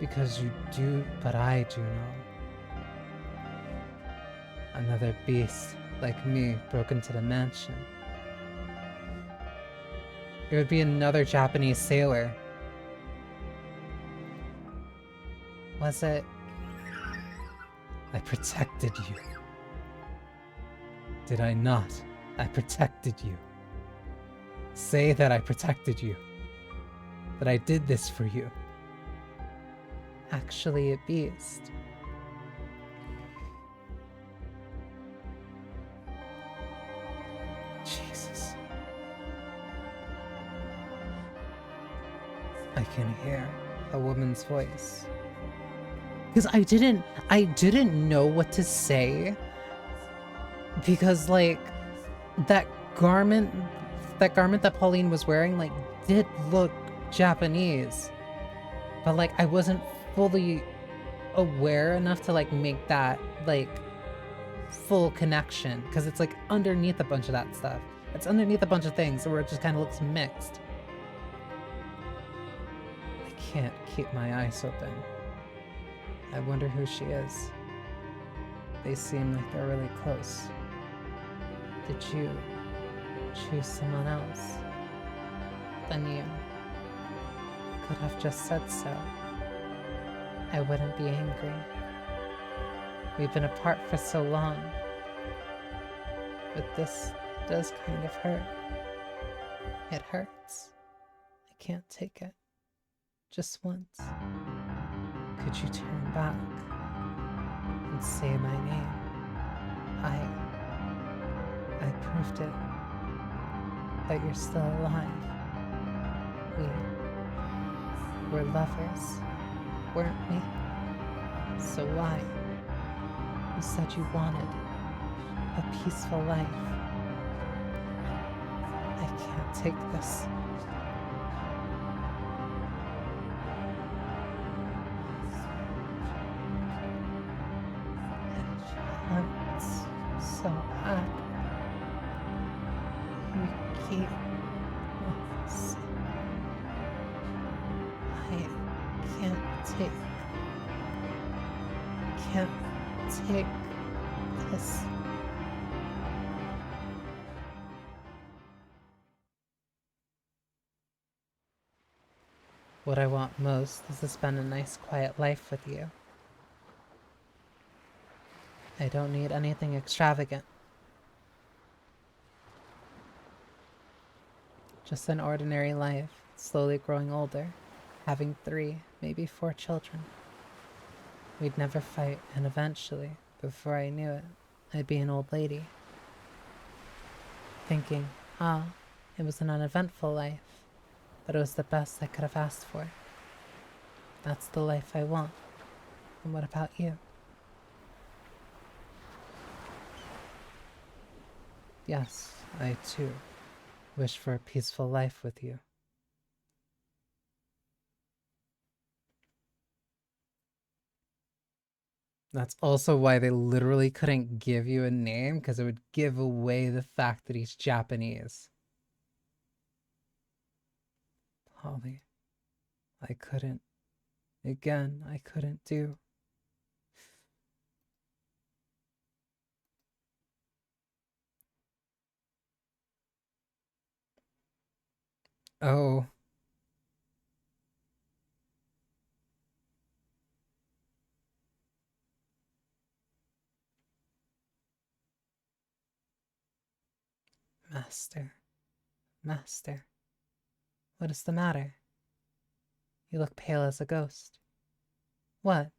Because you do, but I do know. Another beast like me broke into the mansion. It would be another Japanese sailor. Was it? I protected you. Did I not? I protected you. Say that I protected you. That I did this for you. Actually, a beast. Jesus. I can hear a woman's voice. Because I didn't know what to say. Because, like, that garment that Pauline was wearing, like, did look Japanese. But, like, I wasn't fully aware enough to, like, make that, like, full connection. Because it's, like, underneath a bunch of that stuff. It's underneath a bunch of things where it just kind of looks mixed. I can't keep my eyes open. I wonder who she is. They seem like they're really close. Did you choose someone else? Then you could have just said so. I wouldn't be angry. We've been apart for so long. But this does kind of hurt. It hurts. I can't take it. Just once. Could you turn back and say my name? I proved it. That you're still alive. We were lovers, weren't we? So why? You said you wanted a peaceful life. I can't take this. It hurts so bad. You keep us. I can't take this. What I want most is to spend a nice quiet life with you. I don't need anything extravagant. Just an ordinary life, slowly growing older, having 3, maybe 4 children. We'd never fight, and eventually, before I knew it, I'd be an old lady. Thinking, it was an uneventful life, but it was the best I could have asked for. That's the life I want. And what about you? Yes, I too wish for a peaceful life with you. That's also why they literally couldn't give you a name, because it would give away the fact that he's Japanese. Polly, I couldn't. Again, I couldn't do. Oh. Master. Master. What is the matter? You look pale as a ghost. What?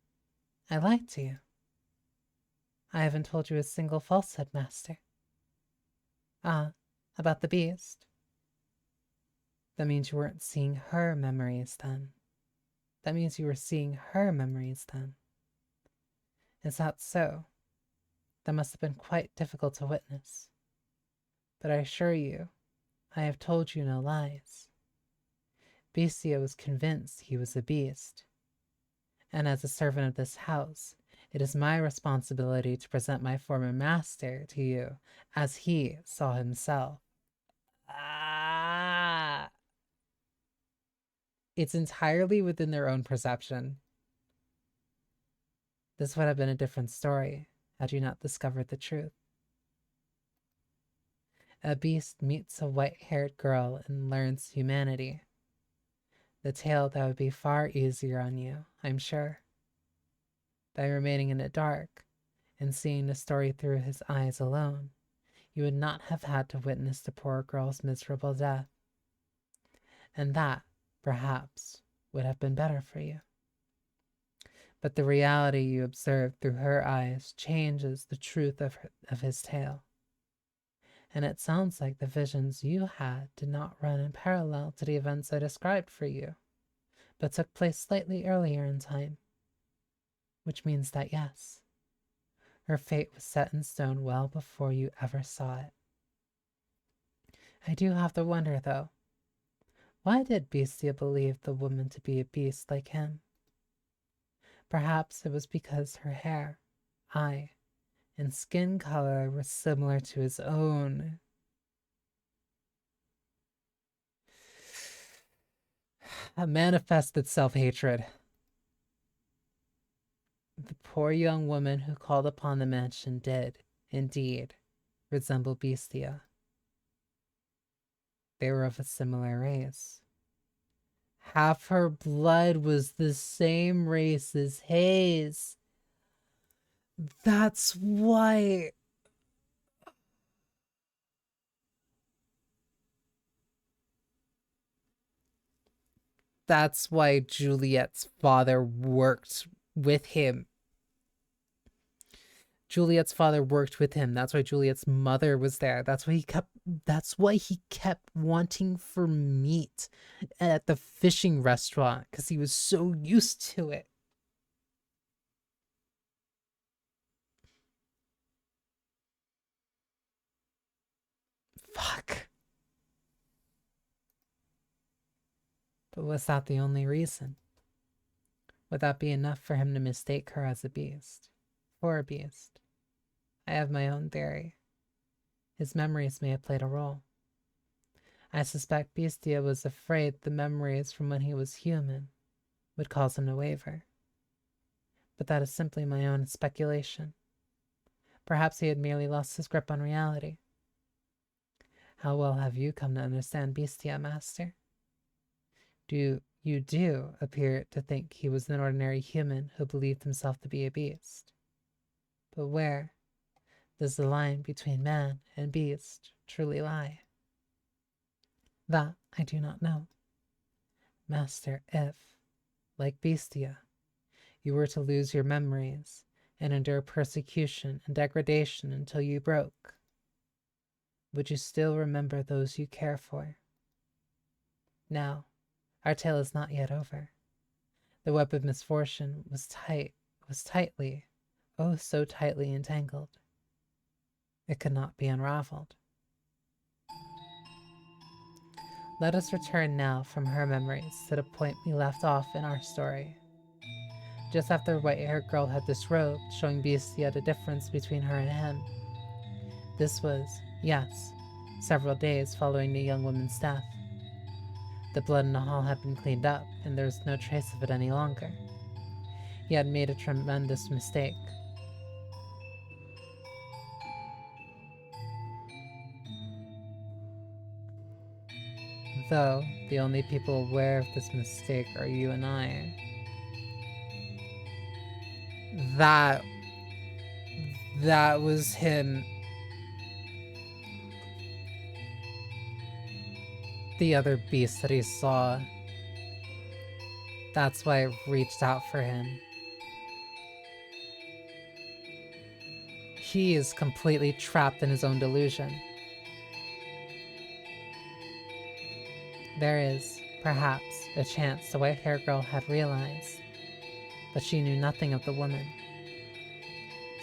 I lied to you. I haven't told you a single falsehood, Master. About the beast. That means you weren't seeing her memories then. That means you were seeing her memories then. Is that so? That must have been quite difficult to witness. But I assure you, I have told you no lies. Bestia was convinced he was a beast. And as a servant of this house, It is my responsibility to present my former master to you as he saw himself. Ah! It's entirely within their own perception. This would have been a different story had you not discovered the truth. A beast meets a white-haired girl and learns humanity. The tale that would be far easier on you, I'm sure. By remaining in the dark and seeing the story through his eyes alone, you would not have had to witness the poor girl's miserable death. And that, perhaps, would have been better for you. But the reality you observe through her eyes changes the truth of his tale. And it sounds like the visions you had did not run in parallel to the events I described for you, but took place slightly earlier in time. Which means that yes, her fate was set in stone well before you ever saw it. I do have to wonder, though, why did Bestia believe the woman to be a beast like him? Perhaps it was because her hair, eye, and skin color were similar to his own. A manifested self-hatred. The poor young woman who called upon the mansion did, indeed, resemble Bestia. They were of a similar race. Half her blood was the same race as his. That's why. That's why Juliet's father worked with him. Juliet's father worked with him. That's why Juliet's mother was there. That's why he kept wanting for meat at the fishing restaurant, because he was so used to it. Fuck. But was that the only reason? Would that be enough for him to mistake her as a beast? For a beast? I have my own theory. His memories may have played a role. I suspect Bestia was afraid the memories from when he was human would cause him to waver. But that is simply my own speculation. Perhaps he had merely lost his grip on reality. How well have you come to understand Bestia, Master? You do appear to think he was an ordinary human who believed himself to be a beast. But where does the line between man and beast truly lie? That I do not know. Master, if, like Bestia, you were to lose your memories and endure persecution and degradation until you broke, would you still remember those you care for? Now, our tale is not yet over. The web of misfortune was tightly, oh so tightly entangled. It could not be unraveled. Let us return now from her memories to the point we left off in our story. Just after the white-haired girl had disrobed, showing Bestia the difference between her and him. This was, yes, several days following the young woman's death. The blood in the hall had been cleaned up, and there was no trace of it any longer. He had made a tremendous mistake. Though, the only people aware of this mistake are you and I. That was him. The other beast that he saw. That's why I reached out for him. He is completely trapped in his own delusion. There is, perhaps, a chance the white-haired girl had realized, but she knew nothing of the woman.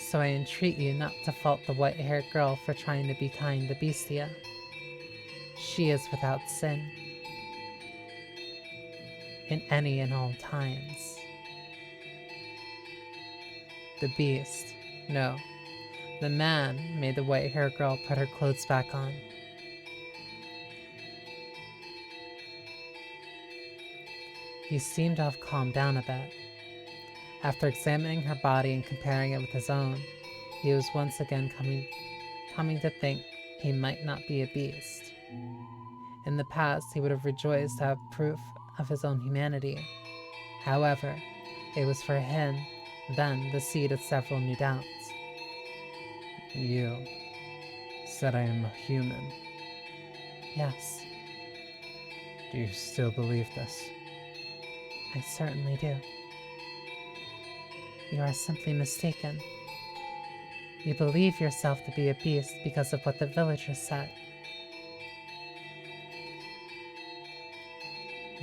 So I entreat you not to fault the white-haired girl for trying to be kind to Bestia. She is without sin. In any and all times. The beast. No. The man made the white-haired girl put her clothes back on. He seemed to have calmed down a bit. After examining her body and comparing it with his own, he was once again coming to think he might not be a beast. In the past, he would have rejoiced to have proof of his own humanity. However, it was for him then the seed of several new doubts. You said I am a human. Yes, Do you still believe this? I certainly do. You are simply mistaken. You believe yourself to be a beast because of what the villagers said.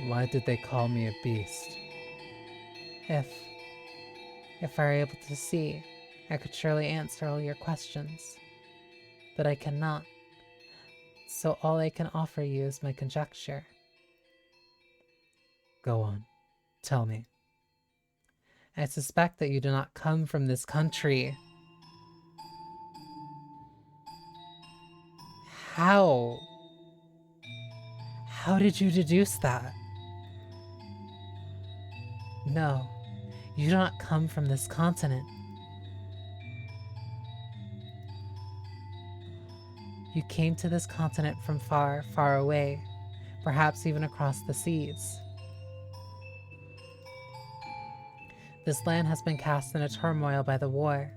Why did they call me a beast? If I were able to see, I could surely answer all your questions. But I cannot. So all I can offer you is my conjecture. Go on. Tell me. I suspect that you do not come from this country. How? How did you deduce that? No, you do not come from this continent. You came to this continent from far, far away, perhaps even across the seas. This land has been cast in a turmoil by the war.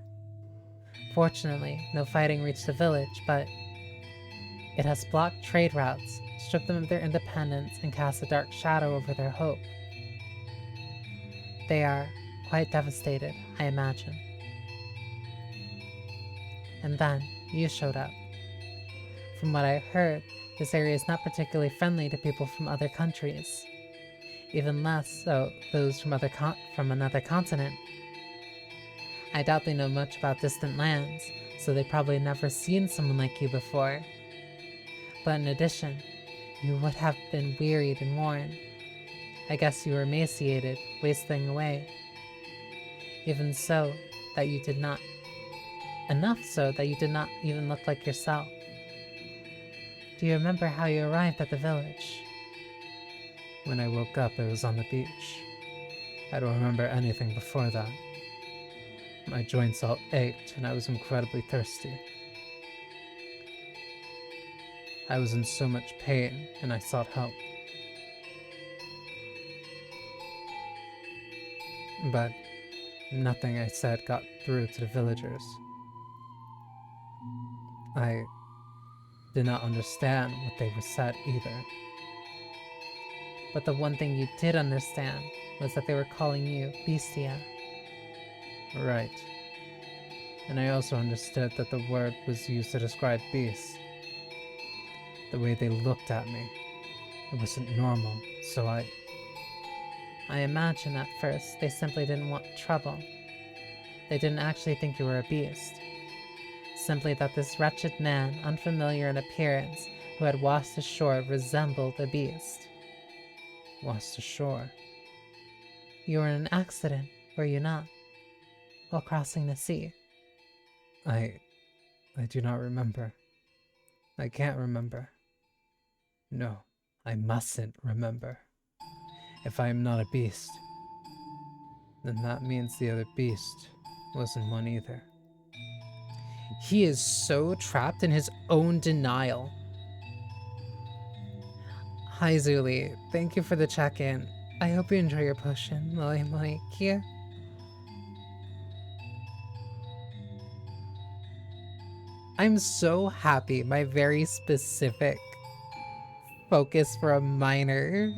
Fortunately, no fighting reached the village, but it has blocked trade routes, stripped them of their independence, and cast a dark shadow over their hope. They are quite devastated, I imagine. And then you showed up. From what I heard, this area is not particularly friendly to people from other countries. Even less so those from another continent. I doubt they know much about distant lands, so they probably never seen someone like you before. But in addition, you would have been wearied and worn. I guess you were emaciated, wasting away. Even so, that you did not. Enough so that you did not even look like yourself. Do you remember how you arrived at the village? When I woke up, I was on the beach. I don't remember anything before that. My joints all ached and I was incredibly thirsty. I was in so much pain and I sought help. But nothing I said got through to the villagers. I did not understand what they were said either. But the one thing you did understand was that they were calling you Bestia. Right. And I also understood that the word was used to describe beasts. The way they looked at me, it wasn't normal, so I imagine at first they simply didn't want trouble. They didn't actually think you were a beast. Simply that this wretched man, unfamiliar in appearance, who had washed ashore, resembled a beast. washed ashore. You were in an accident, were you not? While crossing the sea. I do not remember. I can't remember. No, I mustn't remember. If I am not a beast, then that means the other beast wasn't one either. He is so trapped in his own denial. Hi Zuli, thank you for the check-in. I hope you enjoy your potion. Moi here. I'm so happy my very specific focus for a minor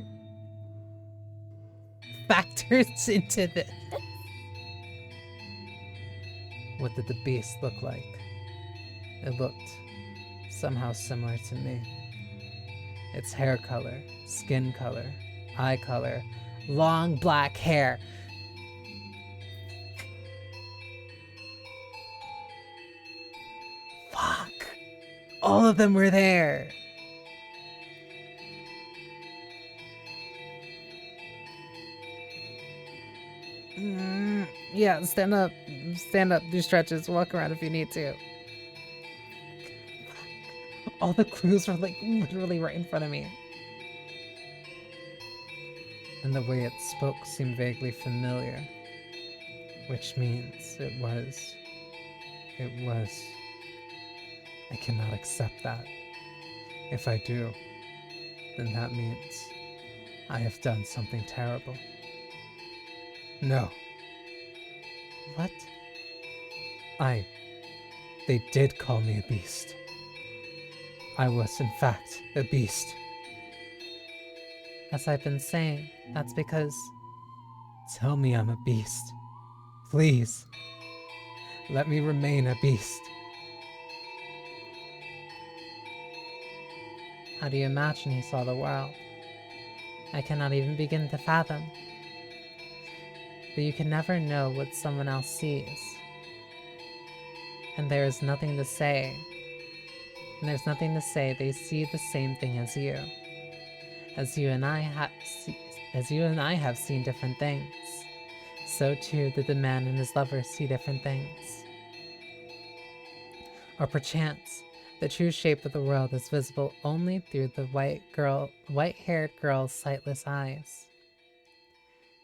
factors into this. What did the beast look like? It looked somehow similar to me. Its hair color, skin color, eye color, Long black hair. Fuck. All of them were there. Yeah, stand up, do stretches, walk around if you need to. All the clues are like literally right in front of me. And the way it spoke seemed vaguely familiar, which means it was. I cannot accept that. If I do, then that means I have done something terrible. No. What? They did call me a beast. I was, in fact, a beast. As I've been saying, that's because. Tell me I'm a beast. Please. Let me remain a beast. How do you imagine he saw the world? I cannot even begin to fathom. But you can never know what someone else sees. And there is nothing to say. And there's nothing to say they see the same thing as you. As you and I have seen different things, so too did the man and his lover see different things. Or perchance, the true shape of the world is visible only through the white-haired girl's sightless eyes.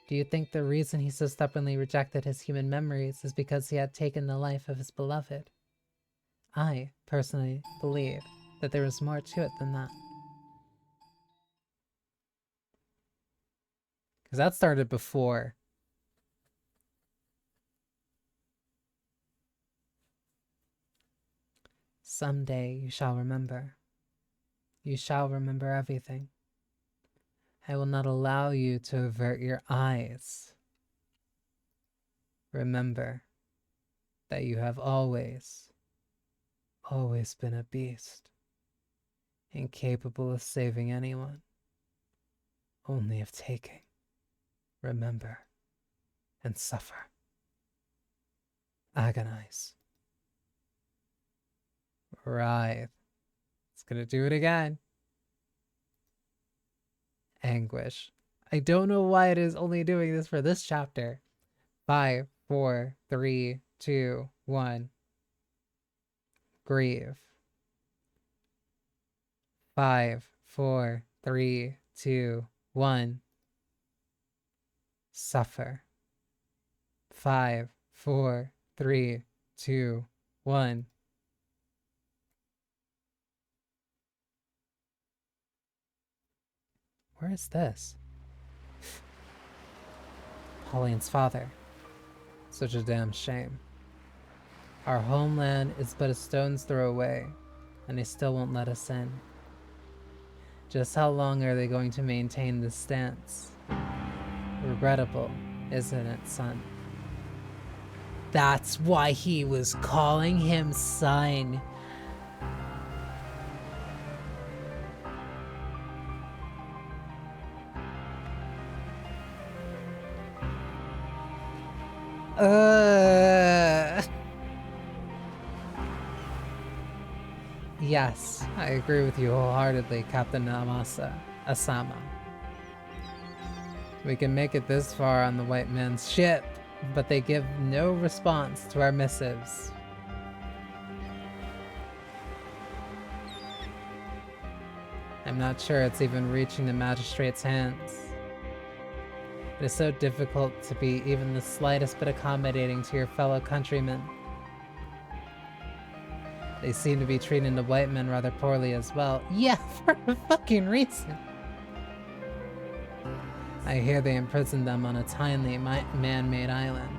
Do you think the reason he so stubbornly rejected his human memories is because he had taken the life of his beloved? I, personally, believe that there is more to it than that. Because that started before. Someday you shall remember. You shall remember everything. I will not allow you to avert your eyes. Remember that you have always been a beast, incapable of saving anyone, only of taking. Remember and suffer. Agonize. Writhe. It's gonna do it again. Anguish. I don't know why it is only doing this for this chapter. 5, 4, 3, 2, 1. Grieve. 5, 4, 3, 2, 1. Suffer. 5, 4, 3, 2, 1. Where is this? Pauline's father. Such a damn shame. Our homeland is but a stone's throw away, and they still won't let us in. Just how long are they going to maintain this stance? Regrettable, isn't it, son? That's why he was calling him son. Yes, I agree with you wholeheartedly, Captain Asama. We can make it this far on the white man's ship, but they give no response to our missives. I'm not sure it's even reaching the magistrate's hands. It is so difficult to be even the slightest bit accommodating to your fellow countrymen. They seem to be treating the white men rather poorly as well. Yeah, for a fucking reason. I hear they imprisoned them on a tiny man-made island.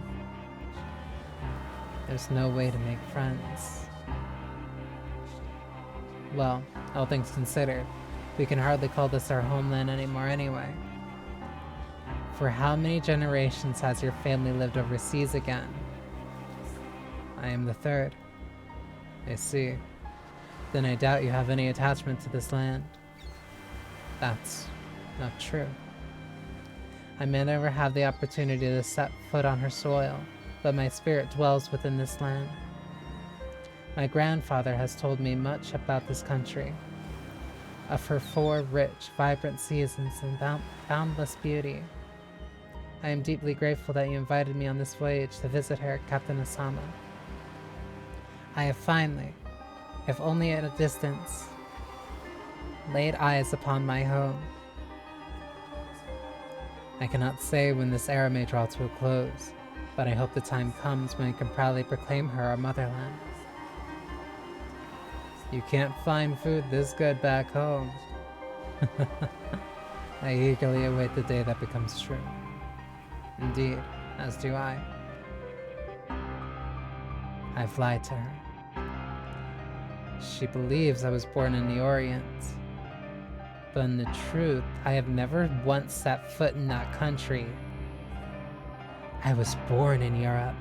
There's no way to make friends. Well, all things considered, we can hardly call this our homeland anymore anyway. For how many generations has your family lived overseas again? I am the third. I see. Then I doubt you have any attachment to this land. That's not true. I may never have the opportunity to set foot on her soil, but my spirit dwells within this land. My grandfather has told me much about this country, of her 4 rich, vibrant seasons and boundless beauty. I am deeply grateful that you invited me on this voyage to visit her, Captain Asama. I have finally, if only at a distance, laid eyes upon my home. I cannot say when this era may draw to a close, but I hope the time comes when we can proudly proclaim her our motherland. You can't find food this good back home. I eagerly await the day that becomes true. Indeed, as do I. I've lied to her. She believes I was born in the Orient. But in the truth, I have never once set foot in that country. I was born in Europe.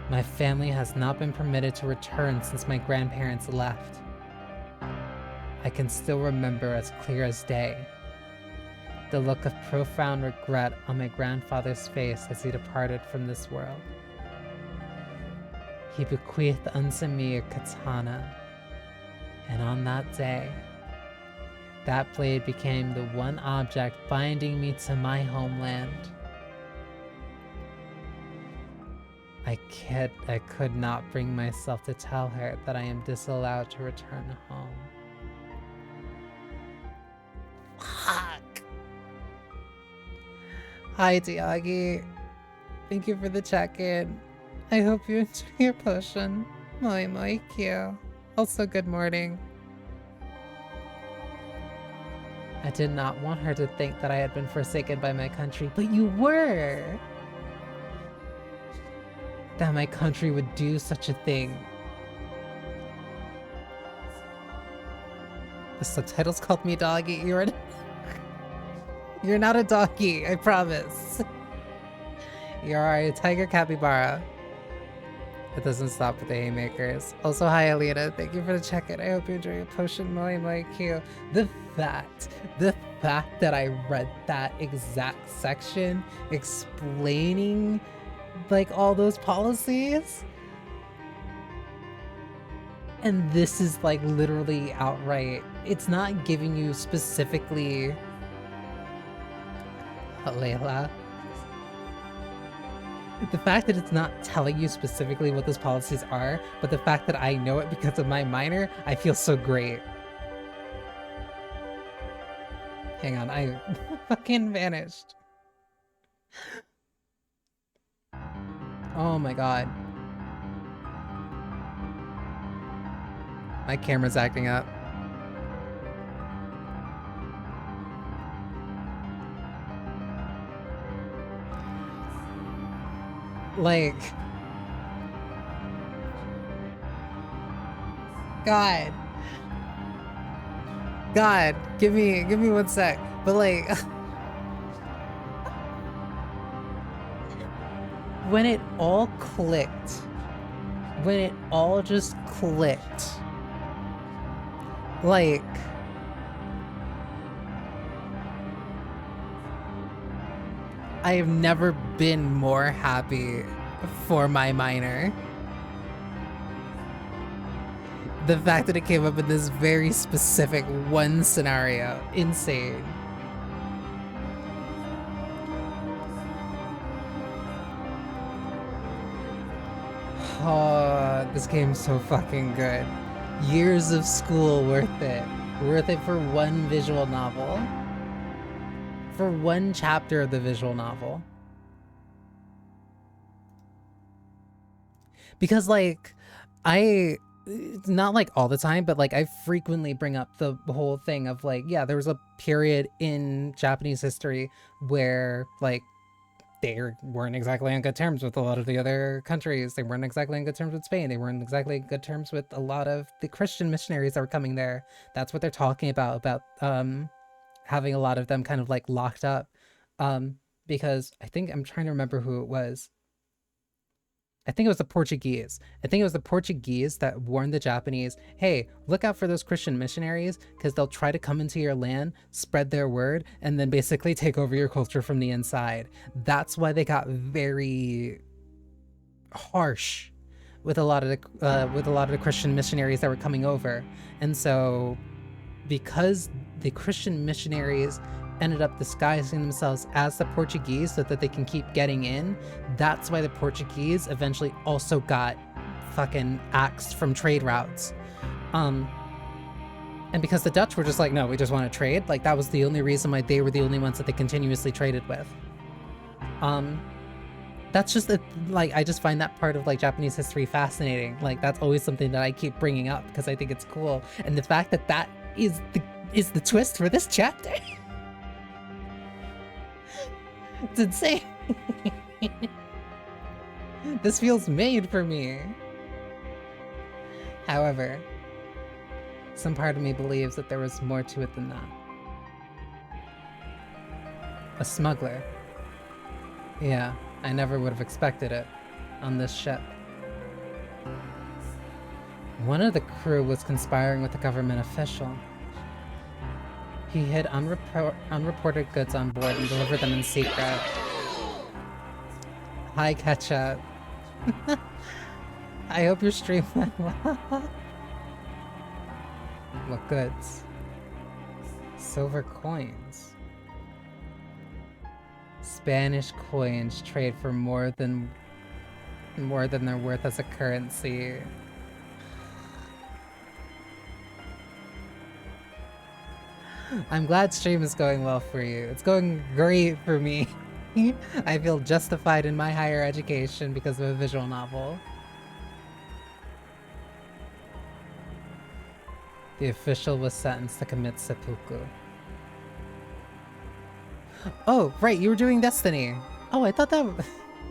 My family has not been permitted to return since my grandparents left. I can still remember as clear as day the look of profound regret on my grandfather's face as he departed from this world. He bequeathed unto me a katana, and on that day, that blade became the one object binding me to my homeland. I could not bring myself to tell her that I am disallowed to return home. Fuck! Hi, Tiagi. Thank you for the check-in. I hope you enjoy your potion. Moi moi kyo. Also, good morning. I did not want her to think that I had been forsaken by my country, but you were! That my country would do such a thing. The subtitles called me doggy. You're not a doggy, I promise. You are a tiger capybara. It doesn't stop with the haymakers. Also, hi Alina, thank you for the check-in. I hope you enjoy your potion, moi moi kyo. The fact that I read that exact section explaining like all those policies, and this is like literally outright, it's not giving you specifically Layla. The fact that it's not telling you specifically what those policies are, but the fact that I know it because of my minor, I feel so great. Hang on, I fucking vanished. Oh my god. My camera's acting up. Like, God, give me 1 sec. But like, when it all clicked, when it all just clicked, like, I have never been more happy for my minor. The fact that it came up in this very specific one scenario, insane. Oh, this game's so fucking good. Years of school worth it. Worth it for one visual novel. For one chapter of the visual novel. Because like, not like all the time, but like I frequently bring up the whole thing of like, yeah, there was a period in Japanese history where like they weren't exactly on good terms with a lot of the other countries. They weren't exactly on good terms with Spain. They weren't exactly on good terms with a lot of the Christian missionaries that were coming there. That's what they're talking about having a lot of them kind of like locked up. Because I think I'm trying to remember who it was. I think it was the Portuguese. I think it was the Portuguese that warned the Japanese, hey, look out for those Christian missionaries because they'll try to come into your land, spread their word, and then basically take over your culture from the inside. That's why they got very harsh with a lot of the Christian missionaries that were coming over. And so because the Christian missionaries ended up disguising themselves as the Portuguese so that they can keep getting in. That's why the Portuguese eventually also got fucking axed from trade routes. And because the Dutch were just like, no, we just want to trade, like that was the only reason why they were the only ones that they continuously traded with. That's just like, I just find that part of like Japanese history fascinating. Like that's always something that I keep bringing up because I think it's cool. And the fact that that is the twist for this chapter. It's insane. This feels made for me. However, some part of me believes that there was more to it than that. A smuggler. Yeah, I never would have expected it on this ship. One of the crew was conspiring with a government official. He hid unreported goods on board and delivered them in secret. Hi, Ketchup. I hope your stream went well. What goods? Silver coins. Spanish coins trade for more than they're worth as a currency. I'm glad stream is going well for you. It's going great for me. I feel justified in my higher education because of a visual novel. The official was sentenced to commit seppuku. Oh, right, you were doing Destiny. Oh, I thought that...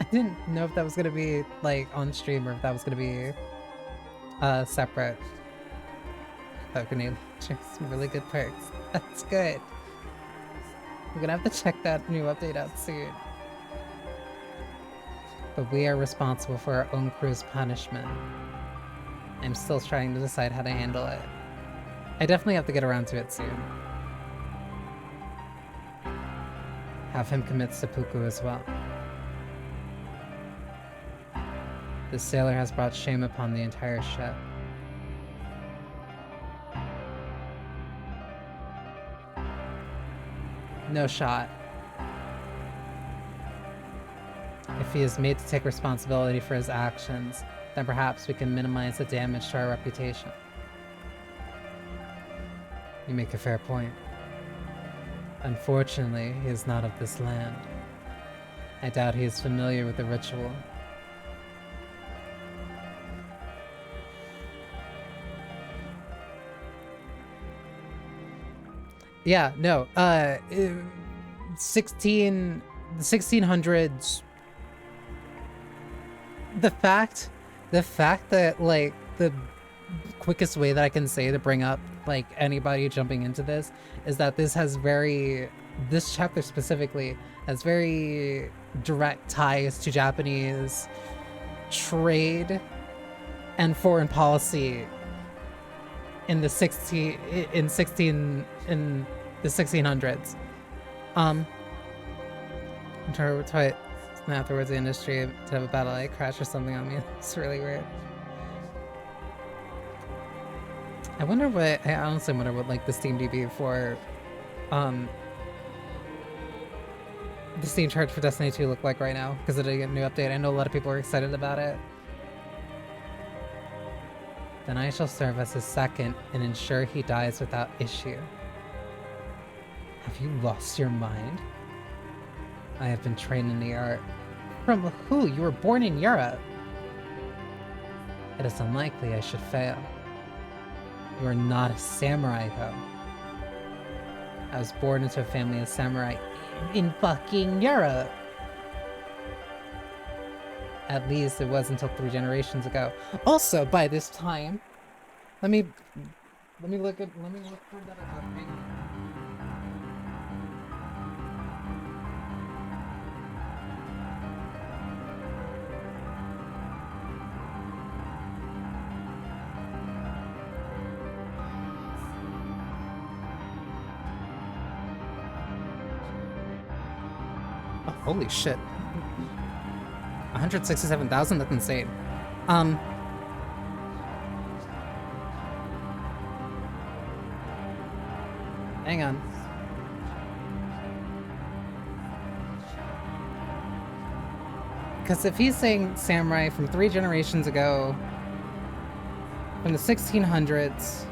I didn't know if that was gonna be, like, on stream or if that was gonna be, separate. Fucking some really good perks. That's good. I'm gonna have to check that new update out soon. But we are responsible for our own crew's punishment. I'm still trying to decide how to handle it. I definitely have to get around to it soon. Have him commit seppuku as well. The sailor has brought shame upon the entire ship. No shot. If he is made to take responsibility for his actions, then perhaps we can minimize the damage to our reputation. You make a fair point. Unfortunately, he is not of this land. I doubt he is familiar with the ritual. Yeah, no, the 1600s, the fact that, like, the quickest way that I can say to bring up, like, anybody jumping into this is that this chapter specifically has very direct ties to Japanese trade and foreign policy in the 1600s. I'm trying to type afterwards the industry to have a battle like crash or something on me. It's really weird. I honestly wonder what, like, the Steam DB for the Steam chart for Destiny 2 look like right now, because of the new update. I know a lot of people are excited about it. Then I shall serve as his second and ensure he dies without issue. Have you lost your mind? I have been trained in the art. From who? You were born in Europe. It is unlikely I should fail. You are not a samurai, though. I was born into a family of samurai in fucking Europe. At least it was until 3 generations ago. Also, by this time, let me look for that up. Oh, holy shit. 167,000? That's insane. Hang on. Because if he's saying samurai from 3 generations ago, from the 1600s,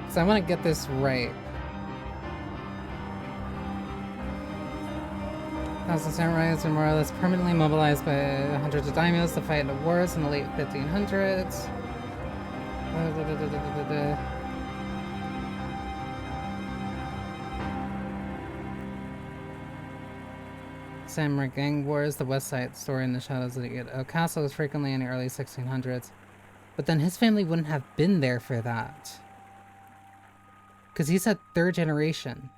so I want to get this right. Thousands of samurais were more or less permanently mobilized by hundreds of daimyos to fight in the wars in the late 1500s. Samurai gang wars, the West Side story in the shadows of the castle was frequently in the early 1600s. But then his family wouldn't have been there for that. Because he said 3rd generation.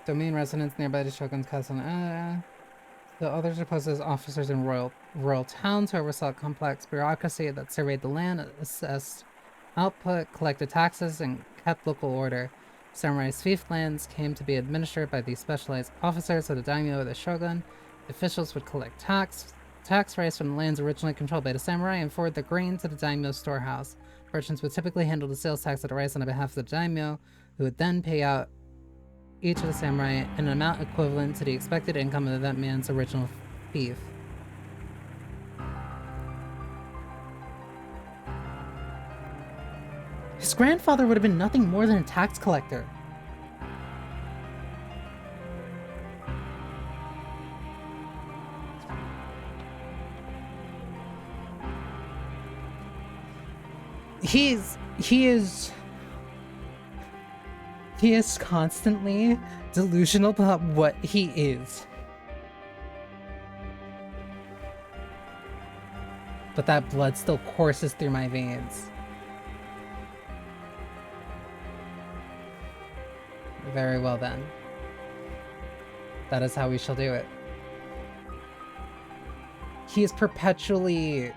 Domain residents nearby the Shogun's castle. The others are posted as officers in royal towns who oversaw complex bureaucracy that surveyed the land, assessed output, collected taxes, and kept local order. Samurai's fief lands came to be administered by these specialized officers of the daimyo or the shogun. The officials would collect tax rice from the lands originally controlled by the samurai and forward the grain to the daimyo storehouse. Merchants would typically handle the sales tax of the rice on behalf of the daimyo, who would then pay out each of the samurai an amount equivalent to the expected income of that man's original fief. His grandfather would have been nothing more than a tax collector. He is constantly delusional about what he is. But that blood still courses through my veins. Very well then. That is how we shall do it. He is perpetually...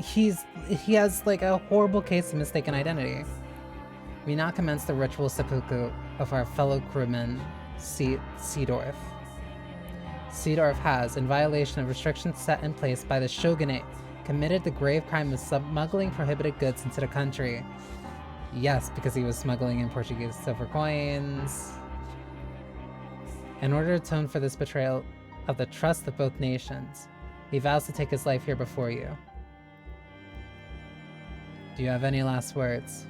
He has like a horrible case of mistaken identity. We now commence the ritual seppuku of our fellow crewman, Seedorf. Seedorf has, in violation of restrictions set in place by the shogunate, committed the grave crime of smuggling prohibited goods into the country. Yes, because he was smuggling in Portuguese silver coins. In order to atone for this betrayal of the trust of both nations, he vows to take his life here before you. Do you have any last words?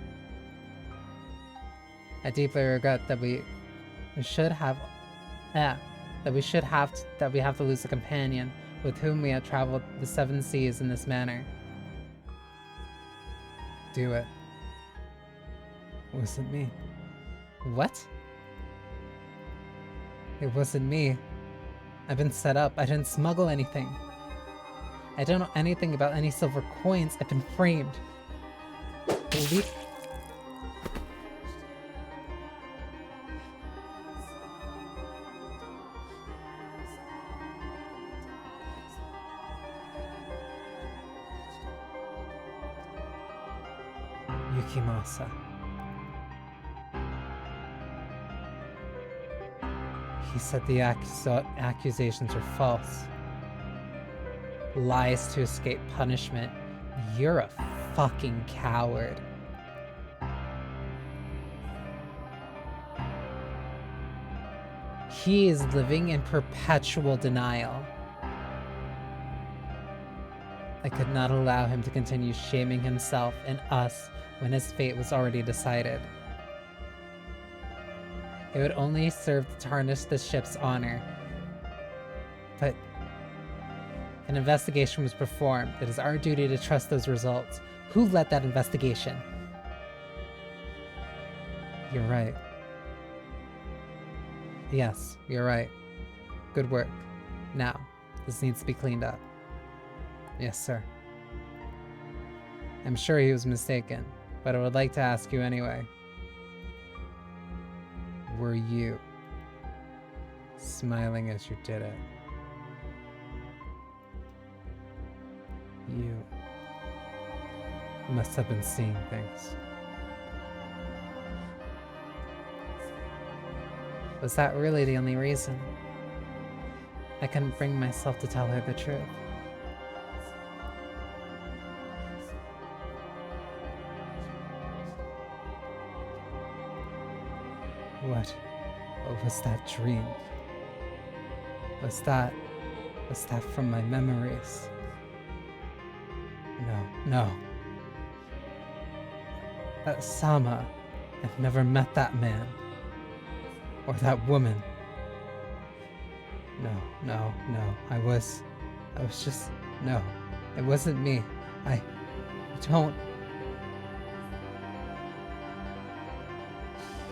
I deeply regret that we have to lose a companion with whom we have traveled the 7 seas in this manner. Do it. It wasn't me. What? It wasn't me. I've been set up. I didn't smuggle anything. I don't know anything about any silver coins. I've been framed. Yukimasa. He said the accusations were false. Lies to escape punishment. You're a fucking coward. He is living in perpetual denial. I could not allow him to continue shaming himself and us when his fate was already decided. It would only serve to tarnish the ship's honor. But an investigation was performed. It is our duty to trust those results. Who led that investigation? You're right. Yes, you're right. Good work. Now, this needs to be cleaned up. Yes, sir. I'm sure he was mistaken, but I would like to ask you anyway. Were you smiling as you did it? You must have been seeing things. Was that really the only reason? I couldn't bring myself to tell her the truth. What was that dream? Was that from my memories? No. Sama. I've never met that man. Or that woman. No. I was just... No. It wasn't me. I don't...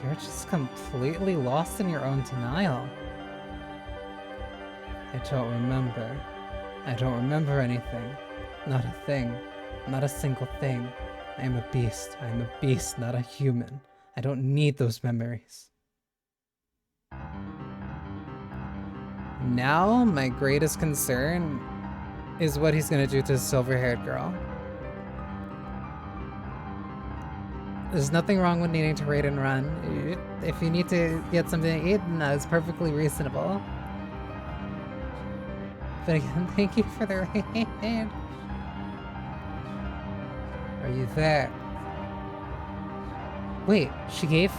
You're just completely lost in your own denial. I don't remember. I don't remember anything. Not a thing. Not a single thing. I am a beast. I am a beast, not a human. I don't need those memories. Now, my greatest concern is what he's gonna do to the silver-haired girl. There's nothing wrong with needing to raid and run. If you need to get something to eat, that is perfectly reasonable. But again, thank you for the raid. Are you there? Wait, she gave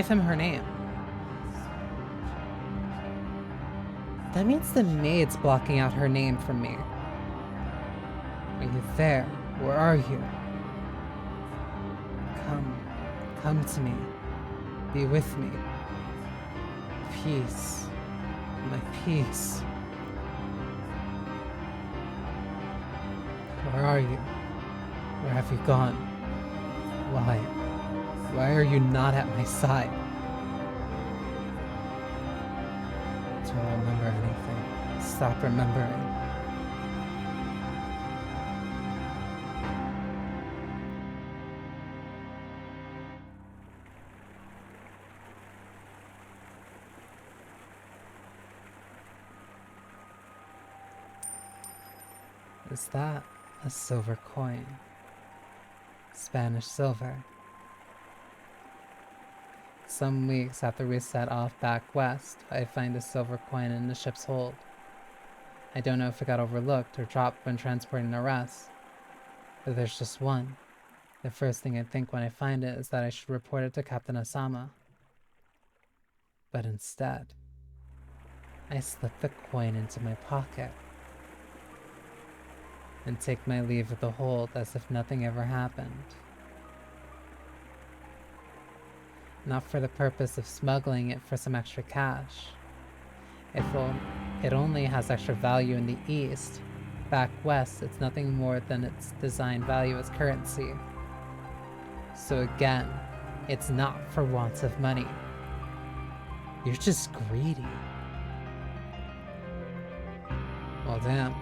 him her name. That means the maid's blocking out her name from me. Are you there? Where are you? Come to me. Be with me. Peace. My peace. Where are you? Where have you gone? Why? Why are you not at my side? Don't remember anything. Stop remembering. Is that a silver coin? Spanish silver. Some weeks after we set off back west, I find a silver coin in the ship's hold. I don't know if it got overlooked or dropped when transporting the rest, but there's just one. The first thing I think when I find it is that I should report it to Captain Osama. But instead, I slip the coin into my pocket and take my leave of the hold as if nothing ever happened. Not for the purpose of smuggling it for some extra cash. It only has extra value in the east. Back west, it's nothing more than its design value as currency. So again, it's not for want of money. You're just greedy. Well, damn.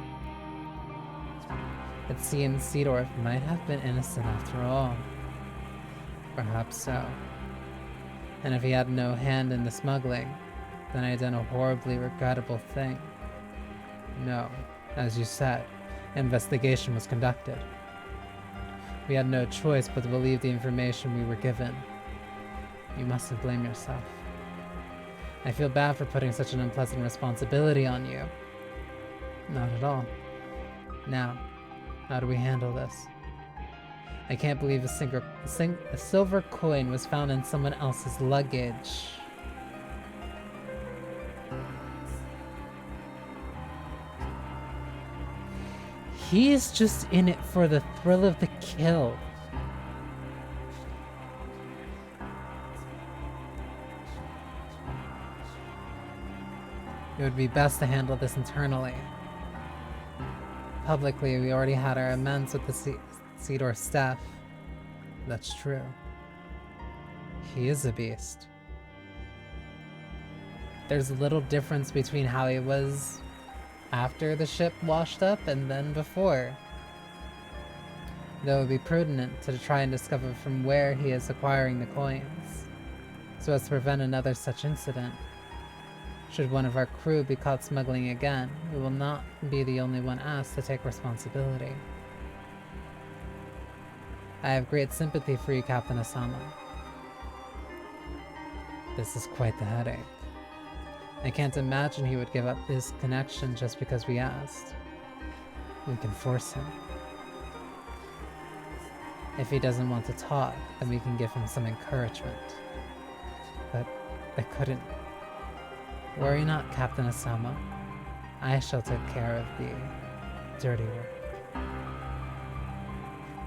It seems Seedorf might have been innocent after all. Perhaps so. And if he had no hand in the smuggling, then I had done a horribly regrettable thing. No, as you said, investigation was conducted. We had no choice but to believe the information we were given. You mustn't blame yourself. I feel bad for putting such an unpleasant responsibility on you. Not at all. Now, how do we handle this? I can't believe a silver coin was found in someone else's luggage. He's just in it for the thrill of the kill. It would be best to handle this internally. Publicly, we already had our amends with the Seedorf staff. That's true. He is a beast. There's a little difference between how he was after the ship washed up and then before. Though it would be prudent to try and discover from where he is acquiring the coins, so as to prevent another such incident. Should one of our crew be caught smuggling again, we will not be the only one asked to take responsibility. I have great sympathy for you, Captain Osama. This is quite the headache. I can't imagine he would give up his connection just because we asked. We can force him. If he doesn't want to talk, then we can give him some encouragement. But I couldn't. Worry not, Captain Asama. I shall take care of the dirty work.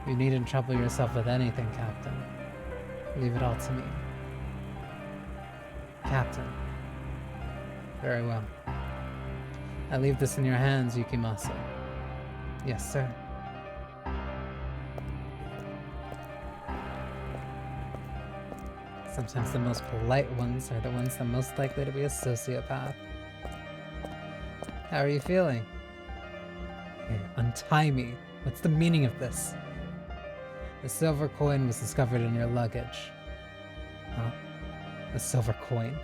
You needn't trouble yourself with anything, Captain. Leave it all to me. Captain. Very well. I leave this in your hands, Yukimasa. Yes, sir. Sometimes the most polite ones are the ones that are most likely to be a sociopath. How are you feeling? Hey, untie me. What's the meaning of this? The silver coin was discovered in your luggage. Huh? A silver coin?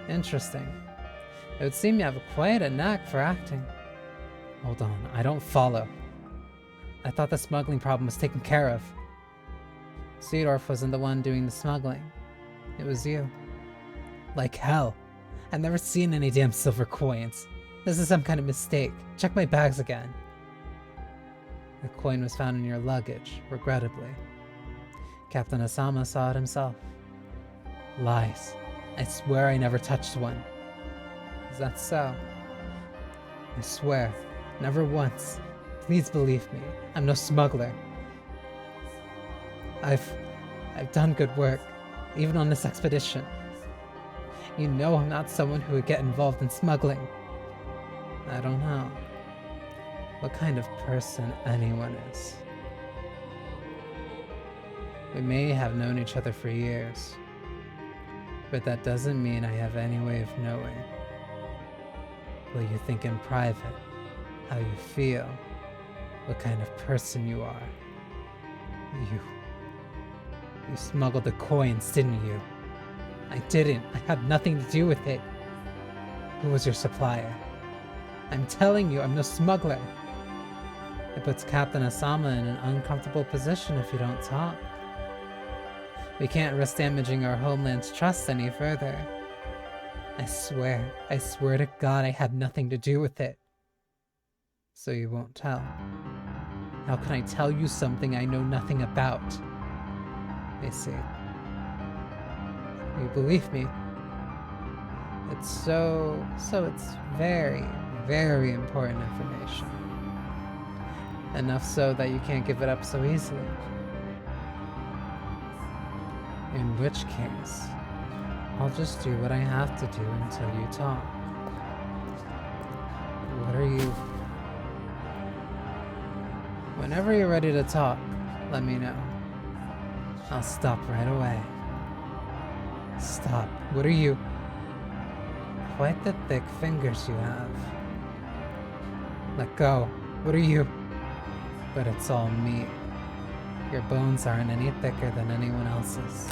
Interesting. It would seem you have quite a knack for acting. Hold on, I don't follow. I thought the smuggling problem was taken care of. Seedorf wasn't the one doing the smuggling. It was you. Like hell. I've never seen any damn silver coins. This is some kind of mistake. Check my bags again. The coin was found in your luggage, regrettably. Captain Asama saw it himself. Lies. I swear I never touched one. Is that so? I swear, never once. Please believe me, I'm no smuggler. I've done good work, even on this expedition. You know I'm not someone who would get involved in smuggling. I don't know what kind of person anyone is. We may have known each other for years, but that doesn't mean I have any way of knowing what you think in private, how you feel, what kind of person you are. You smuggled the coins, didn't you? I didn't. I had nothing to do with it. Who was your supplier? I'm telling you, I'm no smuggler. It puts Captain Asama in an uncomfortable position if you don't talk. We can't risk damaging our homeland's trust any further. I swear to God I had nothing to do with it. So you won't tell. How can I tell you something I know nothing about? I see. You believe me? It's it's very, very important information. Enough so that you can't give it up so easily. In which case, I'll just do what I have to do until you talk. What are you... Whenever you're ready to talk, let me know. I'll stop right away. Stop. What are you... Quite the thick fingers you have. Let go. What are you... But it's all meat. Your bones aren't any thicker than anyone else's.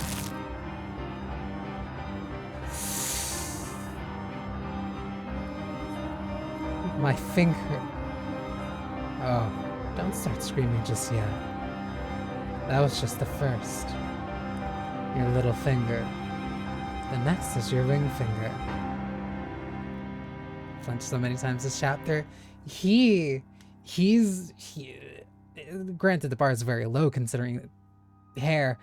My finger. Oh, don't start screaming just yet. That was just the first. Your little finger. The next is your ring finger. Flinched so many times this chapter. Granted, the bar is very low considering hair,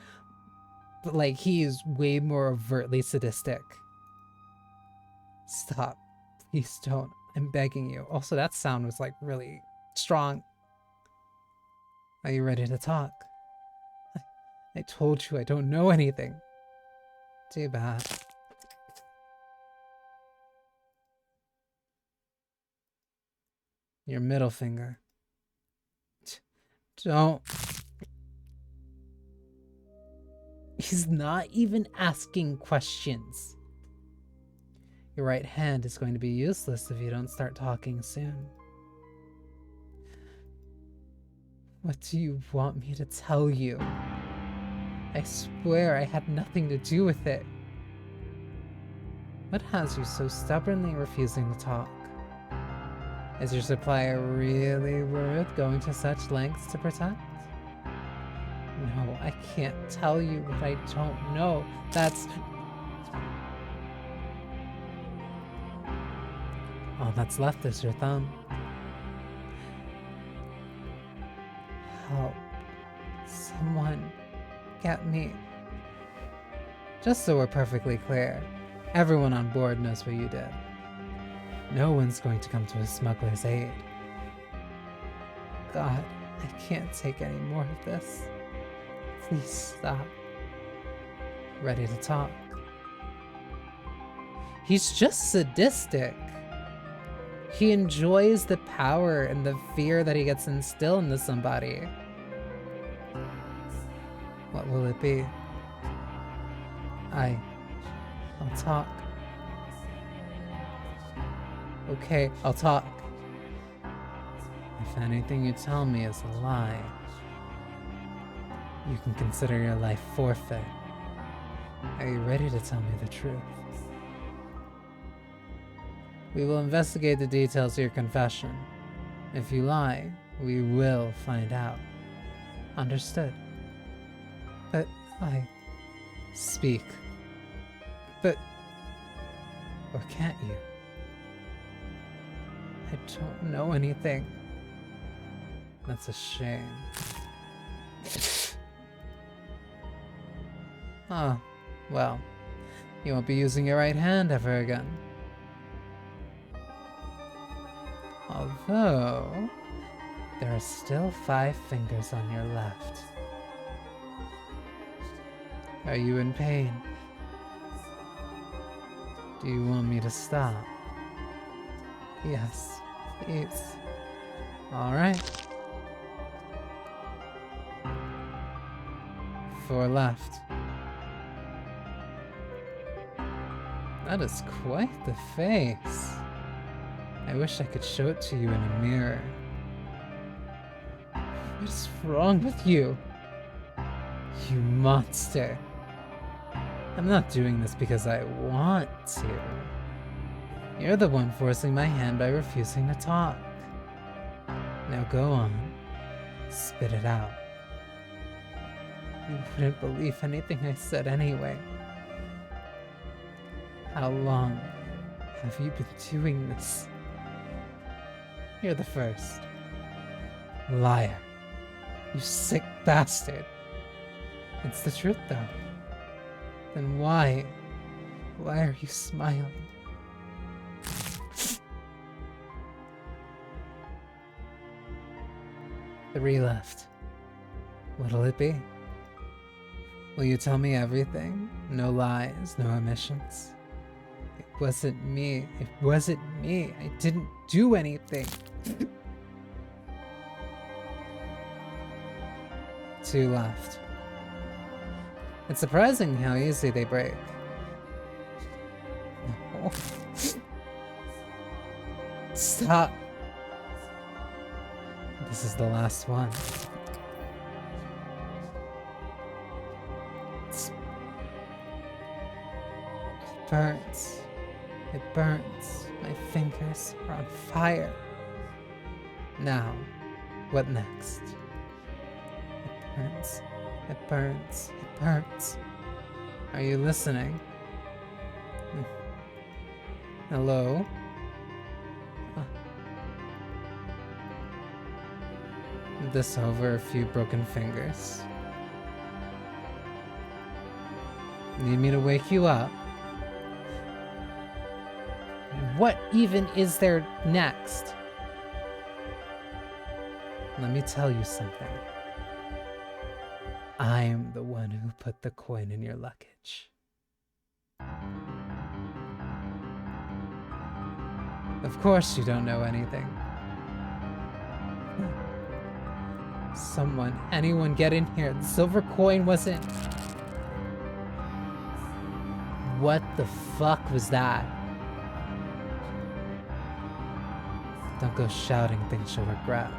but like he's way more overtly sadistic. Stop. Please don't. I'm begging you. Also, that sound was like really strong. Are you ready to talk? I told you I don't know anything. Too bad. Your middle finger. Don't. He's not even asking questions. Your right hand is going to be useless if you don't start talking soon. What do you want me to tell you? I swear I had nothing to do with it. What has you so stubbornly refusing to talk? Is your supplier really worth going to such lengths to protect? No, I can't tell you what I don't know. That's... All that's left is your thumb. Help. Someone get me. Just so we're perfectly clear, everyone on board knows what you did. No one's going to come to a smuggler's aid. God, I can't take any more of this. Please stop. Ready to talk. He's just sadistic. He enjoys the power and the fear that he gets instilled into somebody. What will it be? I'll talk. Okay, I'll talk. If anything you tell me is a lie, you can consider your life forfeit. Are you ready to tell me the truth? We will investigate the details of your confession. If you lie, we will find out. Understood? But I... Speak. But... Or can't you? I don't know anything. That's a shame. Oh, well, you won't be using your right hand ever again. Although, there are still 5 fingers on your left. Are you in pain? Do you want me to stop? Yes, please. Alright. 4 left. That is quite the face. I wish I could show it to you in a mirror. What's wrong with you? You monster. I'm not doing this because I want to. You're the one forcing my hand by refusing to talk. Now go on. Spit it out. You wouldn't believe anything I said anyway. How long have you been doing this? You're the first. Liar. You sick bastard. It's the truth, though. Then why? Why are you smiling? 3 left. What'll it be? Will you tell me everything? No lies, no omissions. It wasn't me. It wasn't me. I didn't do anything. 2 left. It's surprising how easy they break. No. Stop. This is the last one. It burns. It burns. My fingers are on fire. Now, what next? It burns. It burns. It burns. Are you listening? Hello? This over a few broken fingers. Need me to wake you up? What even is there next? Let me tell you something. I'm the one who put the coin in your luggage. Of course you don't know anything. Someone, anyone get in here. The silver coin wasn't... What the fuck was that? Don't go shouting things you'll regret.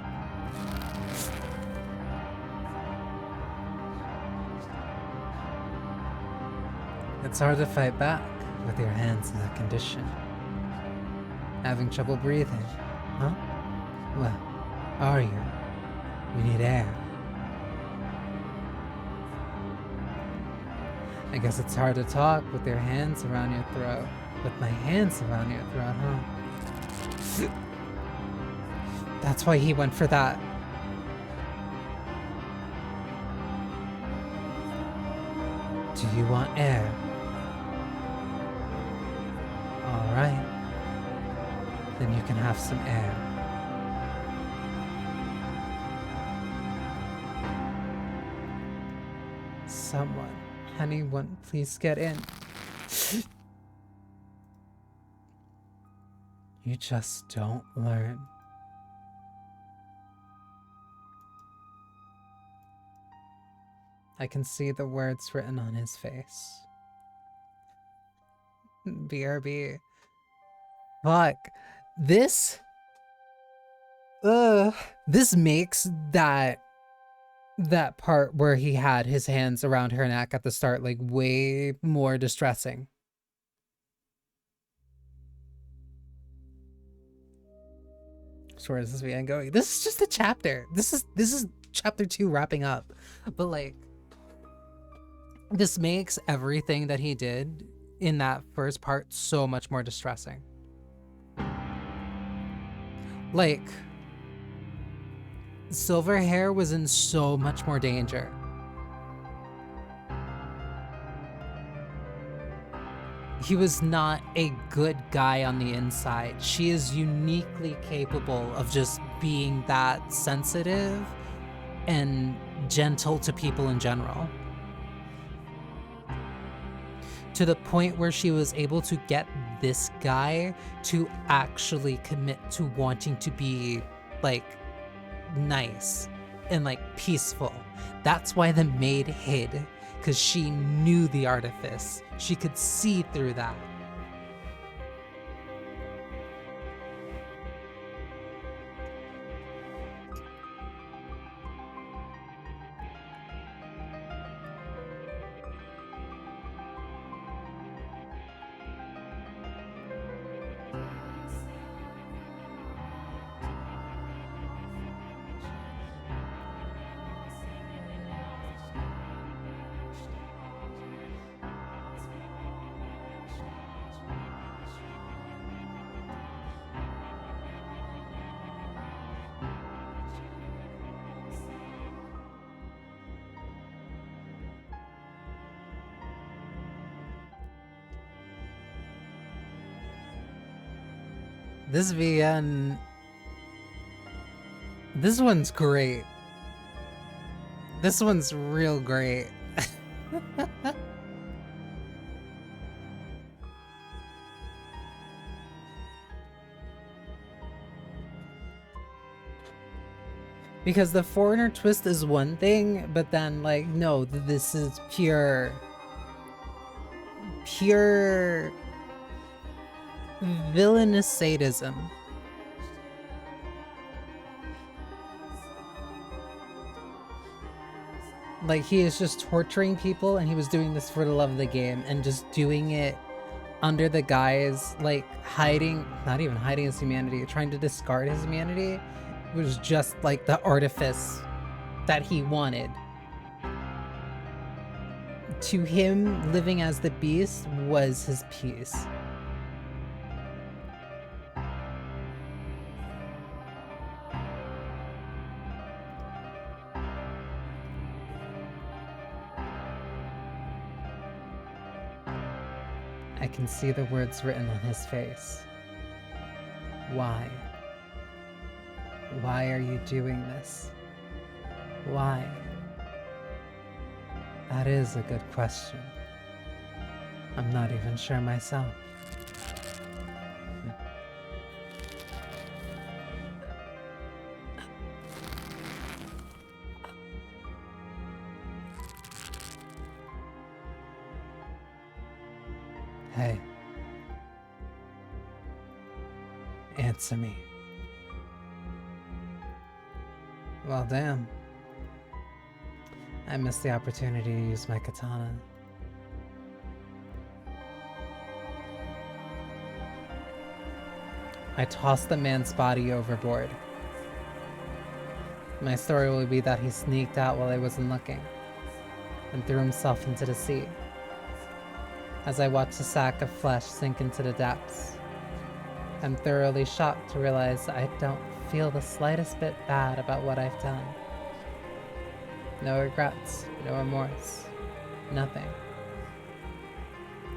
It's hard to fight back with your hands in that condition. Having trouble breathing, huh? Well, are you? We need air. I guess it's hard to talk with your hands around your throat. With my hands around your throat, huh? That's why he went for that. Do you want air? Alright. Then you can have some air. Someone, anyone, please get in. You just don't learn. I can see the words written on his face. BRB. Fuck. This makes that part where he had his hands around her neck at the start like way more distressing. So where is this VN going? This is just a chapter. This is chapter 2 wrapping up. But like, this makes everything that he did in that first part so much more distressing. Like, Silverhair was in so much more danger. He was not a good guy on the inside. She is uniquely capable of just being that sensitive and gentle to people in general. To the point where she was able to get this guy to actually commit to wanting to be like nice and like peaceful. That's why the maid hid, because she knew the artifice. She could see through that. This VN... This one's great. This one's real great. Because the foreigner twist is one thing, but then like, no, this is pure villainous sadism. Like, he is just torturing people, and he was doing this for the love of the game, and just doing it under the guise, like, hiding, not even hiding his humanity, trying to discard his humanity. It was just like the artifice that he wanted. To him, living as the beast was his peace. I can see the words written on his face. Why? Why are you doing this? Why? That is a good question. I'm not even sure myself. Hey. Answer me. Well, damn. I missed the opportunity to use my katana. I tossed the man's body overboard. My story will be that he sneaked out while I wasn't looking and threw himself into the sea. As I watched the sack of flesh sink into the depths, I'm thoroughly shocked to realize I don't feel the slightest bit bad about what I've done. No regrets, no remorse, nothing.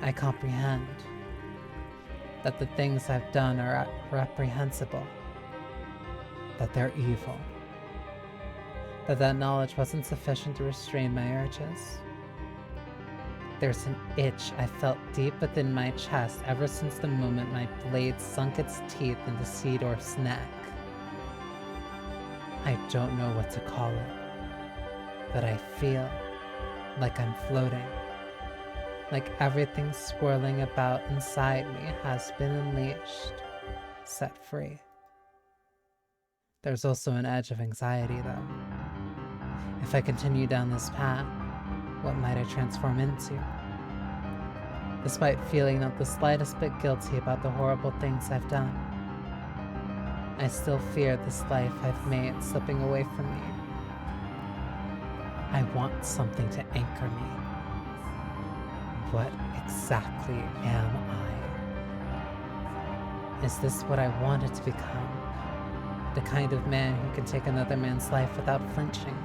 I comprehend that the things I've done are reprehensible, that they're evil, that knowledge wasn't sufficient to restrain my urges. There's an itch I felt deep within my chest ever since the moment my blade sunk its teeth into Seedorf's neck. I don't know what to call it, but I feel like I'm floating, like everything swirling about inside me has been unleashed, set free. There's also an edge of anxiety, though. If I continue down this path, what might I transform into? Despite feeling not the slightest bit guilty about the horrible things I've done, I still fear this life I've made slipping away from me. I want something to anchor me. What exactly am I? Is this what I wanted to become? The kind of man who can take another man's life without flinching,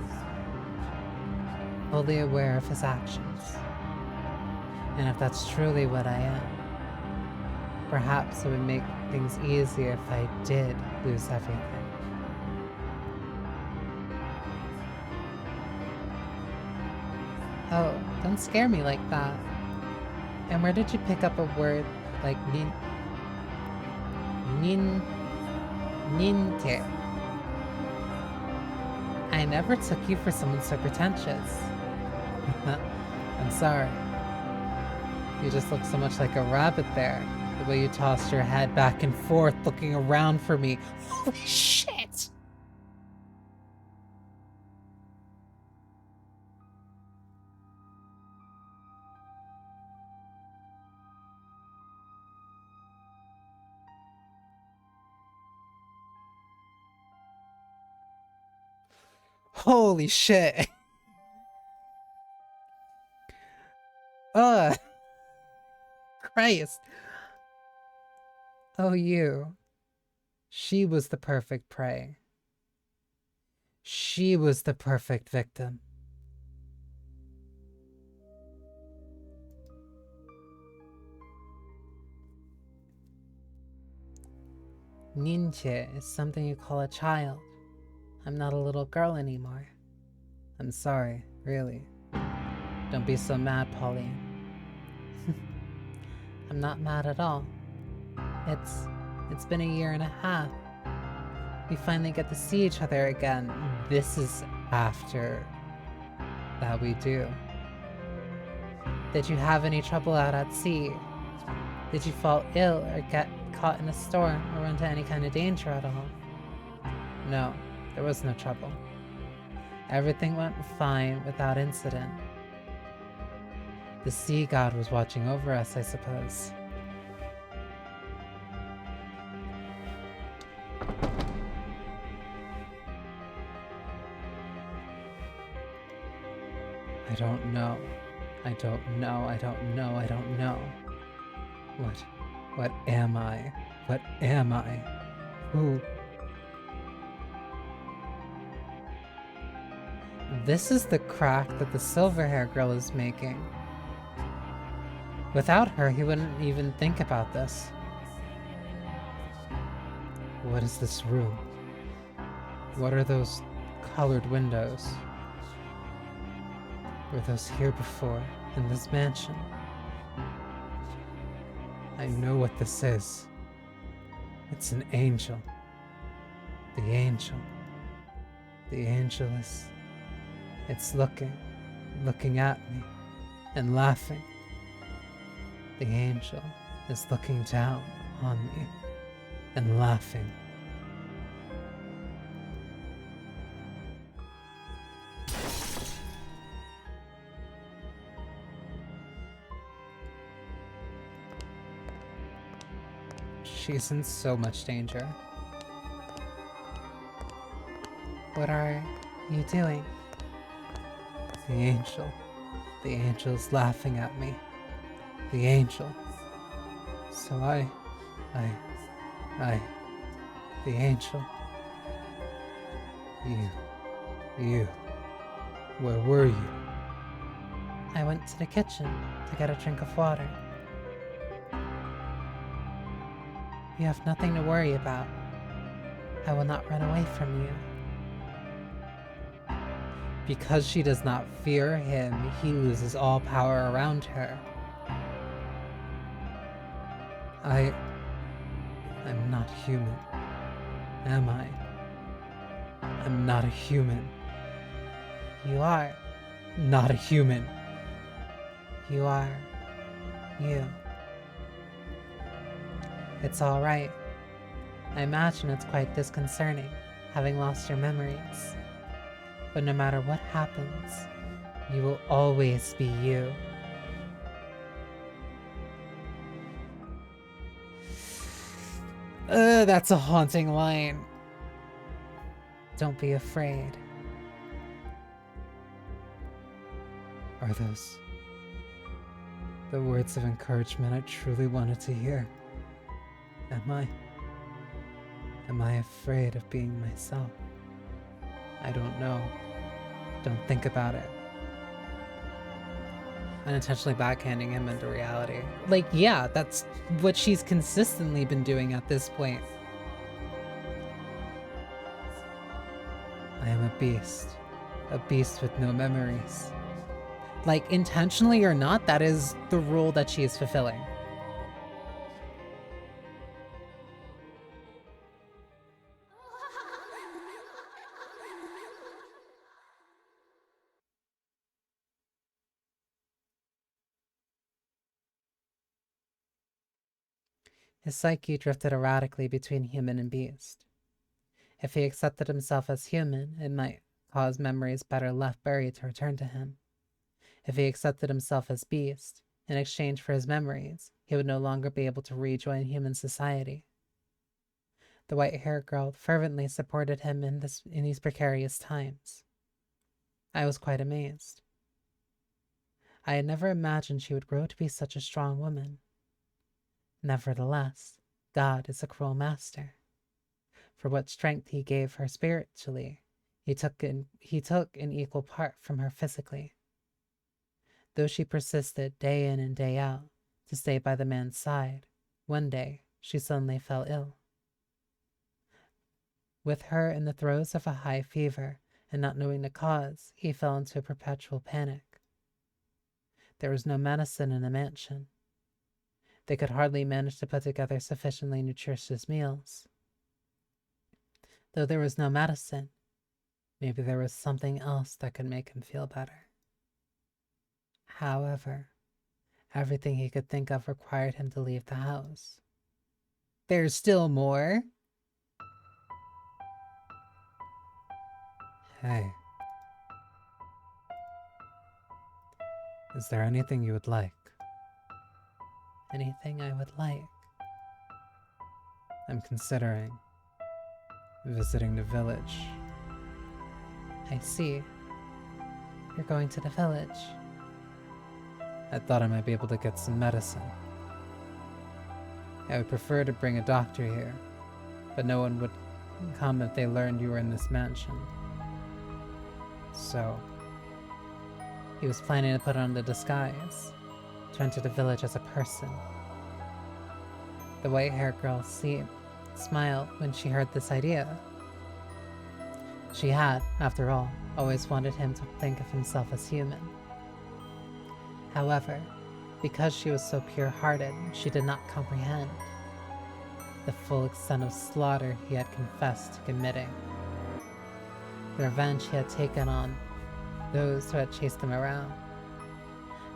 fully aware of his actions. And if that's truly what I am, perhaps it would make things easier if I did lose everything. Oh, don't scare me like that. And where did you pick up a word like ninte? I never took you for someone so pretentious. I'm sorry. You just look so much like a rabbit there. The way you tossed your head back and forth looking around for me. Holy shit! Holy shit! Ugh! Christ! Oh, you. She was the perfect prey. She was the perfect victim. Ninche is something you call a child. I'm not a little girl anymore. I'm sorry, really. Don't be so mad, Pauline. I'm not mad at all. It's been a year and a half. We finally get to see each other again. This is after that we do. Did you have any trouble out at sea? Did you fall ill or get caught in a storm or run into any kind of danger at all? No, there was no trouble. Everything went fine without incident. The sea god was watching over us, I suppose. I don't know. I don't know. I don't know. I don't know. What am I? What am I? Who? This is the crack that the silver hair girl is making. Without her, he wouldn't even think about this. What is this room? What are those colored windows? Were those here before, in this mansion? I know what this is. It's an angel. The angel. The angel is... It's looking at me, and laughing. The angel is looking down on me, and laughing. She's in so much danger. What are you doing? The angel. The angel's laughing at me. The angel. So I I, the angel. You, where were you? I went to the kitchen to get a drink of water. You have nothing to worry about. I will not run away from you. Because she does not fear him, he loses all power around her. I'm not human, am I? I'm not a human. You are. Not a human. You are. You. It's all right. I imagine it's quite disconcerting, having lost your memories. But no matter what happens, you will always be you. That's a haunting line. Don't be afraid. Are those the words of encouragement I truly wanted to hear? Am I afraid of being myself? I don't know. Don't think about it. Unintentionally backhanding him into reality. Like, yeah, that's what she's consistently been doing at this point. I am a beast with no memories. Like, intentionally or not, that is the role that she is fulfilling. His psyche drifted erratically between human and beast. If he accepted himself as human, it might cause memories better left buried to return to him. If he accepted himself as beast, in exchange for his memories, he would no longer be able to rejoin human society. The white-haired girl fervently supported him in these precarious times. I was quite amazed. I had never imagined she would grow to be such a strong woman. Nevertheless, God is a cruel master. For what strength he gave her spiritually, he took an equal part from her physically. Though she persisted day in and day out to stay by the man's side, one day she suddenly fell ill. With her in the throes of a high fever and not knowing the cause, he fell into a perpetual panic. There was no medicine in the mansion. They could hardly manage to put together sufficiently nutritious meals. Though there was no medicine, maybe there was something else that could make him feel better. However, everything he could think of required him to leave the house. There's still more? Hey. Is there anything you would like? Anything I would like? I'm considering visiting the village. I see. You're going to the village. I thought I might be able to get some medicine. I would prefer to bring a doctor here, but no one would come if they learned you were in this mansion. So, he was planning to put on the disguise, to enter the village as a person. The white-haired girl smiled when she heard this idea. She had, after all, always wanted him to think of himself as human. However, because she was so pure-hearted, she did not comprehend the full extent of slaughter he had confessed to committing. The revenge he had taken on those who had chased him around.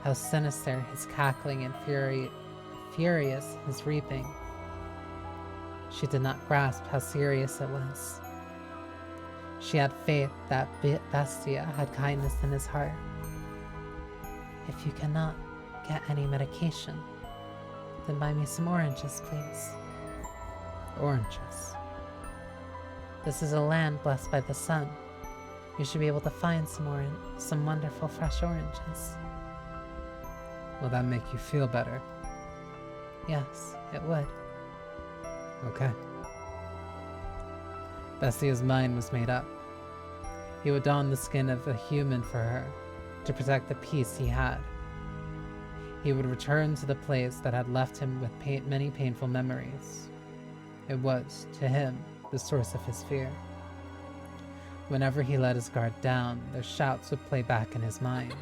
How sinister his cackling and furious his reaping. She did not grasp how serious it was. She had faith that Bestia had kindness in his heart. If you cannot get any medication, then buy me some oranges, please. Oranges? This is a land blessed by the sun. You should be able to find some wonderful fresh oranges. Will that make you feel better? Yes, it would. Okay. Bestia's mind was made up. He would don the skin of a human for her, to protect the peace he had. He would return to the place that had left him with many painful memories. It was, to him, the source of his fear. Whenever he let his guard down, their shouts would play back in his mind.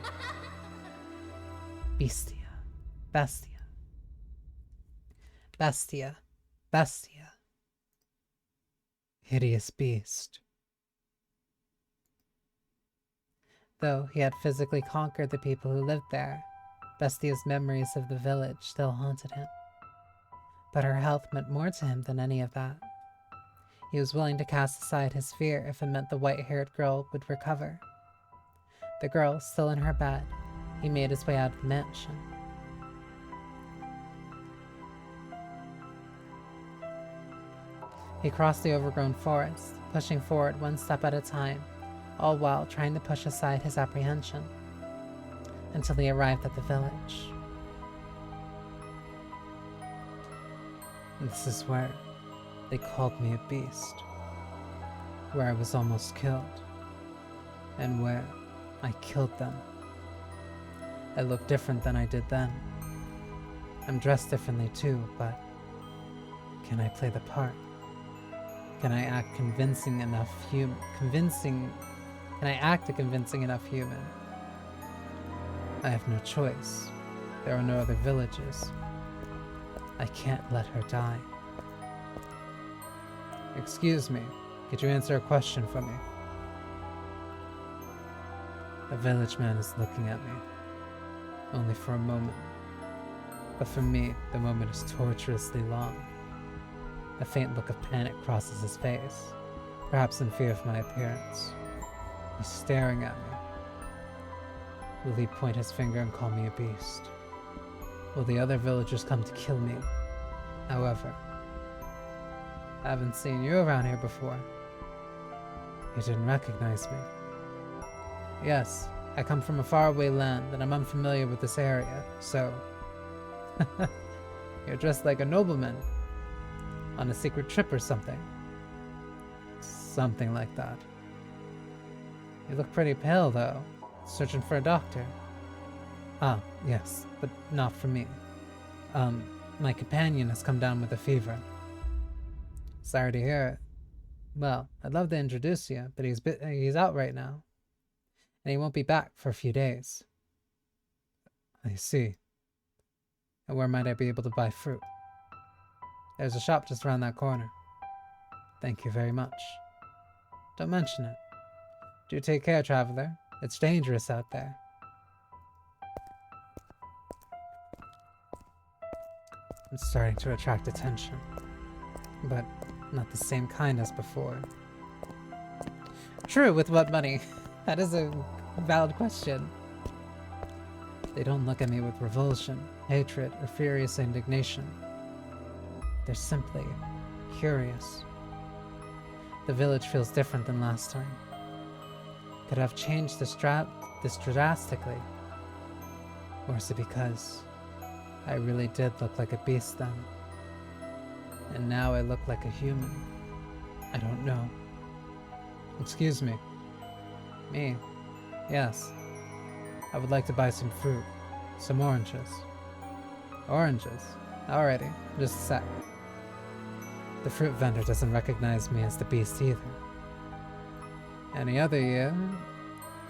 Bestia, Bestia, Bestia, Bestia. Hideous beast. Though he had physically conquered the people who lived there, Bestia's memories of the village still haunted him. But her health meant more to him than any of that. He was willing to cast aside his fear if it meant the white-haired girl would recover. The girl still in her bed, he made his way out of the mansion. He crossed the overgrown forest, pushing forward one step at a time, all while trying to push aside his apprehension, until he arrived at the village. This is where they called me a beast, where I was almost killed, and where I killed them. I look different than I did then. I'm dressed differently too, but can I play the part? Can I act convincing enough human? Can I act a convincing enough human? I have no choice. There are no other villages. I can't let her die. Excuse me, could you answer a question for me? The village man is looking at me, only for a moment. But for me, the moment is torturously long. A faint look of panic crosses his face, perhaps in fear of my appearance. He's staring at me. Will he point his finger and call me a beast? Will the other villagers come to kill me? However, I haven't seen you around here before. You didn't recognize me. Yes, I come from a faraway land and I'm unfamiliar with this area, so... You're dressed like a nobleman. On a secret trip or something. Something like that. You look pretty pale, though. Searching for a doctor. Ah, yes, but not for me. My companion has come down with a fever. Sorry to hear it. Well, I'd love to introduce you, but he's out right now. And he won't be back for a few days. I see. And where might I be able to buy fruit? There's a shop just around that corner. Thank you very much. Don't mention it. Do take care, traveler. It's dangerous out there. I'm starting to attract attention, but not the same kind as before. True, with what money? That is a valid question. They don't look at me with revulsion, hatred, or furious indignation. They're simply curious. The village feels different than last time. Could I have changed this drastically? Or is it because I really did look like a beast then? And now I look like a human? I don't know. Excuse me. Me? Yes. I would like to buy some fruit. Some oranges. Oranges? Alrighty, just a sec. The fruit vendor doesn't recognize me as the beast either. Any other year,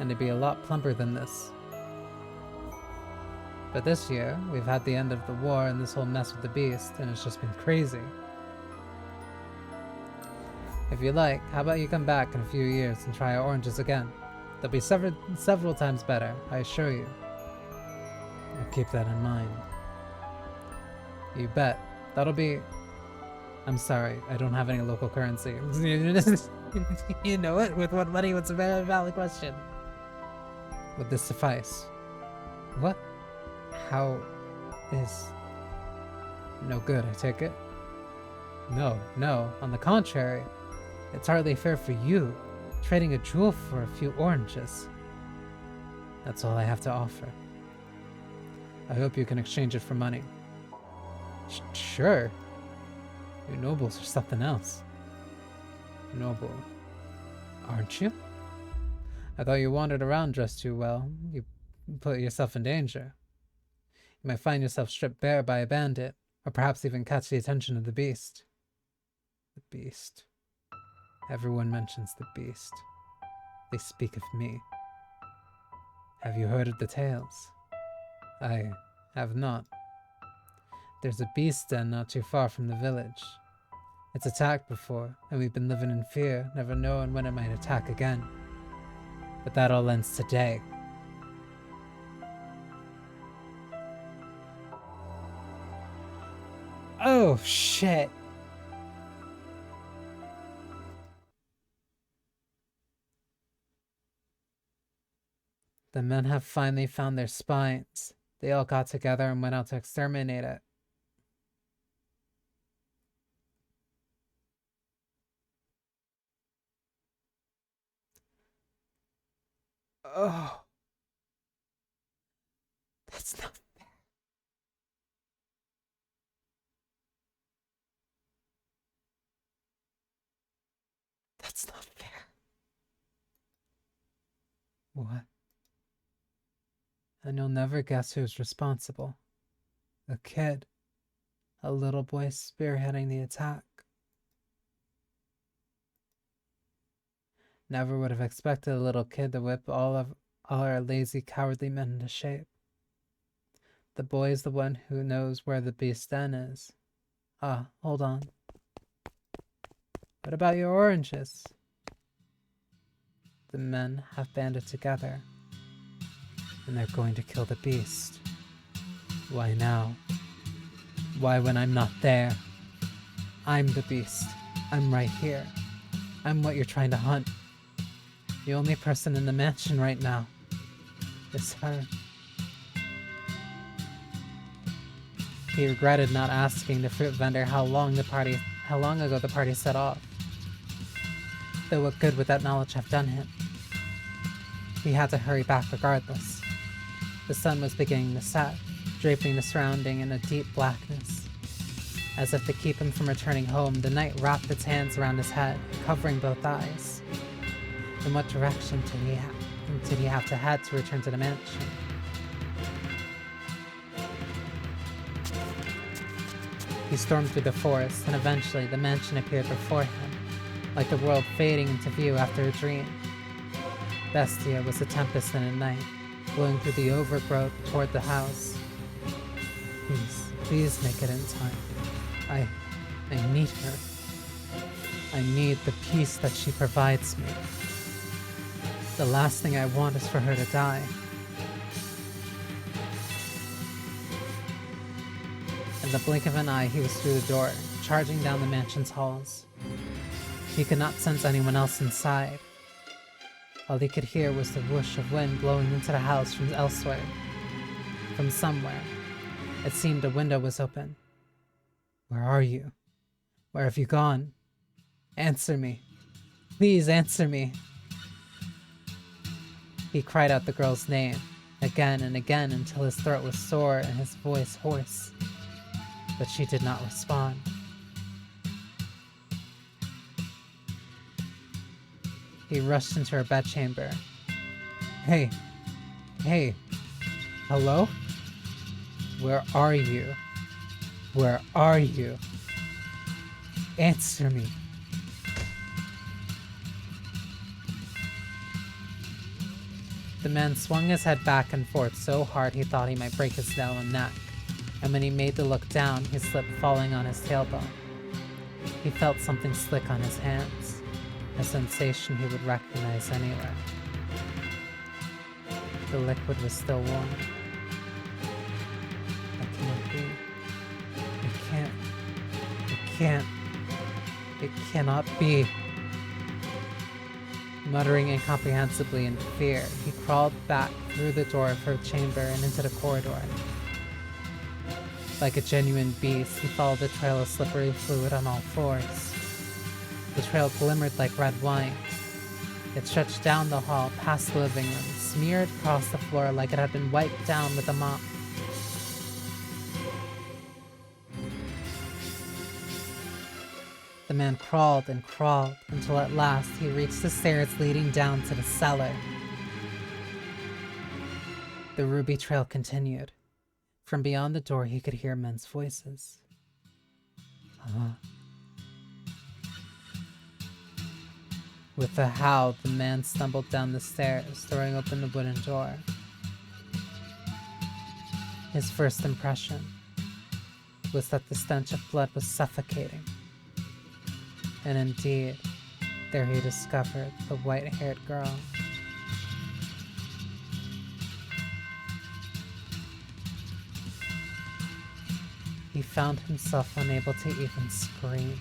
and it'd be a lot plumper than this. But this year, we've had the end of the war and this whole mess with the beast, and it's just been crazy. If you like, how about you come back in a few years and try our oranges again? They'll be several times better, I assure you. I'll keep that in mind. You bet. That'll be... I'm sorry, I don't have any local currency. You know it? With what money? What's a very valid question. Would this suffice? What? How is... No good, I take it? No, on the contrary. It's hardly fair for you, trading a jewel for a few oranges. That's all I have to offer. I hope you can exchange it for money. Sure. You nobles are something else. Noble, aren't you? I thought you wandered around dressed too well. You put yourself in danger. You might find yourself stripped bare by a bandit, or perhaps even catch the attention of the beast. The beast. Everyone mentions the beast. They speak of me. Have you heard of the tales? I have not. There's a beast den not too far from the village. It's attacked before, and we've been living in fear, never knowing when it might attack again. But that all ends today. Oh, shit. The men have finally found their spines. They all got together and went out to exterminate it. Oh. That's not fair. That's not fair. What? And you'll never guess who's responsible. A kid. A little boy spearheading the attack. Never would have expected a little kid to whip all our lazy, cowardly men into shape. The boy is the one who knows where the beast den is. Ah, hold on. What about your oranges? The men have banded together, and they're going to kill the beast. Why now? Why when I'm not there? I'm the beast. I'm right here. I'm what you're trying to hunt. The only person in the mansion right now is her. He regretted not asking the fruit vendor how long ago the party set off. Though what good would that knowledge have done him? He had to hurry back regardless. The sun was beginning to set, draping the surrounding in a deep blackness. As if to keep him from returning home, the night wrapped its hands around his head, covering both eyes. In what direction did he have to head to return to the mansion? He stormed through the forest, and eventually the mansion appeared before him, like the world fading into view after a dream. Bestia was a tempest in a night, blowing through the overgrowth toward the house. Please make it in time. I need her. I need the peace that she provides me. The last thing I want is for her to die. In the blink of an eye, he was through the door, charging down the mansion's halls. He could not sense anyone else inside. All he could hear was the whoosh of wind blowing into the house from elsewhere. From somewhere. It seemed a window was open. Where are you? Where have you gone? Answer me. Please answer me. He cried out the girl's name, again and again until his throat was sore and his voice hoarse. But she did not respond. He rushed into her bedchamber. Hey, hello? Where are you? Where are you? Answer me. The man swung his head back and forth so hard he thought he might break his own neck, and when he made the look down, he slipped, falling on his tailbone. He felt something slick on his hands, a sensation he would recognize anywhere. The liquid was still warm. That cannot be. It cannot be. Muttering incomprehensibly in fear, he crawled back through the door of her chamber and into the corridor. Like a genuine beast, he followed the trail of slippery fluid on all fours. The trail glimmered like red wine. It stretched down the hall, past the living room, smeared across the floor like it had been wiped down with a mop. The man crawled and crawled until at last he reached the stairs leading down to the cellar. The ruby trail continued. From beyond the door he could hear men's voices. With a howl, the man stumbled down the stairs, throwing open the wooden door. His first impression was that the stench of blood was suffocating. And indeed, there he discovered the white-haired girl. He found himself unable to even scream.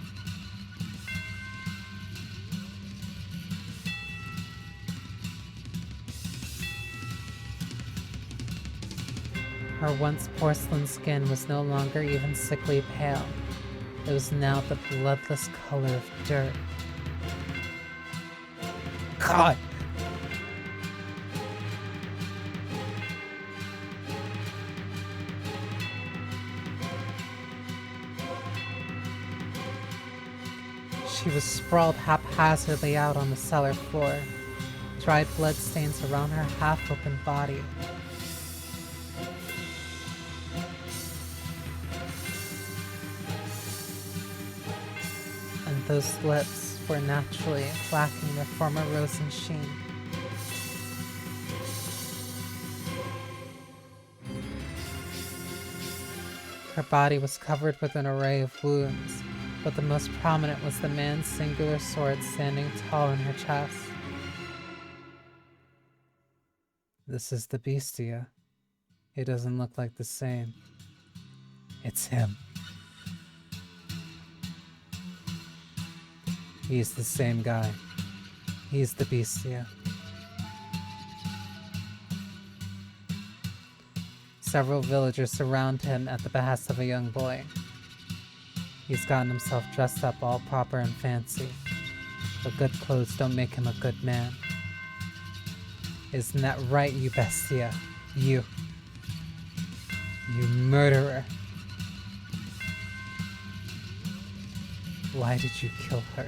Her once porcelain skin was no longer even sickly pale. It was now the bloodless color of dirt. God! She was sprawled haphazardly out on the cellar floor, dried bloodstains around her half-open body. And those lips were naturally lacking their former rose and sheen. Her body was covered with an array of wounds, but the most prominent was the man's singular sword standing tall in her chest. This is the Bestia. He doesn't look like the same. It's him. He's the same guy. He's the Bestia. Several villagers surround him at the behest of a young boy. He's gotten himself dressed up all proper and fancy, but good clothes don't make him a good man. Isn't that right, you Bestia? You murderer! Why did you kill her?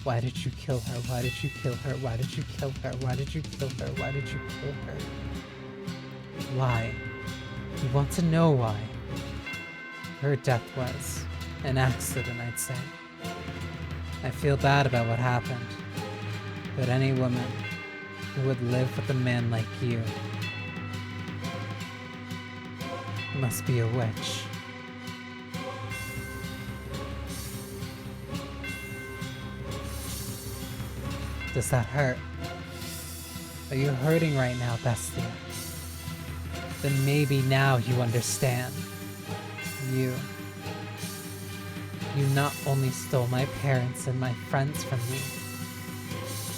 Why did you kill her? Why did you kill her? Why did you kill her? Why did you kill her? Why did you kill her? Why? You want to know why? Her death was an accident, I'd say. I feel bad about what happened, but any woman who would live with a man like you must be a witch. Does that hurt? Are you hurting right now, Bestia? Then maybe now you understand. You not only stole my parents and my friends from me,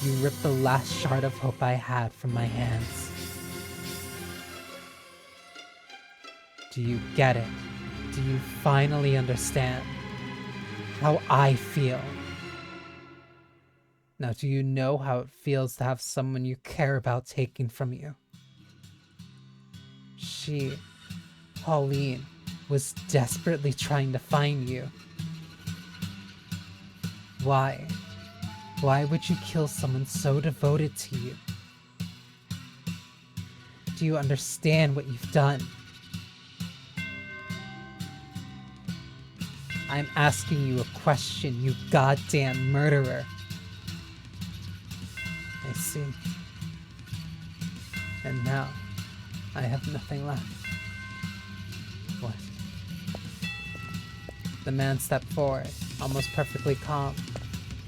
you ripped the last shard of hope I had from my hands. Do you get it? Do you finally understand how I feel? Now, do you know how it feels to have someone you care about taken from you? She, Pauline, was desperately trying to find you. Why? Why would you kill someone so devoted to you? Do you understand what you've done? I'm asking you a question, you goddamn murderer. I see. And now, I have nothing left. What? The man stepped forward, almost perfectly calm.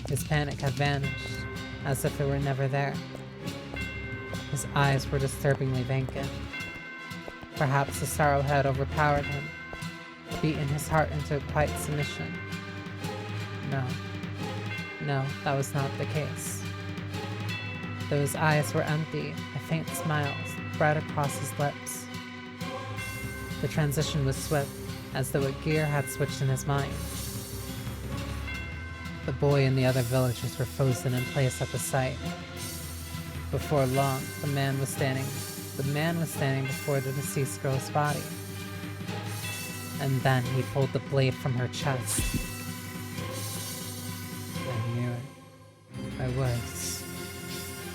His panic had vanished, as if it were never there. His eyes were disturbingly vacant. Perhaps the sorrow had overpowered him, beaten his heart into a quiet submission. No, that was not the case. Those eyes were empty, a faint smile spread across his lips. The transition was swift, as though a gear had switched in his mind. The boy and the other villagers were frozen in place at the sight. Before long, the man was standing before the deceased girl's body. And then he pulled the blade from her chest.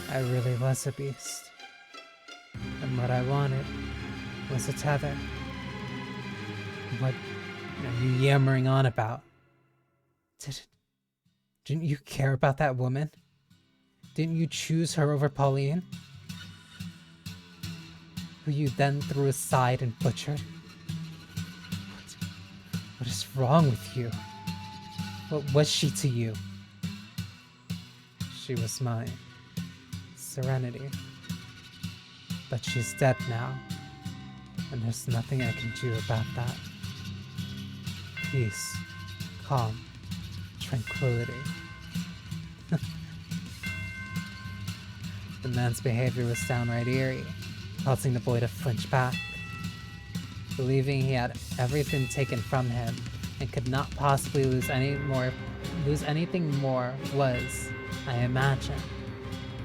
I really was a beast. And what I wanted was a tether. What are you yammering on about? Didn't you care about that woman? Didn't you choose her over Pauline? Who you then threw aside and butchered? What is wrong with you? What was she to you? She was mine. Serenity. But she's dead now, and there's nothing I can do about that. Peace, calm, tranquility. The man's behavior was downright eerie, causing the boy to flinch back. Believing he had everything taken from him and could not possibly lose anything more was, I imagine,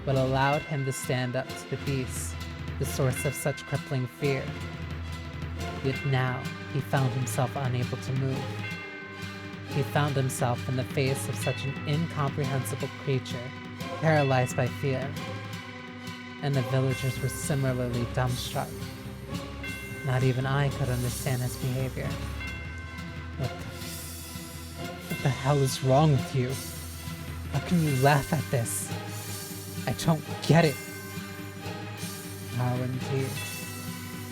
what allowed him to stand up to the beast, the source of such crippling fear. Yet now he found himself unable to move. He found himself in the face of such an incomprehensible creature, paralyzed by fear. And the villagers were similarly dumbstruck. Not even I could understand his behavior. What the hell is wrong with you? How can you laugh at this? I don't get it. How indeed.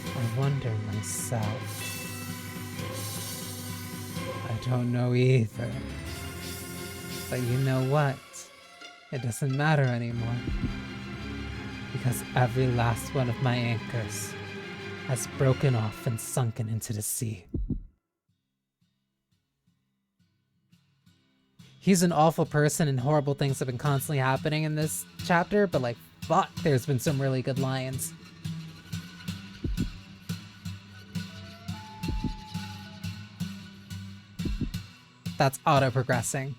I wonder myself. I don't know either. But you know what? It doesn't matter anymore. Because every last one of my anchors has broken off and sunken into the sea. He's an awful person and horrible things have been constantly happening in this chapter, but like, fuck, there's been some really good lines. That's auto-progressing.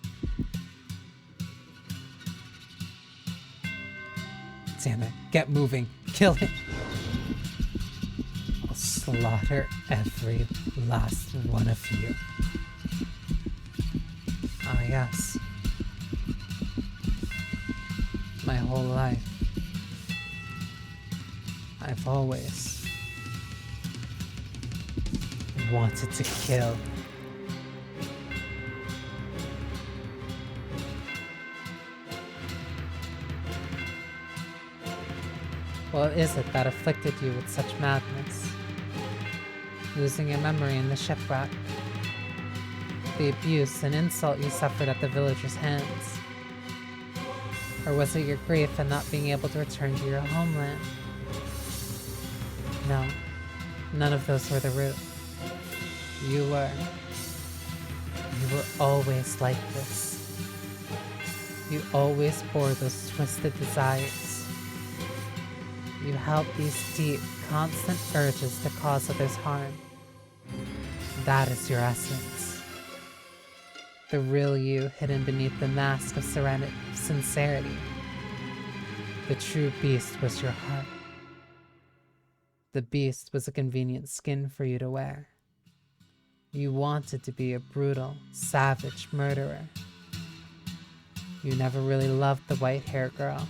Damn it, get moving, kill it. I'll slaughter every last one of you. Ah, yes. My whole life, I've always wanted to kill. What is it that afflicted you with such madness? Losing your memory in the shipwreck? The abuse and insult you suffered at the villagers' hands? Or was it your grief at not being able to return to your homeland? No, none of those were the root. You were always like this. You always bore those twisted desires. You held these deep, constant urges to cause others harm. That is your essence. The real you hidden beneath the mask of sincerity. The true beast was your heart. The beast was a convenient skin for you to wear. You wanted to be a brutal, savage murderer. You never really loved the white-haired girl,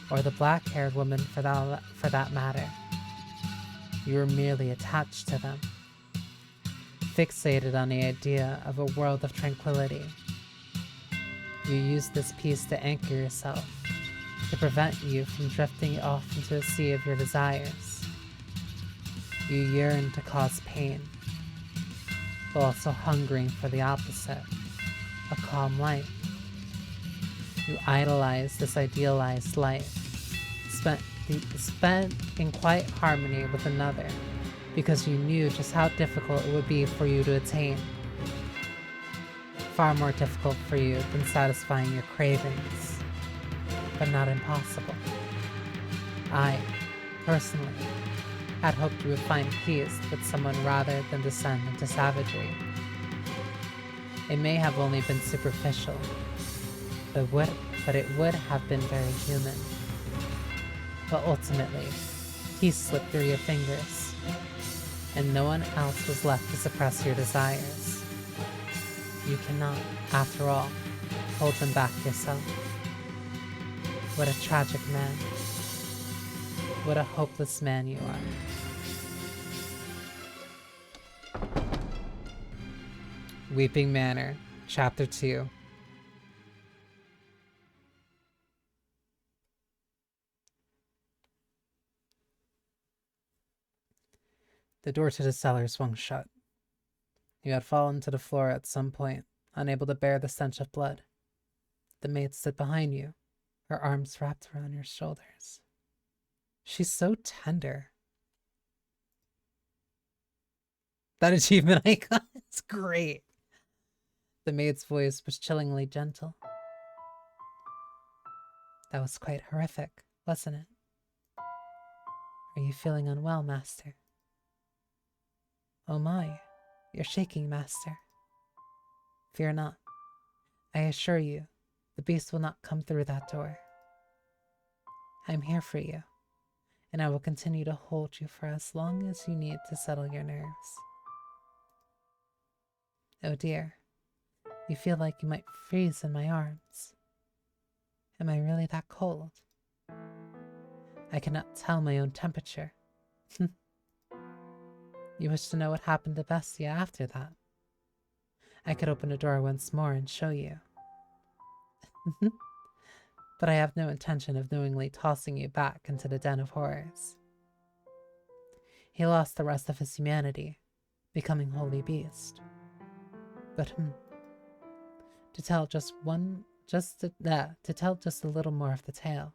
or the black-haired woman for that matter. You were merely attached to them, fixated on the idea of a world of tranquility. You used this piece to anchor yourself, to prevent you from drifting off into a sea of your desires. You yearned to cause pain, but also hungering for the opposite, a calm life. You idolized this idealized life, spent in quiet harmony with another, because you knew just how difficult it would be for you to attain. Far more difficult for you than satisfying your cravings, but not impossible. I, personally, had hoped you would find peace with someone rather than descend into savagery. It may have only been superficial, but it would have been very human. But ultimately, peace slipped through your fingers, and no one else was left to suppress your desires. You cannot, after all, hold them back yourself. What a tragic man. What a hopeless man you are. Weeping Manor, Chapter 2. The door to the cellar swung shut. You had fallen to the floor at some point, unable to bear the stench of blood. The maid stood behind you, her arms wrapped around your shoulders. She's so tender. That achievement icon is great. The maid's voice was chillingly gentle. That was quite horrific, wasn't it? Are you feeling unwell, Master? Oh my, you're shaking, Master. Fear not. I assure you, the beast will not come through that door. I'm here for you, and I will continue to hold you for as long as you need to settle your nerves. Oh dear, you feel like you might freeze in my arms. Am I really that cold? I cannot tell my own temperature. You wish to know what happened to Bestia after that? I could open the door once more and show you. But I have no intention of knowingly tossing you back into the den of horrors. He lost the rest of his humanity, becoming Holy Beast. But to tell just a little more of the tale,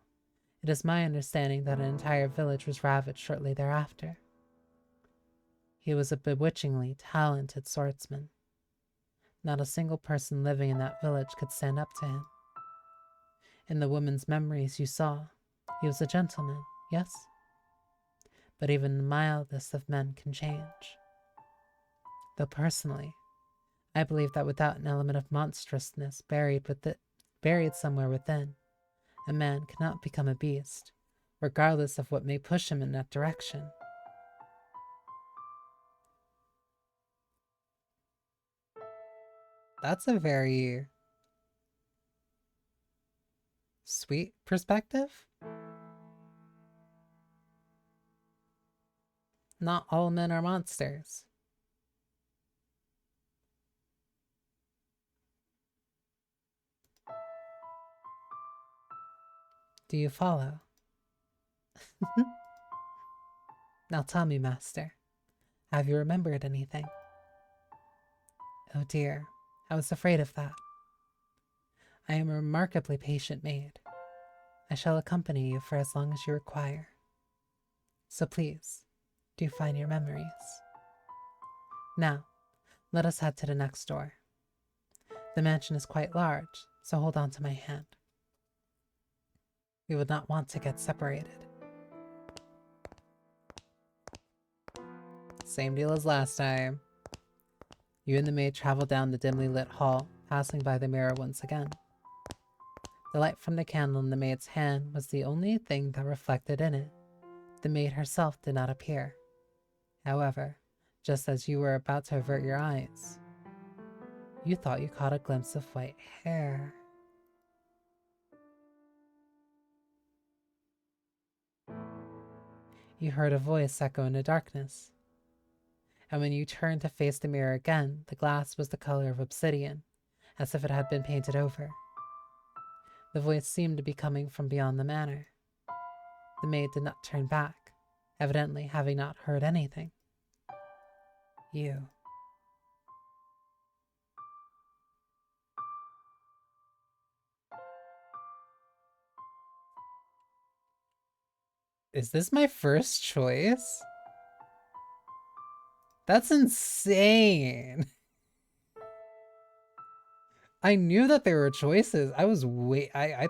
it is my understanding that an entire village was ravaged shortly thereafter. He was a bewitchingly talented swordsman. Not a single person living in that village could stand up to him. In the woman's memories you saw, he was a gentleman, yes? But even the mildest of men can change. Though personally, I believe that without an element of monstrousness buried somewhere within, a man cannot become a beast, regardless of what may push him in that direction. That's a very sweet perspective. Not all men are monsters. Do you follow? Now tell me, Master, have you remembered anything? Oh dear, I was afraid of that. I am a remarkably patient maid. I shall accompany you for as long as you require. So please, do find your memories. Now, let us head to the next door. The mansion is quite large, so hold on to my hand. We would not want to get separated. Same deal as last time. You and the maid travel down the dimly lit hall, passing by the mirror once again. The light from the candle in the maid's hand was the only thing that reflected in it. The maid herself did not appear. However, just as you were about to avert your eyes, you thought you caught a glimpse of white hair. You heard a voice echo in the darkness. And when you turned to face the mirror again, the glass was the color of obsidian, as if it had been painted over. The voice seemed to be coming from beyond the manor. The maid did not turn back, evidently having not heard anything. You. Is this my first choice? That's insane. I knew that there were choices. I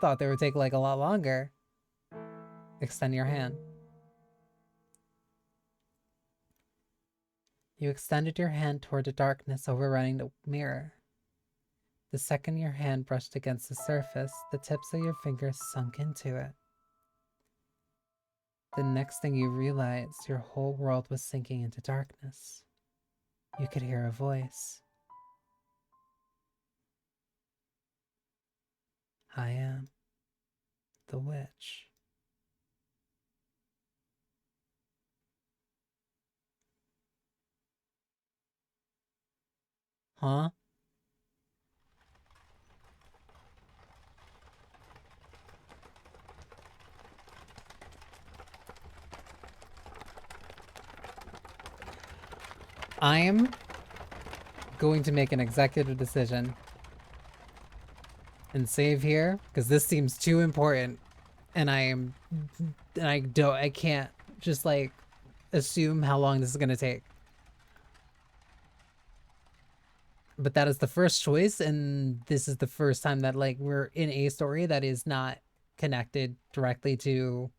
thought they would take like a lot longer. Extend your hand. You extended your hand toward the darkness overrunning the mirror. The second your hand brushed against the surface, the tips of your fingers sunk into it. The next thing you realized, your whole world was sinking into darkness. You could hear a voice. I am the witch. Huh? I'm going to make an executive decision and save here because this seems too important, and I can't just like assume how long this is gonna take. But that is the first choice, and this is the first time that like we're in a story that is not connected directly to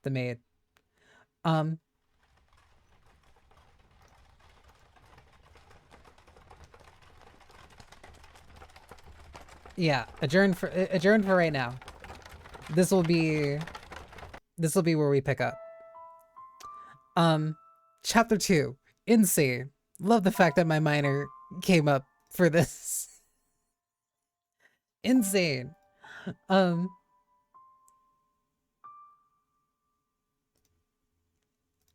the maid. Um, yeah, adjourn for right now. This will be where we pick up. Um, chapter 2. Insane. Love the fact that my minor came up for this. Insane. Um,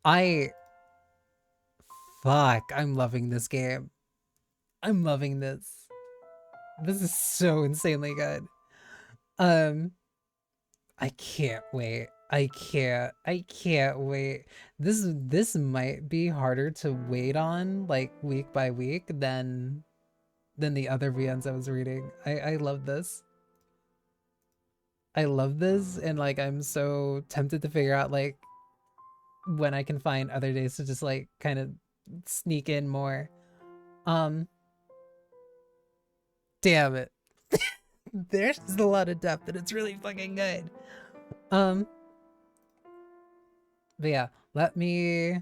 I fuck, I'm loving this game. I'm loving this. This is so insanely good. Um, I can't wait. I can't wait. This might be harder to wait on like week by week than the other VNs I was reading. I love this. I love this, and like I'm so tempted to figure out like when I can find other days to just like kind of sneak in more. Um damn it. There's just a lot of depth and it's really fucking good. Um but yeah, let me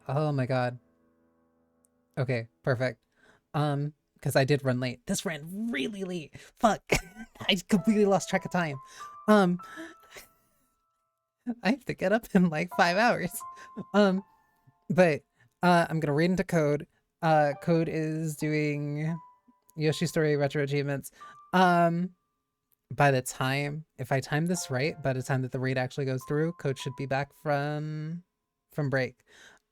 oh my god. Okay, perfect. Because I did run late. This ran really late. Fuck. I completely lost track of time. Um, I have to get up in like 5 hours. Um, but I'm gonna read into code. Code is doing Yoshi Story retro achievements. Um, by the time, if I time this right, by the time that the raid actually goes through, Code should be back from break.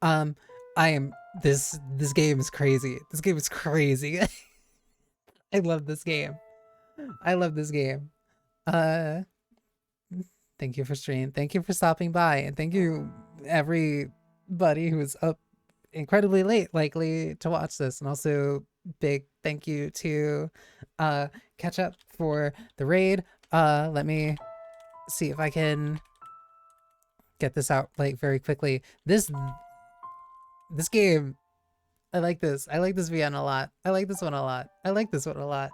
Um, I am this game is crazy. This game is crazy. I love this game. I love this game. Uh, thank you for stream. Thank you for stopping by, and thank you everybody who's up incredibly late, likely to watch this, and also big thank you to catch up for the raid. Let me see if I can get this out like very quickly. This game, I like this. I like this VN a lot. I like this one a lot. I like this one a lot.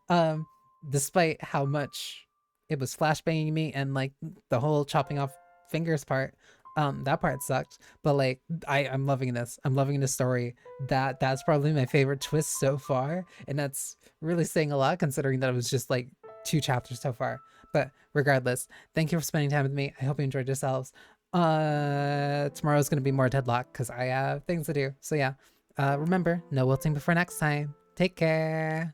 Um, despite how much it was flashbanging me and like the whole chopping off fingers part, that part sucked. But like I'm loving this. I'm loving this story. That's probably my favorite twist so far, and that's really saying a lot considering that it was just like 2 chapters so far. But regardless, thank you for spending time with me. I hope you enjoyed yourselves. Tomorrow's gonna be more deadlock because I have things to do. So yeah. Remember, no wilting before next time. Take care.